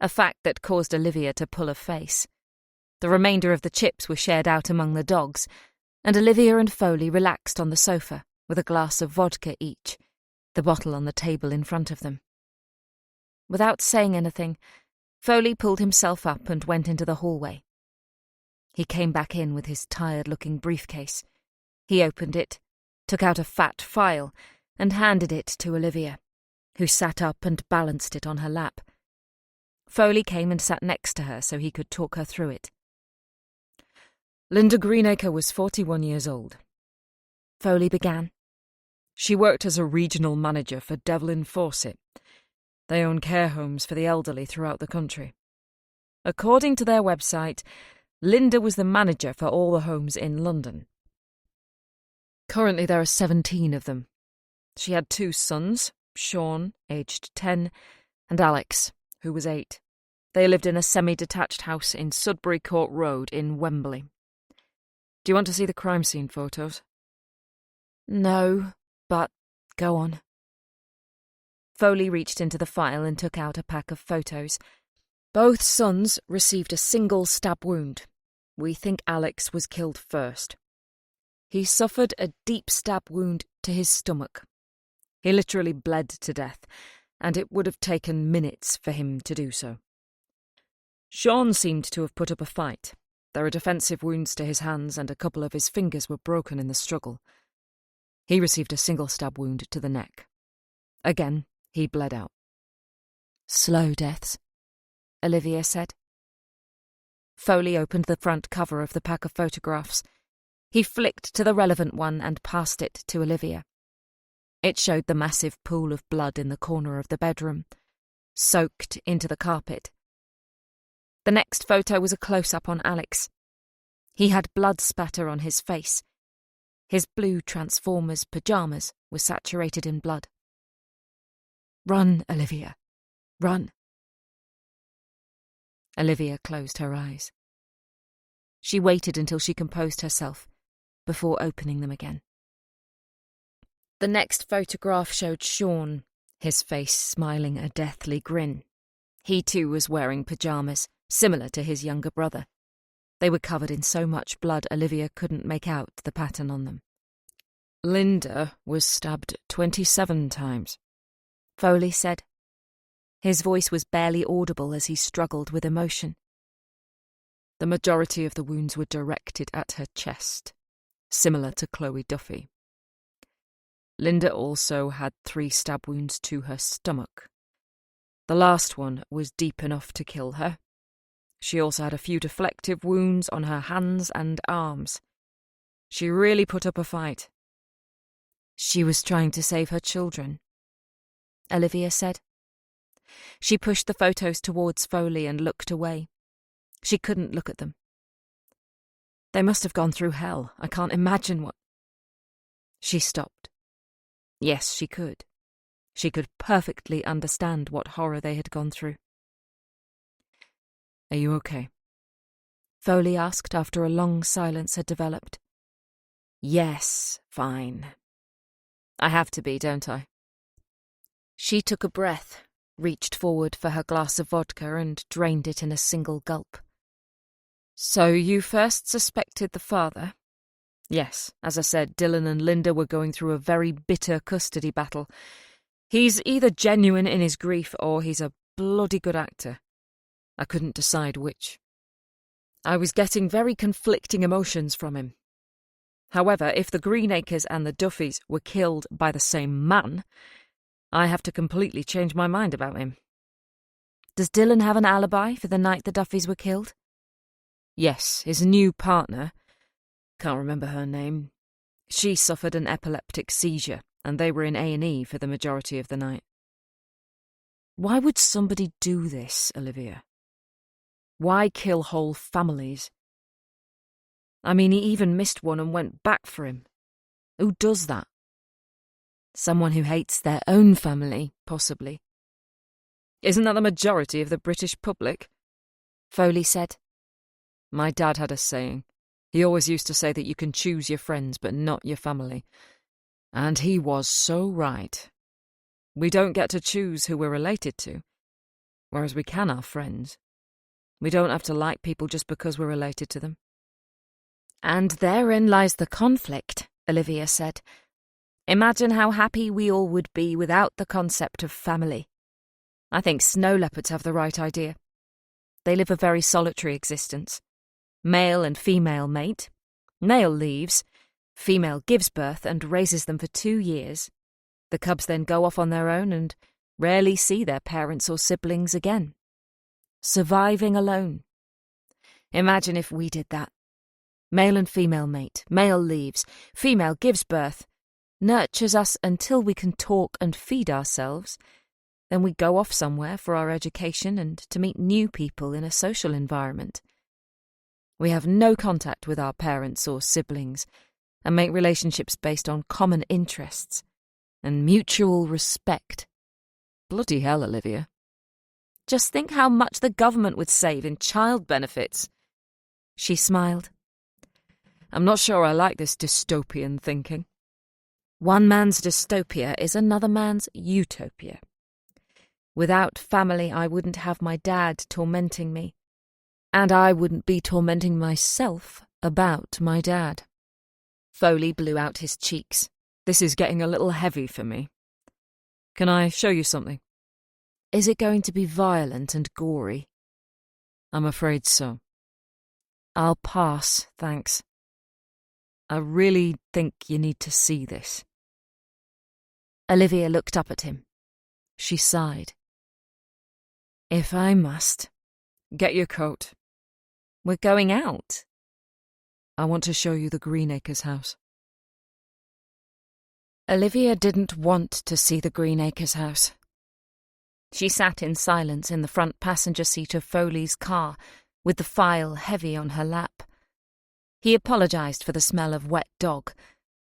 a fact that caused Olivia to pull a face. The remainder of the chips were shared out among the dogs, and Olivia and Foley relaxed on the sofa with a glass of vodka each, the bottle on the table in front of them. Without saying anything, Foley pulled himself up and went into the hallway. He came back in with his tired-looking briefcase. He opened it, took out a fat file, and handed it to Olivia, who sat up and balanced it on her lap. Foley came and sat next to her so he could talk her through it. "Linda Greenacre was 41 years old," Foley began. "She worked as a regional manager for Devlin Fawcett. They own care homes for the elderly throughout the country. According to their website, Linda was the manager for all the homes in London. Currently there are 17 of them. She had 2 sons, Sean, aged 10, and Alex, who was 8. They lived in a semi-detached house in Sudbury Court Road in Wembley. Do you want to see the crime scene photos?" "No, but go on." Foley reached into the file and took out a pack of photos. "Both sons received a single stab wound. We think Alex was killed first. He suffered a deep stab wound to his stomach. He literally bled to death, and it would have taken minutes for him to do so. Sean seemed to have put up a fight, There are defensive wounds to his hands, and a couple of his fingers were broken in the struggle. He received a single stab wound to the neck. Again, he bled out. Slow deaths, Olivia said. Foley opened the front cover of the pack of photographs. He flicked to the relevant one and passed it to Olivia. It showed the massive pool of blood in the corner of the bedroom, soaked into the carpet. The next photo was a close-up on Alex. He had blood spatter on his face. His blue Transformers pyjamas were saturated in blood. Run, Olivia. Run. Olivia closed her eyes. She waited until she composed herself before opening them again. The next photograph showed Sean, his face smiling a deathly grin. He too was wearing pyjamas, similar to his younger brother. They were covered in so much blood Olivia couldn't make out the pattern on them. Linda was stabbed 27 times, Foley said. His voice was barely audible as he struggled with emotion. The majority of the wounds were directed at her chest, similar to Chloe Duffy. Linda also had 3 stab wounds to her stomach. The last one was deep enough to kill her. She also had a few deflective wounds on her hands and arms. She really put up a fight. She was trying to save her children, Olivia said. She pushed the photos towards Foley and looked away. She couldn't look at them. They must have gone through hell. I can't imagine what... She stopped. Yes, she could. She could perfectly understand what horror they had gone through. Are you okay? Foley asked after a long silence had developed. Yes, fine. I have to be, don't I? She took a breath, reached forward for her glass of vodka and drained it in a single gulp. So you first suspected the father? Yes, as I said, Dylan and Linda were going through a very bitter custody battle. He's either genuine in his grief or he's a bloody good actor. I couldn't decide which. I was getting very conflicting emotions from him. However, if the Greenacres and the Duffys were killed by the same man, I have to completely change my mind about him. Does Dylan have an alibi for the night the Duffys were killed? Yes, his new partner, can't remember her name, she suffered an epileptic seizure, and they were in A&E for the majority of the night. Why would somebody do this, Olivia? Why kill whole families? I mean, he even missed one and went back for him. Who does that? Someone who hates their own family, possibly. Isn't that the majority of the British public? Foley said. My dad had a saying. He always used to say that you can choose your friends but not your family. And he was so right. We don't get to choose who we're related to, whereas we can our friends. We don't have to like people just because we're related to them. And therein lies the conflict, Olivia said. Imagine how happy we all would be without the concept of family. I think snow leopards have the right idea. They live a very solitary existence. Male and female mate. Male leaves. Female gives birth and raises them for 2 years. The cubs then go off on their own and rarely see their parents or siblings again. Surviving alone. Imagine if we did that. Male and female mate. Male leaves. Female gives birth. Nurtures us until we can talk and feed ourselves. Then we go off somewhere for our education and to meet new people in a social environment. We have no contact with our parents or siblings and make relationships based on common interests and mutual respect. Bloody hell, Olivia. Just think how much the government would save in child benefits. She smiled. I'm not sure I like this dystopian thinking. One man's dystopia is another man's utopia. Without family, I wouldn't have my dad tormenting me. And I wouldn't be tormenting myself about my dad. Foley blew out his cheeks. This is getting a little heavy for me. Can I show you something? Is it going to be violent and gory? I'm afraid so. I'll pass, thanks. I really think you need to see this. Olivia looked up at him. She sighed. If I must. Get your coat. We're going out. I want to show you the Greenacres house. Olivia didn't want to see the Greenacres house. She sat in silence in the front passenger seat of Foley's car, with the file heavy on her lap. He apologised for the smell of wet dog,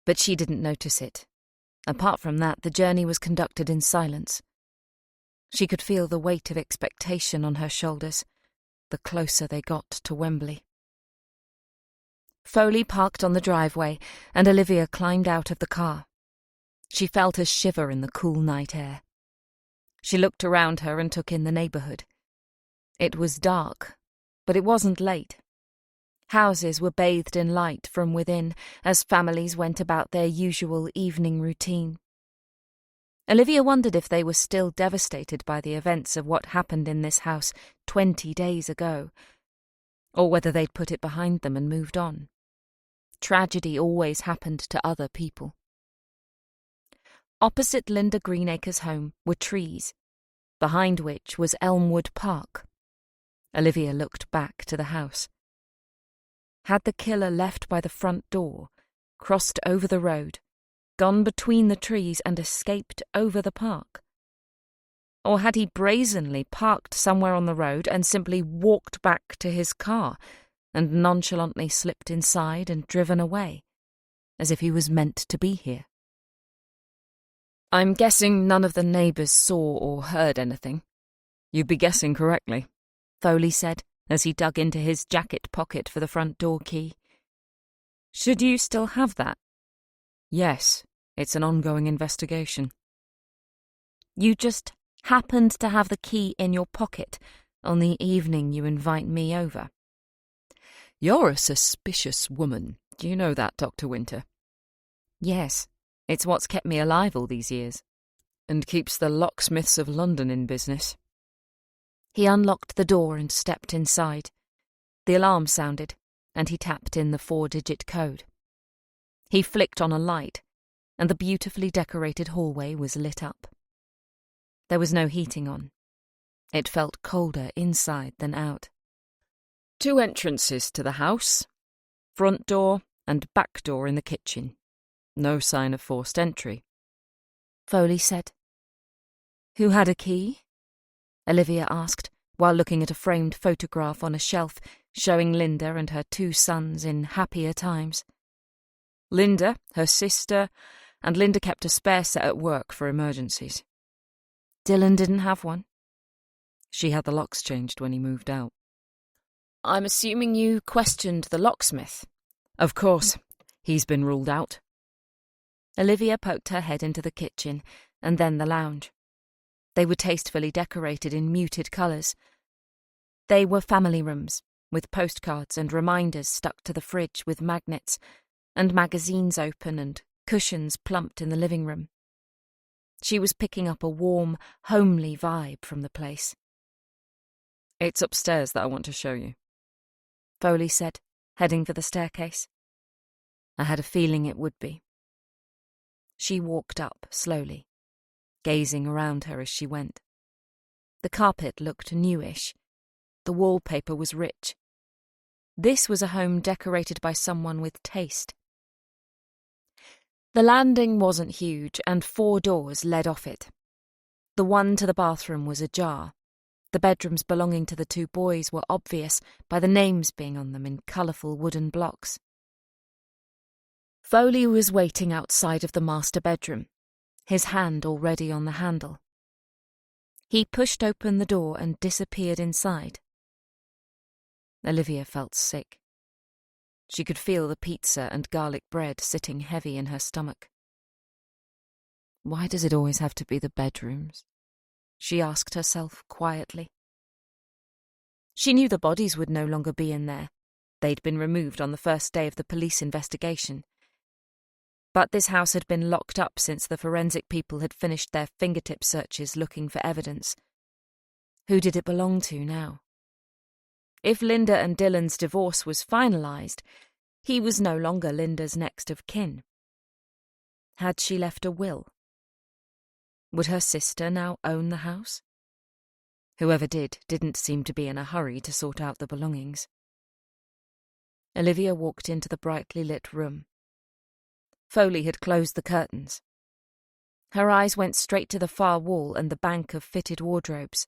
but she didn't notice it. Apart from that, the journey was conducted in silence. She could feel the weight of expectation on her shoulders, the closer they got to Wembley. Foley parked on the driveway, and Olivia climbed out of the car. She felt a shiver in the cool night air. She looked around her and took in the neighbourhood. It was dark, but it wasn't late. Houses were bathed in light from within as families went about their usual evening routine. Olivia wondered if they were still devastated by the events of what happened in this house 20 days ago, or whether they'd put it behind them and moved on. Tragedy always happened to other people. Opposite Linda Greenacre's home were trees, behind which was Elmwood Park. Olivia looked back to the house. Had the killer left by the front door, crossed over the road, gone between the trees and escaped over the park? Or had he brazenly parked somewhere on the road and simply walked back to his car and nonchalantly slipped inside and driven away, as if he was meant to be here? I'm guessing none of the neighbours saw or heard anything. You'd be guessing correctly, Foley said, as he dug into his jacket pocket for the front door key. Should you still have that? Yes, it's an ongoing investigation. You just happened to have the key in your pocket on the evening you invite me over. You're a suspicious woman. Do you know that, Dr. Winter? Yes, it's what's kept me alive all these years. And keeps the locksmiths of London in business. He unlocked the door and stepped inside. The alarm sounded, and he tapped in the 4-digit code. He flicked on a light, and the beautifully decorated hallway was lit up. There was no heating on. It felt colder inside than out. 2 entrances to the house, front door and back door in the kitchen. No sign of forced entry. Foley said. Who had a key? Olivia asked, while looking at a framed photograph on a shelf showing Linda and her 2 sons in happier times. Linda, her sister, and Linda kept a spare set at work for emergencies. Dylan didn't have one? She had the locks changed when he moved out. I'm assuming you questioned the locksmith. Of course. He's been ruled out. Olivia poked her head into the kitchen and then the lounge. They were tastefully decorated in muted colours. They were family rooms, with postcards and reminders stuck to the fridge with magnets, and magazines open and cushions plumped in the living room. She was picking up a warm, homely vibe from the place. It's upstairs that I want to show you, Foley said, heading for the staircase. I had a feeling it would be. She walked up slowly, gazing around her as she went. The carpet looked newish. The wallpaper was rich. This was a home decorated by someone with taste. The landing wasn't huge, and 4 doors led off it. The one to the bathroom was ajar. The bedrooms belonging to the 2 boys were obvious by the names being on them in colourful wooden blocks. Foley was waiting outside of the master bedroom, his hand already on the handle. He pushed open the door and disappeared inside. Olivia felt sick. She could feel the pizza and garlic bread sitting heavy in her stomach. Why does it always have to be the bedrooms? She asked herself quietly. She knew the bodies would no longer be in there. They'd been removed on the first day of the police investigation. But this house had been locked up since the forensic people had finished their fingertip searches looking for evidence. Who did it belong to now? If Linda and Dylan's divorce was finalised, he was no longer Linda's next of kin. Had she left a will? Would her sister now own the house? Whoever didn't seem to be in a hurry to sort out the belongings. Olivia walked into the brightly lit room. Foley had closed the curtains. Her eyes went straight to the far wall and the bank of fitted wardrobes.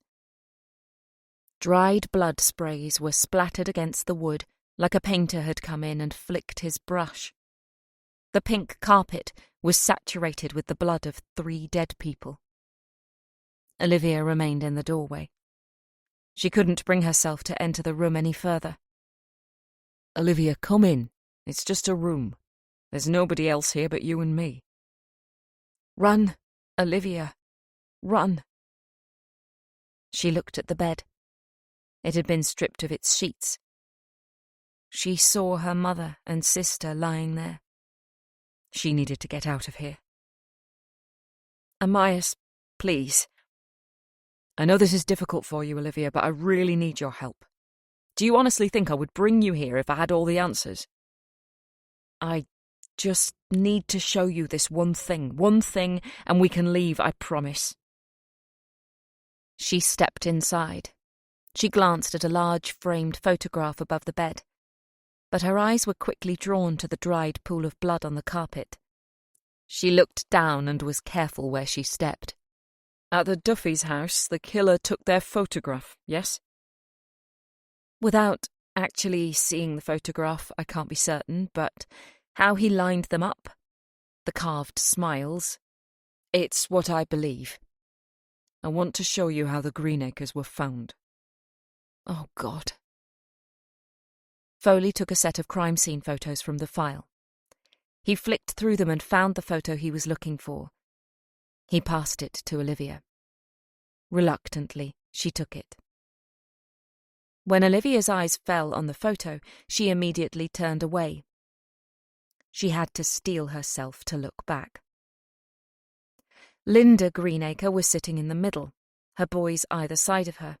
Dried blood sprays were splattered against the wood like a painter had come in and flicked his brush. The pink carpet was saturated with the blood of 3 dead people. Olivia remained in the doorway. She couldn't bring herself to enter the room any further. Olivia, come in. It's just a room. There's nobody else here but you and me. Run, Olivia, run. She looked at the bed. It had been stripped of its sheets. She saw her mother and sister lying there. She needed to get out of here. Amias, please. I know this is difficult for you, Olivia, but I really need your help. Do you honestly think I would bring you here if I had all the answers? I just need to show you this one thing, and we can leave, I promise. She stepped inside. She glanced at a large framed photograph above the bed, but her eyes were quickly drawn to the dried pool of blood on the carpet. She looked down and was careful where she stepped. At the Duffy's house, the killer took their photograph, yes? Without actually seeing the photograph, I can't be certain, but how he lined them up, the carved smiles, it's what I believe. I want to show you how the Greenacres were found. Oh, God. Foley took a set of crime scene photos from the file. He flicked through them and found the photo he was looking for. He passed it to Olivia. Reluctantly, she took it. When Olivia's eyes fell on the photo, she immediately turned away. She had to steel herself to look back. Linda Greenacre was sitting in the middle, her boys either side of her.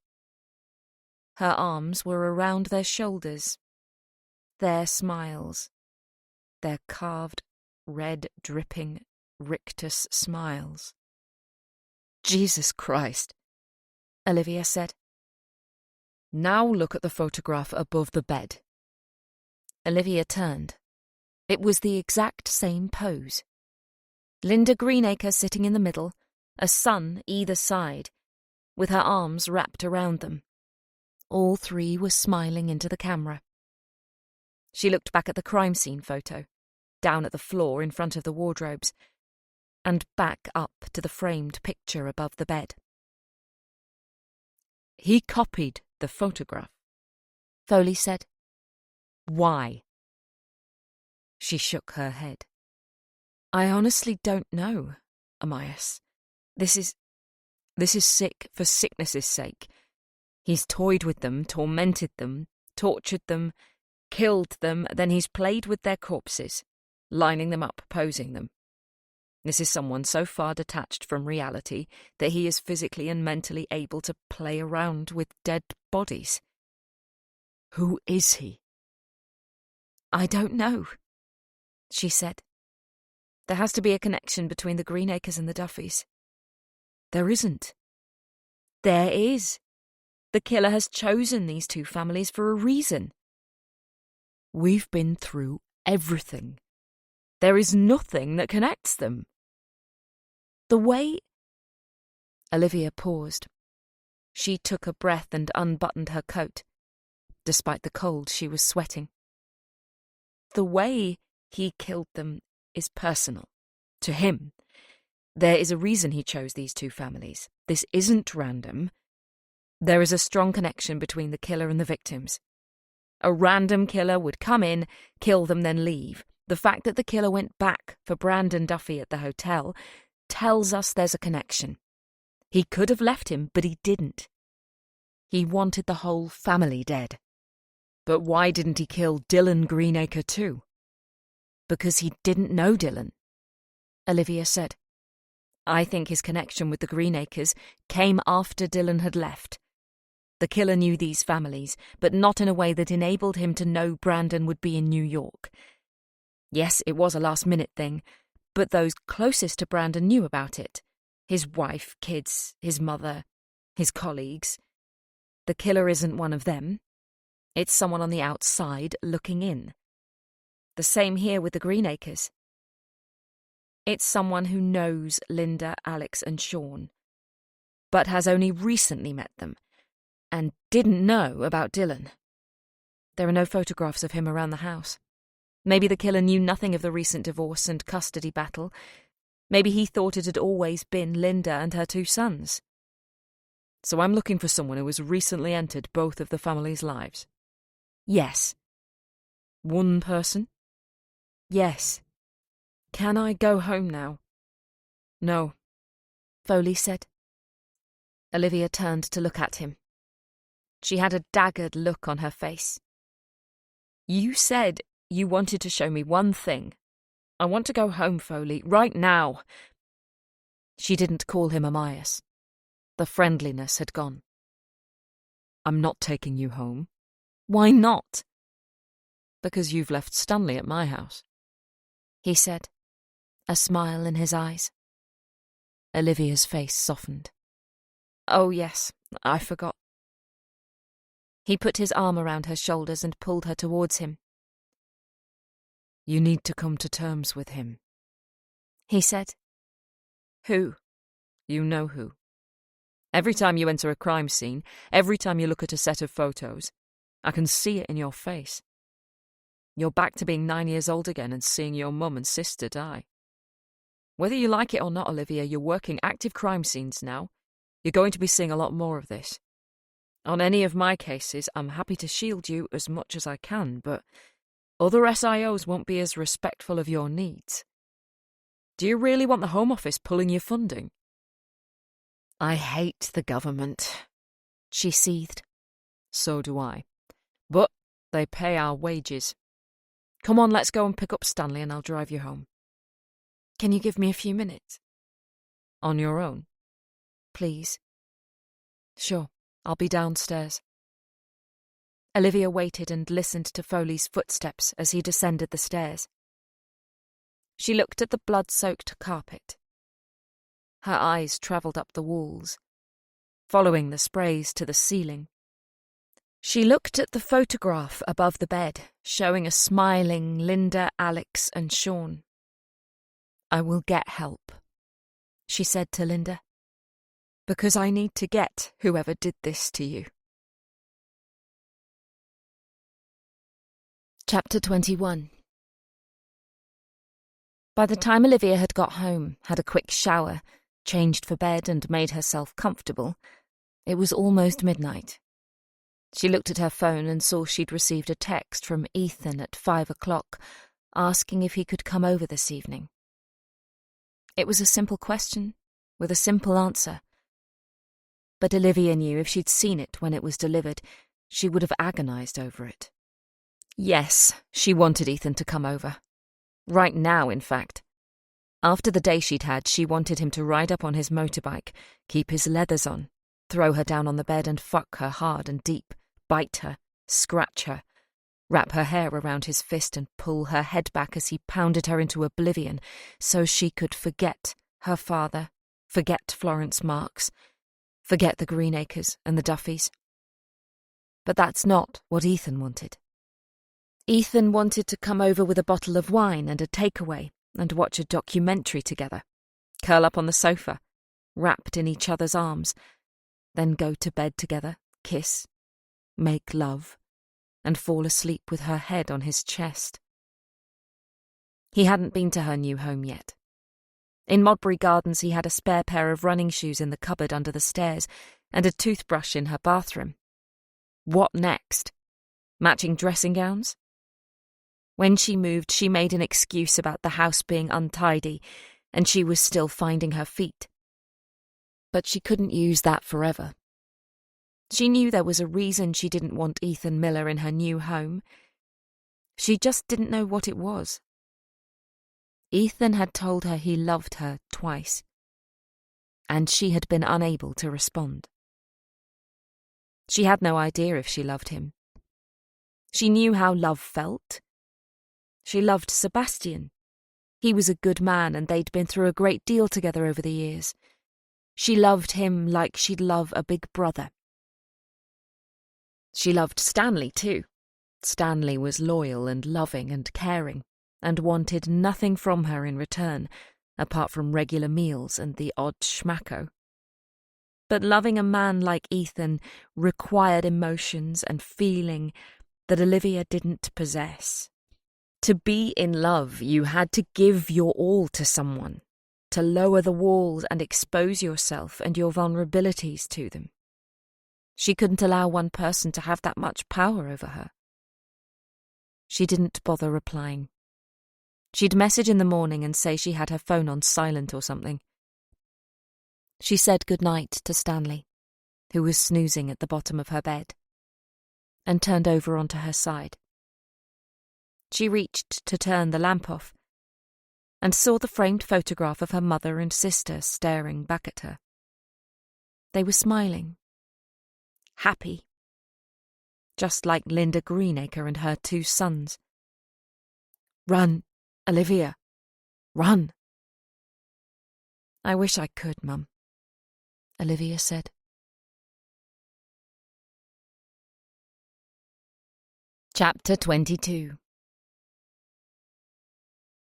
Her arms were around their shoulders. Their smiles, their carved, red, dripping, rictus smiles. Jesus Christ, Olivia said. Now look at the photograph above the bed. Olivia turned. It was the exact same pose. Linda Greenacre sitting in the middle, a son either side, with her arms wrapped around them. All 3 were smiling into the camera. She looked back at the crime scene photo, down at the floor in front of the wardrobes, and back up to the framed picture above the bed. He copied the photograph, Foley said. Why? She shook her head. I honestly don't know, Amias. This is sick for sickness's sake. He's toyed with them, tormented them, tortured them, killed them, then he's played with their corpses, lining them up, posing them. This is someone so far detached from reality that he is physically and mentally able to play around with dead bodies. Who is he? I don't know, she said. There has to be a connection between the Greenacres and the Duffys. There isn't. There is. The killer has chosen these 2 families for a reason. We've been through everything. There is nothing that connects them. The way... Olivia paused. She took a breath and unbuttoned her coat. Despite the cold, she was sweating. The way he killed them is personal. To him. There is a reason he chose these 2 families. This isn't random. There is a strong connection between the killer and the victims. A random killer would come in, kill them, then leave. The fact that the killer went back for Brandon Duffy at the hotel tells us there's a connection. He could have left him, but he didn't. He wanted the whole family dead. But why didn't he kill Dylan Greenacre too? Because he didn't know Dylan, Olivia said. I think his connection with the Greenacres came after Dylan had left. The killer knew these families, but not in a way that enabled him to know Brandon would be in New York. Yes, it was a last-minute thing, but those closest to Brandon knew about it. His wife, kids, his mother, his colleagues. The killer isn't one of them. It's someone on the outside looking in. The same here with the Greenacres. It's someone who knows Linda, Alex, and Sean, but has only recently met them, and didn't know about Dylan. There are no photographs of him around the house. Maybe the killer knew nothing of the recent divorce and custody battle. Maybe he thought it had always been Linda and her 2 sons. So I'm looking for someone who has recently entered both of the families' lives. Yes. One person? Yes. Can I go home now? No, Foley said. Olivia turned to look at him. She had a daggered look on her face. You said you wanted to show me one thing. I want to go home, Foley, right now. She didn't call him Amias. The friendliness had gone. I'm not taking you home. Why not? Because you've left Stanley at my house, he said, a smile in his eyes. Olivia's face softened. Oh, yes, I forgot. He put his arm around her shoulders and pulled her towards him. You need to come to terms with him, he said. Who? You know who. Every time you enter a crime scene, every time you look at a set of photos, I can see it in your face. You're back to being 9 years old again and seeing your mum and sister die. Whether you like it or not, Olivia, you're working active crime scenes now. You're going to be seeing a lot more of this. On any of my cases, I'm happy to shield you as much as I can, but other SIOs won't be as respectful of your needs. Do you really want the Home Office pulling your funding? I hate the government, she seethed. So do I. But they pay our wages. Come on, let's go and pick up Stanley and I'll drive you home. Can you give me a few minutes? On your own? Please. Sure, I'll be downstairs. Olivia waited and listened to Foley's footsteps as he descended the stairs. She looked at the blood-soaked carpet. Her eyes travelled up the walls, following the sprays to the ceiling. She looked at the photograph above the bed, showing a smiling Linda, Alex, and Sean. I will get help, she said to Linda, because I need to get whoever did this to you. Chapter 21. By the time Olivia had got home, had a quick shower, changed for bed and made herself comfortable, it was almost midnight. She looked at her phone and saw she'd received a text from Ethan at 5 o'clock, asking if he could come over this evening. It was a simple question, with a simple answer. But Olivia knew if she'd seen it when it was delivered, she would have agonized over it. Yes, she wanted Ethan to come over. Right now, in fact. After the day she'd had, she wanted him to ride up on his motorbike, keep his leathers on, throw her down on the bed and fuck her hard and deep, bite her, scratch her, wrap her hair around his fist and pull her head back as he pounded her into oblivion so she could forget her father, forget Florence Marks, forget the Greenacres and the Duffys. But that's not what Ethan wanted. Ethan wanted to come over with a bottle of wine and a takeaway and watch a documentary together, curl up on the sofa, wrapped in each other's arms, then go to bed together, kiss, make love, and fall asleep with her head on his chest. He hadn't been to her new home yet. In Modbury Gardens he had a spare pair of running shoes in the cupboard under the stairs and a toothbrush in her bathroom. What next? Matching dressing gowns? When she moved, she made an excuse about the house being untidy, and she was still finding her feet. But she couldn't use that forever. She knew there was a reason she didn't want Ethan Miller in her new home. She just didn't know what it was. Ethan had told her he loved her twice, and she had been unable to respond. She had no idea if she loved him. She knew how love felt. She loved Sebastian. He was a good man and they'd been through a great deal together over the years. She loved him like she'd love a big brother. She loved Stanley too. Stanley was loyal and loving and caring, and wanted nothing from her in return, apart from regular meals and the odd schmacko. But loving a man like Ethan required emotions and feeling that Olivia didn't possess. To be in love, you had to give your all to someone, to lower the walls and expose yourself and your vulnerabilities to them. She couldn't allow one person to have that much power over her. She didn't bother replying. She'd message in the morning and say she had her phone on silent or something. She said goodnight to Stanley, who was snoozing at the bottom of her bed, and turned over onto her side. She reached to turn the lamp off and saw the framed photograph of her mother and sister staring back at her. They were smiling, happy, just like Linda Greenacre and her 2 sons. "Run, Olivia, run." "I wish I could, Mum," Olivia said. Chapter 22.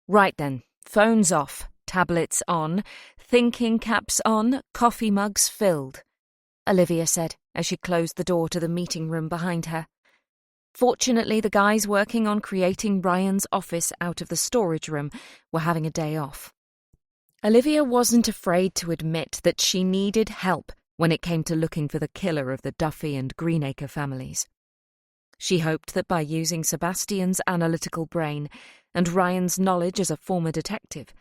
Right then, phones off, tablets on, thinking caps on, coffee mugs filled, Olivia said as she closed the door to the meeting room behind her. Fortunately, the guys working on creating Ryan's office out of the storage room were having a day off. Olivia wasn't afraid to admit that she needed help when it came to looking for the killer of the Duffy and Greenacre families. She hoped that by using Sebastian's analytical brain and Ryan's knowledge as a former detective,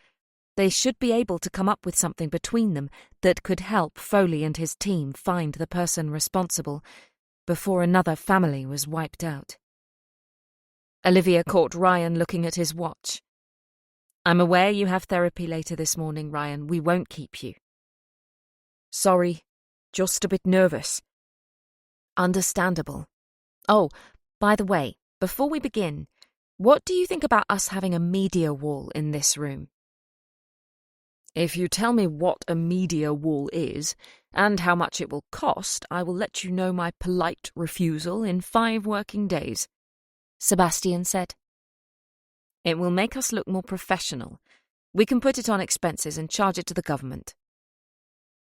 they should be able to come up with something between them that could help Foley and his team find the person responsible before another family was wiped out. Olivia caught Ryan looking at his watch. "I'm aware you have therapy later this morning, Ryan. We won't keep you." "Sorry, just a bit nervous." "Understandable. Oh, by the way, before we begin, what do you think about us having a media wall in this room?" "If you tell me what a media wall is and how much it will cost, I will let you know my polite refusal in 5 working days," Sebastian said. "It will make us look more professional. We can put it on expenses and charge it to the government."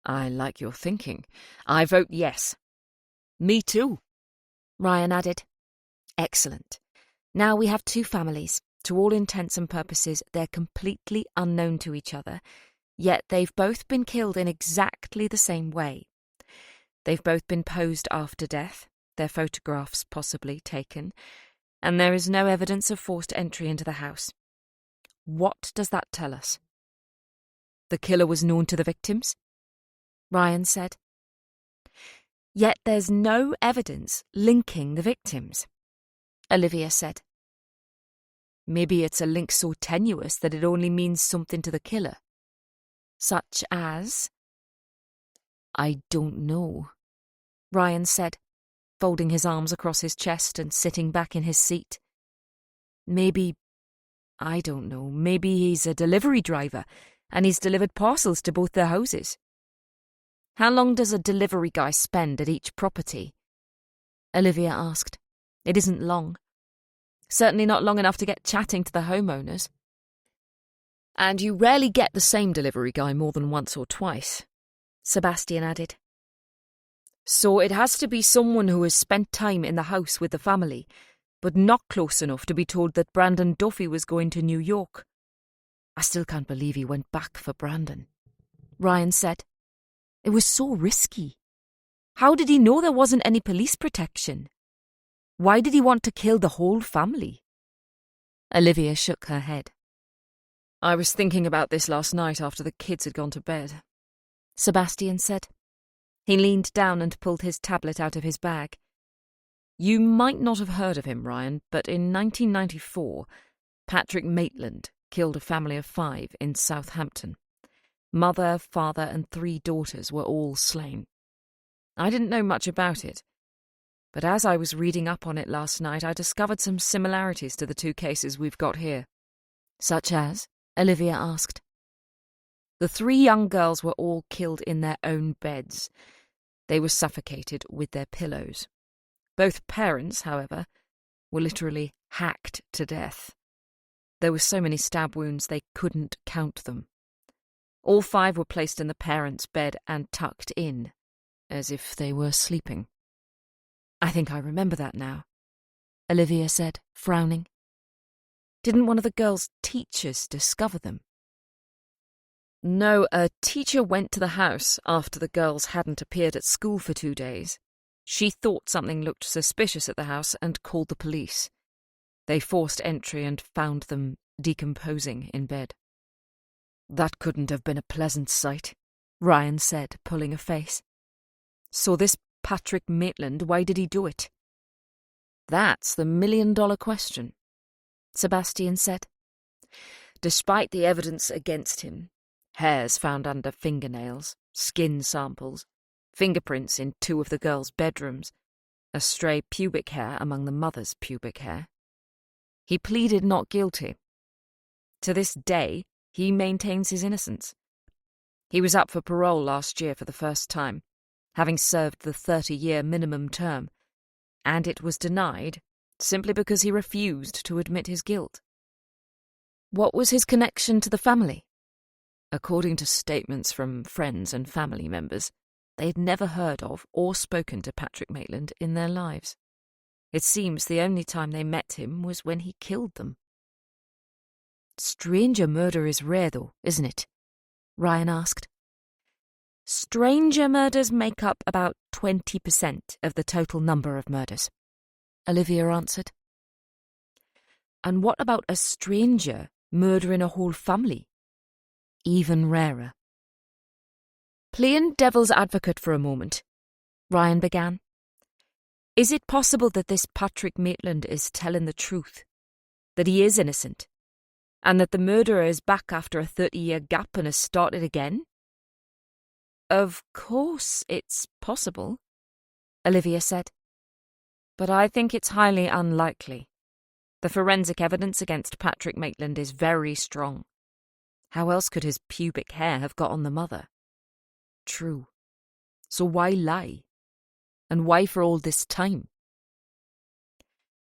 "I like your thinking. I vote yes." "Me too," Ryan added. "Excellent. Now we have 2 families. To all intents and purposes, they're completely unknown to each other, yet they've both been killed in exactly the same way. They've both been posed after death, their photographs possibly taken, and there is no evidence of forced entry into the house. What does that tell us?" "The killer was known to the victims," Ryan said. "Yet there's no evidence linking the victims," Olivia said. "Maybe it's a link so tenuous that it only means something to the killer." "Such as?" "I don't know," Ryan said, folding his arms across his chest and sitting back in his seat. "Maybe, I don't know, maybe he's a delivery driver and he's delivered parcels to both their houses." "How long does a delivery guy spend at each property?" Olivia asked. "It isn't long. Certainly not long enough to get chatting to the homeowners." "And you rarely get the same delivery guy more than once or twice," Sebastian added. "So it has to be someone who has spent time in the house with the family, but not close enough to be told that Brandon Duffy was going to New York. I still can't believe he went back for Brandon," Ryan said. "It was so risky. How did he know there wasn't any police protection? Why did he want to kill the whole family?" Olivia shook her head. "I was thinking about this last night after the kids had gone to bed," Sebastian said. He leaned down and pulled his tablet out of his bag. "You might not have heard of him, Ryan, but in 1994, Patrick Maitland killed a family of 5 in Southampton. Mother, father, and 3 daughters were all slain. I didn't know much about it, But as I was reading up on it last night, I discovered some similarities to the two cases we've got here. Such as? Olivia asked. The 3 young girls were all killed in their own beds. They were suffocated with their pillows. Both parents, however, were literally hacked to death. There were so many stab wounds they couldn't count them. All 5 were placed in the parents' bed and tucked in, as if they were sleeping. I think I remember that now, Olivia said, frowning. Didn't one of the girls' teachers discover them? No, a teacher went to the house after the girls hadn't appeared at school for 2 days. She thought something looked suspicious at the house and called the police. They forced entry and found them decomposing in bed. That couldn't have been a pleasant sight, Ryan said, pulling a face. So this Patrick Maitland, why did he do it? That's the million-dollar question, Sebastian said. Despite the evidence against him, hairs found under fingernails, skin samples, fingerprints in 2 of the girls' bedrooms, a stray pubic hair among the mother's pubic hair, he pleaded not guilty. To this day, he maintains his innocence. He was up for parole last year for the first time, having served the 30-year minimum term, and it was denied simply because he refused to admit his guilt. What was his connection to the family? According to statements from friends and family members, they had never heard of or spoken to Patrick Maitland in their lives. It seems the only time they met him was when he killed them. Stranger murder is rare, though, isn't it? Ryan asked. Stranger murders make up about 20% of the total number of murders, Olivia answered. And what about a stranger murdering a whole family? Even rarer. Playing devil's advocate for a moment, Ryan began. Is it possible that this Patrick Maitland is telling the truth? That he is innocent? And that the murderer is back after a 30-year gap and has started again? Of course it's possible, Olivia said. But I think it's highly unlikely. The forensic evidence against Patrick Maitland is very strong. How else could his pubic hair have got on the mother? True. So why lie? And why for all this time?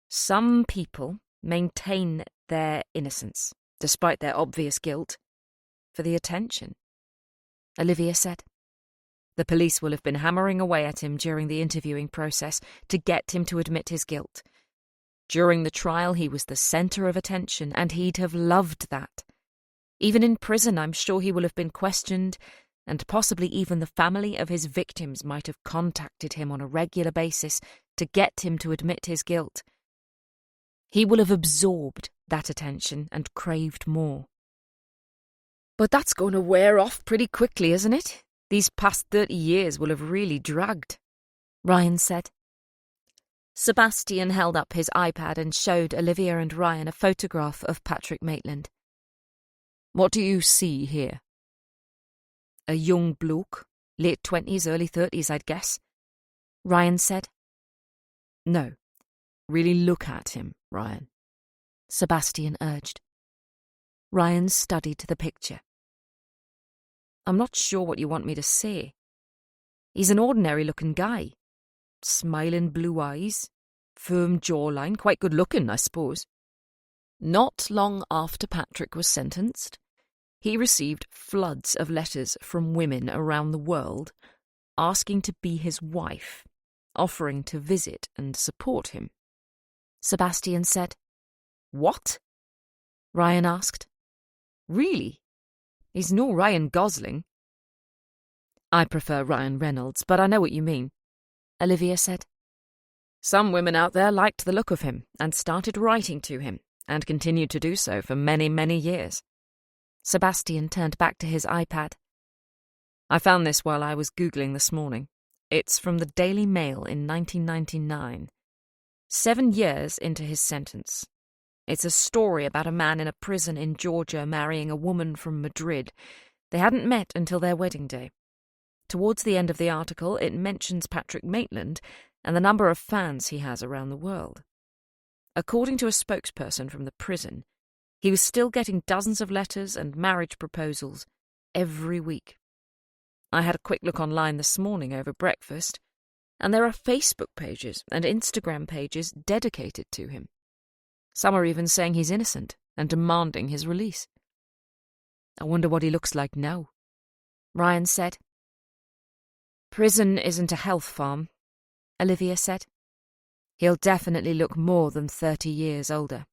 Some people maintain their innocence, despite their obvious guilt, for the attention, Olivia said. The police will have been hammering away at him during the interviewing process to get him to admit his guilt. During the trial, he was the centre of attention, and he'd have loved that. Even in prison, I'm sure he will have been questioned, and possibly even the family of his victims might have contacted him on a regular basis to get him to admit his guilt. He will have absorbed that attention and craved more. But that's going to wear off pretty quickly, isn't it? These past 30 years will have really dragged, Ryan said. Sebastian held up his iPad and showed Olivia and Ryan a photograph of Patrick Maitland. What do you see here? A young bloke, late 20s, early 30s, I'd guess, Ryan said. No, really look at him, Ryan, Sebastian urged. Ryan studied the picture. I'm not sure what you want me to say. He's an ordinary-looking guy. Smiling blue eyes, firm jawline, quite good-looking, I suppose. Not long after Patrick was sentenced, he received floods of letters from women around the world asking to be his wife, offering to visit and support him. Sebastian said. What? Ryan asked. Really? He's no Ryan Gosling. I prefer Ryan Reynolds, but I know what you mean, Olivia said. Some women out there liked the look of him and started writing to him, and continued to do so for many, many years. Sebastian turned back to his iPad. I found this while I was Googling this morning. It's from the Daily Mail in 1999. 7 years into his sentence. It's a story about a man in a prison in Georgia marrying a woman from Madrid. They hadn't met until their wedding day. Towards the end of the article, it mentions Patrick Maitland and the number of fans he has around the world. According to a spokesperson from the prison, he was still getting dozens of letters and marriage proposals every week. I had a quick look online this morning over breakfast, and there are Facebook pages and Instagram pages dedicated to him. Some are even saying he's innocent and demanding his release. I wonder what he looks like now, Ryan said. Prison isn't a health farm, Olivia said. He'll definitely look more than 30 years older.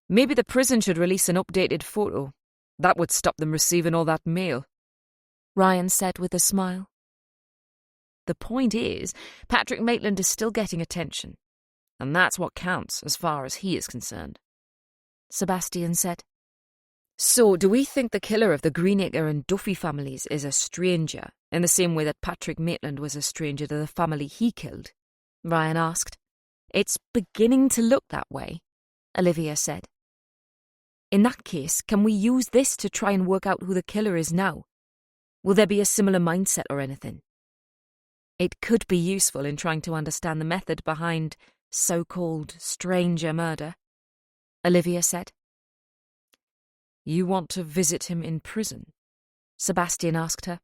Maybe the prison should release an updated photo. That would stop them receiving all that mail, Ryan said with a smile. The point is, Patrick Maitland is still getting attention, and that's what counts as far as he is concerned, Sebastian said. So, do we think the killer of the Greenacre and Duffy families is a stranger, in the same way that Patrick Maitland was a stranger to the family he killed? Ryan asked. It's beginning to look that way, Olivia said. In that case, can we use this to try and work out who the killer is now? Will there be a similar mindset or anything? It could be useful in trying to understand the method behind so-called stranger murder, Olivia said. You want to visit him in prison? Sebastian asked her.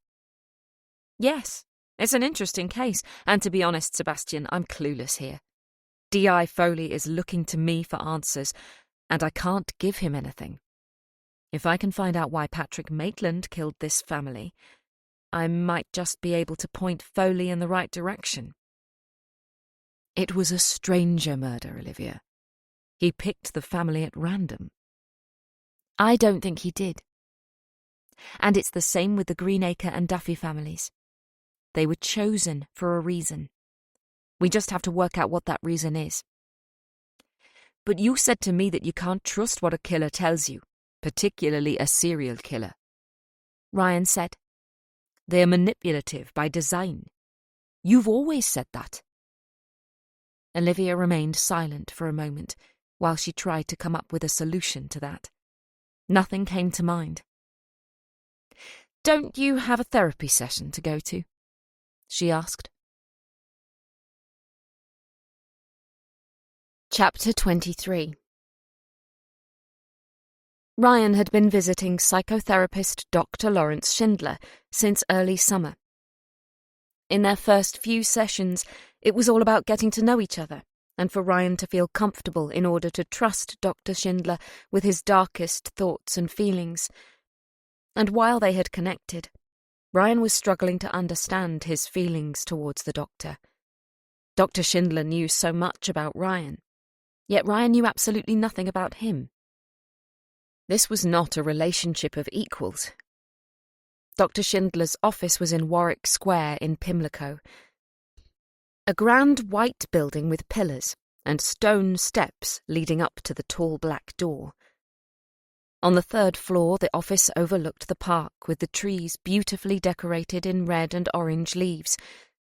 Yes, it's an interesting case, and to be honest, Sebastian, I'm clueless here. D.I. Foley is looking to me for answers, and I can't give him anything. If I can find out why Patrick Maitland killed this family, I might just be able to point Foley in the right direction. It was a stranger murder, Olivia. He picked the family at random. I don't think he did. And it's the same with the Greenacre and Duffy families. They were chosen for a reason. We just have to work out what that reason is. But you said to me that you can't trust what a killer tells you, particularly a serial killer, Ryan said. They're manipulative by design. You've always said that. Olivia remained silent for a moment while she tried to come up with a solution to that. Nothing came to mind. Don't you have a therapy session to go to? She asked. Chapter 23. Ryan had been visiting psychotherapist Dr. Lawrence Schindler since early summer. In their first few sessions, it was all about getting to know each other, and for Ryan to feel comfortable in order to trust Dr. Schindler with his darkest thoughts and feelings. And while they had connected, Ryan was struggling to understand his feelings towards the doctor. Dr. Schindler knew so much about Ryan, yet Ryan knew absolutely nothing about him. This was not a relationship of equals. Dr. Schindler's office was in Warwick Square in Pimlico, a grand white building with pillars and stone steps leading up to the tall black door. On the third floor, the office overlooked the park with the trees beautifully decorated in red and orange leaves,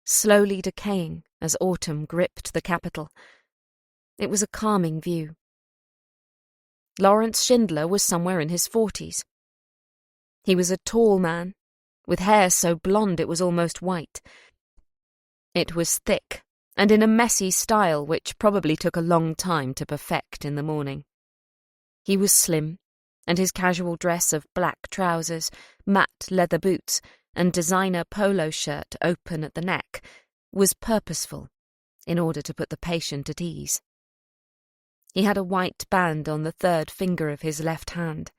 slowly decaying as autumn gripped the capital. It was a calming view. Lawrence Schindler was somewhere in his 40s. He was a tall man, with hair so blonde it was almost white. It was thick, and in a messy style which probably took a long time to perfect in the morning. He was slim, and his casual dress of black trousers, matte leather boots, and designer polo shirt open at the neck was purposeful, in order to put the patient at ease. He had a white band on the third finger of his left hand.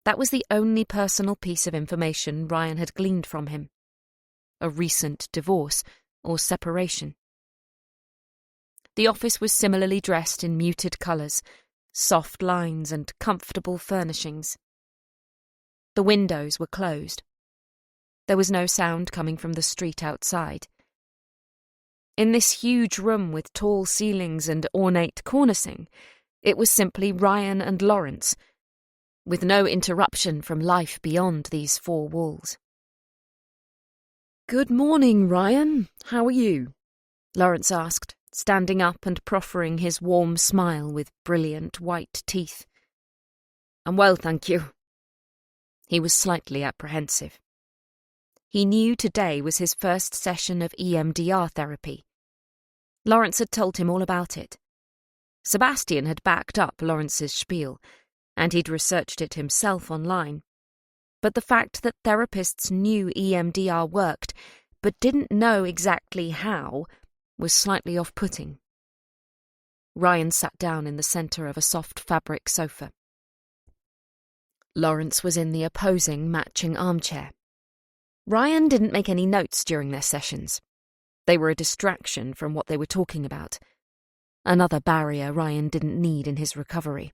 That was the only personal piece of information Ryan had gleaned from him. A recent divorce or separation. The office was similarly dressed in muted colours, soft lines and comfortable furnishings. The windows were closed. There was no sound coming from the street outside. In this huge room with tall ceilings and ornate cornicing, it was simply Ryan and Lawrence, with no interruption from life beyond these four walls. "Good morning, Ryan. How are you?" Lawrence asked, standing up and proffering his warm smile with brilliant white teeth. "I'm well, thank you." He was slightly apprehensive. He knew today was his first session of EMDR therapy. Lawrence had told him all about it. Sebastian had backed up Lawrence's spiel, and he'd researched it himself online. But the fact that therapists knew EMDR worked, but didn't know exactly how, was slightly off-putting. Ryan sat down in the centre of a soft fabric sofa. Lawrence was in the opposing matching armchair. Ryan didn't make any notes during their sessions. They were a distraction from what they were talking about. Another barrier Ryan didn't need in his recovery.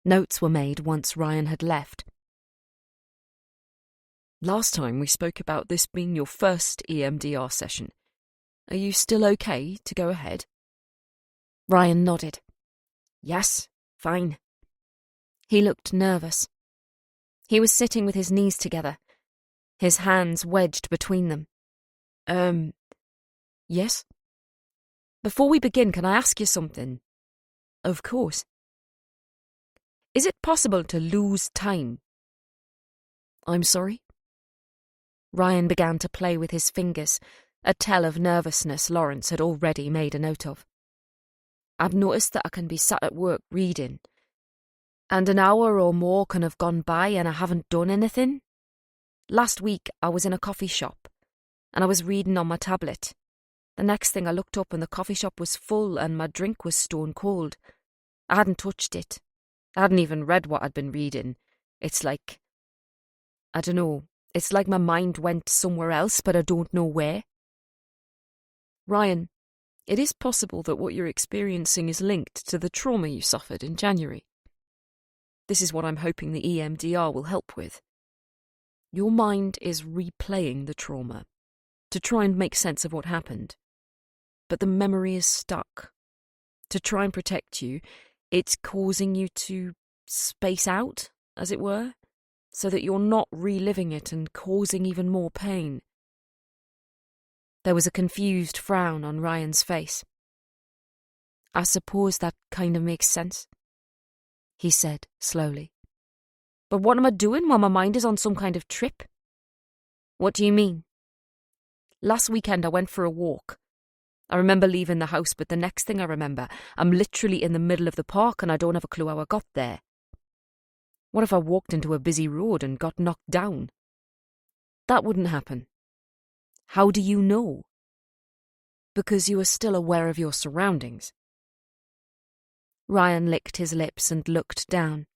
Notes were made once Ryan had left. Last time we spoke about this being your first EMDR session. Are you still okay to go ahead? Ryan nodded. Yes, fine. He looked nervous. He was sitting with his knees together, his hands wedged between them. Yes? Before we begin, can I ask you something? Of course. Is it possible to lose time? I'm sorry? Ryan began to play with his fingers, a tell of nervousness Lawrence had already made a note of. I've noticed that I can be sat at work reading, and an hour or more can have gone by and I haven't done anything. Last week I was in a coffee shop, and I was reading on my tablet. The next thing I looked up and the coffee shop was full and my drink was stone cold. I hadn't touched it. I hadn't even read what I'd been reading. It's like, I don't know, it's like my mind went somewhere else, but I don't know where. Ryan, it is possible that what you're experiencing is linked to the trauma you suffered in January. This is what I'm hoping the EMDR will help with. Your mind is replaying the trauma to try and make sense of what happened. But the memory is stuck. To try and protect you, it's causing you to space out, as it were, so that you're not reliving it and causing even more pain. There was a confused frown on Ryan's face. I suppose that kind of makes sense, he said slowly. But what am I doing while my mind is on some kind of trip? What do you mean? Last weekend I went for a walk. I remember leaving the house, but the next thing I remember, I'm literally in the middle of the park and I don't have a clue how I got there. What if I walked into a busy road and got knocked down? That wouldn't happen. How do you know? Because you are still aware of your surroundings. Ryan licked his lips and looked down.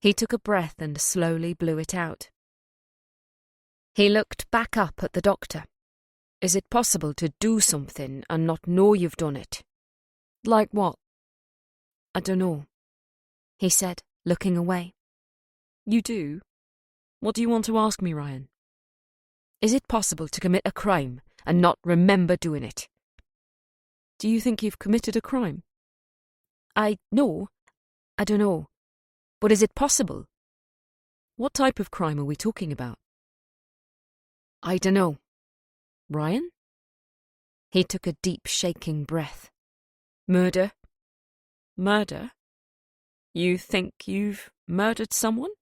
He took a breath and slowly blew it out. He looked back up at the doctor. Is it possible to do something and not know you've done it? Like what? I don't know, he said, looking away. You do? What do you want to ask me, Ryan? Is it possible to commit a crime and not remember doing it? Do you think you've committed a crime? No, I don't know. But is it possible? What type of crime are we talking about? I don't know. Ryan? He took a deep, shaking breath. Murder? Murder? You think you've murdered someone?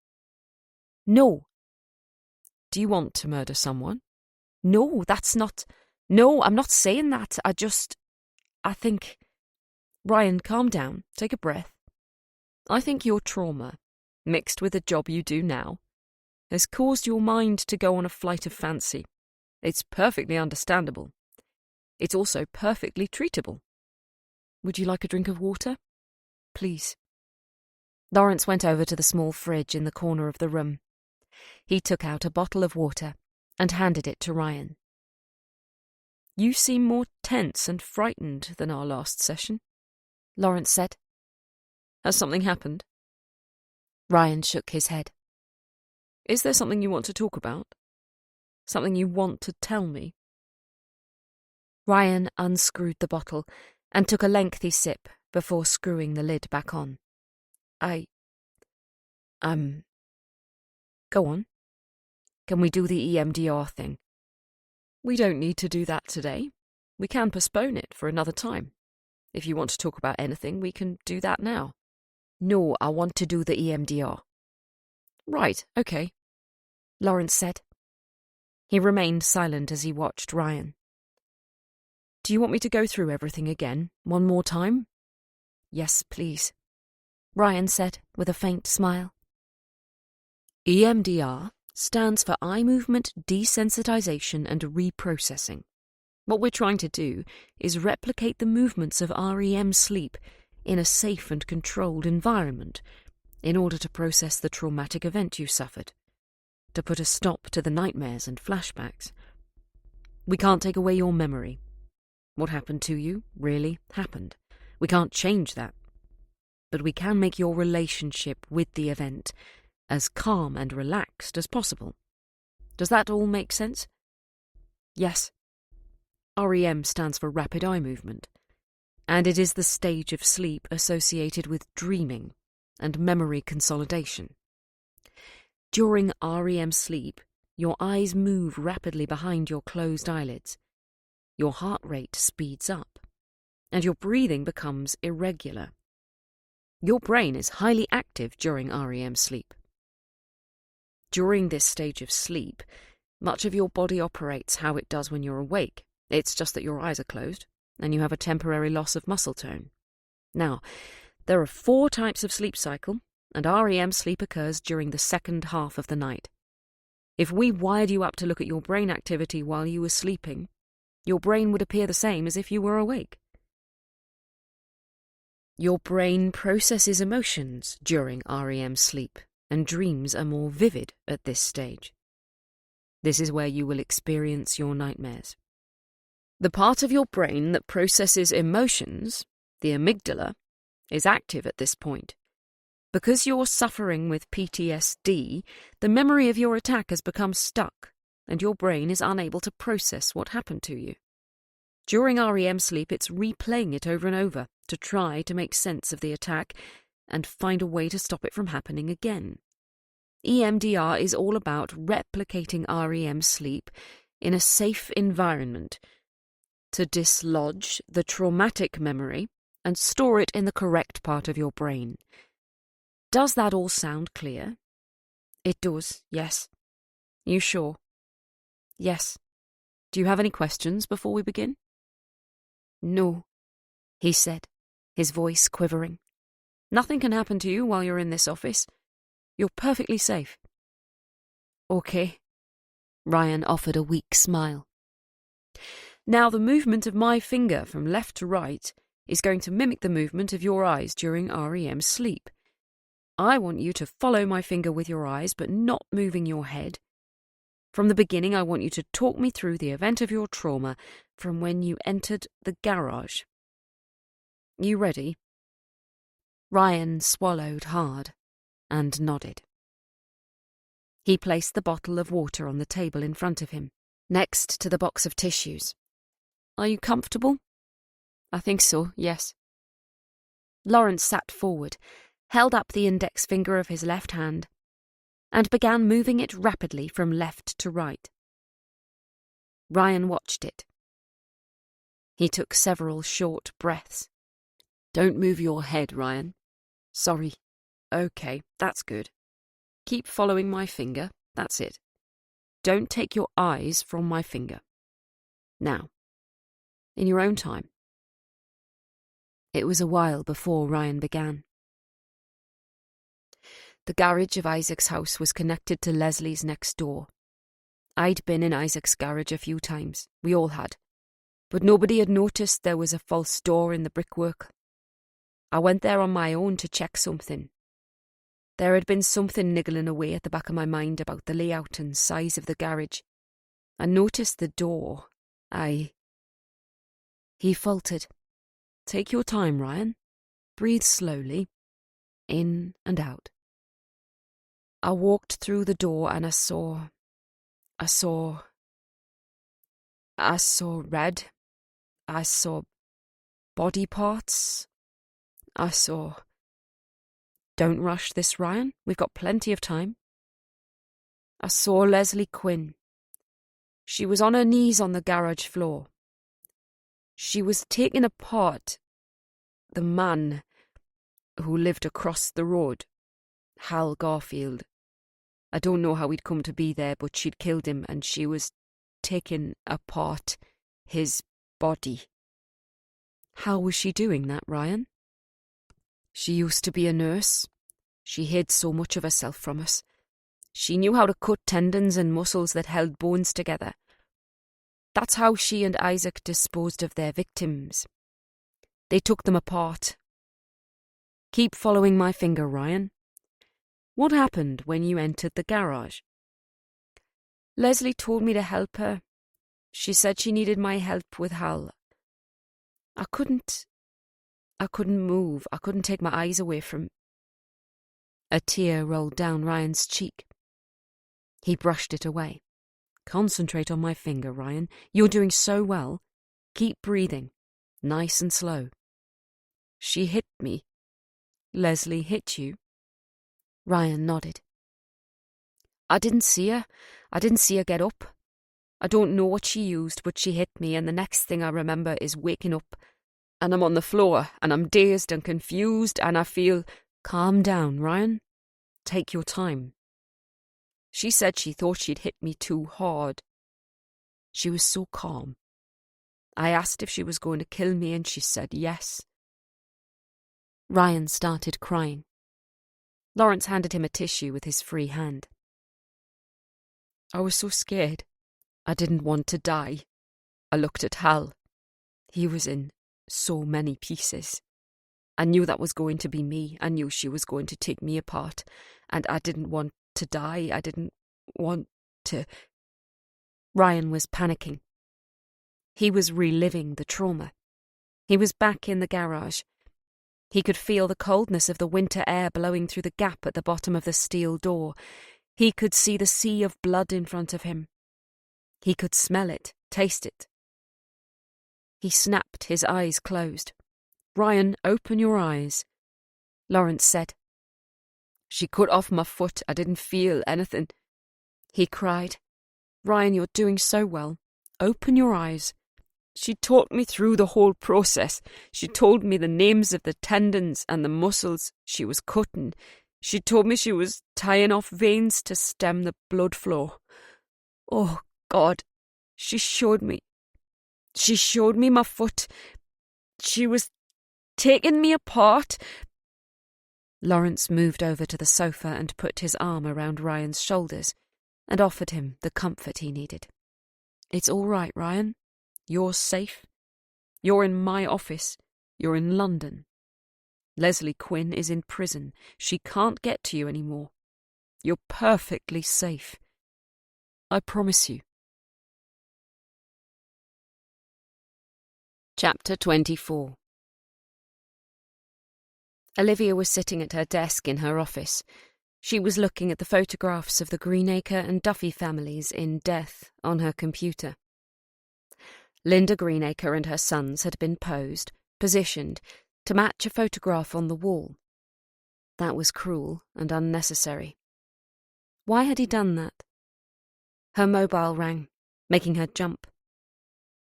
No. Do you want to murder someone? No, No, I'm not saying that. I think... Ryan, calm down. Take a breath. I think your trauma, mixed with the job you do now, has caused your mind to go on a flight of fancy. It's perfectly understandable. It's also perfectly treatable. Would you like a drink of water? Please. Lawrence went over to the small fridge in the corner of the room. He took out a bottle of water and handed it to Ryan. You seem more tense and frightened than our last session, Lawrence said. Has something happened? Ryan shook his head. Is there something you want to talk about? Something you want to tell me? Ryan unscrewed the bottle and took a lengthy sip before screwing the lid back on. Go on. Can we do the EMDR thing? We don't need to do that today. We can postpone it for another time. If you want to talk about anything, we can do that now. No, I want to do the EMDR. Right, okay, Lawrence said. He remained silent as he watched Ryan. "Do you want me to go through everything again, one more time?" "Yes, please," Ryan said with a faint smile. EMDR stands for Eye Movement Desensitization and Reprocessing. What we're trying to do is replicate the movements of REM sleep in a safe and controlled environment in order to process the traumatic event you suffered, to put a stop to the nightmares and flashbacks. We can't take away your memory. What happened to you really happened. We can't change that. But we can make your relationship with the event as calm and relaxed as possible. Does that all make sense? Yes. REM stands for Rapid Eye Movement, and it is the stage of sleep associated with dreaming and memory consolidation. During REM sleep, your eyes move rapidly behind your closed eyelids. Your heart rate speeds up, and your breathing becomes irregular. Your brain is highly active during REM sleep. During this stage of sleep, much of your body operates how it does when you're awake. It's just that your eyes are closed, and you have a temporary loss of muscle tone. Now, there are 4 types of sleep cycle, and REM sleep occurs during the second half of the night. If we wired you up to look at your brain activity while you were sleeping, your brain would appear the same as if you were awake. Your brain processes emotions during REM sleep, and dreams are more vivid at this stage. This is where you will experience your nightmares. The part of your brain that processes emotions, the amygdala, is active at this point. Because you're suffering with PTSD, the memory of your attack has become stuck, and your brain is unable to process what happened to you. During REM sleep, it's replaying it over and over to try to make sense of the attack and find a way to stop it from happening again. EMDR is all about replicating REM sleep in a safe environment to dislodge the traumatic memory and store it in the correct part of your brain. Does that all sound clear? It does, yes. You sure? Yes. Do you have any questions before we begin? No, he said, his voice quivering. Nothing can happen to you while you're in this office. You're perfectly safe. Okay. Ryan offered a weak smile. Now the movement of my finger from left to right is going to mimic the movement of your eyes during REM sleep. I want you to follow my finger with your eyes, but not moving your head. From the beginning, I want you to talk me through the event of your trauma from when you entered the garage. You ready? Ryan swallowed hard and nodded. He placed the bottle of water on the table in front of him, next to the box of tissues. Are you comfortable? I think so, yes. Lawrence sat forward, held up the index finger of his left hand, and began moving it rapidly from left to right. Ryan watched it. He took several short breaths. Don't move your head, Ryan. Sorry. Okay, that's good. Keep following my finger, that's it. Don't take your eyes from my finger. Now, in your own time. It was a while before Ryan began. The garage of Isaac's house was connected to Leslie's next door. I'd been in Isaac's garage a few times, we all had, but nobody had noticed there was a false door in the brickwork. I went there on my own to check something. There had been something niggling away at the back of my mind about the layout and size of the garage. I noticed the door. He faltered. Take your time, Ryan. Breathe slowly. In and out. I walked through the door and I saw red. I saw body parts. Don't rush this, Ryan. We've got plenty of time. I saw Leslie Quinn. She was on her knees on the garage floor. She was taking apart the man who lived across the road, Hal Garfield. I don't know how he'd come to be there, but she'd killed him and she was taking apart his body. How was she doing that, Ryan? She used to be a nurse. She hid so much of herself from us. She knew how to cut tendons and muscles that held bones together. That's how she and Isaac disposed of their victims. They took them apart. Keep following my finger, Ryan. What happened when you entered the garage? Leslie told me to help her. She said she needed my help with Hal. I couldn't move. I couldn't take my eyes away from... A tear rolled down Ryan's cheek. He brushed it away. Concentrate on my finger, Ryan. You're doing so well. Keep breathing. Nice and slow. She hit me. Leslie hit you? Ryan nodded. I didn't see her. I didn't see her get up. I don't know what she used, but she hit me, and the next thing I remember is waking up, and I'm on the floor, and I'm dazed and confused, and I feel... Calm down, Ryan. Take your time. She said she thought she'd hit me too hard. She was so calm. I asked if she was going to kill me, and she said yes. Ryan started crying. Lawrence handed him a tissue with his free hand. I was so scared. I didn't want to die. I looked at Hal. He was in so many pieces. I knew that was going to be me. I knew she was going to take me apart. And I didn't want to die. I didn't want to... Ryan was panicking. He was reliving the trauma. He was back in the garage. He could feel the coldness of the winter air blowing through the gap at the bottom of the steel door. He could see the sea of blood in front of him. He could smell it, taste it. He snapped, his eyes closed. Ryan, open your eyes. Lawrence said. She cut off my foot. I didn't feel anything. He cried. Ryan, you're doing so well. Open your eyes. She talked me through the whole process. She told me the names of the tendons and the muscles she was cutting. She told me she was tying off veins to stem the blood flow. Oh, God. She showed me my foot. She was taking me apart. Lawrence moved over to the sofa and put his arm around Ryan's shoulders and offered him the comfort he needed. It's all right, Ryan. You're safe. You're in my office. You're in London. Leslie Quinn is in prison. She can't get to you anymore. You're perfectly safe. I promise you. Chapter 24. Olivia was sitting at her desk in her office. She was looking at the photographs of the Greenacre and Duffy families in death on her computer. Linda Greenacre and her sons had been positioned, to match a photograph on the wall. That was cruel and unnecessary. Why had he done that? Her mobile rang, making her jump.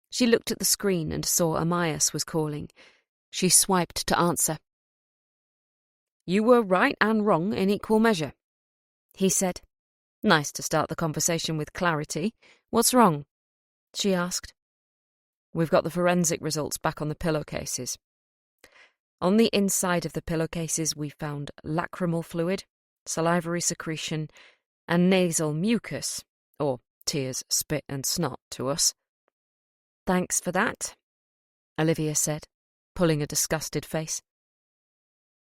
She looked at the screen and saw Amias was calling. She swiped to answer. You were right and wrong in equal measure, he said. Nice to start the conversation with clarity. What's wrong? She asked. We've got the forensic results back on the pillowcases. On the inside of the pillowcases we found lacrimal fluid, salivary secretion, and nasal mucus, or tears, spit and snot to us. Thanks for that, Olivia said, pulling a disgusted face.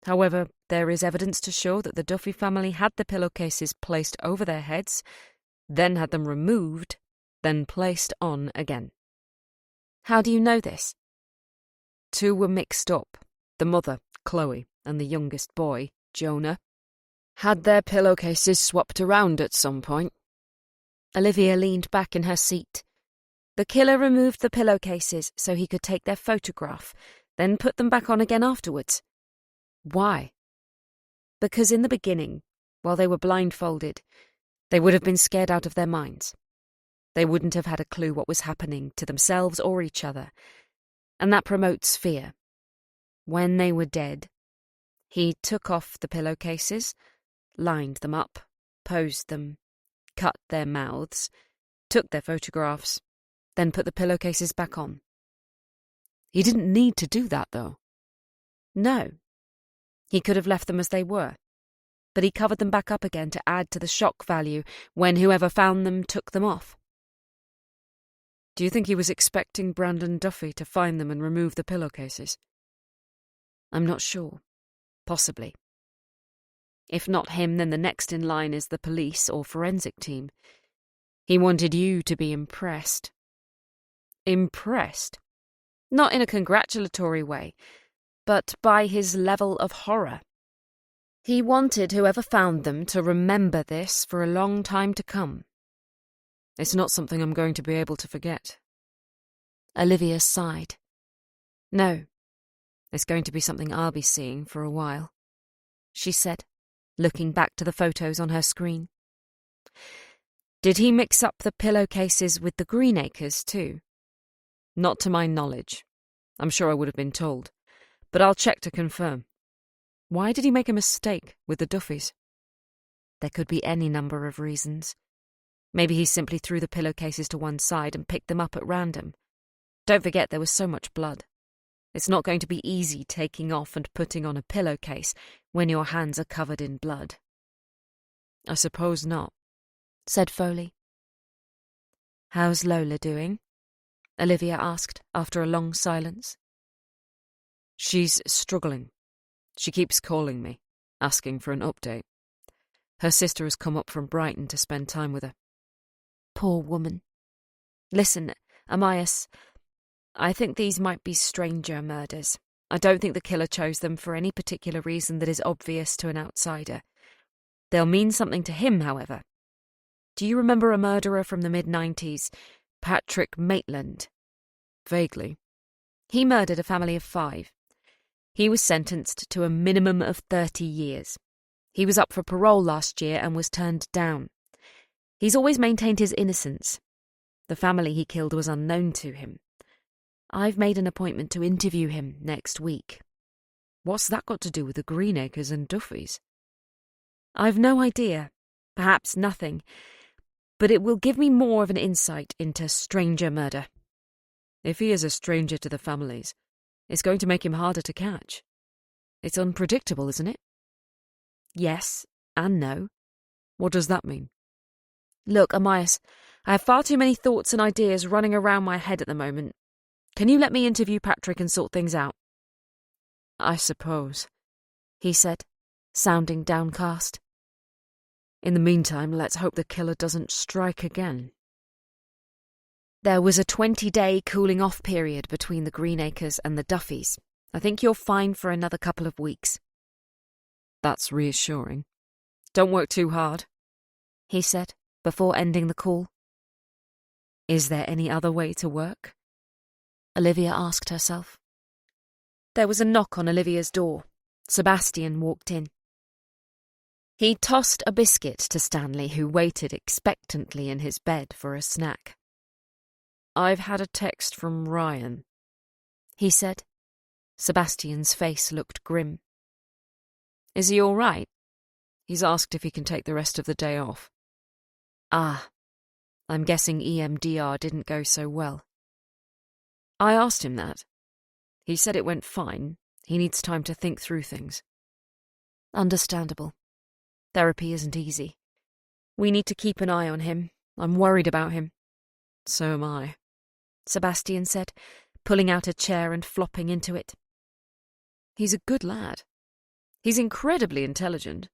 However, there is evidence to show that the Duffy family had the pillowcases placed over their heads, then had them removed, then placed on again. How do you know this? Two were mixed up. The mother, Chloe, and the youngest boy, Jonah, had their pillowcases swapped around at some point. Olivia leaned back in her seat. The killer removed the pillowcases so he could take their photograph, then put them back on again afterwards. Why? Because in the beginning, while they were blindfolded, they would have been scared out of their minds. They wouldn't have had a clue what was happening to themselves or each other, and that promotes fear. When they were dead, he took off the pillowcases, lined them up, posed them, cut their mouths, took their photographs, then put the pillowcases back on. He didn't need to do that, though. No. He could have left them as they were, but he covered them back up again to add to the shock value when whoever found them took them off. Do you think he was expecting Brandon Duffy to find them and remove the pillowcases? I'm not sure. Possibly. If not him, then the next in line is the police or forensic team. He wanted you to be impressed. Impressed? Not in a congratulatory way, but by his level of horror. He wanted whoever found them to remember this for a long time to come. It's not something I'm going to be able to forget. Olivia sighed. No. It's going to be something I'll be seeing for a while, she said, looking back to the photos on her screen. Did he mix up the pillowcases with the Greenacres too? Not to my knowledge. I'm sure I would have been told, but I'll check to confirm. Why did he make a mistake with the Duffys? There could be any number of reasons. Maybe he simply threw the pillowcases to one side and picked them up at random. Don't forget there was so much blood. It's not going to be easy taking off and putting on a pillowcase when your hands are covered in blood. I suppose not, said Foley. How's Lola doing? Olivia asked after a long silence. She's struggling. She keeps calling me, asking for an update. Her sister has come up from Brighton to spend time with her. Poor woman. Listen, Amias, I think these might be stranger murders. I don't think the killer chose them for any particular reason that is obvious to an outsider. They'll mean something to him, however. Do you remember a murderer from the mid-90s, Patrick Maitland? Vaguely. He murdered a family of 5. He was sentenced to a minimum of 30 years. He was up for parole last year and was turned down. He's always maintained his innocence. The family he killed was unknown to him. I've made an appointment to interview him next week. What's that got to do with the Greenacres and Duffys? I've no idea. Perhaps nothing. But it will give me more of an insight into stranger murder. If he is a stranger to the families, it's going to make him harder to catch. It's unpredictable, isn't it? Yes and no. What does that mean? Look, Amias, I have far too many thoughts and ideas running around my head at the moment. Can you let me interview Patrick and sort things out? I suppose, he said, sounding downcast. In the meantime, let's hope the killer doesn't strike again. There was a 20-day cooling-off period between the Greenacres and the Duffys. I think you're fine for another couple of weeks. That's reassuring. Don't work too hard, he said, before ending the call. Is there any other way to work? Olivia asked herself. There was a knock on Olivia's door. Sebastian walked in. He tossed a biscuit to Stanley, who waited expectantly in his bed for a snack. I've had a text from Ryan, he said. Sebastian's face looked grim. Is he all right? He's asked if he can take the rest of the day off. Ah, I'm guessing EMDR didn't go so well. I asked him that. He said it went fine. He needs time to think through things. Understandable. Therapy isn't easy. We need to keep an eye on him. I'm worried about him. So am I, Sebastian said, pulling out a chair and flopping into it. He's a good lad. He's incredibly intelligent.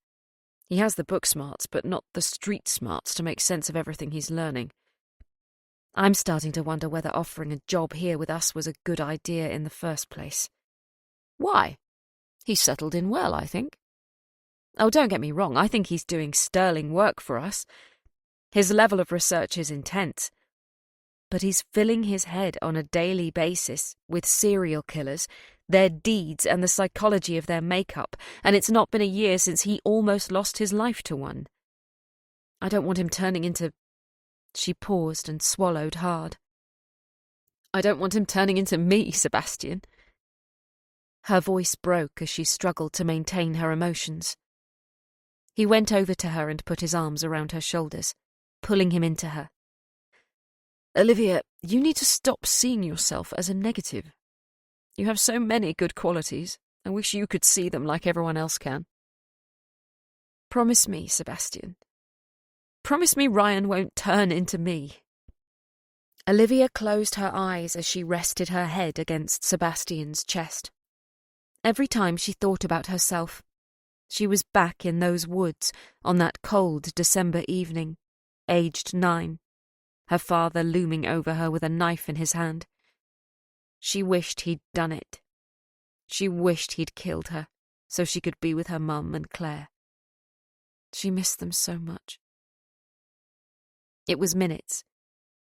He has the book smarts, but not the street smarts to make sense of everything he's learning. I'm starting to wonder whether offering a job here with us was a good idea in the first place. Why? He's settled in well, I think. Oh, don't get me wrong, I think he's doing sterling work for us. His level of research is intense. But he's filling his head on a daily basis with serial killers, their deeds and the psychology of their makeup, and it's not been a year since he almost lost his life to one. I don't want him turning into... She paused and swallowed hard. I don't want him turning into me, Sebastian. Her voice broke as she struggled to maintain her emotions. He went over to her and put his arms around her shoulders, pulling him into her. Olivia, you need to stop seeing yourself as a negative. You have so many good qualities. I wish you could see them like everyone else can. Promise me, Sebastian. Promise me Ryan won't turn into me. Olivia closed her eyes as she rested her head against Sebastian's chest. Every time she thought about herself, she was back in those woods on that cold December evening, aged 9, her father looming over her with a knife in his hand. She wished he'd done it. She wished he'd killed her so she could be with her mum and Claire. She missed them so much. It was minutes,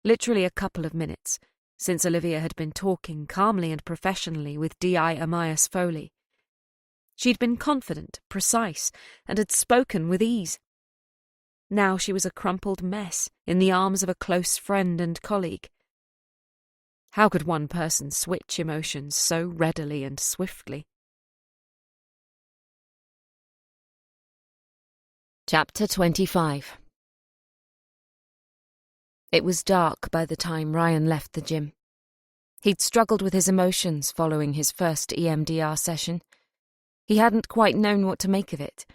literally a couple of minutes, since Olivia had been talking calmly and professionally with D.I. Amias Foley. She'd been confident, precise, and had spoken with ease. Now she was a crumpled mess in the arms of a close friend and colleague. How could one person switch emotions so readily and swiftly? Chapter 25. It was dark by the time Ryan left the gym. He'd struggled with his emotions following his first EMDR session. He hadn't quite known what to make of it.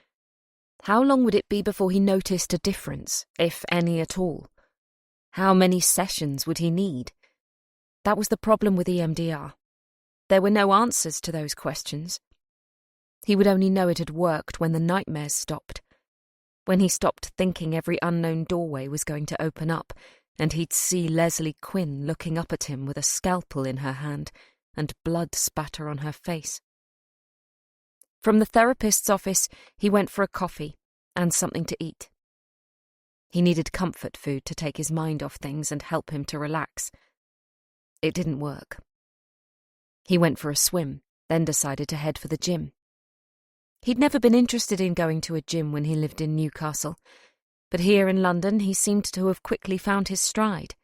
How long would it be before he noticed a difference, if any at all? How many sessions would he need? That was the problem with EMDR. There were no answers to those questions. He would only know it had worked when the nightmares stopped. When he stopped thinking every unknown doorway was going to open up, and he'd see Leslie Quinn looking up at him with a scalpel in her hand and blood spatter on her face. From the therapist's office, he went for a coffee and something to eat. He needed comfort food to take his mind off things and help him to relax. It didn't work. He went for a swim, then decided to head for the gym. He'd never been interested in going to a gym when he lived in Newcastle, but here in London he seemed to have quickly found his stride.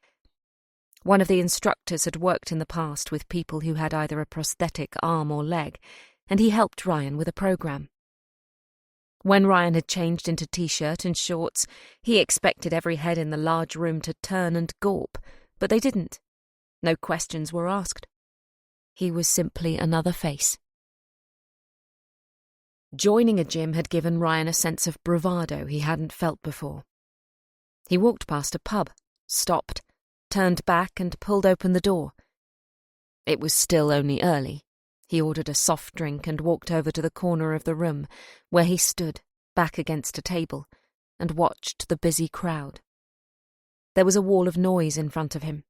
One of the instructors had worked in the past with people who had either a prosthetic arm or leg, and he helped Ryan with a program. When Ryan had changed into t-shirt and shorts, he expected every head in the large room to turn and gawp, but they didn't. No questions were asked. He was simply another face. Joining a gym had given Ryan a sense of bravado he hadn't felt before. He walked past a pub, stopped, turned back and pulled open the door. It was still only early. He ordered a soft drink and walked over to the corner of the room, where he stood, back against a table, and watched the busy crowd. There was a wall of noise in front of him.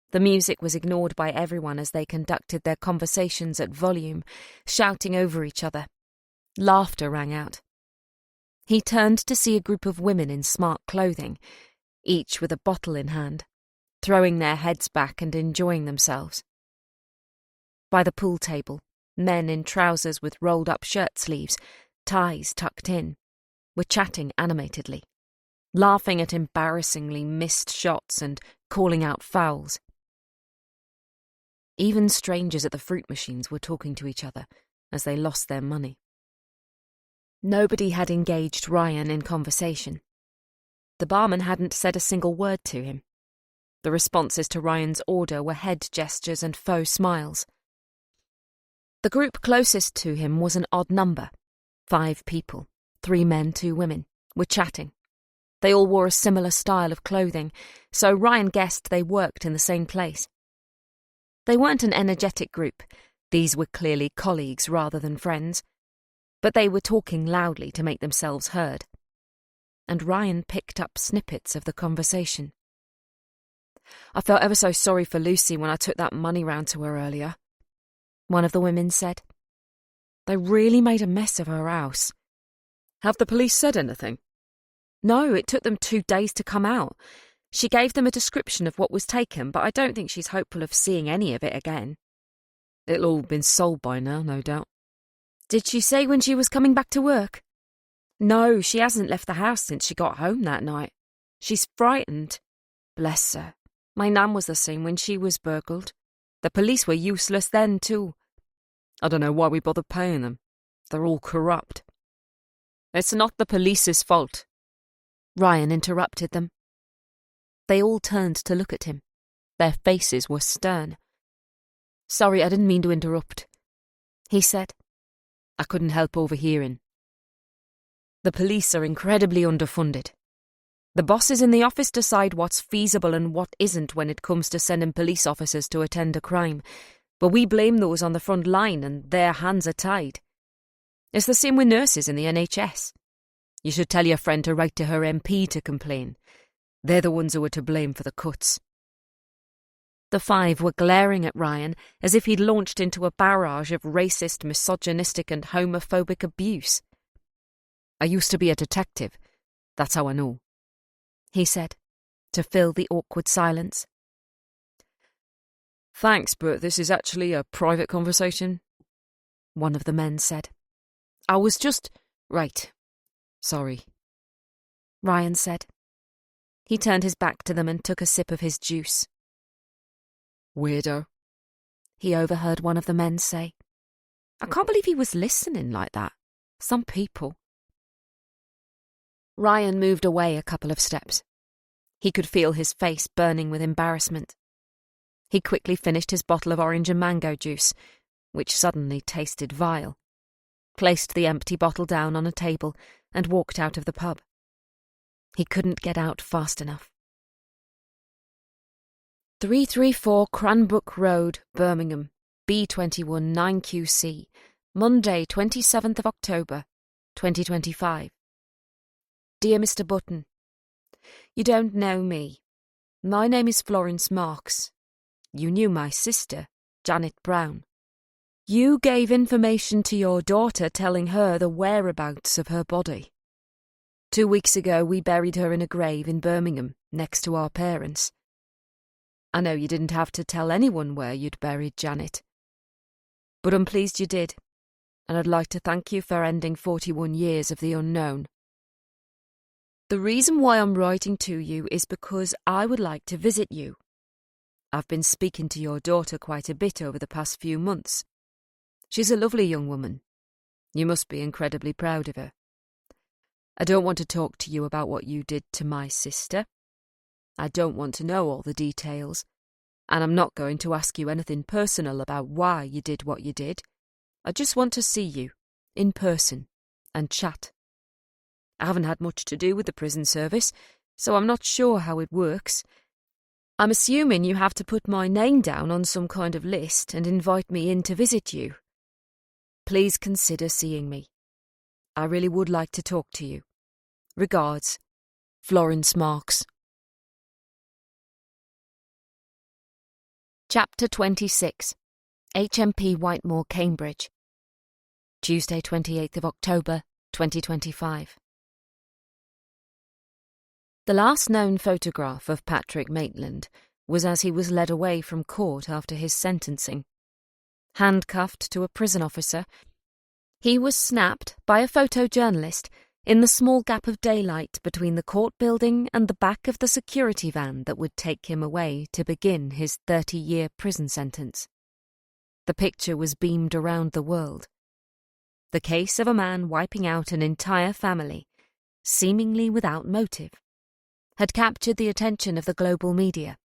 The music was ignored by everyone as they conducted their conversations at volume, shouting over each other. Laughter rang out. He turned to see a group of women in smart clothing, each with a bottle in hand, throwing their heads back and enjoying themselves. By the pool table, men in trousers with rolled-up shirt sleeves, ties tucked in, were chatting animatedly, laughing at embarrassingly missed shots and calling out fouls. Even strangers at the fruit machines were talking to each other as they lost their money. Nobody had engaged Ryan in conversation. The barman hadn't said a single word to him. The responses to Ryan's order were head gestures and faux smiles. The group closest to him was an odd number. 5 people, 3 men, 2 women, were chatting. They all wore a similar style of clothing, so Ryan guessed they worked in the same place. They weren't an energetic group. These were clearly colleagues rather than friends. But they were talking loudly to make themselves heard. And Ryan picked up snippets of the conversation. "I felt ever so sorry for Lucy when I took that money round to her earlier," one of the women said. "They really made a mess of her house." "Have the police said anything?" "No, it took them 2 days to come out. She gave them a description of what was taken, but I don't think she's hopeful of seeing any of it again." "It'll all been sold by now, no doubt." "Did she say when she was coming back to work?" "No, she hasn't left the house since she got home that night. She's frightened. Bless her. My nan was the same when she was burgled. The police were useless then too." "I don't know why we bother paying them. They're all corrupt." It's not the police's fault. Ryan interrupted them. They all turned to look at him. Their faces were stern. "Sorry, I didn't mean to interrupt," he said. I couldn't help overhearing. The police are incredibly underfunded. The bosses in the office decide what's feasible and what isn't when it comes to sending police officers to attend a crime, but we blame those on the front line and their hands are tied. It's the same with nurses in the NHS. You should tell your friend to write to her MP to complain. They're the ones who are to blame for the cuts. The five were glaring at Ryan as if he'd launched into a barrage of racist, misogynistic and homophobic abuse. I used to be a detective. That's how I know, he said, to fill the awkward silence. Thanks, but this is actually a private conversation, one of the men said. I was just... Right. Sorry, Ryan said. He turned his back to them and took a sip of his juice. Weirdo, he overheard one of the men say. I can't believe he was listening like that. Some people. Ryan moved away a couple of steps. He could feel his face burning with embarrassment. He quickly finished his bottle of orange and mango juice, which suddenly tasted vile, placed the empty bottle down on a table and walked out of the pub. He couldn't get out fast enough. 334 Cranbrook Road, Birmingham, B21 9QC, Monday 27th of October, 2025. Dear Mr. Button, you don't know me. My name is Florence Marks. You knew my sister, Janet Brown. You gave information to your daughter telling her the whereabouts of her body. 2 weeks ago we buried her in a grave in Birmingham, next to our parents. I know you didn't have to tell anyone where you'd buried Janet, but I'm pleased you did, and I'd like to thank you for ending 41 years of the unknown. The reason why I'm writing to you is because I would like to visit you. I've been speaking to your daughter quite a bit over the past few months. She's a lovely young woman. You must be incredibly proud of her. I don't want to talk to you about what you did to my sister. I don't want to know all the details, and I'm not going to ask you anything personal about why you did what you did. I just want to see you, in person, and chat. I haven't had much to do with the prison service, so I'm not sure how it works. I'm assuming you have to put my name down on some kind of list and invite me in to visit you. Please consider seeing me. I really would like to talk to you. Regards, Florence Marks. Chapter 26. HMP Whitemoor, Cambridge. Tuesday, 28th of October, 2025. The last known photograph of Patrick Maitland was as he was led away from court after his sentencing. Handcuffed to a prison officer, he was snapped by a photojournalist in the small gap of daylight between the court building and the back of the security van that would take him away to begin his 30-year prison sentence. The picture was beamed around the world. The case of a man wiping out an entire family, seemingly without motive, had captured the attention of the global media.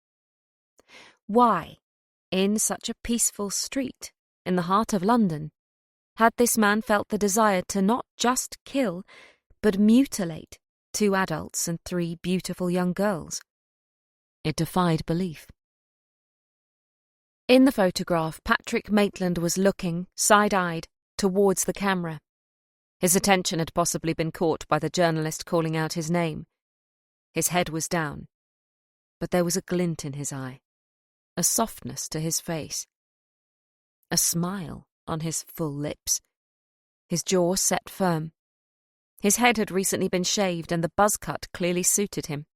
Why, in such a peaceful street in the heart of London, had this man felt the desire to not just kill, but mutilate 2 adults and 3 beautiful young girls? It defied belief. In the photograph, Patrick Maitland was looking, side-eyed, towards the camera. His attention had possibly been caught by the journalist calling out his name. His head was down, but there was a glint in his eye, a softness to his face, a smile on his full lips, his jaw set firm. His head had recently been shaved and the buzz cut clearly suited him.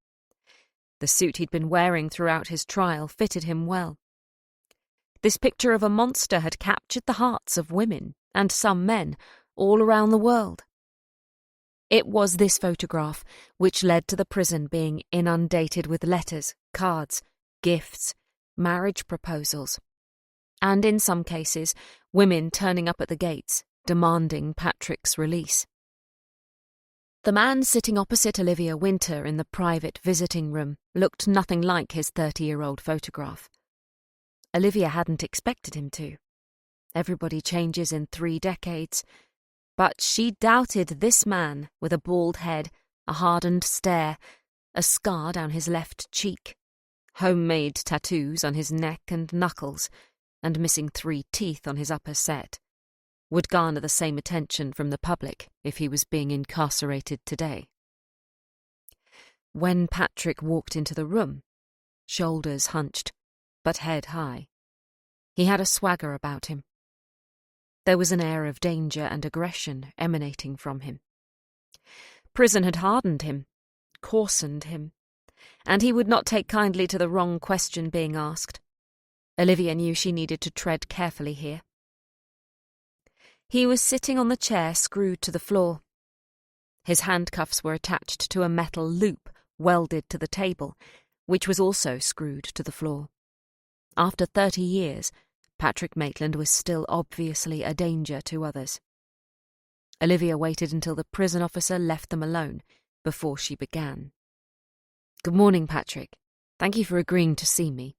The suit he'd been wearing throughout his trial fitted him well. This picture of a monster had captured the hearts of women, and some men, all around the world. It was this photograph which led to the prison being inundated with letters, cards, gifts, marriage proposals, and in some cases, women turning up at the gates, demanding Patrick's release. The man sitting opposite Olivia Winter in the private visiting room looked nothing like his 30-year-old photograph. Olivia hadn't expected him to. Everybody changes in 3 decades. But she doubted this man with a bald head, a hardened stare, a scar down his left cheek, homemade tattoos on his neck and knuckles, and missing 3 teeth on his upper set, would garner the same attention from the public if he was being incarcerated today. When Patrick walked into the room, shoulders hunched, but head high, he had a swagger about him. There was an air of danger and aggression emanating from him. Prison had hardened him, coarsened him, and he would not take kindly to the wrong question being asked. Olivia knew she needed to tread carefully here. He was sitting on the chair screwed to the floor. His handcuffs were attached to a metal loop welded to the table, which was also screwed to the floor. After 30 years, Patrick Maitland was still obviously a danger to others. Olivia waited until the prison officer left them alone before she began. "Good morning, Patrick. Thank you for agreeing to see me."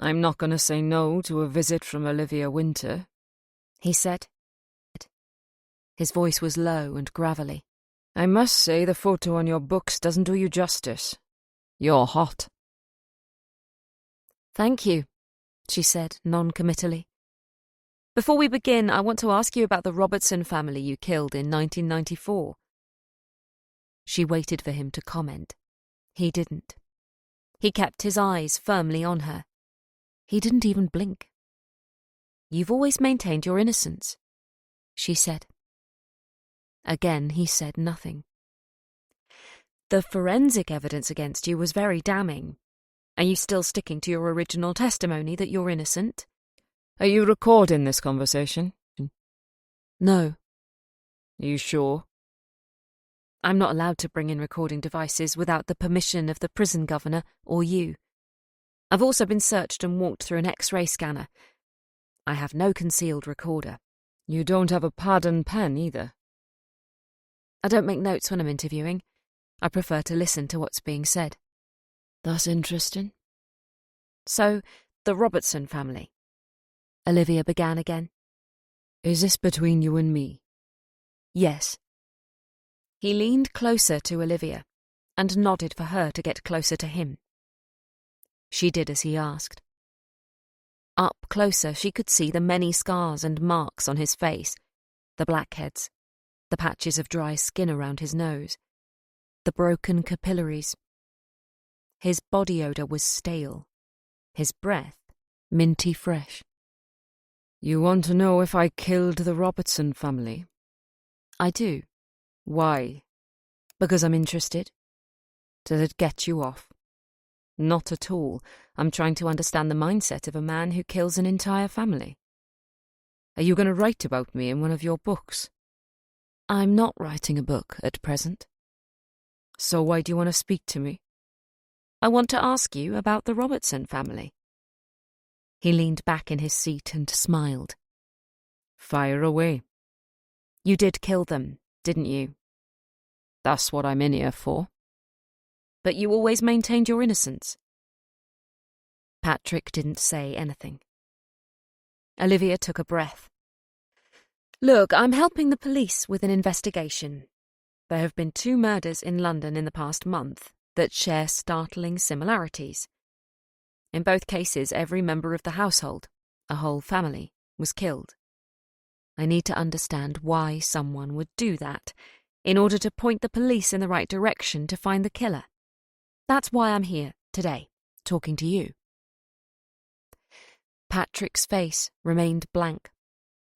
"I'm not going to say no to a visit from Olivia Winter," he said. His voice was low and gravelly. "I must say the photo on your books doesn't do you justice. You're hot." "Thank you," she said non-committally. "Before we begin, I want to ask you about the Robertson family you killed in 1994. She waited for him to comment. He didn't. He kept his eyes firmly on her. He didn't even blink. "You've always maintained your innocence," she said. Again he said nothing. "The forensic evidence against you was very damning. Are you still sticking to your original testimony that you're innocent?" "Are you recording this conversation?" "No." "Are you sure?" "I'm not allowed to bring in recording devices without the permission of the prison governor or you. I've also been searched and walked through an X-ray scanner. I have no concealed recorder." "You don't have a pad and pen either?" "I don't make notes when I'm interviewing. I prefer to listen to what's being said." "That's interesting." "So, the Robertson family," Olivia began again. "Is this between you and me?" "Yes." He leaned closer to Olivia and nodded for her to get closer to him. She did as he asked. Up closer, she could see the many scars and marks on his face, the blackheads, the patches of dry skin around his nose, the broken capillaries. His body odour was stale, his breath minty fresh. "You want to know if I killed the Robertson family?" "I do." "Why?" "Because I'm interested." "Does it get you off?" "Not at all. I'm trying to understand the mindset of a man who kills an entire family." "Are you going to write about me in one of your books?" "I'm not writing a book at present." "So why do you want to speak to me?" "I want to ask you about the Robertson family." He leaned back in his seat and smiled. "Fire away." "You did kill them, didn't you?" "That's what I'm in here for." "But you always maintained your innocence." Patrick didn't say anything. Olivia took a breath. "Look, I'm helping the police with an investigation. There have been 2 murders in London in the past month that share startling similarities. In both cases, every member of the household, a whole family, was killed. I need to understand why someone would do that, in order to point the police in the right direction to find the killer. That's why I'm here today, talking to you." Patrick's face remained blank,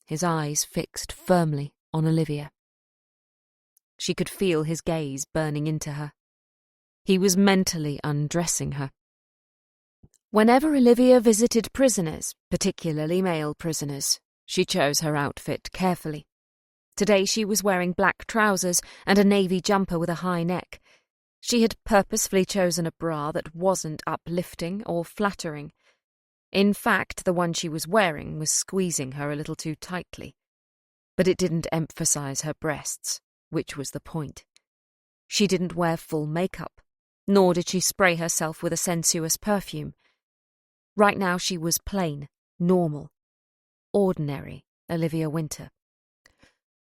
his eyes fixed firmly on Olivia. She could feel his gaze burning into her. He was mentally undressing her. Whenever Olivia visited prisoners, particularly male prisoners, she chose her outfit carefully. Today she was wearing black trousers and a navy jumper with a high neck. She had purposefully chosen a bra that wasn't uplifting or flattering. In fact, the one she was wearing was squeezing her a little too tightly. But it didn't emphasize her breasts, which was the point. She didn't wear full makeup, nor did she spray herself with a sensuous perfume. Right now she was plain, normal, ordinary Olivia Winter.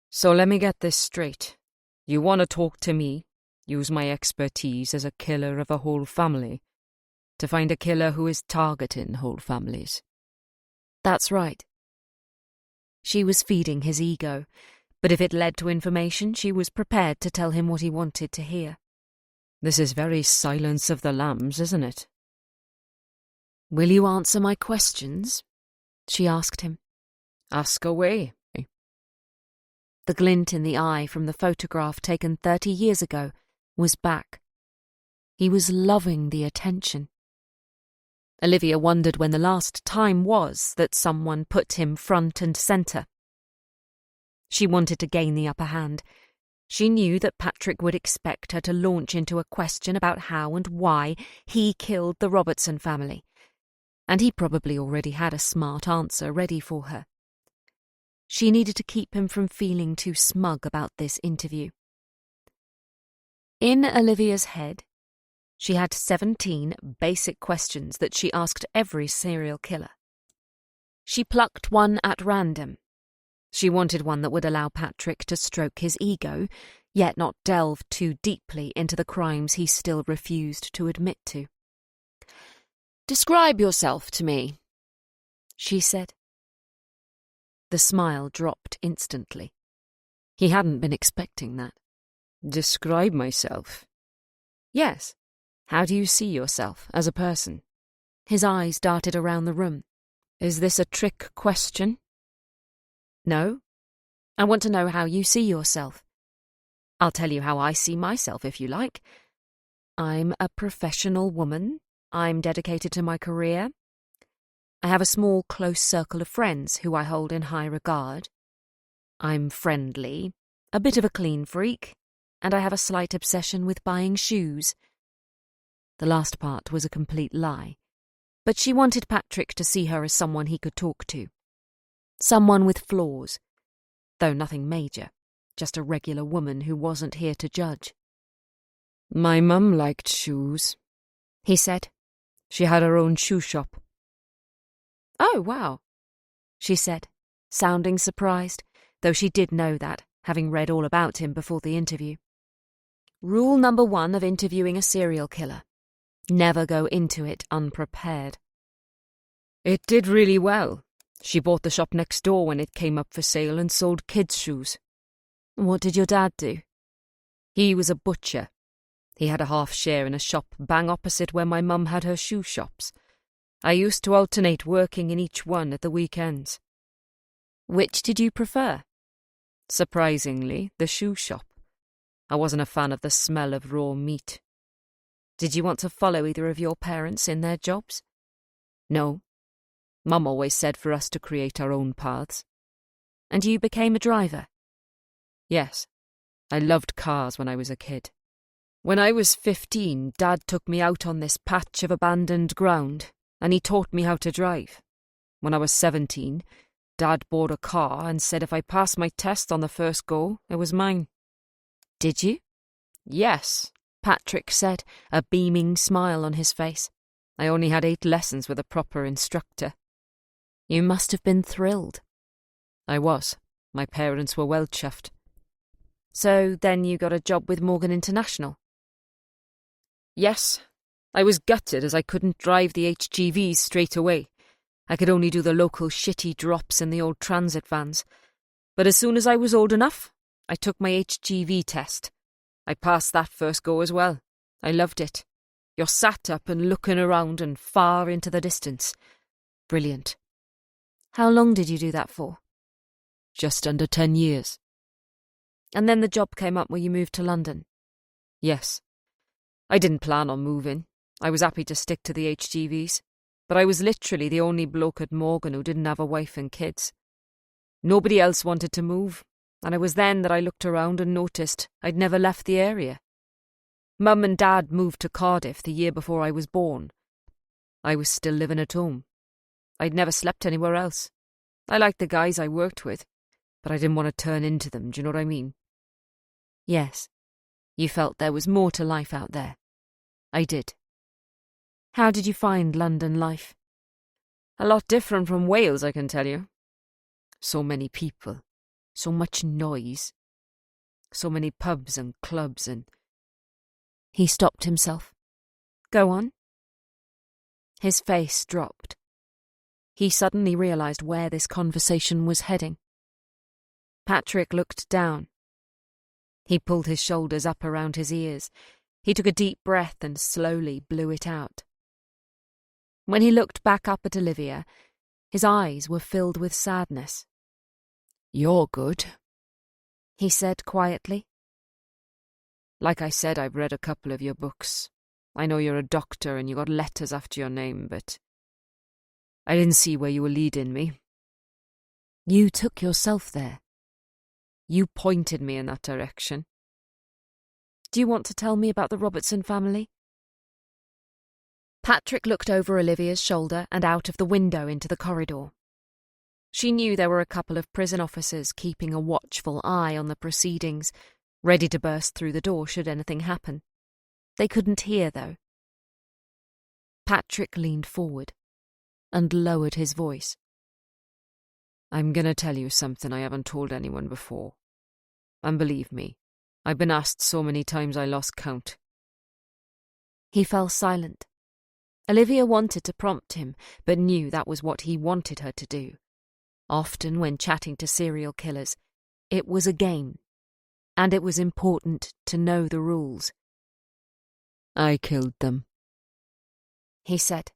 So let me get this straight. You want to talk to me, use my expertise as a killer of a whole family, to find a killer who is targeting whole families. That's right. She was feeding his ego, but if it led to information, she was prepared to tell him what he wanted to hear. This is very Silence of the Lambs, isn't it? Will you answer my questions? She asked him. Ask away. The glint in the eye from the photograph taken 30 years ago was back. He was loving the attention. Olivia wondered when the last time was that someone put him front and centre. She wanted to gain the upper hand. She knew that Patrick would expect her to launch into a question about how and why he killed the Robertson family, and he probably already had a smart answer ready for her. She needed to keep him from feeling too smug about this interview. In Olivia's head, she had 17 basic questions that she asked every serial killer. She plucked one at random. She wanted one that would allow Patrick to stroke his ego, yet not delve too deeply into the crimes he still refused to admit to. "Describe yourself to me," she said. The smile dropped instantly. He hadn't been expecting that. Describe myself? Yes. How do you see yourself as a person? His eyes darted around the room. Is this a trick question? No. I want to know how you see yourself. I'll tell you how I see myself if you like. I'm a professional woman. I'm dedicated to my career. I have a small, close circle of friends who I hold in high regard. I'm friendly, a bit of a clean freak, and I have a slight obsession with buying shoes. The last part was a complete lie, but she wanted Patrick to see her as someone he could talk to. Someone with flaws, though nothing major, just a regular woman who wasn't here to judge. My mum liked shoes, he said. She had her own shoe shop. Oh, wow, she said, sounding surprised, though she did know that, having read all about him before the interview. Rule number 1 of interviewing a serial killer: never go into it unprepared. It did really well. She bought the shop next door when it came up for sale and sold kids' shoes. What did your dad do? He was a butcher. He had a half share in a shop bang opposite where my mum had her shoe shops. I used to alternate working in each one at the weekends. Which did you prefer? Surprisingly, the shoe shop. I wasn't a fan of the smell of raw meat. Did you want to follow either of your parents in their jobs? No. Mum always said for us to create our own paths. And you became a driver? Yes. I loved cars when I was a kid. When I was 15, Dad took me out on this patch of abandoned ground, and he taught me how to drive. When I was 17, Dad bought a car and said if I passed my test on the first go, it was mine. Did you? Yes, Patrick said, a beaming smile on his face. I only had 8 lessons with a proper instructor. You must have been thrilled. I was. My parents were well chuffed. So then you got a job with Morgan International? Yes. I was gutted as I couldn't drive the HGVs straight away. I could only do the local shitty drops in the old transit vans. But as soon as I was old enough, I took my HGV test. I passed that first go as well. I loved it. You're sat up and looking around and far into the distance. Brilliant. How long did you do that for? Just under 10 years. And then the job came up where you moved to London? Yes. I didn't plan on moving. I was happy to stick to the HGVs. But I was literally the only bloke at Morgan who didn't have a wife and kids. Nobody else wanted to move, and it was then that I looked around and noticed I'd never left the area. Mum and Dad moved to Cardiff the year before I was born. I was still living at home. I'd never slept anywhere else. I liked the guys I worked with, but I didn't want to turn into them, do you know what I mean? Yes. You felt there was more to life out there. I did. How did you find London life? A lot different from Wales, I can tell you. So many people, so much noise, so many pubs and clubs and... He stopped himself. Go on. His face dropped. He suddenly realised where this conversation was heading. Patrick looked down. He pulled his shoulders up around his ears. He took a deep breath and slowly blew it out. When he looked back up at Olivia, his eyes were filled with sadness. You're good, he said quietly. Like I said, I've read a couple of your books. I know you're a doctor and you got letters after your name, but I didn't see where you were leading me. You took yourself there. You pointed me in that direction. Do you want to tell me about the Robertson family? Patrick looked over Olivia's shoulder and out of the window into the corridor. She knew there were a couple of prison officers keeping a watchful eye on the proceedings, ready to burst through the door should anything happen. They couldn't hear, though. Patrick leaned forward and lowered his voice. I'm going to tell you something I haven't told anyone before. And believe me, I've been asked so many times I lost count. He fell silent. Olivia wanted to prompt him, but knew that was what he wanted her to do. Often when chatting to serial killers, it was a game, and it was important to know the rules. I killed them, he said.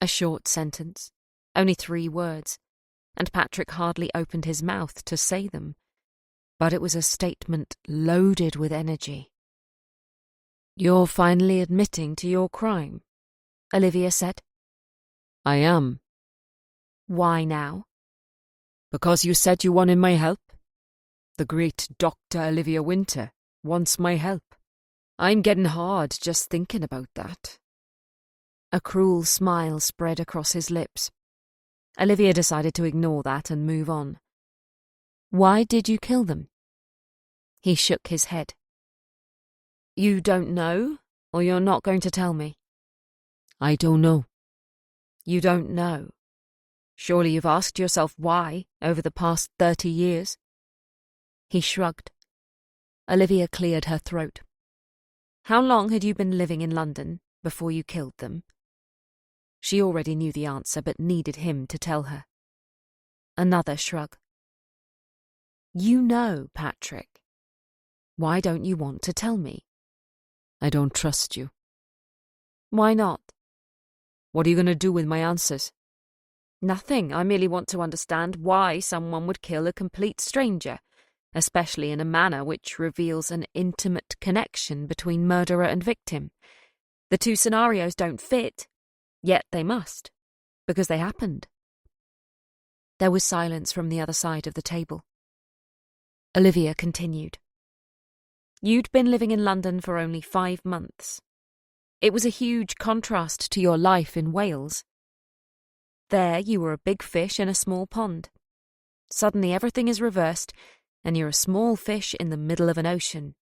A short sentence, only 3 words, and Patrick hardly opened his mouth to say them, but it was a statement loaded with energy. You're finally admitting to your crime, Olivia said. I am. Why now? Because you said you wanted my help. The great Dr. Olivia Winter wants my help. I'm getting hard just thinking about that. A cruel smile spread across his lips. Olivia decided to ignore that and move on. Why did you kill them? He shook his head. You don't know, or you're not going to tell me? I don't know. You don't know? Surely you've asked yourself why over the past 30 years? He shrugged. Olivia cleared her throat. How long had you been living in London before you killed them? She already knew the answer, but needed him to tell her. Another shrug. You know, Patrick. Why don't you want to tell me? I don't trust you. Why not? What are you going to do with my answers? Nothing. I merely want to understand why someone would kill a complete stranger, especially in a manner which reveals an intimate connection between murderer and victim. The 2 scenarios don't fit, yet they must, because they happened. There was silence from the other side of the table. Olivia continued. You'd been living in London for only 5 months. It was a huge contrast to your life in Wales. There you were a big fish in a small pond. Suddenly everything is reversed, and you're a small fish in the middle of an ocean.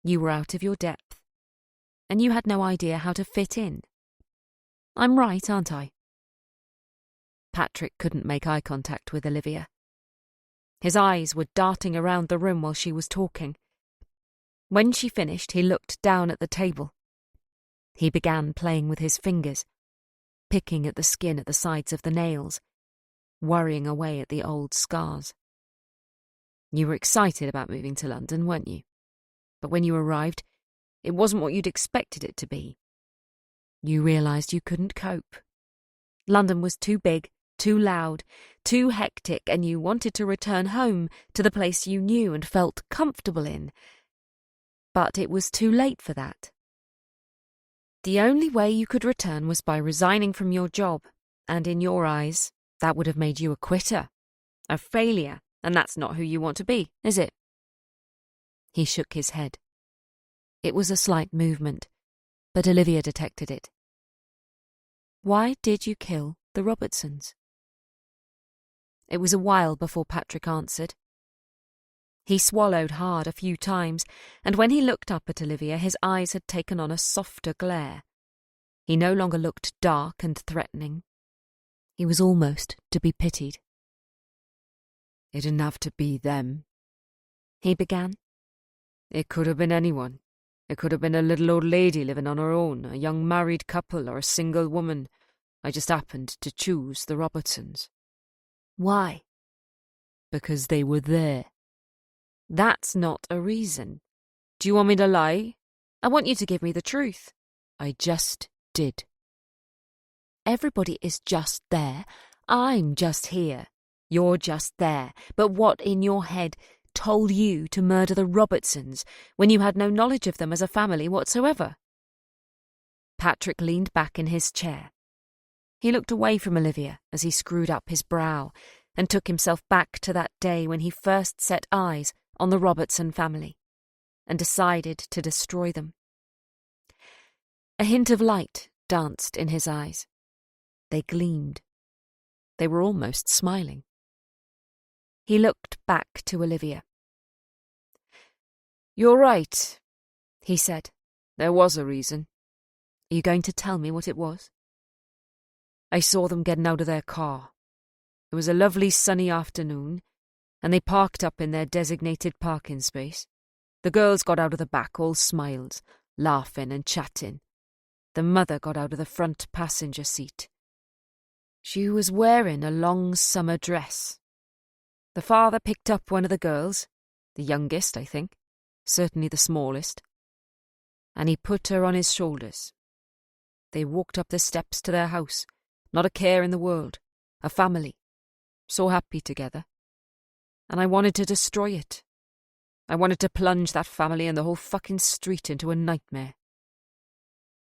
You were out of your depth, and you had no idea how to fit in. I'm right, aren't I? Patrick couldn't make eye contact with Olivia. His eyes were darting around the room while she was talking. When she finished, he looked down at the table. He began playing with his fingers, picking at the skin at the sides of the nails, worrying away at the old scars. You were excited about moving to London, weren't you? But when you arrived, it wasn't what you'd expected it to be. You realised you couldn't cope. London was too big, too loud, too hectic, and you wanted to return home to the place you knew and felt comfortable in. But it was too late for that. The only way you could return was by resigning from your job, and in your eyes, that would have made you a quitter, a failure, and that's not who you want to be, is it? He shook his head. It was a slight movement, but Olivia detected it. Why did you kill the Robertsons? It was a while before Patrick answered. He swallowed hard a few times, and when he looked up at Olivia, his eyes had taken on a softer glare. He no longer looked dark and threatening. He was almost to be pitied. "It didn't have to be them," he began. "It could have been anyone. It could have been a little old lady living on her own, a young married couple, or a single woman. I just happened to choose the Robertsons." "Why?" "Because they were there." "That's not a reason. Do you want me to lie? I want you to give me the truth." "I just did." "Everybody is just there. I'm just here. You're just there. But what in your head told you to murder the Robertsons when you had no knowledge of them as a family whatsoever?" Patrick leaned back in his chair. He looked away from Olivia as he screwed up his brow and took himself back to that day when he first set eyes on the Robertson family and decided to destroy them. A hint of light danced in his eyes. They gleamed. They were almost smiling. He looked back to Olivia. "You're right," he said. "There was a reason." "Are you going to tell me what it was?" "I saw them getting out of their car. It was a lovely sunny afternoon, and they parked up in their designated parking space. The girls got out of the back, all smiles, laughing and chatting. The mother got out of the front passenger seat. She was wearing a long summer dress. The father picked up one of the girls, the youngest, I think, certainly the smallest, and he put her on his shoulders. They walked up the steps to their house, not a care in the world, a family, so happy together. And I wanted to destroy it. I wanted to plunge that family and the whole fucking street into a nightmare."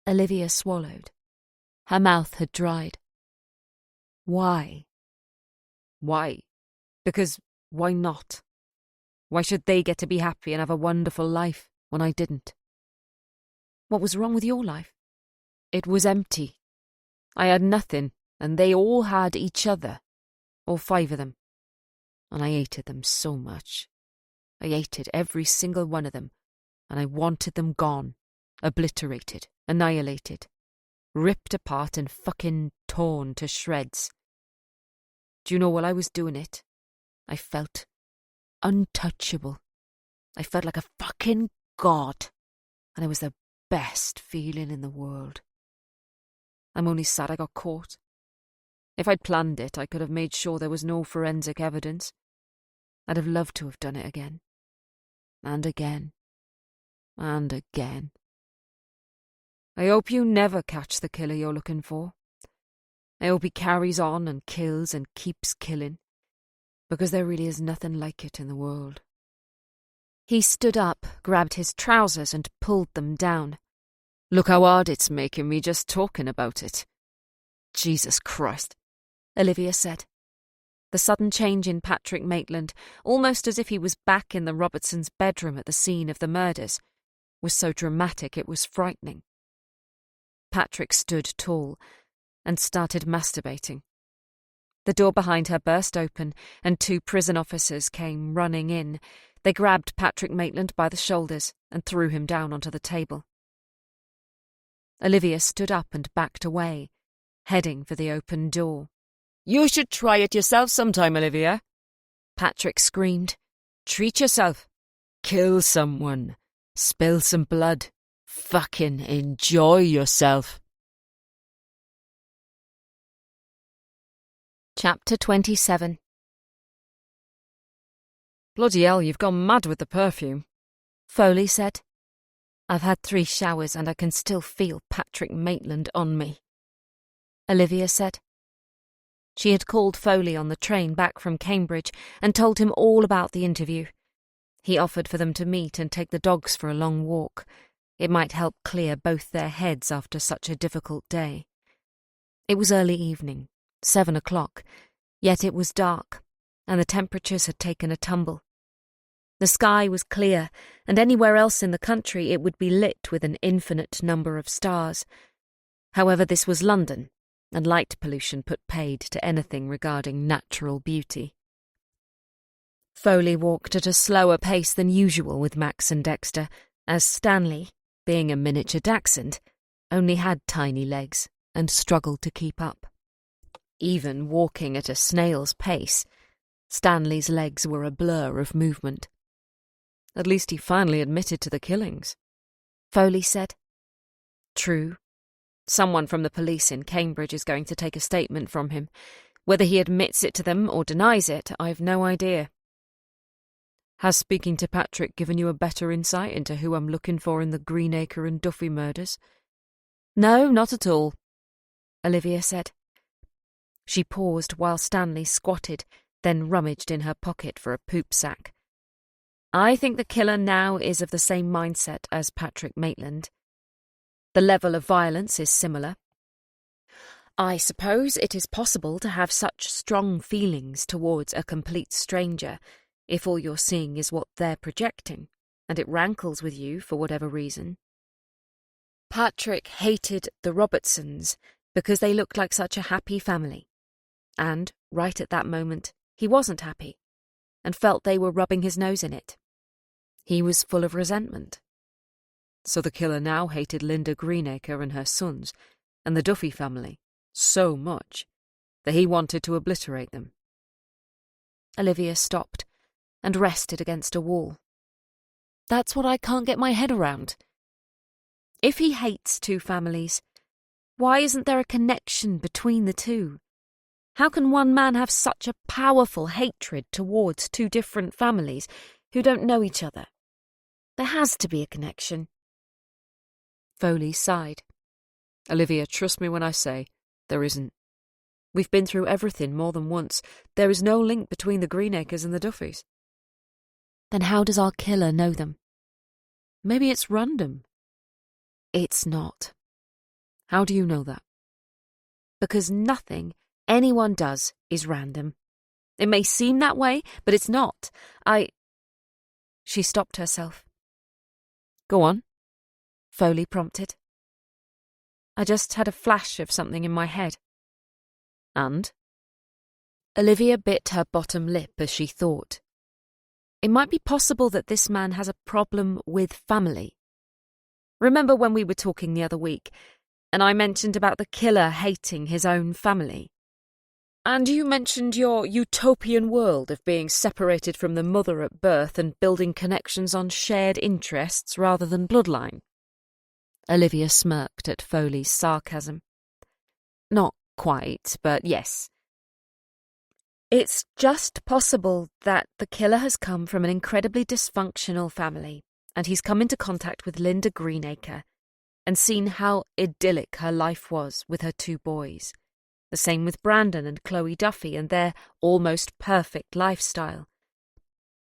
Olivia swallowed. Her mouth had dried. "Why?" "Why? Because why not? Why should they get to be happy and have a wonderful life when I didn't?" "What was wrong with your life?" "It was empty. I had nothing, and they all had each other, all 5 of them. And I hated them so much. I hated every single one of them, and I wanted them gone, obliterated, annihilated, ripped apart and fucking torn to shreds. Do you know, while I was doing it, I felt untouchable. I felt like a fucking god, and it was the best feeling in the world. I'm only sad I got caught. If I'd planned it, I could have made sure there was no forensic evidence. I'd have loved to have done it again. And again. And again. I hope you never catch the killer you're looking for. I hope he carries on and kills and keeps killing, because there really is nothing like it in the world." He stood up, grabbed his trousers and pulled them down. "Look how hard it's making me just talking about it. Jesus Christ," Olivia said. The sudden change in Patrick Maitland, almost as if he was back in the Robertsons' bedroom at the scene of the murders, was so dramatic it was frightening. Patrick stood tall and started masturbating. The door behind her burst open and 2 prison officers came running in. They grabbed Patrick Maitland by the shoulders and threw him down onto the table. Olivia stood up and backed away, heading for the open door. "You should try it yourself sometime, Olivia," Patrick screamed. "Treat yourself. Kill someone. Spill some blood. Fucking enjoy yourself." Chapter 27. "Bloody hell, you've gone mad with the perfume," Foley said. "I've had 3 showers and I can still feel Patrick Maitland on me," Olivia said. She had called Foley on the train back from Cambridge and told him all about the interview. He offered for them to meet and take the dogs for a long walk. It might help clear both their heads after such a difficult day. It was early evening, 7 o'clock, yet it was dark, and the temperatures had taken a tumble. The sky was clear, and anywhere else in the country it would be lit with an infinite number of stars. However, this was London, and light pollution put paid to anything regarding natural beauty. Foley walked at a slower pace than usual with Max and Dexter, as Stanley, being a miniature dachshund, only had tiny legs and struggled to keep up. Even walking at a snail's pace, Stanley's legs were a blur of movement. At least he finally admitted to the killings, Foley said. True. Someone from the police in Cambridge is going to take a statement from him. Whether he admits it to them or denies it, I've no idea. Has speaking to Patrick given you a better insight into who I'm looking for in the Greenacre and Duffy murders? No, not at all, Olivia said. She paused while Stanley squatted, then rummaged in her pocket for a poop sack. I think the killer now is of the same mindset as Patrick Maitland. The level of violence is similar. I suppose it is possible to have such strong feelings towards a complete stranger if all you're seeing is what they're projecting, and it rankles with you for whatever reason. Patrick hated the Robertsons because they looked like such a happy family. And, right at that moment, he wasn't happy, and felt they were rubbing his nose in it. He was full of resentment. So the killer now hated Linda Greenacre and her sons, and the Duffy family, so much, that he wanted to obliterate them. Olivia stopped and rested against a wall. That's what I can't get my head around. If he hates two families, why isn't there a connection between the two? How can one man have such a powerful hatred towards two different families who don't know each other? There has to be a connection. Foley sighed. Olivia, trust me when I say there isn't. We've been through everything more than once. There is no link between the Greenacres and the Duffys. Then how does our killer know them? Maybe it's random. It's not. How do you know that? Because nothing anyone does is random. It may seem that way, but it's not. She stopped herself. Go on, Foley prompted. I just had a flash of something in my head. And? Olivia bit her bottom lip as she thought. It might be possible that this man has a problem with family. Remember when we were talking the other week, and I mentioned about the killer hating his own family? And you mentioned your utopian world of being separated from the mother at birth and building connections on shared interests rather than bloodline. Olivia smirked at Foley's sarcasm. Not quite, but yes. It's just possible that the killer has come from an incredibly dysfunctional family, and he's come into contact with Linda Greenacre and seen how idyllic her life was with her two boys. The same with Brandon and Chloe Duffy and their almost perfect lifestyle.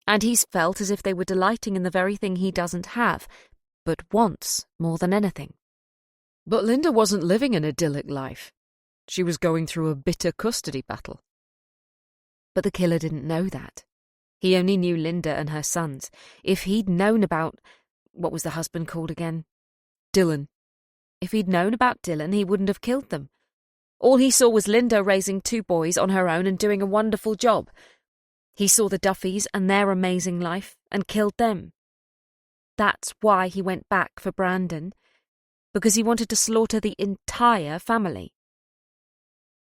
And he's felt as if they were delighting in the very thing he doesn't have, but wants more than anything. But Linda wasn't living an idyllic life. She was going through a bitter custody battle. But the killer didn't know that. He only knew Linda and her sons. If he'd known about... what was the husband called again? Dylan. If he'd known about Dylan, he wouldn't have killed them. All he saw was Linda raising two boys on her own and doing a wonderful job. He saw the Duffys and their amazing life and killed them. That's why he went back for Brandon, because he wanted to slaughter the entire family.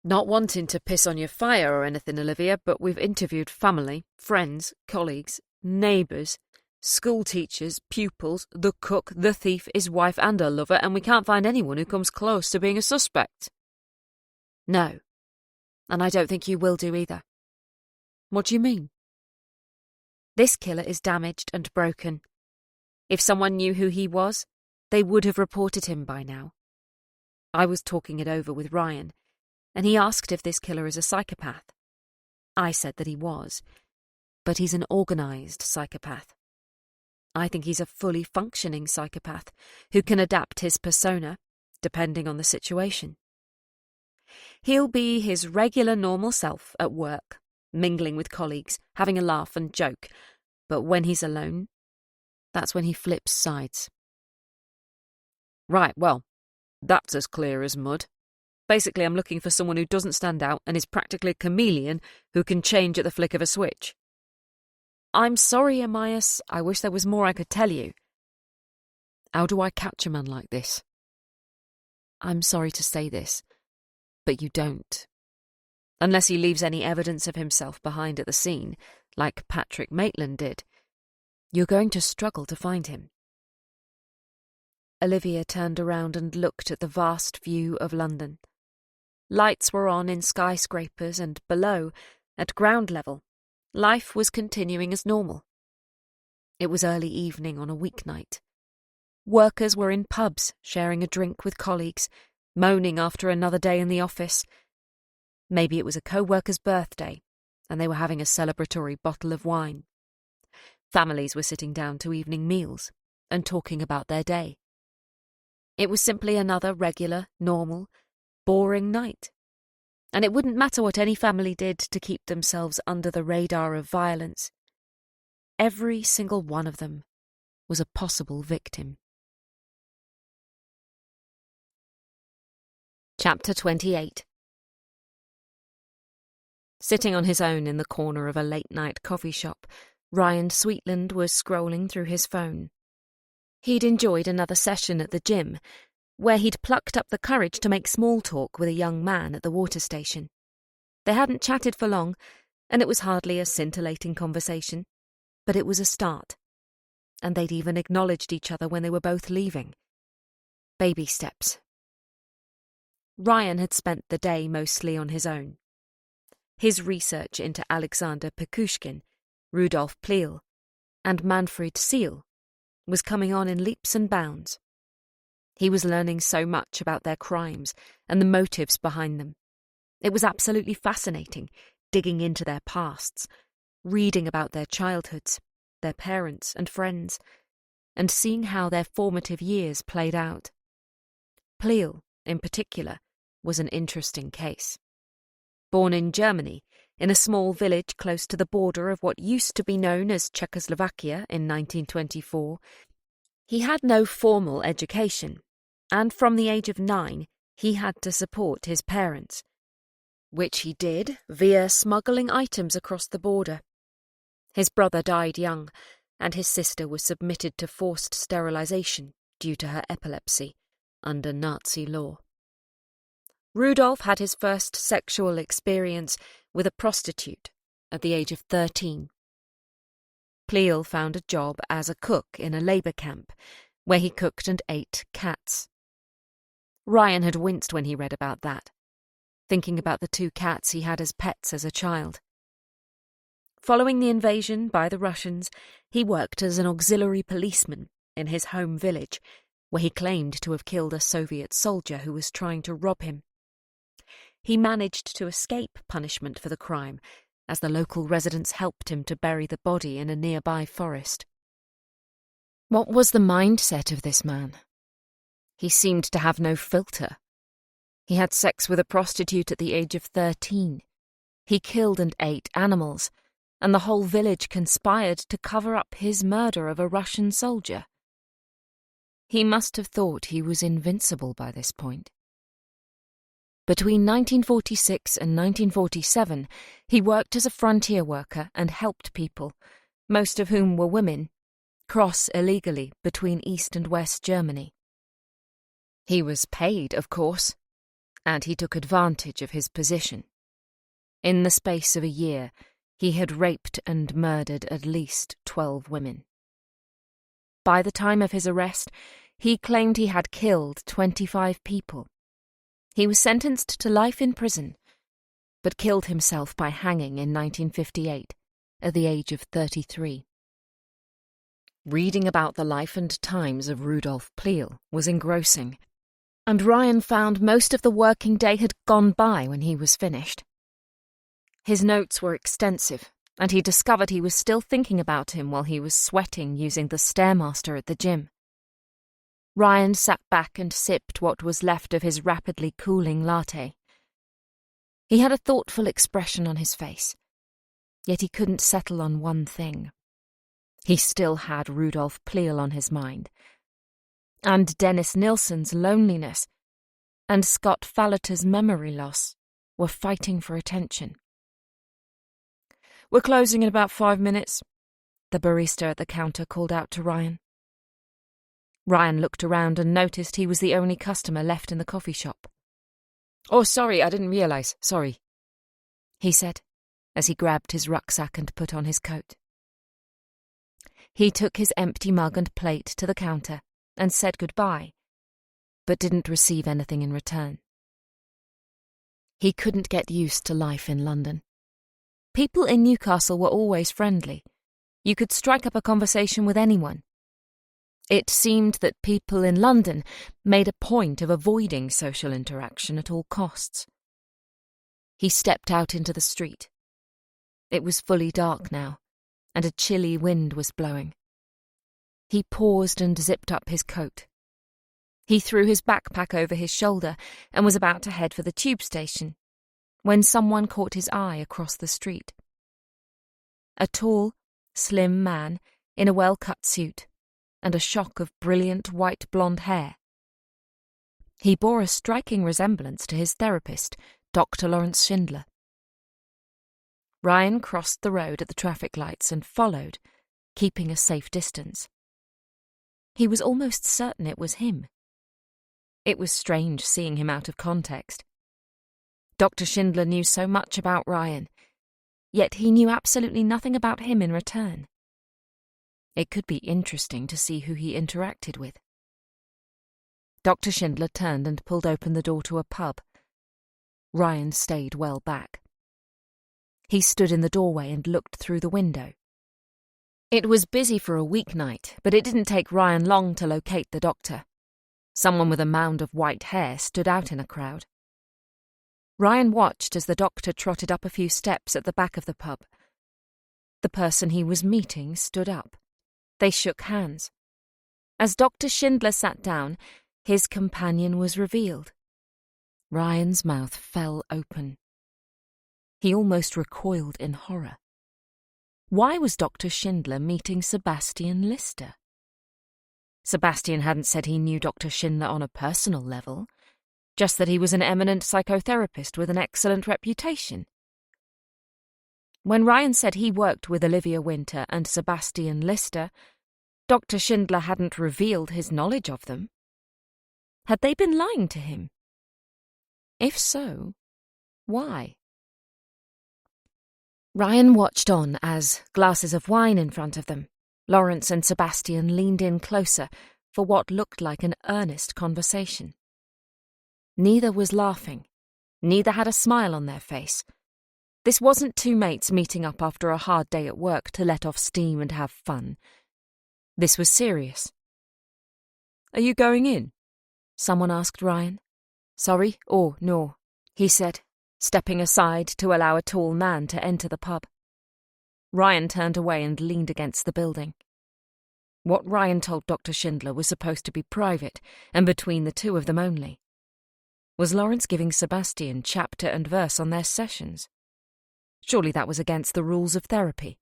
Not wanting to piss on your fire or anything, Olivia, but we've interviewed family, friends, colleagues, neighbours, school teachers, pupils, the cook, the thief, his wife and her lover, and we can't find anyone who comes close to being a suspect. No, and I don't think you will do either. What do you mean? This killer is damaged and broken. If someone knew who he was, they would have reported him by now. I was talking it over with Ryan, and he asked if this killer is a psychopath. I said that he was, but he's an organised psychopath. I think he's a fully functioning psychopath who can adapt his persona, depending on the situation. He'll be his regular normal self at work, mingling with colleagues, having a laugh and joke, but when he's alone, that's when he flips sides. Right, well, that's as clear as mud. Basically, I'm looking for someone who doesn't stand out and is practically a chameleon who can change at the flick of a switch. I'm sorry, Amias. I wish there was more I could tell you. How do I catch a man like this? I'm sorry to say this, but you don't. Unless he leaves any evidence of himself behind at the scene, like Patrick Maitland did, you're going to struggle to find him. Olivia turned around and looked at the vast view of London. Lights were on in skyscrapers, and below, at ground level, life was continuing as normal. It was early evening on a weeknight. Workers were in pubs, sharing a drink with colleagues, moaning after another day in the office. Maybe it was a co-worker's birthday, and they were having a celebratory bottle of wine. Families were sitting down to evening meals and talking about their day. It was simply another regular, normal, boring night. And it wouldn't matter what any family did to keep themselves under the radar of violence. Every single one of them was a possible victim. Chapter 28. Sitting on his own in the corner of a late-night coffee shop, Ryan Sweetland was scrolling through his phone. He'd enjoyed another session at the gym, where he'd plucked up the courage to make small talk with a young man at the water station. They hadn't chatted for long, and it was hardly a scintillating conversation, but it was a start. And they'd even acknowledged each other when they were both leaving. Baby steps. Ryan had spent the day mostly on his own. His research into Alexander Pekushkin, Rudolf Pleel, and Manfred Seal was coming on in leaps and bounds. He was learning so much about their crimes and the motives behind them. It was absolutely fascinating, digging into their pasts, reading about their childhoods, their parents and friends, and seeing how their formative years played out. Pleel, in particular, was an interesting case. Born in Germany, in a small village close to the border of what used to be known as Czechoslovakia in 1924, he had no formal education, and from the age of 9 he had to support his parents, which he did via smuggling items across the border. His brother died young, and his sister was submitted to forced sterilization due to her epilepsy, under Nazi law. Rudolf had his first sexual experience with a prostitute at the age of 13. Pleel found a job as a cook in a labour camp, where he cooked and ate cats. Ryan had winced when he read about that, thinking about the 2 cats he had as pets as a child. Following the invasion by the Russians, he worked as an auxiliary policeman in his home village, where he claimed to have killed a Soviet soldier who was trying to rob him. He managed to escape punishment for the crime, as the local residents helped him to bury the body in a nearby forest. What was the mindset of this man? He seemed to have no filter. He had sex with a prostitute at the age of 13. He killed and ate animals, and the whole village conspired to cover up his murder of a Russian soldier. He must have thought he was invincible by this point. Between 1946 and 1947, he worked as a frontier worker and helped people, most of whom were women, cross illegally between East and West Germany. He was paid, of course, and he took advantage of his position. In the space of a year, he had raped and murdered at least 12 women. By the time of his arrest, he claimed he had killed 25 people. He was sentenced to life in prison, but killed himself by hanging in 1958, at the age of 33. Reading about the life and times of Rudolf Pleel was engrossing, and Ryan found most of the working day had gone by when he was finished. His notes were extensive, and he discovered he was still thinking about him while he was sweating using the Stairmaster at the gym. Ryan sat back and sipped what was left of his rapidly cooling latte. He had a thoughtful expression on his face, yet he couldn't settle on one thing. He still had Rudolf Pleel on his mind, and Dennis Nilsson's loneliness, and Scott Fallerter's memory loss were fighting for attention. "We're closing in about 5 minutes. the barista at the counter called out to Ryan. Ryan looked around and noticed he was the only customer left in the coffee shop. "Oh, sorry, I didn't realise, sorry," he said, as he grabbed his rucksack and put on his coat. He took his empty mug and plate to the counter and said goodbye, but didn't receive anything in return. He couldn't get used to life in London. People in Newcastle were always friendly. You could strike up a conversation with anyone. It seemed that people in London made a point of avoiding social interaction at all costs. He stepped out into the street. It was fully dark now, and a chilly wind was blowing. He paused and zipped up his coat. He threw his backpack over his shoulder and was about to head for the tube station, when someone caught his eye across the street. A tall, slim man in a well-cut suit and a shock of brilliant white blonde hair. He bore a striking resemblance to his therapist, Dr. Lawrence Schindler. Ryan crossed the road at the traffic lights and followed, keeping a safe distance. He was almost certain it was him. It was strange seeing him out of context. Dr. Schindler knew so much about Ryan, yet he knew absolutely nothing about him in return. It could be interesting to see who he interacted with. Dr. Schindler turned and pulled open the door to a pub. Ryan stayed well back. He stood in the doorway and looked through the window. It was busy for a weeknight, but it didn't take Ryan long to locate the doctor. Someone with a mound of white hair stood out in a crowd. Ryan watched as the doctor trotted up a few steps at the back of the pub. The person he was meeting stood up. They shook hands. As Dr. Schindler sat down, his companion was revealed. Ryan's mouth fell open. He almost recoiled in horror. Why was Dr. Schindler meeting Sebastian Lister? Sebastian hadn't said he knew Dr. Schindler on a personal level, just that he was an eminent psychotherapist with an excellent reputation. When Ryan said he worked with Olivia Winter and Sebastian Lister, Dr. Schindler hadn't revealed his knowledge of them. Had they been lying to him? If so, why? Ryan watched on as, glasses of wine in front of them, Lawrence and Sebastian leaned in closer for what looked like an earnest conversation. Neither was laughing. Neither had a smile on their face. This wasn't two mates meeting up after a hard day at work to let off steam and have fun. This was serious. "Are you going in?" someone asked Ryan. "Sorry? Oh, no," he said, stepping aside to allow a tall man to enter the pub. Ryan turned away and leaned against the building. What Ryan told Dr. Schindler was supposed to be private and between the two of them only. Was Lawrence giving Sebastian chapter and verse on their sessions? Surely that was against the rules of therapy.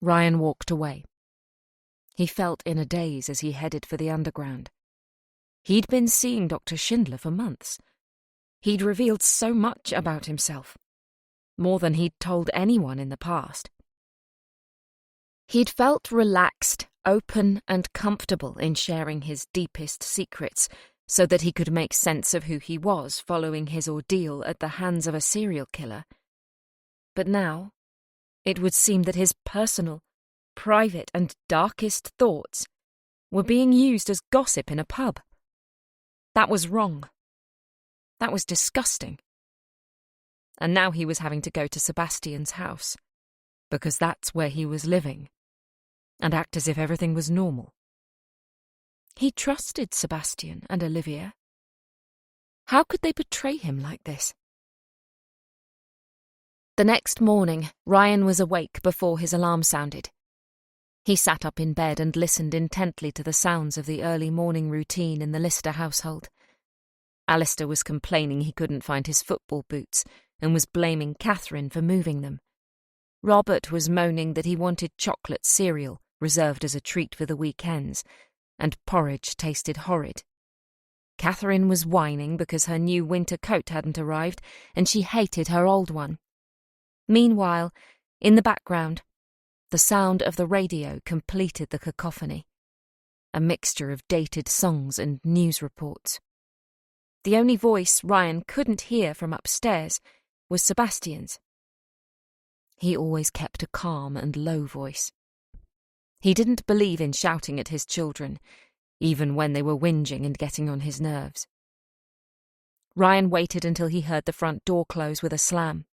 Ryan walked away. He felt in a daze as he headed for the underground. He'd been seeing Dr. Schindler for months. He'd revealed so much about himself, more than he'd told anyone in the past. He'd felt relaxed, open, and comfortable in sharing his deepest secrets so that he could make sense of who he was following his ordeal at the hands of a serial killer. But now, it would seem that his personal, private, and darkest thoughts were being used as gossip in a pub. That was wrong. That was disgusting. And now he was having to go to Sebastian's house, because that's where he was living, and act as if everything was normal. He trusted Sebastian and Olivia. How could they betray him like this? The next morning, Ryan was awake before his alarm sounded. He sat up in bed and listened intently to the sounds of the early morning routine in the Lister household. Alistair was complaining he couldn't find his football boots and was blaming Catherine for moving them. Robert was moaning that he wanted chocolate cereal, reserved as a treat for the weekends, and porridge tasted horrid. Catherine was whining because her new winter coat hadn't arrived and she hated her old one. Meanwhile, in the background, The sound of the radio completed the cacophony, a mixture of dated songs and news reports. The only voice Ryan couldn't hear from upstairs was Sebastian's. He always kept a calm and low voice. He didn't believe in shouting at his children, even when they were whinging and getting on his nerves. Ryan waited until he heard the front door close with a slam.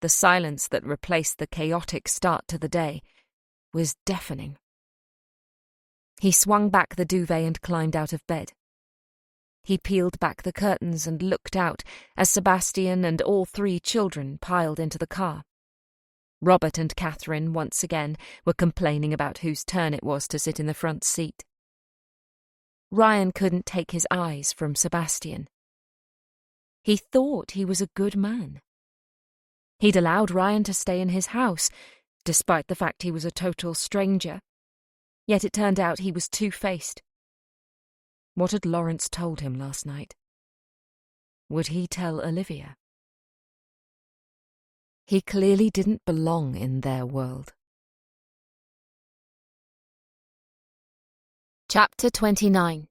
The silence that replaced the chaotic start to the day was deafening. He swung back the duvet and climbed out of bed. He peeled back the curtains and looked out as Sebastian and all 3 children piled into the car. Robert and Catherine, once again, were complaining about whose turn it was to sit in the front seat. Ryan couldn't take his eyes from Sebastian. He thought he was a good man. He'd allowed Ryan to stay in his house, despite the fact he was a total stranger. Yet it turned out he was two-faced. What had Lawrence told him last night? Would he tell Olivia? He clearly didn't belong in their world. Chapter 29.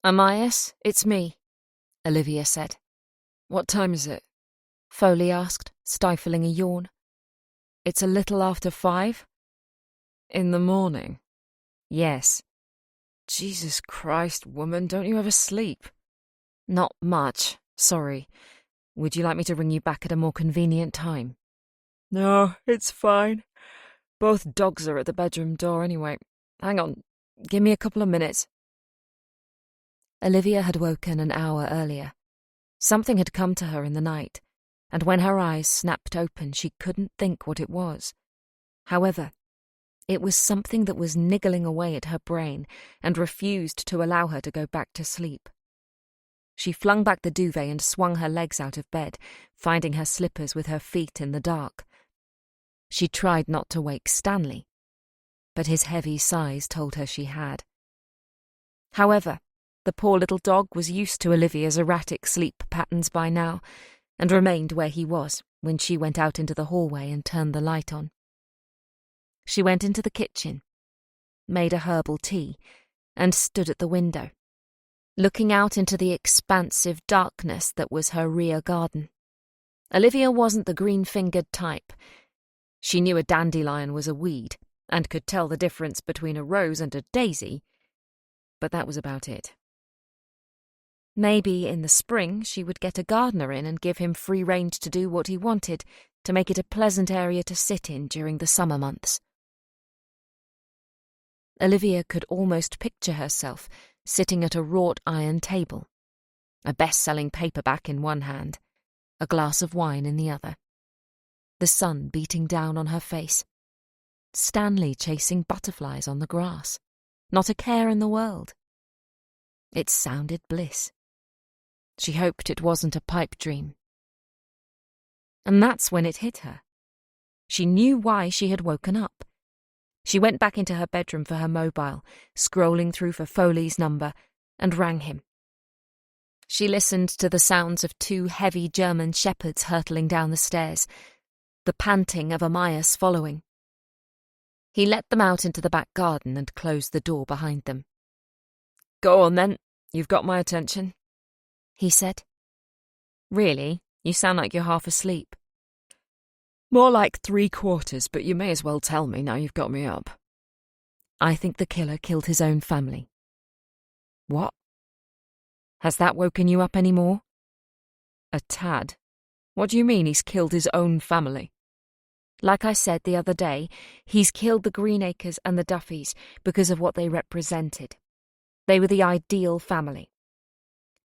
"Amias, it's me," Olivia said. "What time is it?" Foley asked, stifling a yawn. "It's a little after 5. "In the morning?" "Yes." "Jesus Christ, woman, don't you ever sleep?" "Not much, sorry. Would you like me to ring you back at a more convenient time?" "No, it's fine. Both dogs are at the bedroom door anyway. Hang on, give me a couple of minutes." Olivia had woken an hour earlier. Something had come to her in the night, and when her eyes snapped open, she couldn't think what it was. However, it was something that was niggling away at her brain and refused to allow her to go back to sleep. She flung back the duvet and swung her legs out of bed, finding her slippers with her feet in the dark. She tried not to wake Stanley, but his heavy sighs told her she had. However, the poor little dog was used to Olivia's erratic sleep patterns by now, and remained where he was when she went out into the hallway and turned the light on. She went into the kitchen, made a herbal tea, and stood at the window, looking out into the expansive darkness that was her rear garden. Olivia wasn't the green-fingered type. She knew a dandelion was a weed, and could tell the difference between a rose and a daisy, but that was about it. Maybe in the spring she would get a gardener in and give him free rein to do what he wanted, to make it a pleasant area to sit in during the summer months. Olivia could almost picture herself sitting at a wrought iron table, a best-selling paperback in one hand, a glass of wine in the other, the sun beating down on her face, Stanley chasing butterflies on the grass, not a care in the world. It sounded bliss. She hoped it wasn't a pipe dream. And that's when it hit her. She knew why she had woken up. She went back into her bedroom for her mobile, scrolling through for Foley's number, and rang him. She listened to the sounds of 2 heavy German shepherds hurtling down the stairs, the panting of Amias following. He let them out into the back garden and closed the door behind them. "Go on then, you've got my attention," he said. "Really? You sound like you're half asleep." "More like 3/4, but you may as well tell me now you've got me up." "I think the killer killed his own family." "What? Has that woken you up any more?" "A tad. What do you mean he's killed his own family?" "Like I said the other day, he's killed the Greenacres and the Duffys because of what they represented. They were the ideal family.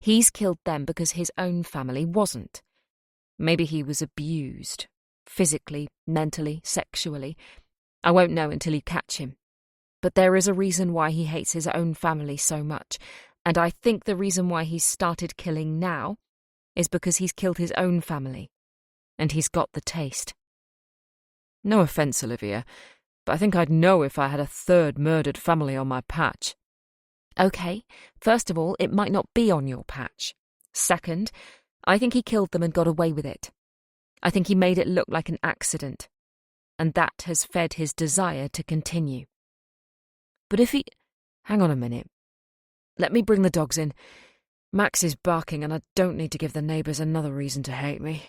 He's killed them because his own family wasn't. Maybe he was abused. Physically, mentally, sexually. I won't know until you catch him. But there is a reason why he hates his own family so much, and I think the reason why he's started killing now is because he's killed his own family, and he's got the taste." "No offence, Olivia, but I think I'd know if I had a 3rd murdered family on my patch." "Okay, first of all, it might not be on your patch. Second, I think he killed them and got away with it. I think he made it look like an accident, and that has fed his desire to continue. But if he... Hang on a minute. Let me bring the dogs in. Max is barking, and I don't need to give the neighbours another reason to hate me.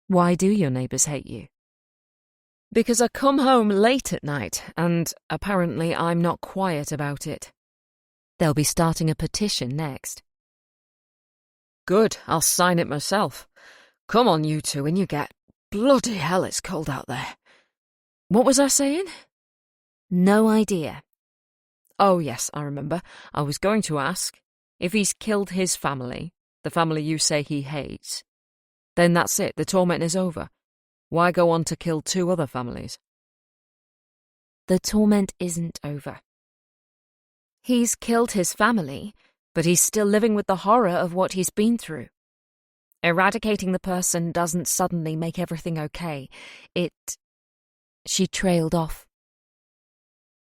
Why do your neighbours hate you? Because I come home late at night, and apparently I'm not quiet about it. They'll be starting a petition next. Good, I'll sign it myself. Come on, you two, in you get. Bloody hell, it's cold out there. What was I saying? No idea. Oh, yes, I remember. I was going to ask, if he's killed his family, the family you say he hates, then that's it, the torment is over. Why go on to kill 2 other families? The torment isn't over. He's killed his family, but he's still living with the horror of what he's been through. Eradicating the person doesn't suddenly make everything okay. She trailed off.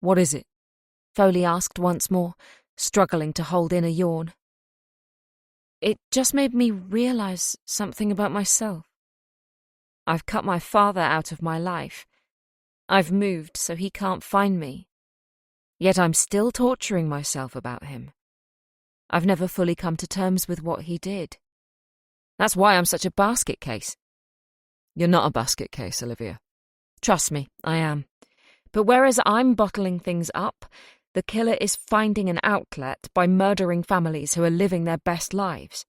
What is it? Foley asked once more, struggling to hold in a yawn. It just made me realise something about myself. I've cut my father out of my life. I've moved so he can't find me. Yet I'm still torturing myself about him. I've never fully come to terms with what he did. That's why I'm such a basket case. You're not a basket case, Olivia. Trust me, I am. But whereas I'm bottling things up, the killer is finding an outlet by murdering families who are living their best lives.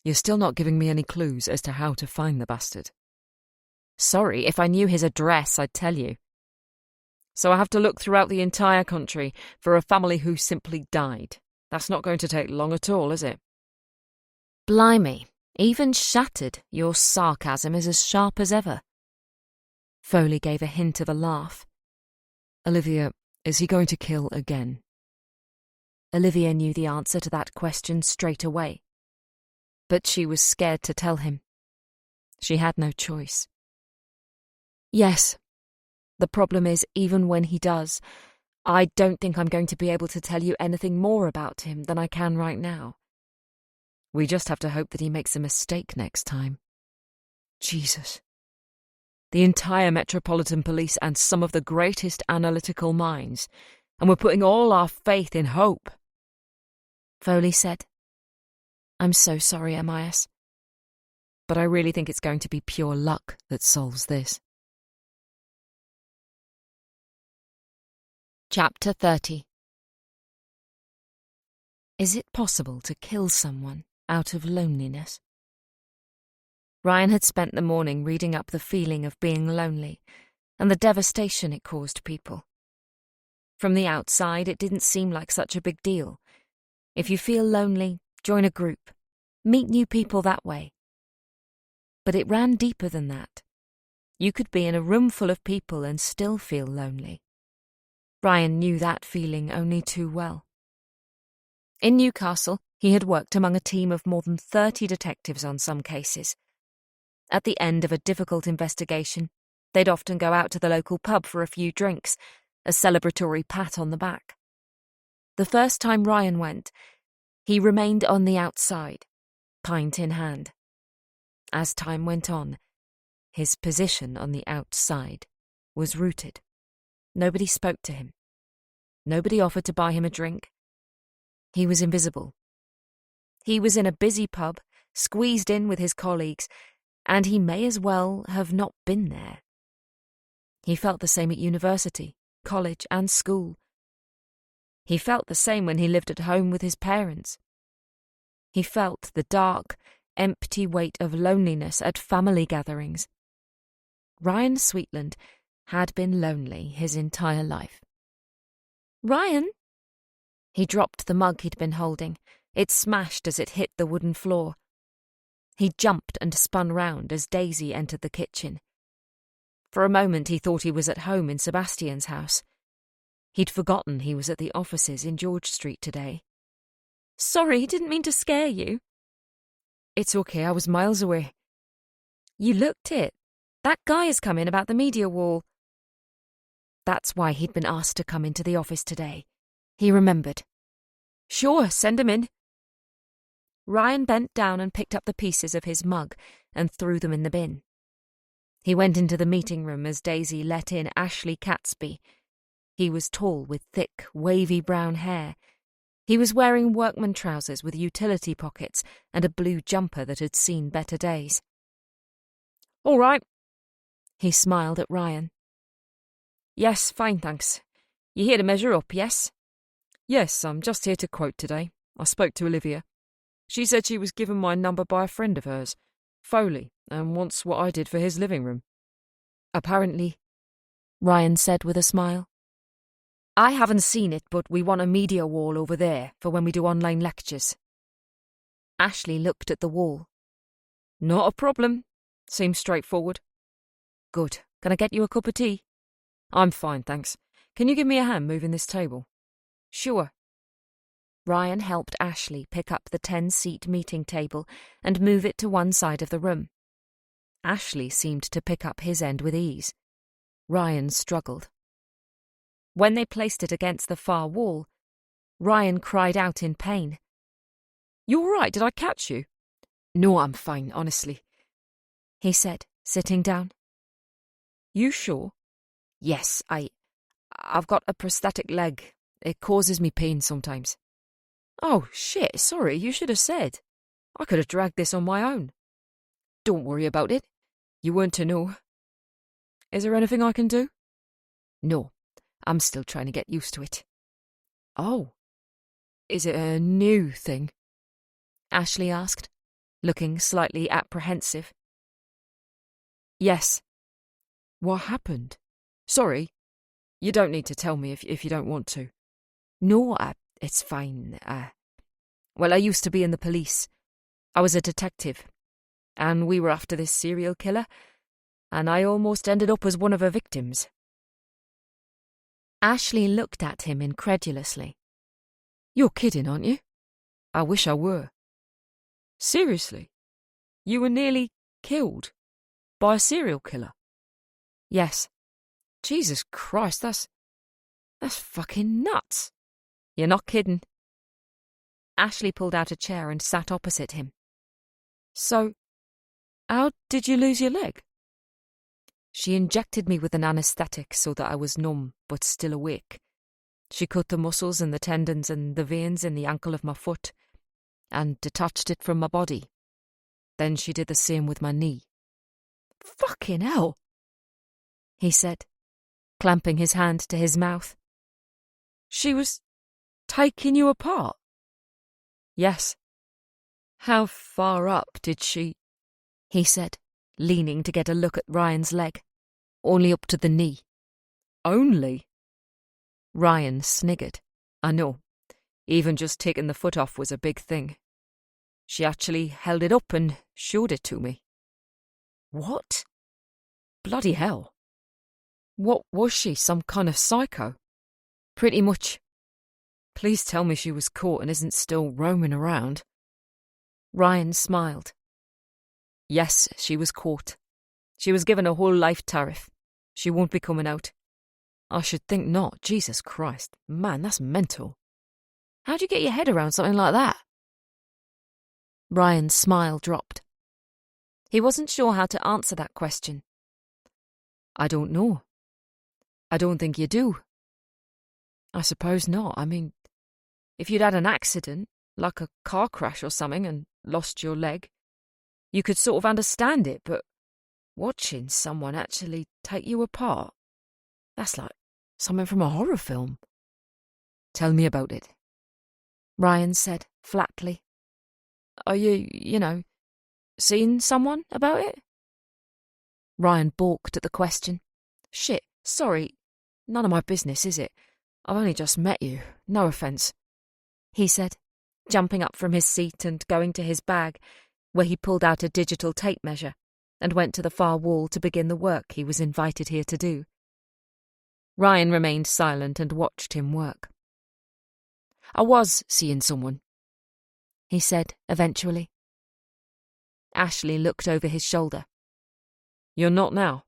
You're still not giving me any clues as to how to find the bastard. Sorry, if I knew his address, I'd tell you. So I have to look throughout the entire country for a family who simply died. That's not going to take long at all, is it? Blimey, even shattered, your sarcasm is as sharp as ever. Foley gave a hint of a laugh. Olivia, is he going to kill again? Olivia knew the answer to that question straight away. But she was scared to tell him. She had no choice. Yes. The problem is, even when he does, I don't think I'm going to be able to tell you anything more about him than I can right now. We just have to hope that he makes a mistake next time. Jesus. The entire Metropolitan Police and some of the greatest analytical minds, and we're putting all our faith in hope. Foley said. I'm so sorry, Amias. But I really think it's going to be pure luck that solves this. Chapter 30. Is it possible to kill someone out of loneliness? Ryan had spent the morning reading up the feeling of being lonely and the devastation it caused people. From the outside, it didn't seem like such a big deal. If you feel lonely, join a group. Meet new people that way. But it ran deeper than that. You could be in a room full of people and still feel lonely. Ryan knew that feeling only too well. In Newcastle, he had worked among a team of more than 30 detectives on some cases. At the end of a difficult investigation, they'd often go out to the local pub for a few drinks, a celebratory pat on the back. The first time Ryan went, he remained on the outside, pint in hand. As time went on, his position on the outside was rooted. Nobody spoke to him. Nobody offered to buy him a drink. He was invisible. He was in a busy pub, squeezed in with his colleagues, and he may as well have not been there. He felt the same at university, college, and school. He felt the same when he lived at home with his parents. He felt the dark, empty weight of loneliness at family gatherings. Ryan Sweetland had been lonely his entire life. "Ryan!" He dropped the mug he'd been holding. It smashed as it hit the wooden floor. He jumped and spun round as Daisy entered the kitchen. For a moment he thought he was at home in Sebastian's house. He'd forgotten he was at the offices in George Street today. "Sorry, didn't mean to scare you." "It's okay, I was miles away." "You looked it. That guy has come in about the media wall." That's why he'd been asked to come into the office today. He remembered. "Sure, send him in." Ryan bent down and picked up the pieces of his mug and threw them in the bin. He went into the meeting room as Daisy let in Ashley Catesby. He was tall with thick, wavy brown hair. He was wearing workman trousers with utility pockets and a blue jumper that had seen better days. "All right." He smiled at Ryan. "Yes, fine, thanks. You here to measure up, yes?" "Yes, I'm just here to quote today. I spoke to Olivia. She said she was given my number by a friend of hers, Foley, and wants what I did for his living room." "Apparently," Ryan said with a smile. "I haven't seen it, but we want a media wall over there for when we do online lectures." Ashley looked at the wall. "Not a problem. Seems straightforward." "Good. Can I get you a cup of tea?" "I'm fine, thanks. Can you give me a hand moving this table?" "Sure." Ryan helped Ashley pick up the 10-seat meeting table and move it to one side of the room. Ashley seemed to pick up his end with ease. Ryan struggled. When they placed it against the far wall, Ryan cried out in pain. "You all right? Did I catch you?" "No, I'm fine, honestly," he said, sitting down. "You sure?" "Yes, I've got a prosthetic leg. It causes me pain sometimes." "Oh, shit, sorry, you should have said. I could have dragged this on my own." "Don't worry about it. You weren't to know." "Is there anything I can do?" "No, I'm still trying to get used to it." "Oh. Is it a new thing?" Ashley asked, looking slightly apprehensive. "Yes." "What happened? Sorry. You don't need to tell me if you don't want to." "No, it's fine. Well, I used to be in the police. I was a detective, and we were after this serial killer, and I almost ended up as one of her victims." Ashley looked at him incredulously. "You're kidding, aren't you? I wish I were." "Seriously? You were nearly killed by a serial killer?" "Yes." "Jesus Christ, that's fucking nuts." "You're not kidding." Ashley pulled out a chair and sat opposite him. "So, how did you lose your leg?" "She injected me with an anaesthetic so that I was numb but still awake. She cut the muscles and the tendons and the veins in the ankle of my foot and detached it from my body. Then she did the same with my knee." "Fucking hell," he said, clamping his hand to his mouth. "She was taking you apart?" "Yes." "How far up did she—" he said, leaning to get a look at Ryan's leg. "Only up to the knee." "Only?" Ryan sniggered. "I know. Even just taking the foot off was a big thing. She actually held it up and showed it to me." "What? Bloody hell. What was she, some kind of psycho?" "Pretty much." "Please tell me she was caught and isn't still roaming around." Ryan smiled. "Yes, she was caught. She was given a whole life tariff. She won't be coming out." "I should think not. Jesus Christ. Man, that's mental. How'd you get your head around something like that?" Ryan's smile dropped. He wasn't sure how to answer that question. "I don't know." "I don't think you do." "I suppose not. I mean, if you'd had an accident, like a car crash or something, and lost your leg, you could sort of understand it, but watching someone actually take you apart, that's like something from a horror film." "Tell me about it," Ryan said flatly. "Are you seeing someone about it?" Ryan balked at the question. "Shit, sorry. None of my business, is it? I've only just met you. No offence," he said, jumping up from his seat and going to his bag, where he pulled out a digital tape measure and went to the far wall to begin the work he was invited here to do. Ryan remained silent and watched him work. "I was seeing someone," he said eventually. Ashley looked over his shoulder. "You're not now?"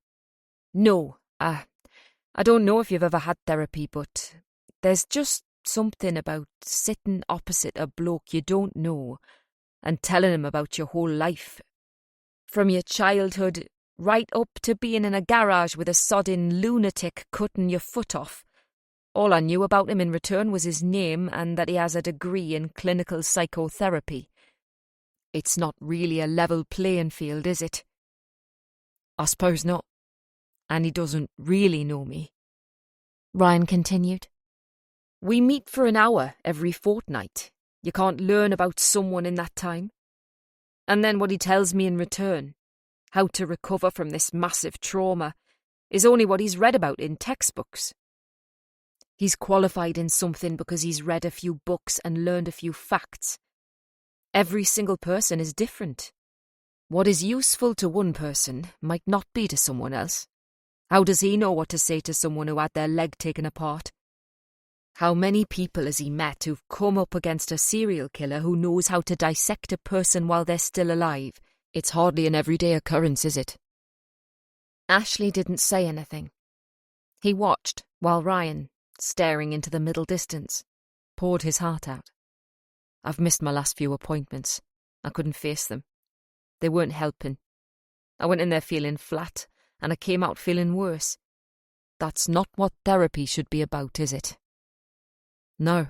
"No, I don't know if you've ever had therapy, but there's just something about sitting opposite a bloke you don't know and telling him about your whole life. From your childhood right up to being in a garage with a sodding lunatic cutting your foot off. All I knew about him in return was his name and that he has a degree in clinical psychotherapy. It's not really a level playing field, is it? I suppose not. And he doesn't really know me. Ryan continued. We meet for an hour every fortnight. You can't learn about someone in that time. And then what he tells me in return, how to recover from this massive trauma, is only what he's read about in textbooks. He's qualified in something because he's read a few books and learned a few facts. Every single person is different. What is useful to one person might not be to someone else. How does he know what to say to someone who had their leg taken apart? How many people has he met who've come up against a serial killer who knows how to dissect a person while they're still alive? It's hardly an everyday occurrence, is it? Ashley didn't say anything. He watched while Ryan, staring into the middle distance, poured his heart out. I've missed my last few appointments. I couldn't face them. They weren't helping. I went in there feeling flat, and I came out feeling worse. That's not what therapy should be about, is it? No.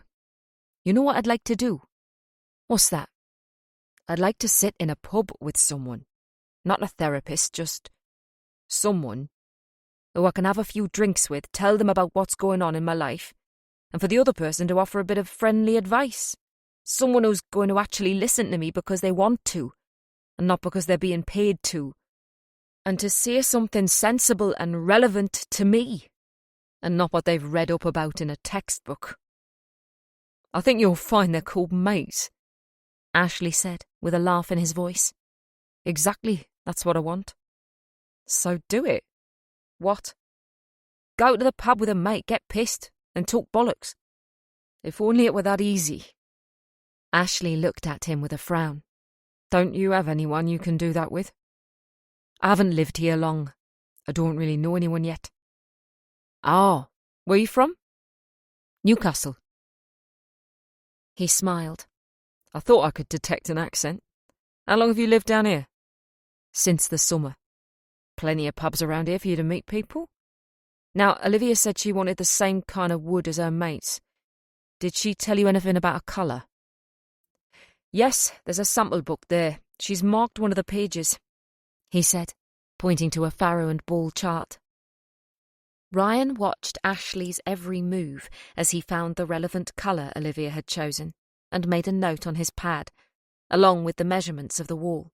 You know what I'd like to do? What's that? I'd like to sit in a pub with someone. Not a therapist, just someone who I can have a few drinks with, tell them about what's going on in my life, and for the other person to offer a bit of friendly advice. Someone who's going to actually listen to me because they want to, and not because they're being paid to. And to say something sensible and relevant to me, and not what they've read up about in a textbook. I think you'll find they're called mates, Ashley said, with a laugh in his voice. Exactly, that's what I want. So do it. What? Go to the pub with a mate, get pissed, and talk bollocks. If only it were that easy. Ashley looked at him with a frown. Don't you have anyone you can do that with? I haven't lived here long. I don't really know anyone yet. Oh, where are you from? Newcastle. He smiled. I thought I could detect an accent. How long have you lived down here? Since the summer. Plenty of pubs around here for you to meet people. Now, Olivia said she wanted the same kind of wood as her mates. Did she tell you anything about a colour? Yes, there's a sample book there. She's marked one of the pages, he said, pointing to a farrow and ball chart. Ryan watched Ashley's every move as he found the relevant colour Olivia had chosen and made a note on his pad, along with the measurements of the wall.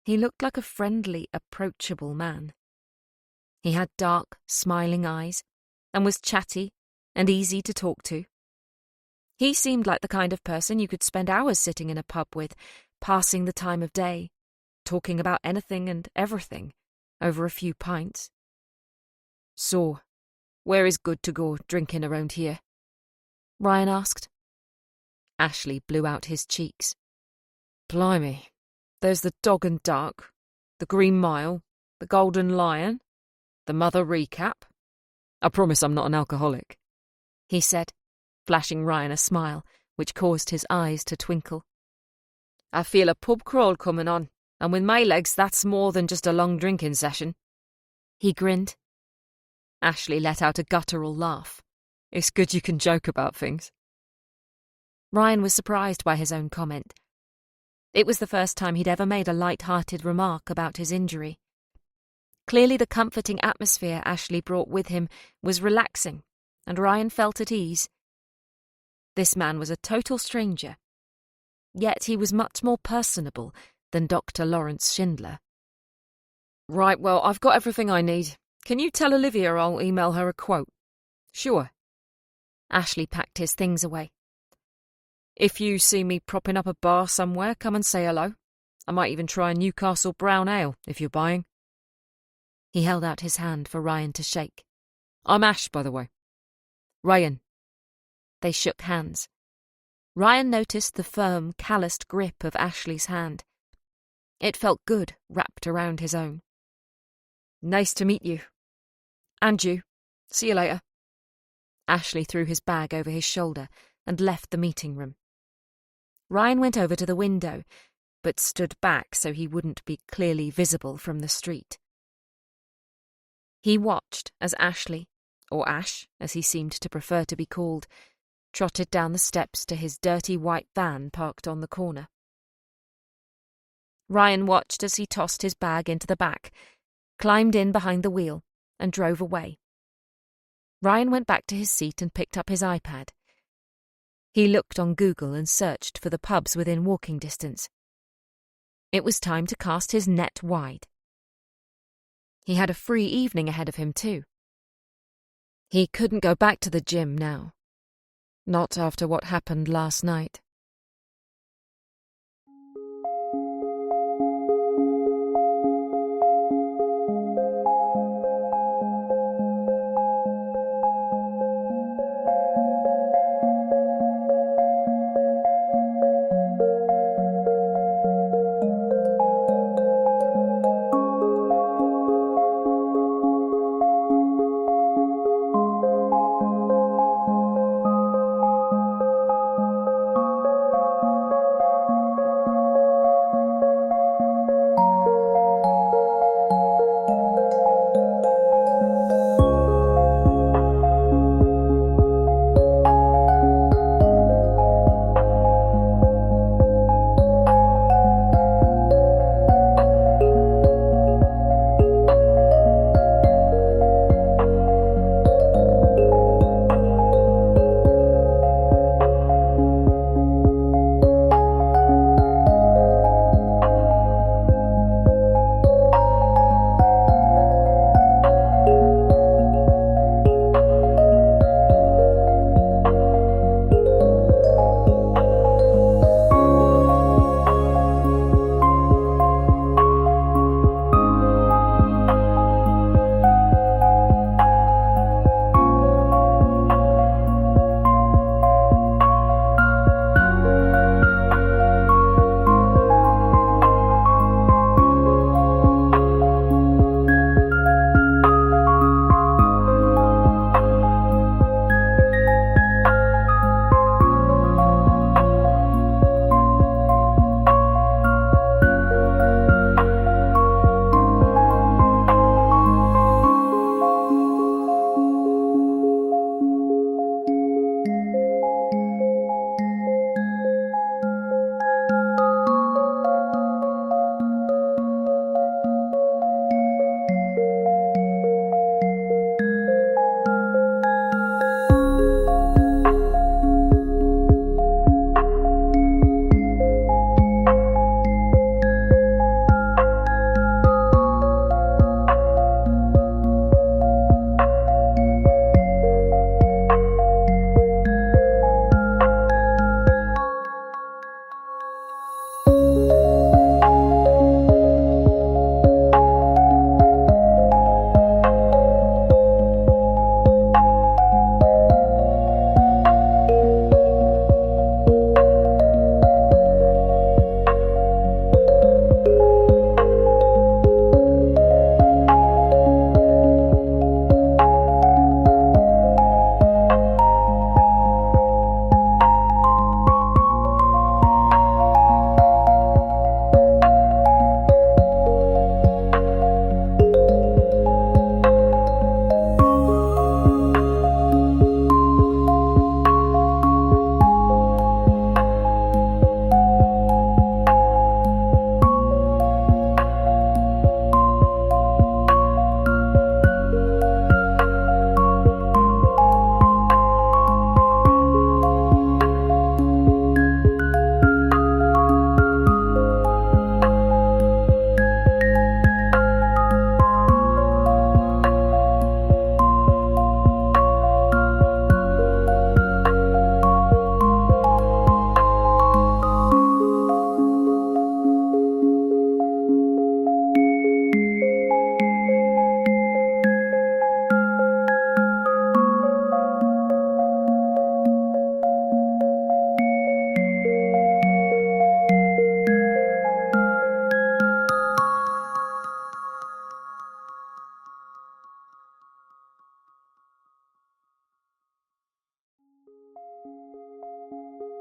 He looked like a friendly, approachable man. He had dark, smiling eyes and was chatty and easy to talk to. He seemed like the kind of person you could spend hours sitting in a pub with, passing the time of day, talking about anything and everything over a few pints. So, where is good to go drinking around here? Ryan asked. Ashley blew out his cheeks. Blimey, there's the Dog and Duck, the Green Mile, the Golden Lion, the Mother Recap. I promise I'm not an alcoholic, he said, flashing Ryan a smile which caused his eyes to twinkle. I feel a pub crawl coming on, and with my legs that's more than just a long drinking session. He grinned. Ashley let out a guttural laugh. It's good you can joke about things. Ryan was surprised by his own comment. It was the first time he'd ever made a light-hearted remark about his injury. Clearly the comforting atmosphere Ashley brought with him was relaxing, and Ryan felt at ease. This man was a total stranger, yet he was much more personable than Dr. Lawrence Schindler. Right, well, I've got everything I need. Can you tell Olivia I'll email her a quote? Sure. Ashley packed his things away. If you see me propping up a bar somewhere, come and say hello. I might even try a Newcastle brown ale, if you're buying. He held out his hand for Ryan to shake. I'm Ash, by the way. Ryan. They shook hands. Ryan noticed the firm, calloused grip of Ashley's hand. It felt good, wrapped around his own. Nice to meet you. And you. See you later. Ashley threw his bag over his shoulder and left the meeting room. Ryan went over to the window, but stood back so he wouldn't be clearly visible from the street. He watched as Ashley, or Ash as he seemed to prefer to be called, trotted down the steps to his dirty white van parked on the corner. Ryan watched as he tossed his bag into the back, climbed in behind the wheel, and drove away. Ryan went back to his seat and picked up his iPad. He looked on Google and searched for the pubs within walking distance. It was time to cast his net wide. He had a free evening ahead of him too. He couldn't go back to the gym now. Not after what happened last night.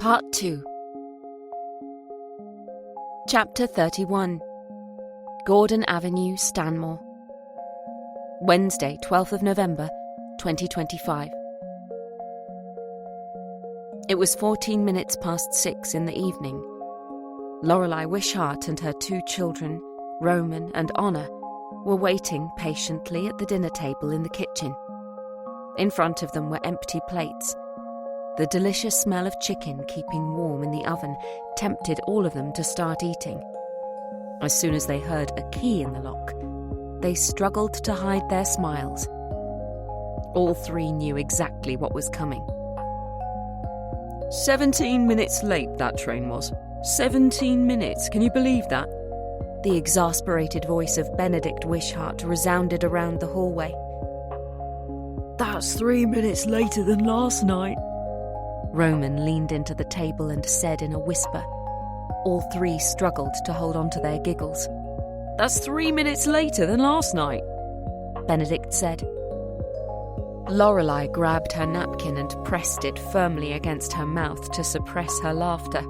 Part 2. Chapter 31. Gordon Avenue, Stanmore. Wednesday, 12th of November, 2025. It was 14 minutes past 6 in the evening. Lorelei Wishart and her 2 children, Roman and Honor, were waiting patiently at the dinner table in the kitchen. In front of them were empty plates. The delicious smell of chicken keeping warm in the oven tempted all of them to start eating. As soon as they heard a key in the lock, they struggled to hide their smiles. All 3 knew exactly what was coming. 17 minutes late, that train was. 17 minutes, can you believe that? The exasperated voice of Benedict Wishart resounded around the hallway. That's 3 minutes later than last night. Roman leaned into the table and said in a whisper. All 3 struggled to hold on to their giggles. That's 3 minutes later than last night, Benedict said. Lorelei grabbed her napkin and pressed it firmly against her mouth to suppress her laughter.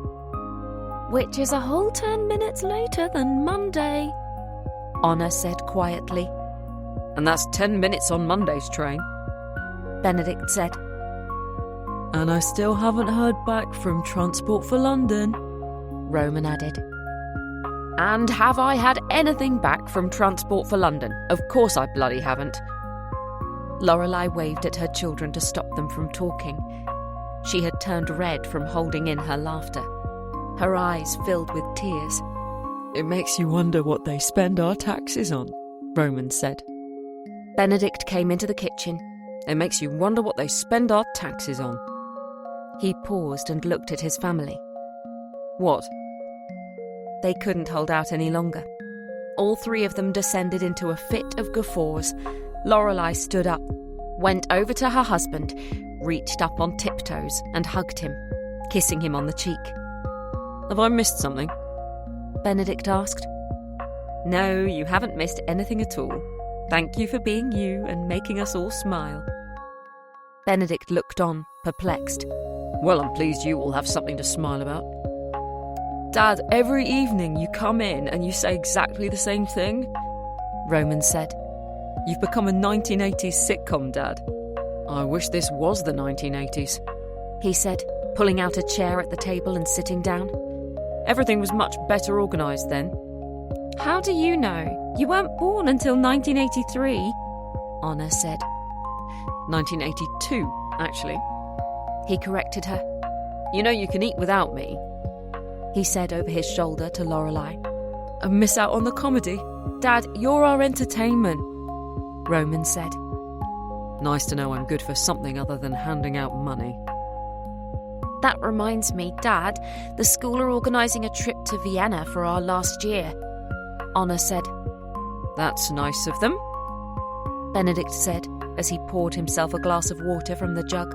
Which is a whole 10 minutes later than Monday, Honor said quietly. And that's 10 minutes on Monday's train, Benedict said. And I still haven't heard back from Transport for London, Roman added. And have I had anything back from Transport for London? Of course I bloody haven't. Lorelei waved at her children to stop them from talking. She had turned red from holding in her laughter. Her eyes filled with tears. It makes you wonder what they spend our taxes on, Roman said. Benedict came into the kitchen. It makes you wonder what they spend our taxes on. He paused and looked at his family. What? They couldn't hold out any longer. All 3 of them descended into a fit of guffaws. Lorelei stood up, went over to her husband, reached up on tiptoes and hugged him, kissing him on the cheek. Have I missed something? Benedict asked. No, you haven't missed anything at all. Thank you for being you and making us all smile. Benedict looked on, perplexed. Well, I'm pleased you all have something to smile about. Dad, every evening you come in and you say exactly the same thing, Roman said. You've become a 1980s sitcom, Dad. I wish this was the 1980s, he said, pulling out a chair at the table and sitting down. Everything was much better organised then. How do you know? You weren't born until 1983, Honor said. 1982, actually. He corrected her. You know you can eat without me, he said over his shoulder to Lorelei. And miss out on the comedy. Dad, you're our entertainment, Roman said. Nice to know I'm good for something other than handing out money. That reminds me, Dad, the school are organising a trip to Vienna for our last year, Honor said. That's nice of them, Benedict said as he poured himself a glass of water from the jug.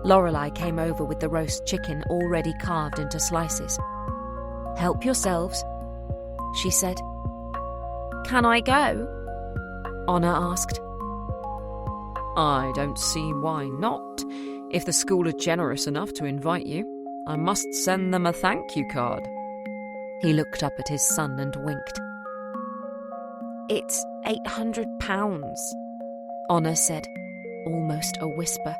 Lorelei came over with the roast chicken already carved into slices. Help yourselves, she said. Can I go? Honor asked. I don't see why not. If the school are generous enough to invite you, I must send them a thank you card. He looked up at his son and winked. It's £800, Honor said, almost a whisper.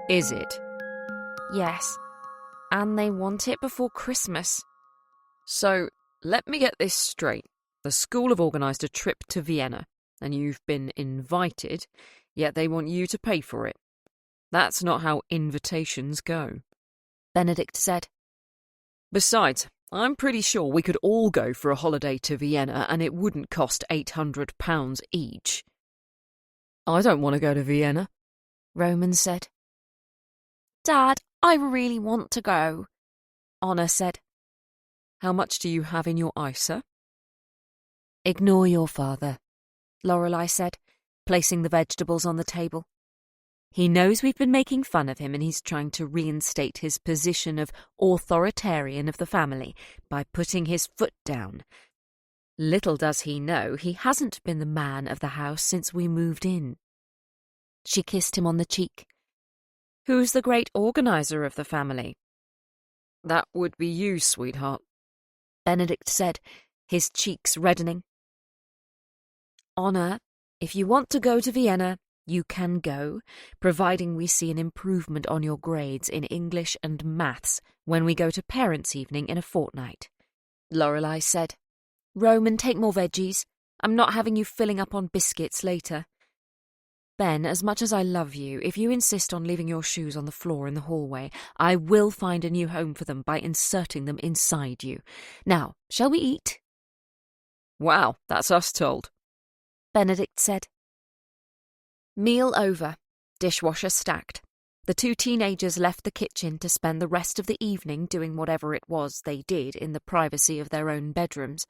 Is it? Yes, and they want it before Christmas. So, let me get this straight. The school have organised a trip to Vienna, and you've been invited, yet they want you to pay for it. That's not how invitations go, Benedict said. Besides, I'm pretty sure we could all go for a holiday to Vienna and it wouldn't cost £800 each. I don't want to go to Vienna, Roman said. Dad, I really want to go, Honor said. How much do you have in your ISA? Ignore your father, Lorelei said, placing the vegetables on the table. He knows we've been making fun of him and he's trying to reinstate his position of authoritarian of the family by putting his foot down. Little does he know he hasn't been the man of the house since we moved in. She kissed him on the cheek. Who's the great organiser of the family? That would be you, sweetheart, Benedict said, his cheeks reddening. Honor, if you want to go to Vienna, you can go, providing we see an improvement on your grades in English and maths when we go to parents' evening in a fortnight, Lorelei said. Roman, take more veggies. I'm not having you filling up on biscuits later. Ben, as much as I love you, if you insist on leaving your shoes on the floor in the hallway, I will find a new home for them by inserting them inside you. Now, shall we eat? Wow, that's us told, Benedict said. Meal over, dishwasher stacked. The two teenagers left the kitchen to spend the rest of the evening doing whatever it was they did in the privacy of their own bedrooms.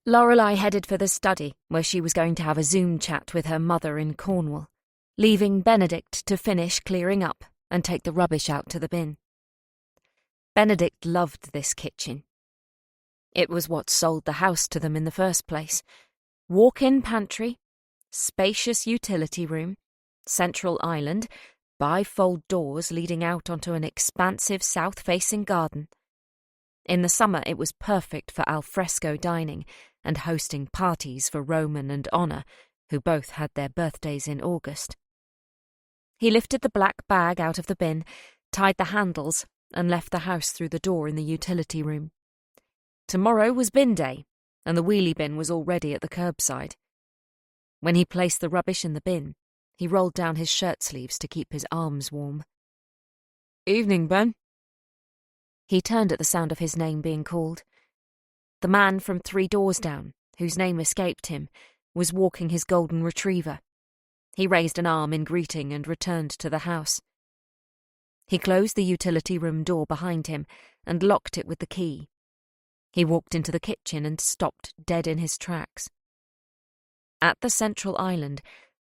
Lorelei headed for the study, where she was going to have a Zoom chat with her mother in Cornwall, leaving Benedict to finish clearing up and take the rubbish out to the bin. Benedict loved this kitchen. It was what sold the house to them in the first place. Walk-in pantry, spacious utility room, central island, bifold doors leading out onto an expansive south-facing garden. In the summer it was perfect for alfresco dining and hosting parties for Roman and Honor, who both had their birthdays in August. He lifted the black bag out of the bin, tied the handles, and left the house through the door in the utility room. Tomorrow was bin day, and the wheelie bin was already at the curbside. When he placed the rubbish in the bin, he rolled down his shirt sleeves to keep his arms warm. Evening, Ben. He turned at the sound of his name being called. The man from 3 doors down, whose name escaped him, was walking his golden retriever. He raised an arm in greeting and returned to the house. He closed the utility room door behind him and locked it with the key. He walked into the kitchen and stopped dead in his tracks. At the central island,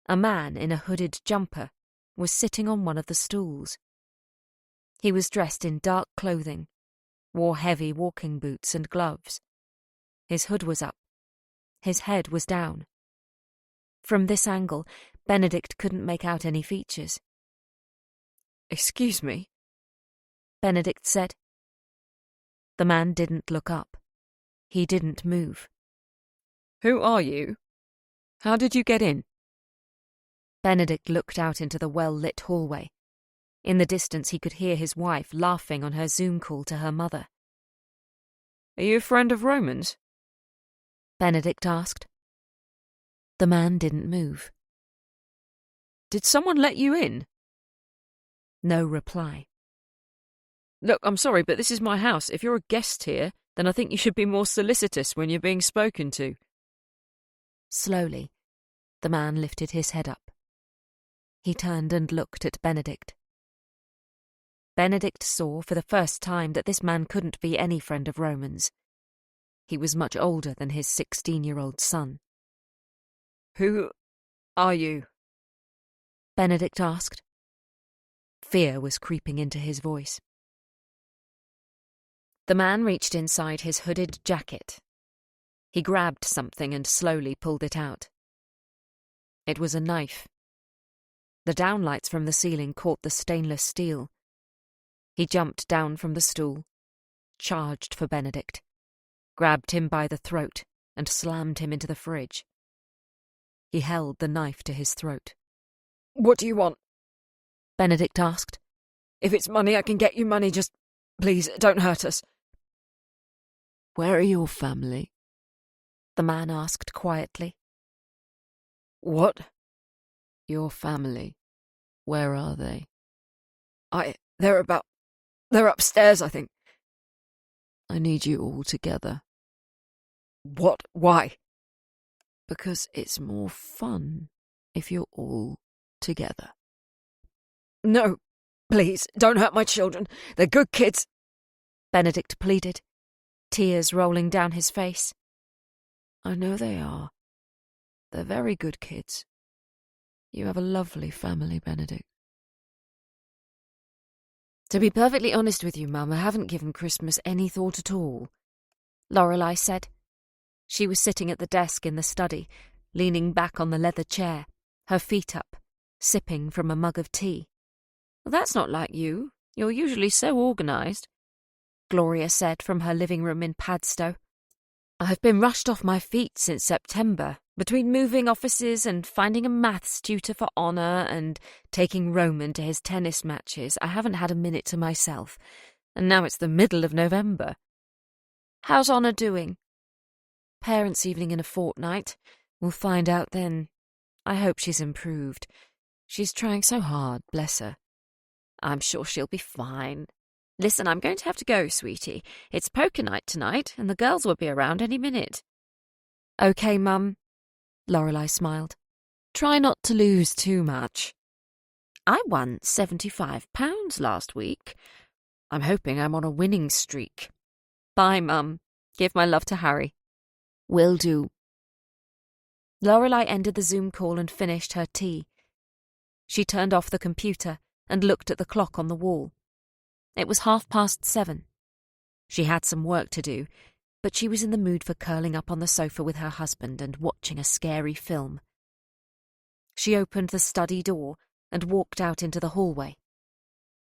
a man in a hooded jumper was sitting on one of the stools. He was dressed in dark clothing, wore heavy walking boots and gloves. His hood was up. His head was down. From this angle, Benedict couldn't make out any features. Excuse me, Benedict said. The man didn't look up. He didn't move. Who are you? How did you get in? Benedict looked out into the well-lit hallway. In the distance he could hear his wife laughing on her Zoom call to her mother. Are you a friend of Roman's? Benedict asked. The man didn't move. Did someone let you in? No reply. Look, I'm sorry, but this is my house. If you're a guest here, then I think you should be more solicitous when you're being spoken to. Slowly, the man lifted his head up. He turned and looked at Benedict. Benedict saw for the first time that this man couldn't be any friend of Roman's. He was much older than his 16-year-old son. Who are you? Benedict asked. Fear was creeping into his voice. The man reached inside his hooded jacket. He grabbed something and slowly pulled it out. It was a knife. The downlights from the ceiling caught the stainless steel. He jumped down from the stool, charged for Benedict, grabbed him by the throat and slammed him into the fridge. He held the knife to his throat. What do you want? Benedict asked. If it's money, I can get you money. Just, please, don't hurt us. Where are your family? The man asked quietly. What? Your family. Where are they? They're upstairs, I think. I need you all together. What? Why? Because it's more fun if you're all together. No, please, don't hurt my children. They're good kids. Benedict pleaded, tears rolling down his face. I know they are. They're very good kids. You have a lovely family, Benedict. To be perfectly honest with you, Mum, I haven't given Christmas any thought at all, Lorelei said. She was sitting at the desk in the study, leaning back on the leather chair, her feet up, sipping from a mug of tea. Well, that's not like you. You're usually so organised. Gloria said from her living room in Padstow. "I've been rushed off my feet since September, between moving offices and finding a maths tutor for Honor and taking Roman to his tennis matches. I haven't had a minute to myself, and now it's the middle of November." "How's Honor doing?" "Parents' evening in a fortnight. We'll find out then. I hope she's improved. She's trying so hard, bless her." "I'm sure she'll be fine. Listen, I'm going to have to go, sweetie. It's poker night tonight, and the girls will be around any minute." "Okay, Mum." Lorelei smiled. "Try not to lose too much." "I won £75 last week. I'm hoping I'm on a winning streak." "Bye, Mum. Give my love to Harry." "Will do." Lorelei ended the Zoom call and finished her tea. She turned off the computer and looked at the clock on the wall. It was 7:30. She had some work to do, but she was in the mood for curling up on the sofa with her husband and watching a scary film. She opened the study door and walked out into the hallway.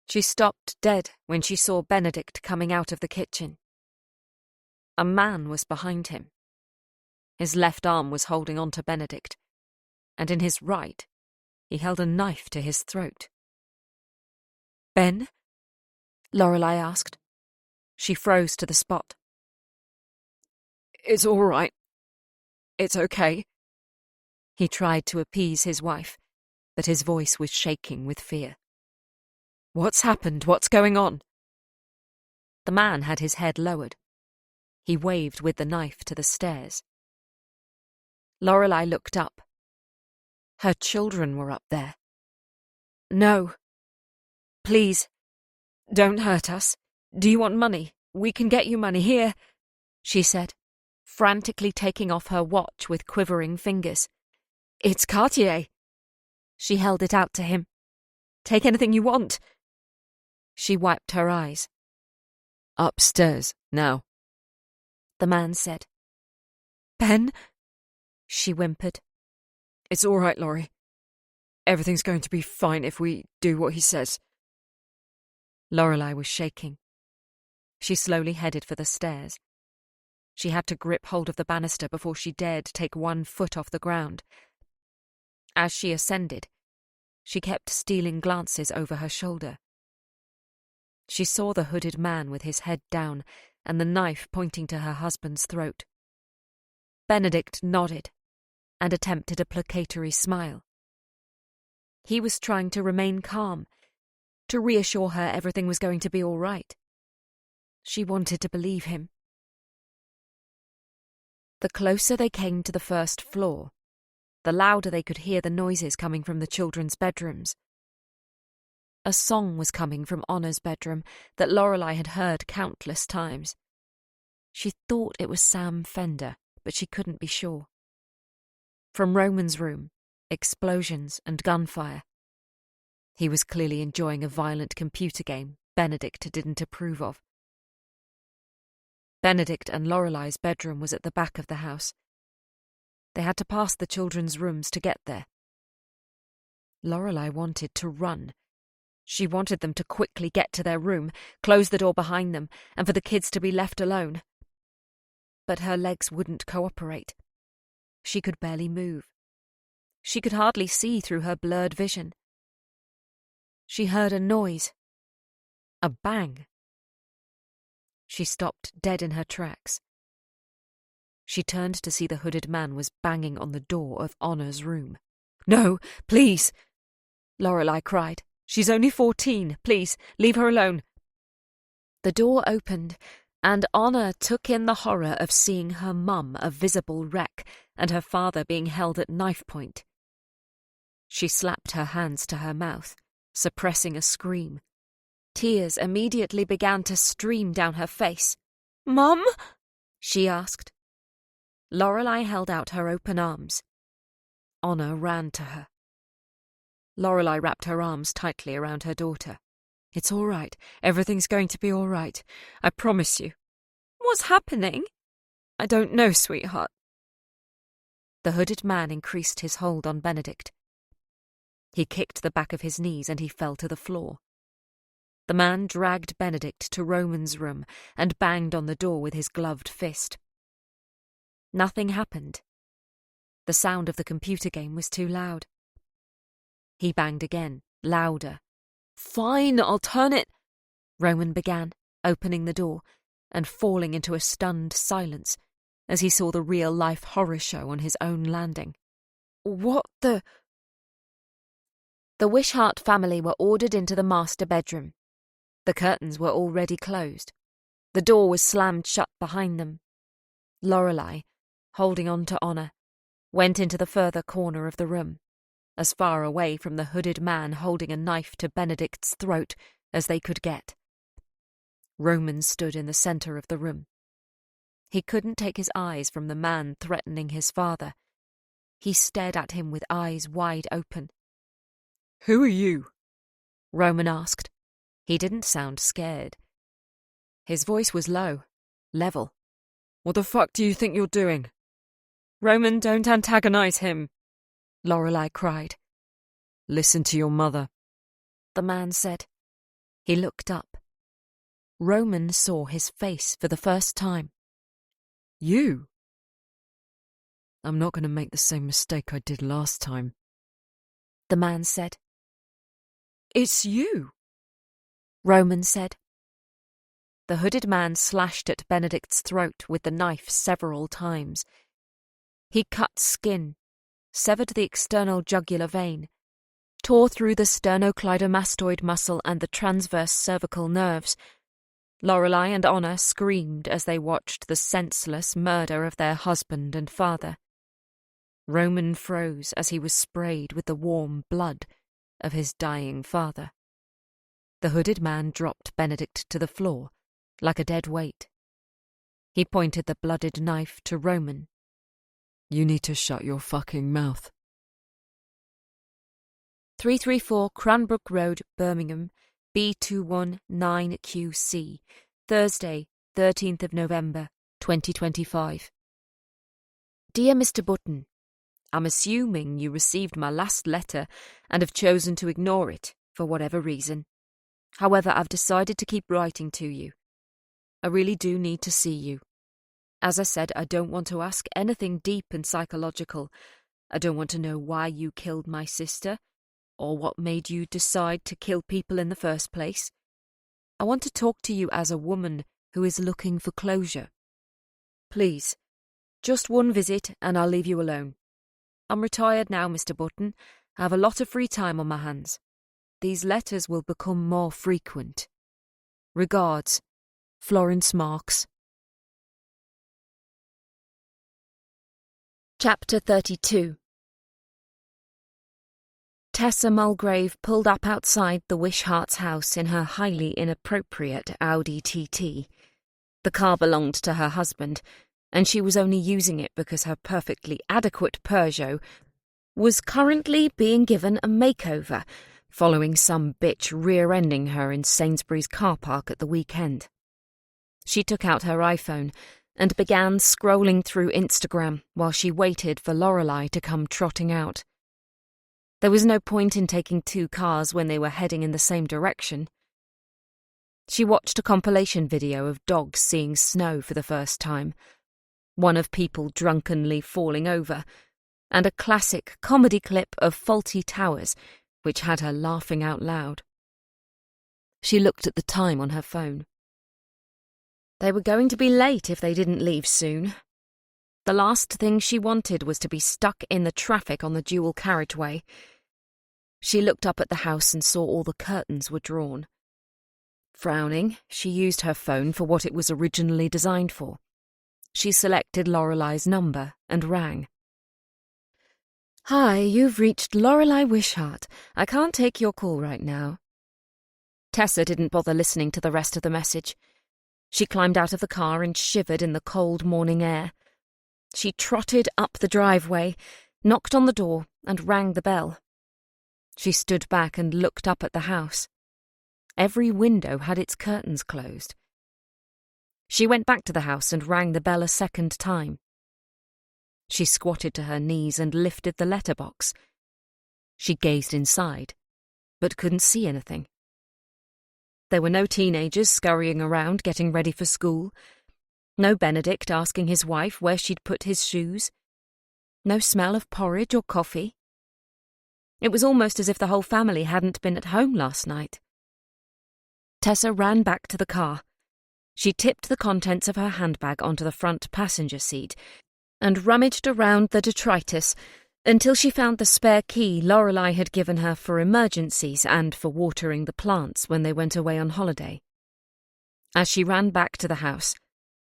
She stopped dead when she saw Benedict coming out of the kitchen. A man was behind him. His left arm was holding on to Benedict, and in his right he held a knife to his throat. "Ben?" Lorelei asked. She froze to the spot. "It's all right. It's okay." He tried to appease his wife, but his voice was shaking with fear. "What's happened? What's going on?" The man had his head lowered. He waved with the knife to the stairs. Lorelei looked up. Her children were up there. "No. Please, don't hurt us. Do you want money? We can get you money here," she said, frantically taking off her watch with quivering fingers. "It's Cartier." She held it out to him. "Take anything you want." She wiped her eyes. "Upstairs, now," the man said. "Ben?" she whimpered. "It's all right, Laurie. Everything's going to be fine if we do what he says." Lorelei was shaking. She slowly headed for the stairs. She had to grip hold of the banister before she dared take one foot off the ground. As she ascended, she kept stealing glances over her shoulder. She saw the hooded man with his head down and the knife pointing to her husband's throat. Benedict nodded and attempted a placatory smile. He was trying to remain calm, to reassure her everything was going to be all right. She wanted to believe him. The closer they came to the first floor, the louder they could hear the noises coming from the children's bedrooms. A song was coming from Honor's bedroom that Lorelei had heard countless times. She thought it was Sam Fender, but she couldn't be sure. From Roman's room, explosions and gunfire. He was clearly enjoying a violent computer game Benedict didn't approve of. Benedict and Lorelei's bedroom was at the back of the house. They had to pass the children's rooms to get there. Lorelei wanted to run. She wanted them to quickly get to their room, close the door behind them, and for the kids to be left alone. But her legs wouldn't cooperate. She could barely move. She could hardly see through her blurred vision. She heard a noise. A bang. She stopped dead in her tracks. She turned to see the hooded man was banging on the door of Honor's room. "No, please!" Lorelei cried. "She's only 14. Please, leave her alone." The door opened, and Honor took in the horror of seeing her mum a visible wreck and her father being held at knife point. She slapped her hands to her mouth, suppressing a scream. Tears immediately began to stream down her face. "Mum?" she asked. Lorelei held out her open arms. Honor ran to her. Lorelei wrapped her arms tightly around her daughter. "It's all right. Everything's going to be all right. I promise you." "What's happening?" "I don't know, sweetheart." The hooded man increased his hold on Benedict. He kicked the back of his knees and he fell to the floor. The man dragged Benedict to Roman's room and banged on the door with his gloved fist. Nothing happened. The sound of the computer game was too loud. He banged again, louder. "Fine, I'll turn it," Roman began, opening the door and falling into a stunned silence as he saw the real-life horror show on his own landing. "What the—" The Wishart family were ordered into the master bedroom. The curtains were already closed. The door was slammed shut behind them. Lorelei, holding on to Honor, went into the further corner of the room, as far away from the hooded man holding a knife to Benedict's throat as they could get. Roman stood in the centre of the room. He couldn't take his eyes from the man threatening his father. He stared at him with eyes wide open. "Who are you?" Roman asked. He didn't sound scared. His voice was low, level. "What the fuck do you think you're doing?" "Roman, don't antagonize him," Lorelei cried. "Listen to your mother," the man said. He looked up. Roman saw his face for the first time. "You?" "I'm not going to make the same mistake I did last time," the man said. "It's you," Roman said. The hooded man slashed at Benedict's throat with the knife several times. He cut skin, severed the external jugular vein, tore through the sternocleidomastoid muscle and the transverse cervical nerves. Lorelei and Honor screamed as they watched the senseless murder of their husband and father. Roman froze as he was sprayed with the warm blood of his dying father. The hooded man dropped Benedict to the floor, like a dead weight. He pointed the blooded knife to Roman. "You need to shut your fucking mouth." 334 Cranbrook Road, Birmingham, B219QC, Thursday, 13th of November, 2025. Dear Mr. Button, I'm assuming you received my last letter and have chosen to ignore it, for whatever reason. However, I've decided to keep writing to you. I really do need to see you. As I said, I don't want to ask anything deep and psychological. I don't want to know why you killed my sister, or what made you decide to kill people in the first place. I want to talk to you as a woman who is looking for closure. Please, just one visit and I'll leave you alone. I'm retired now, Mr. Button. I have a lot of free time on my hands. These letters will become more frequent. Regards, Florence Marks. Chapter 32. Tessa Mulgrave pulled up outside the Wishart's house in her highly inappropriate Audi TT. The car belonged to her husband, and she was only using it because her perfectly adequate Peugeot was currently being given a makeover, following some bitch rear-ending her in Sainsbury's car park at the weekend. She took out her iPhone and began scrolling through Instagram while she waited for Lorelei to come trotting out. There was no point in taking two cars when they were heading in the same direction. She watched a compilation video of dogs seeing snow for the first time, one of people drunkenly falling over, and a classic comedy clip of Faulty Towers, which had her laughing out loud. She looked at the time on her phone. They were going to be late if they didn't leave soon. The last thing she wanted was to be stuck in the traffic on the dual carriageway. She looked up at the house and saw all the curtains were drawn. Frowning, she used her phone for what it was originally designed for. She selected Lorelei's number and rang. "Hi, you've reached Lorelei Wishart. I can't take your call right now." Tessa didn't bother listening to the rest of the message. She climbed out of the car and shivered in the cold morning air. She trotted up the driveway, knocked on the door, and rang the bell. She stood back and looked up at the house. Every window had its curtains closed. She went back to the house and rang the bell a second time. She squatted to her knees and lifted the letterbox. She gazed inside, but couldn't see anything. There were no teenagers scurrying around getting ready for school. No Benedict asking his wife where she'd put his shoes. No smell of porridge or coffee. It was almost as if the whole family hadn't been at home last night. Tessa ran back to the car. She tipped the contents of her handbag onto the front passenger seat and rummaged around the detritus until she found the spare key Lorelei had given her for emergencies and for watering the plants when they went away on holiday. As she ran back to the house,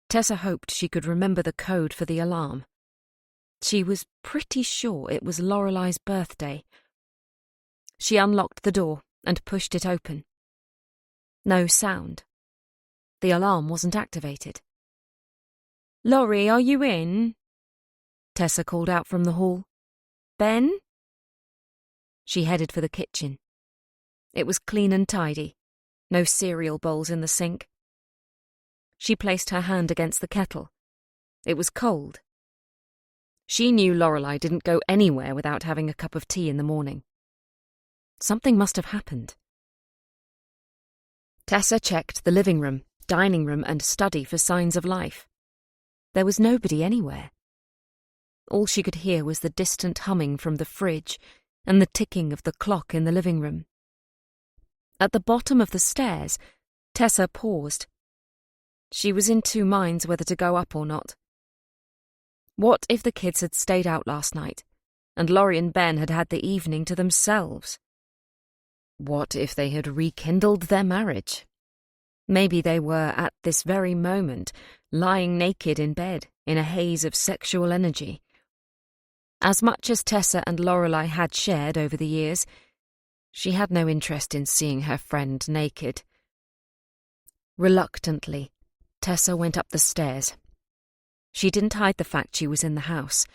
Tessa hoped she could remember the code for the alarm. She was pretty sure it was Lorelei's birthday. She unlocked the door and pushed it open. No sound. The alarm wasn't activated. "Laurie, are you in?" Tessa called out from the hall. "Ben?" She headed for the kitchen. It was clean and tidy, no cereal bowls in the sink. She placed her hand against the kettle. It was cold. She knew Lorelei didn't go anywhere without having a cup of tea in the morning. Something must have happened. Tessa checked the living room, dining room, and study for signs of life. There was nobody anywhere. All she could hear was the distant humming from the fridge and the ticking of the clock in the living room. At the bottom of the stairs, Tessa paused. She was in two minds whether to go up or not. What if the kids had stayed out last night, and Laurie and Ben had had the evening to themselves? What if they had rekindled their marriage? Maybe they were, at this very moment, lying naked in bed, in a haze of sexual energy. As much as Tessa and Lorelei had shared over the years, she had no interest in seeing her friend naked. Reluctantly, Tessa went up the stairs. She didn't hide the fact she was in the house.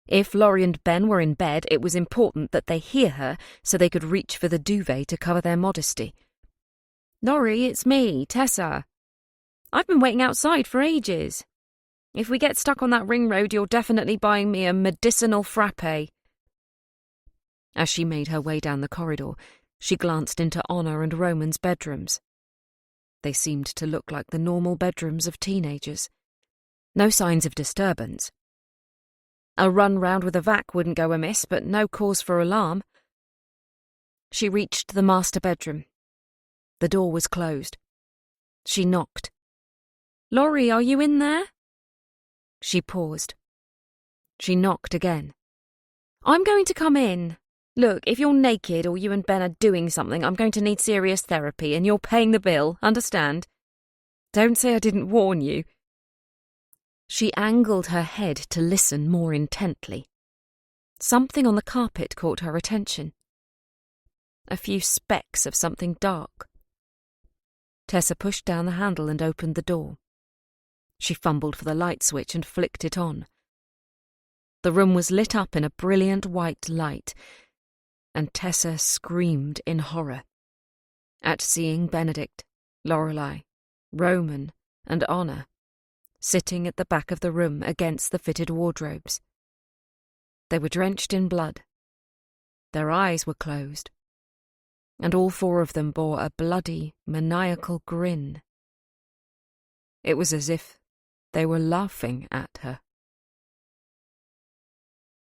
If Laurie and Ben were in bed, it was important that they hear her so they could reach for the duvet to cover their modesty. "Laurie, it's me, Tessa. I've been waiting outside for ages. If we get stuck on that ring road, you're definitely buying me a medicinal frappe." As she made her way down the corridor, she glanced into Honor and Roman's bedrooms. They seemed to look like the normal bedrooms of teenagers. No signs of disturbance. A run round with a vac wouldn't go amiss, but no cause for alarm. She reached the master bedroom. The door was closed. She knocked. "Laurie, are you in there?" She paused. She knocked again. "I'm going to come in. Look, if you're naked or you and Ben are doing something, I'm going to need serious therapy, and you're paying the bill, understand? Don't say I didn't warn you." She angled her head to listen more intently. Something on the carpet caught her attention. A few specks of something dark. Tessa pushed down the handle and opened the door. She fumbled for the light switch and flicked it on. The room was lit up in a brilliant white light, and Tessa screamed in horror at seeing Benedict, Lorelei, Roman, and Honor sitting at the back of the room against the fitted wardrobes. They were drenched in blood. Their eyes were closed, and all four of them bore a bloody, maniacal grin. It was as if they were laughing at her.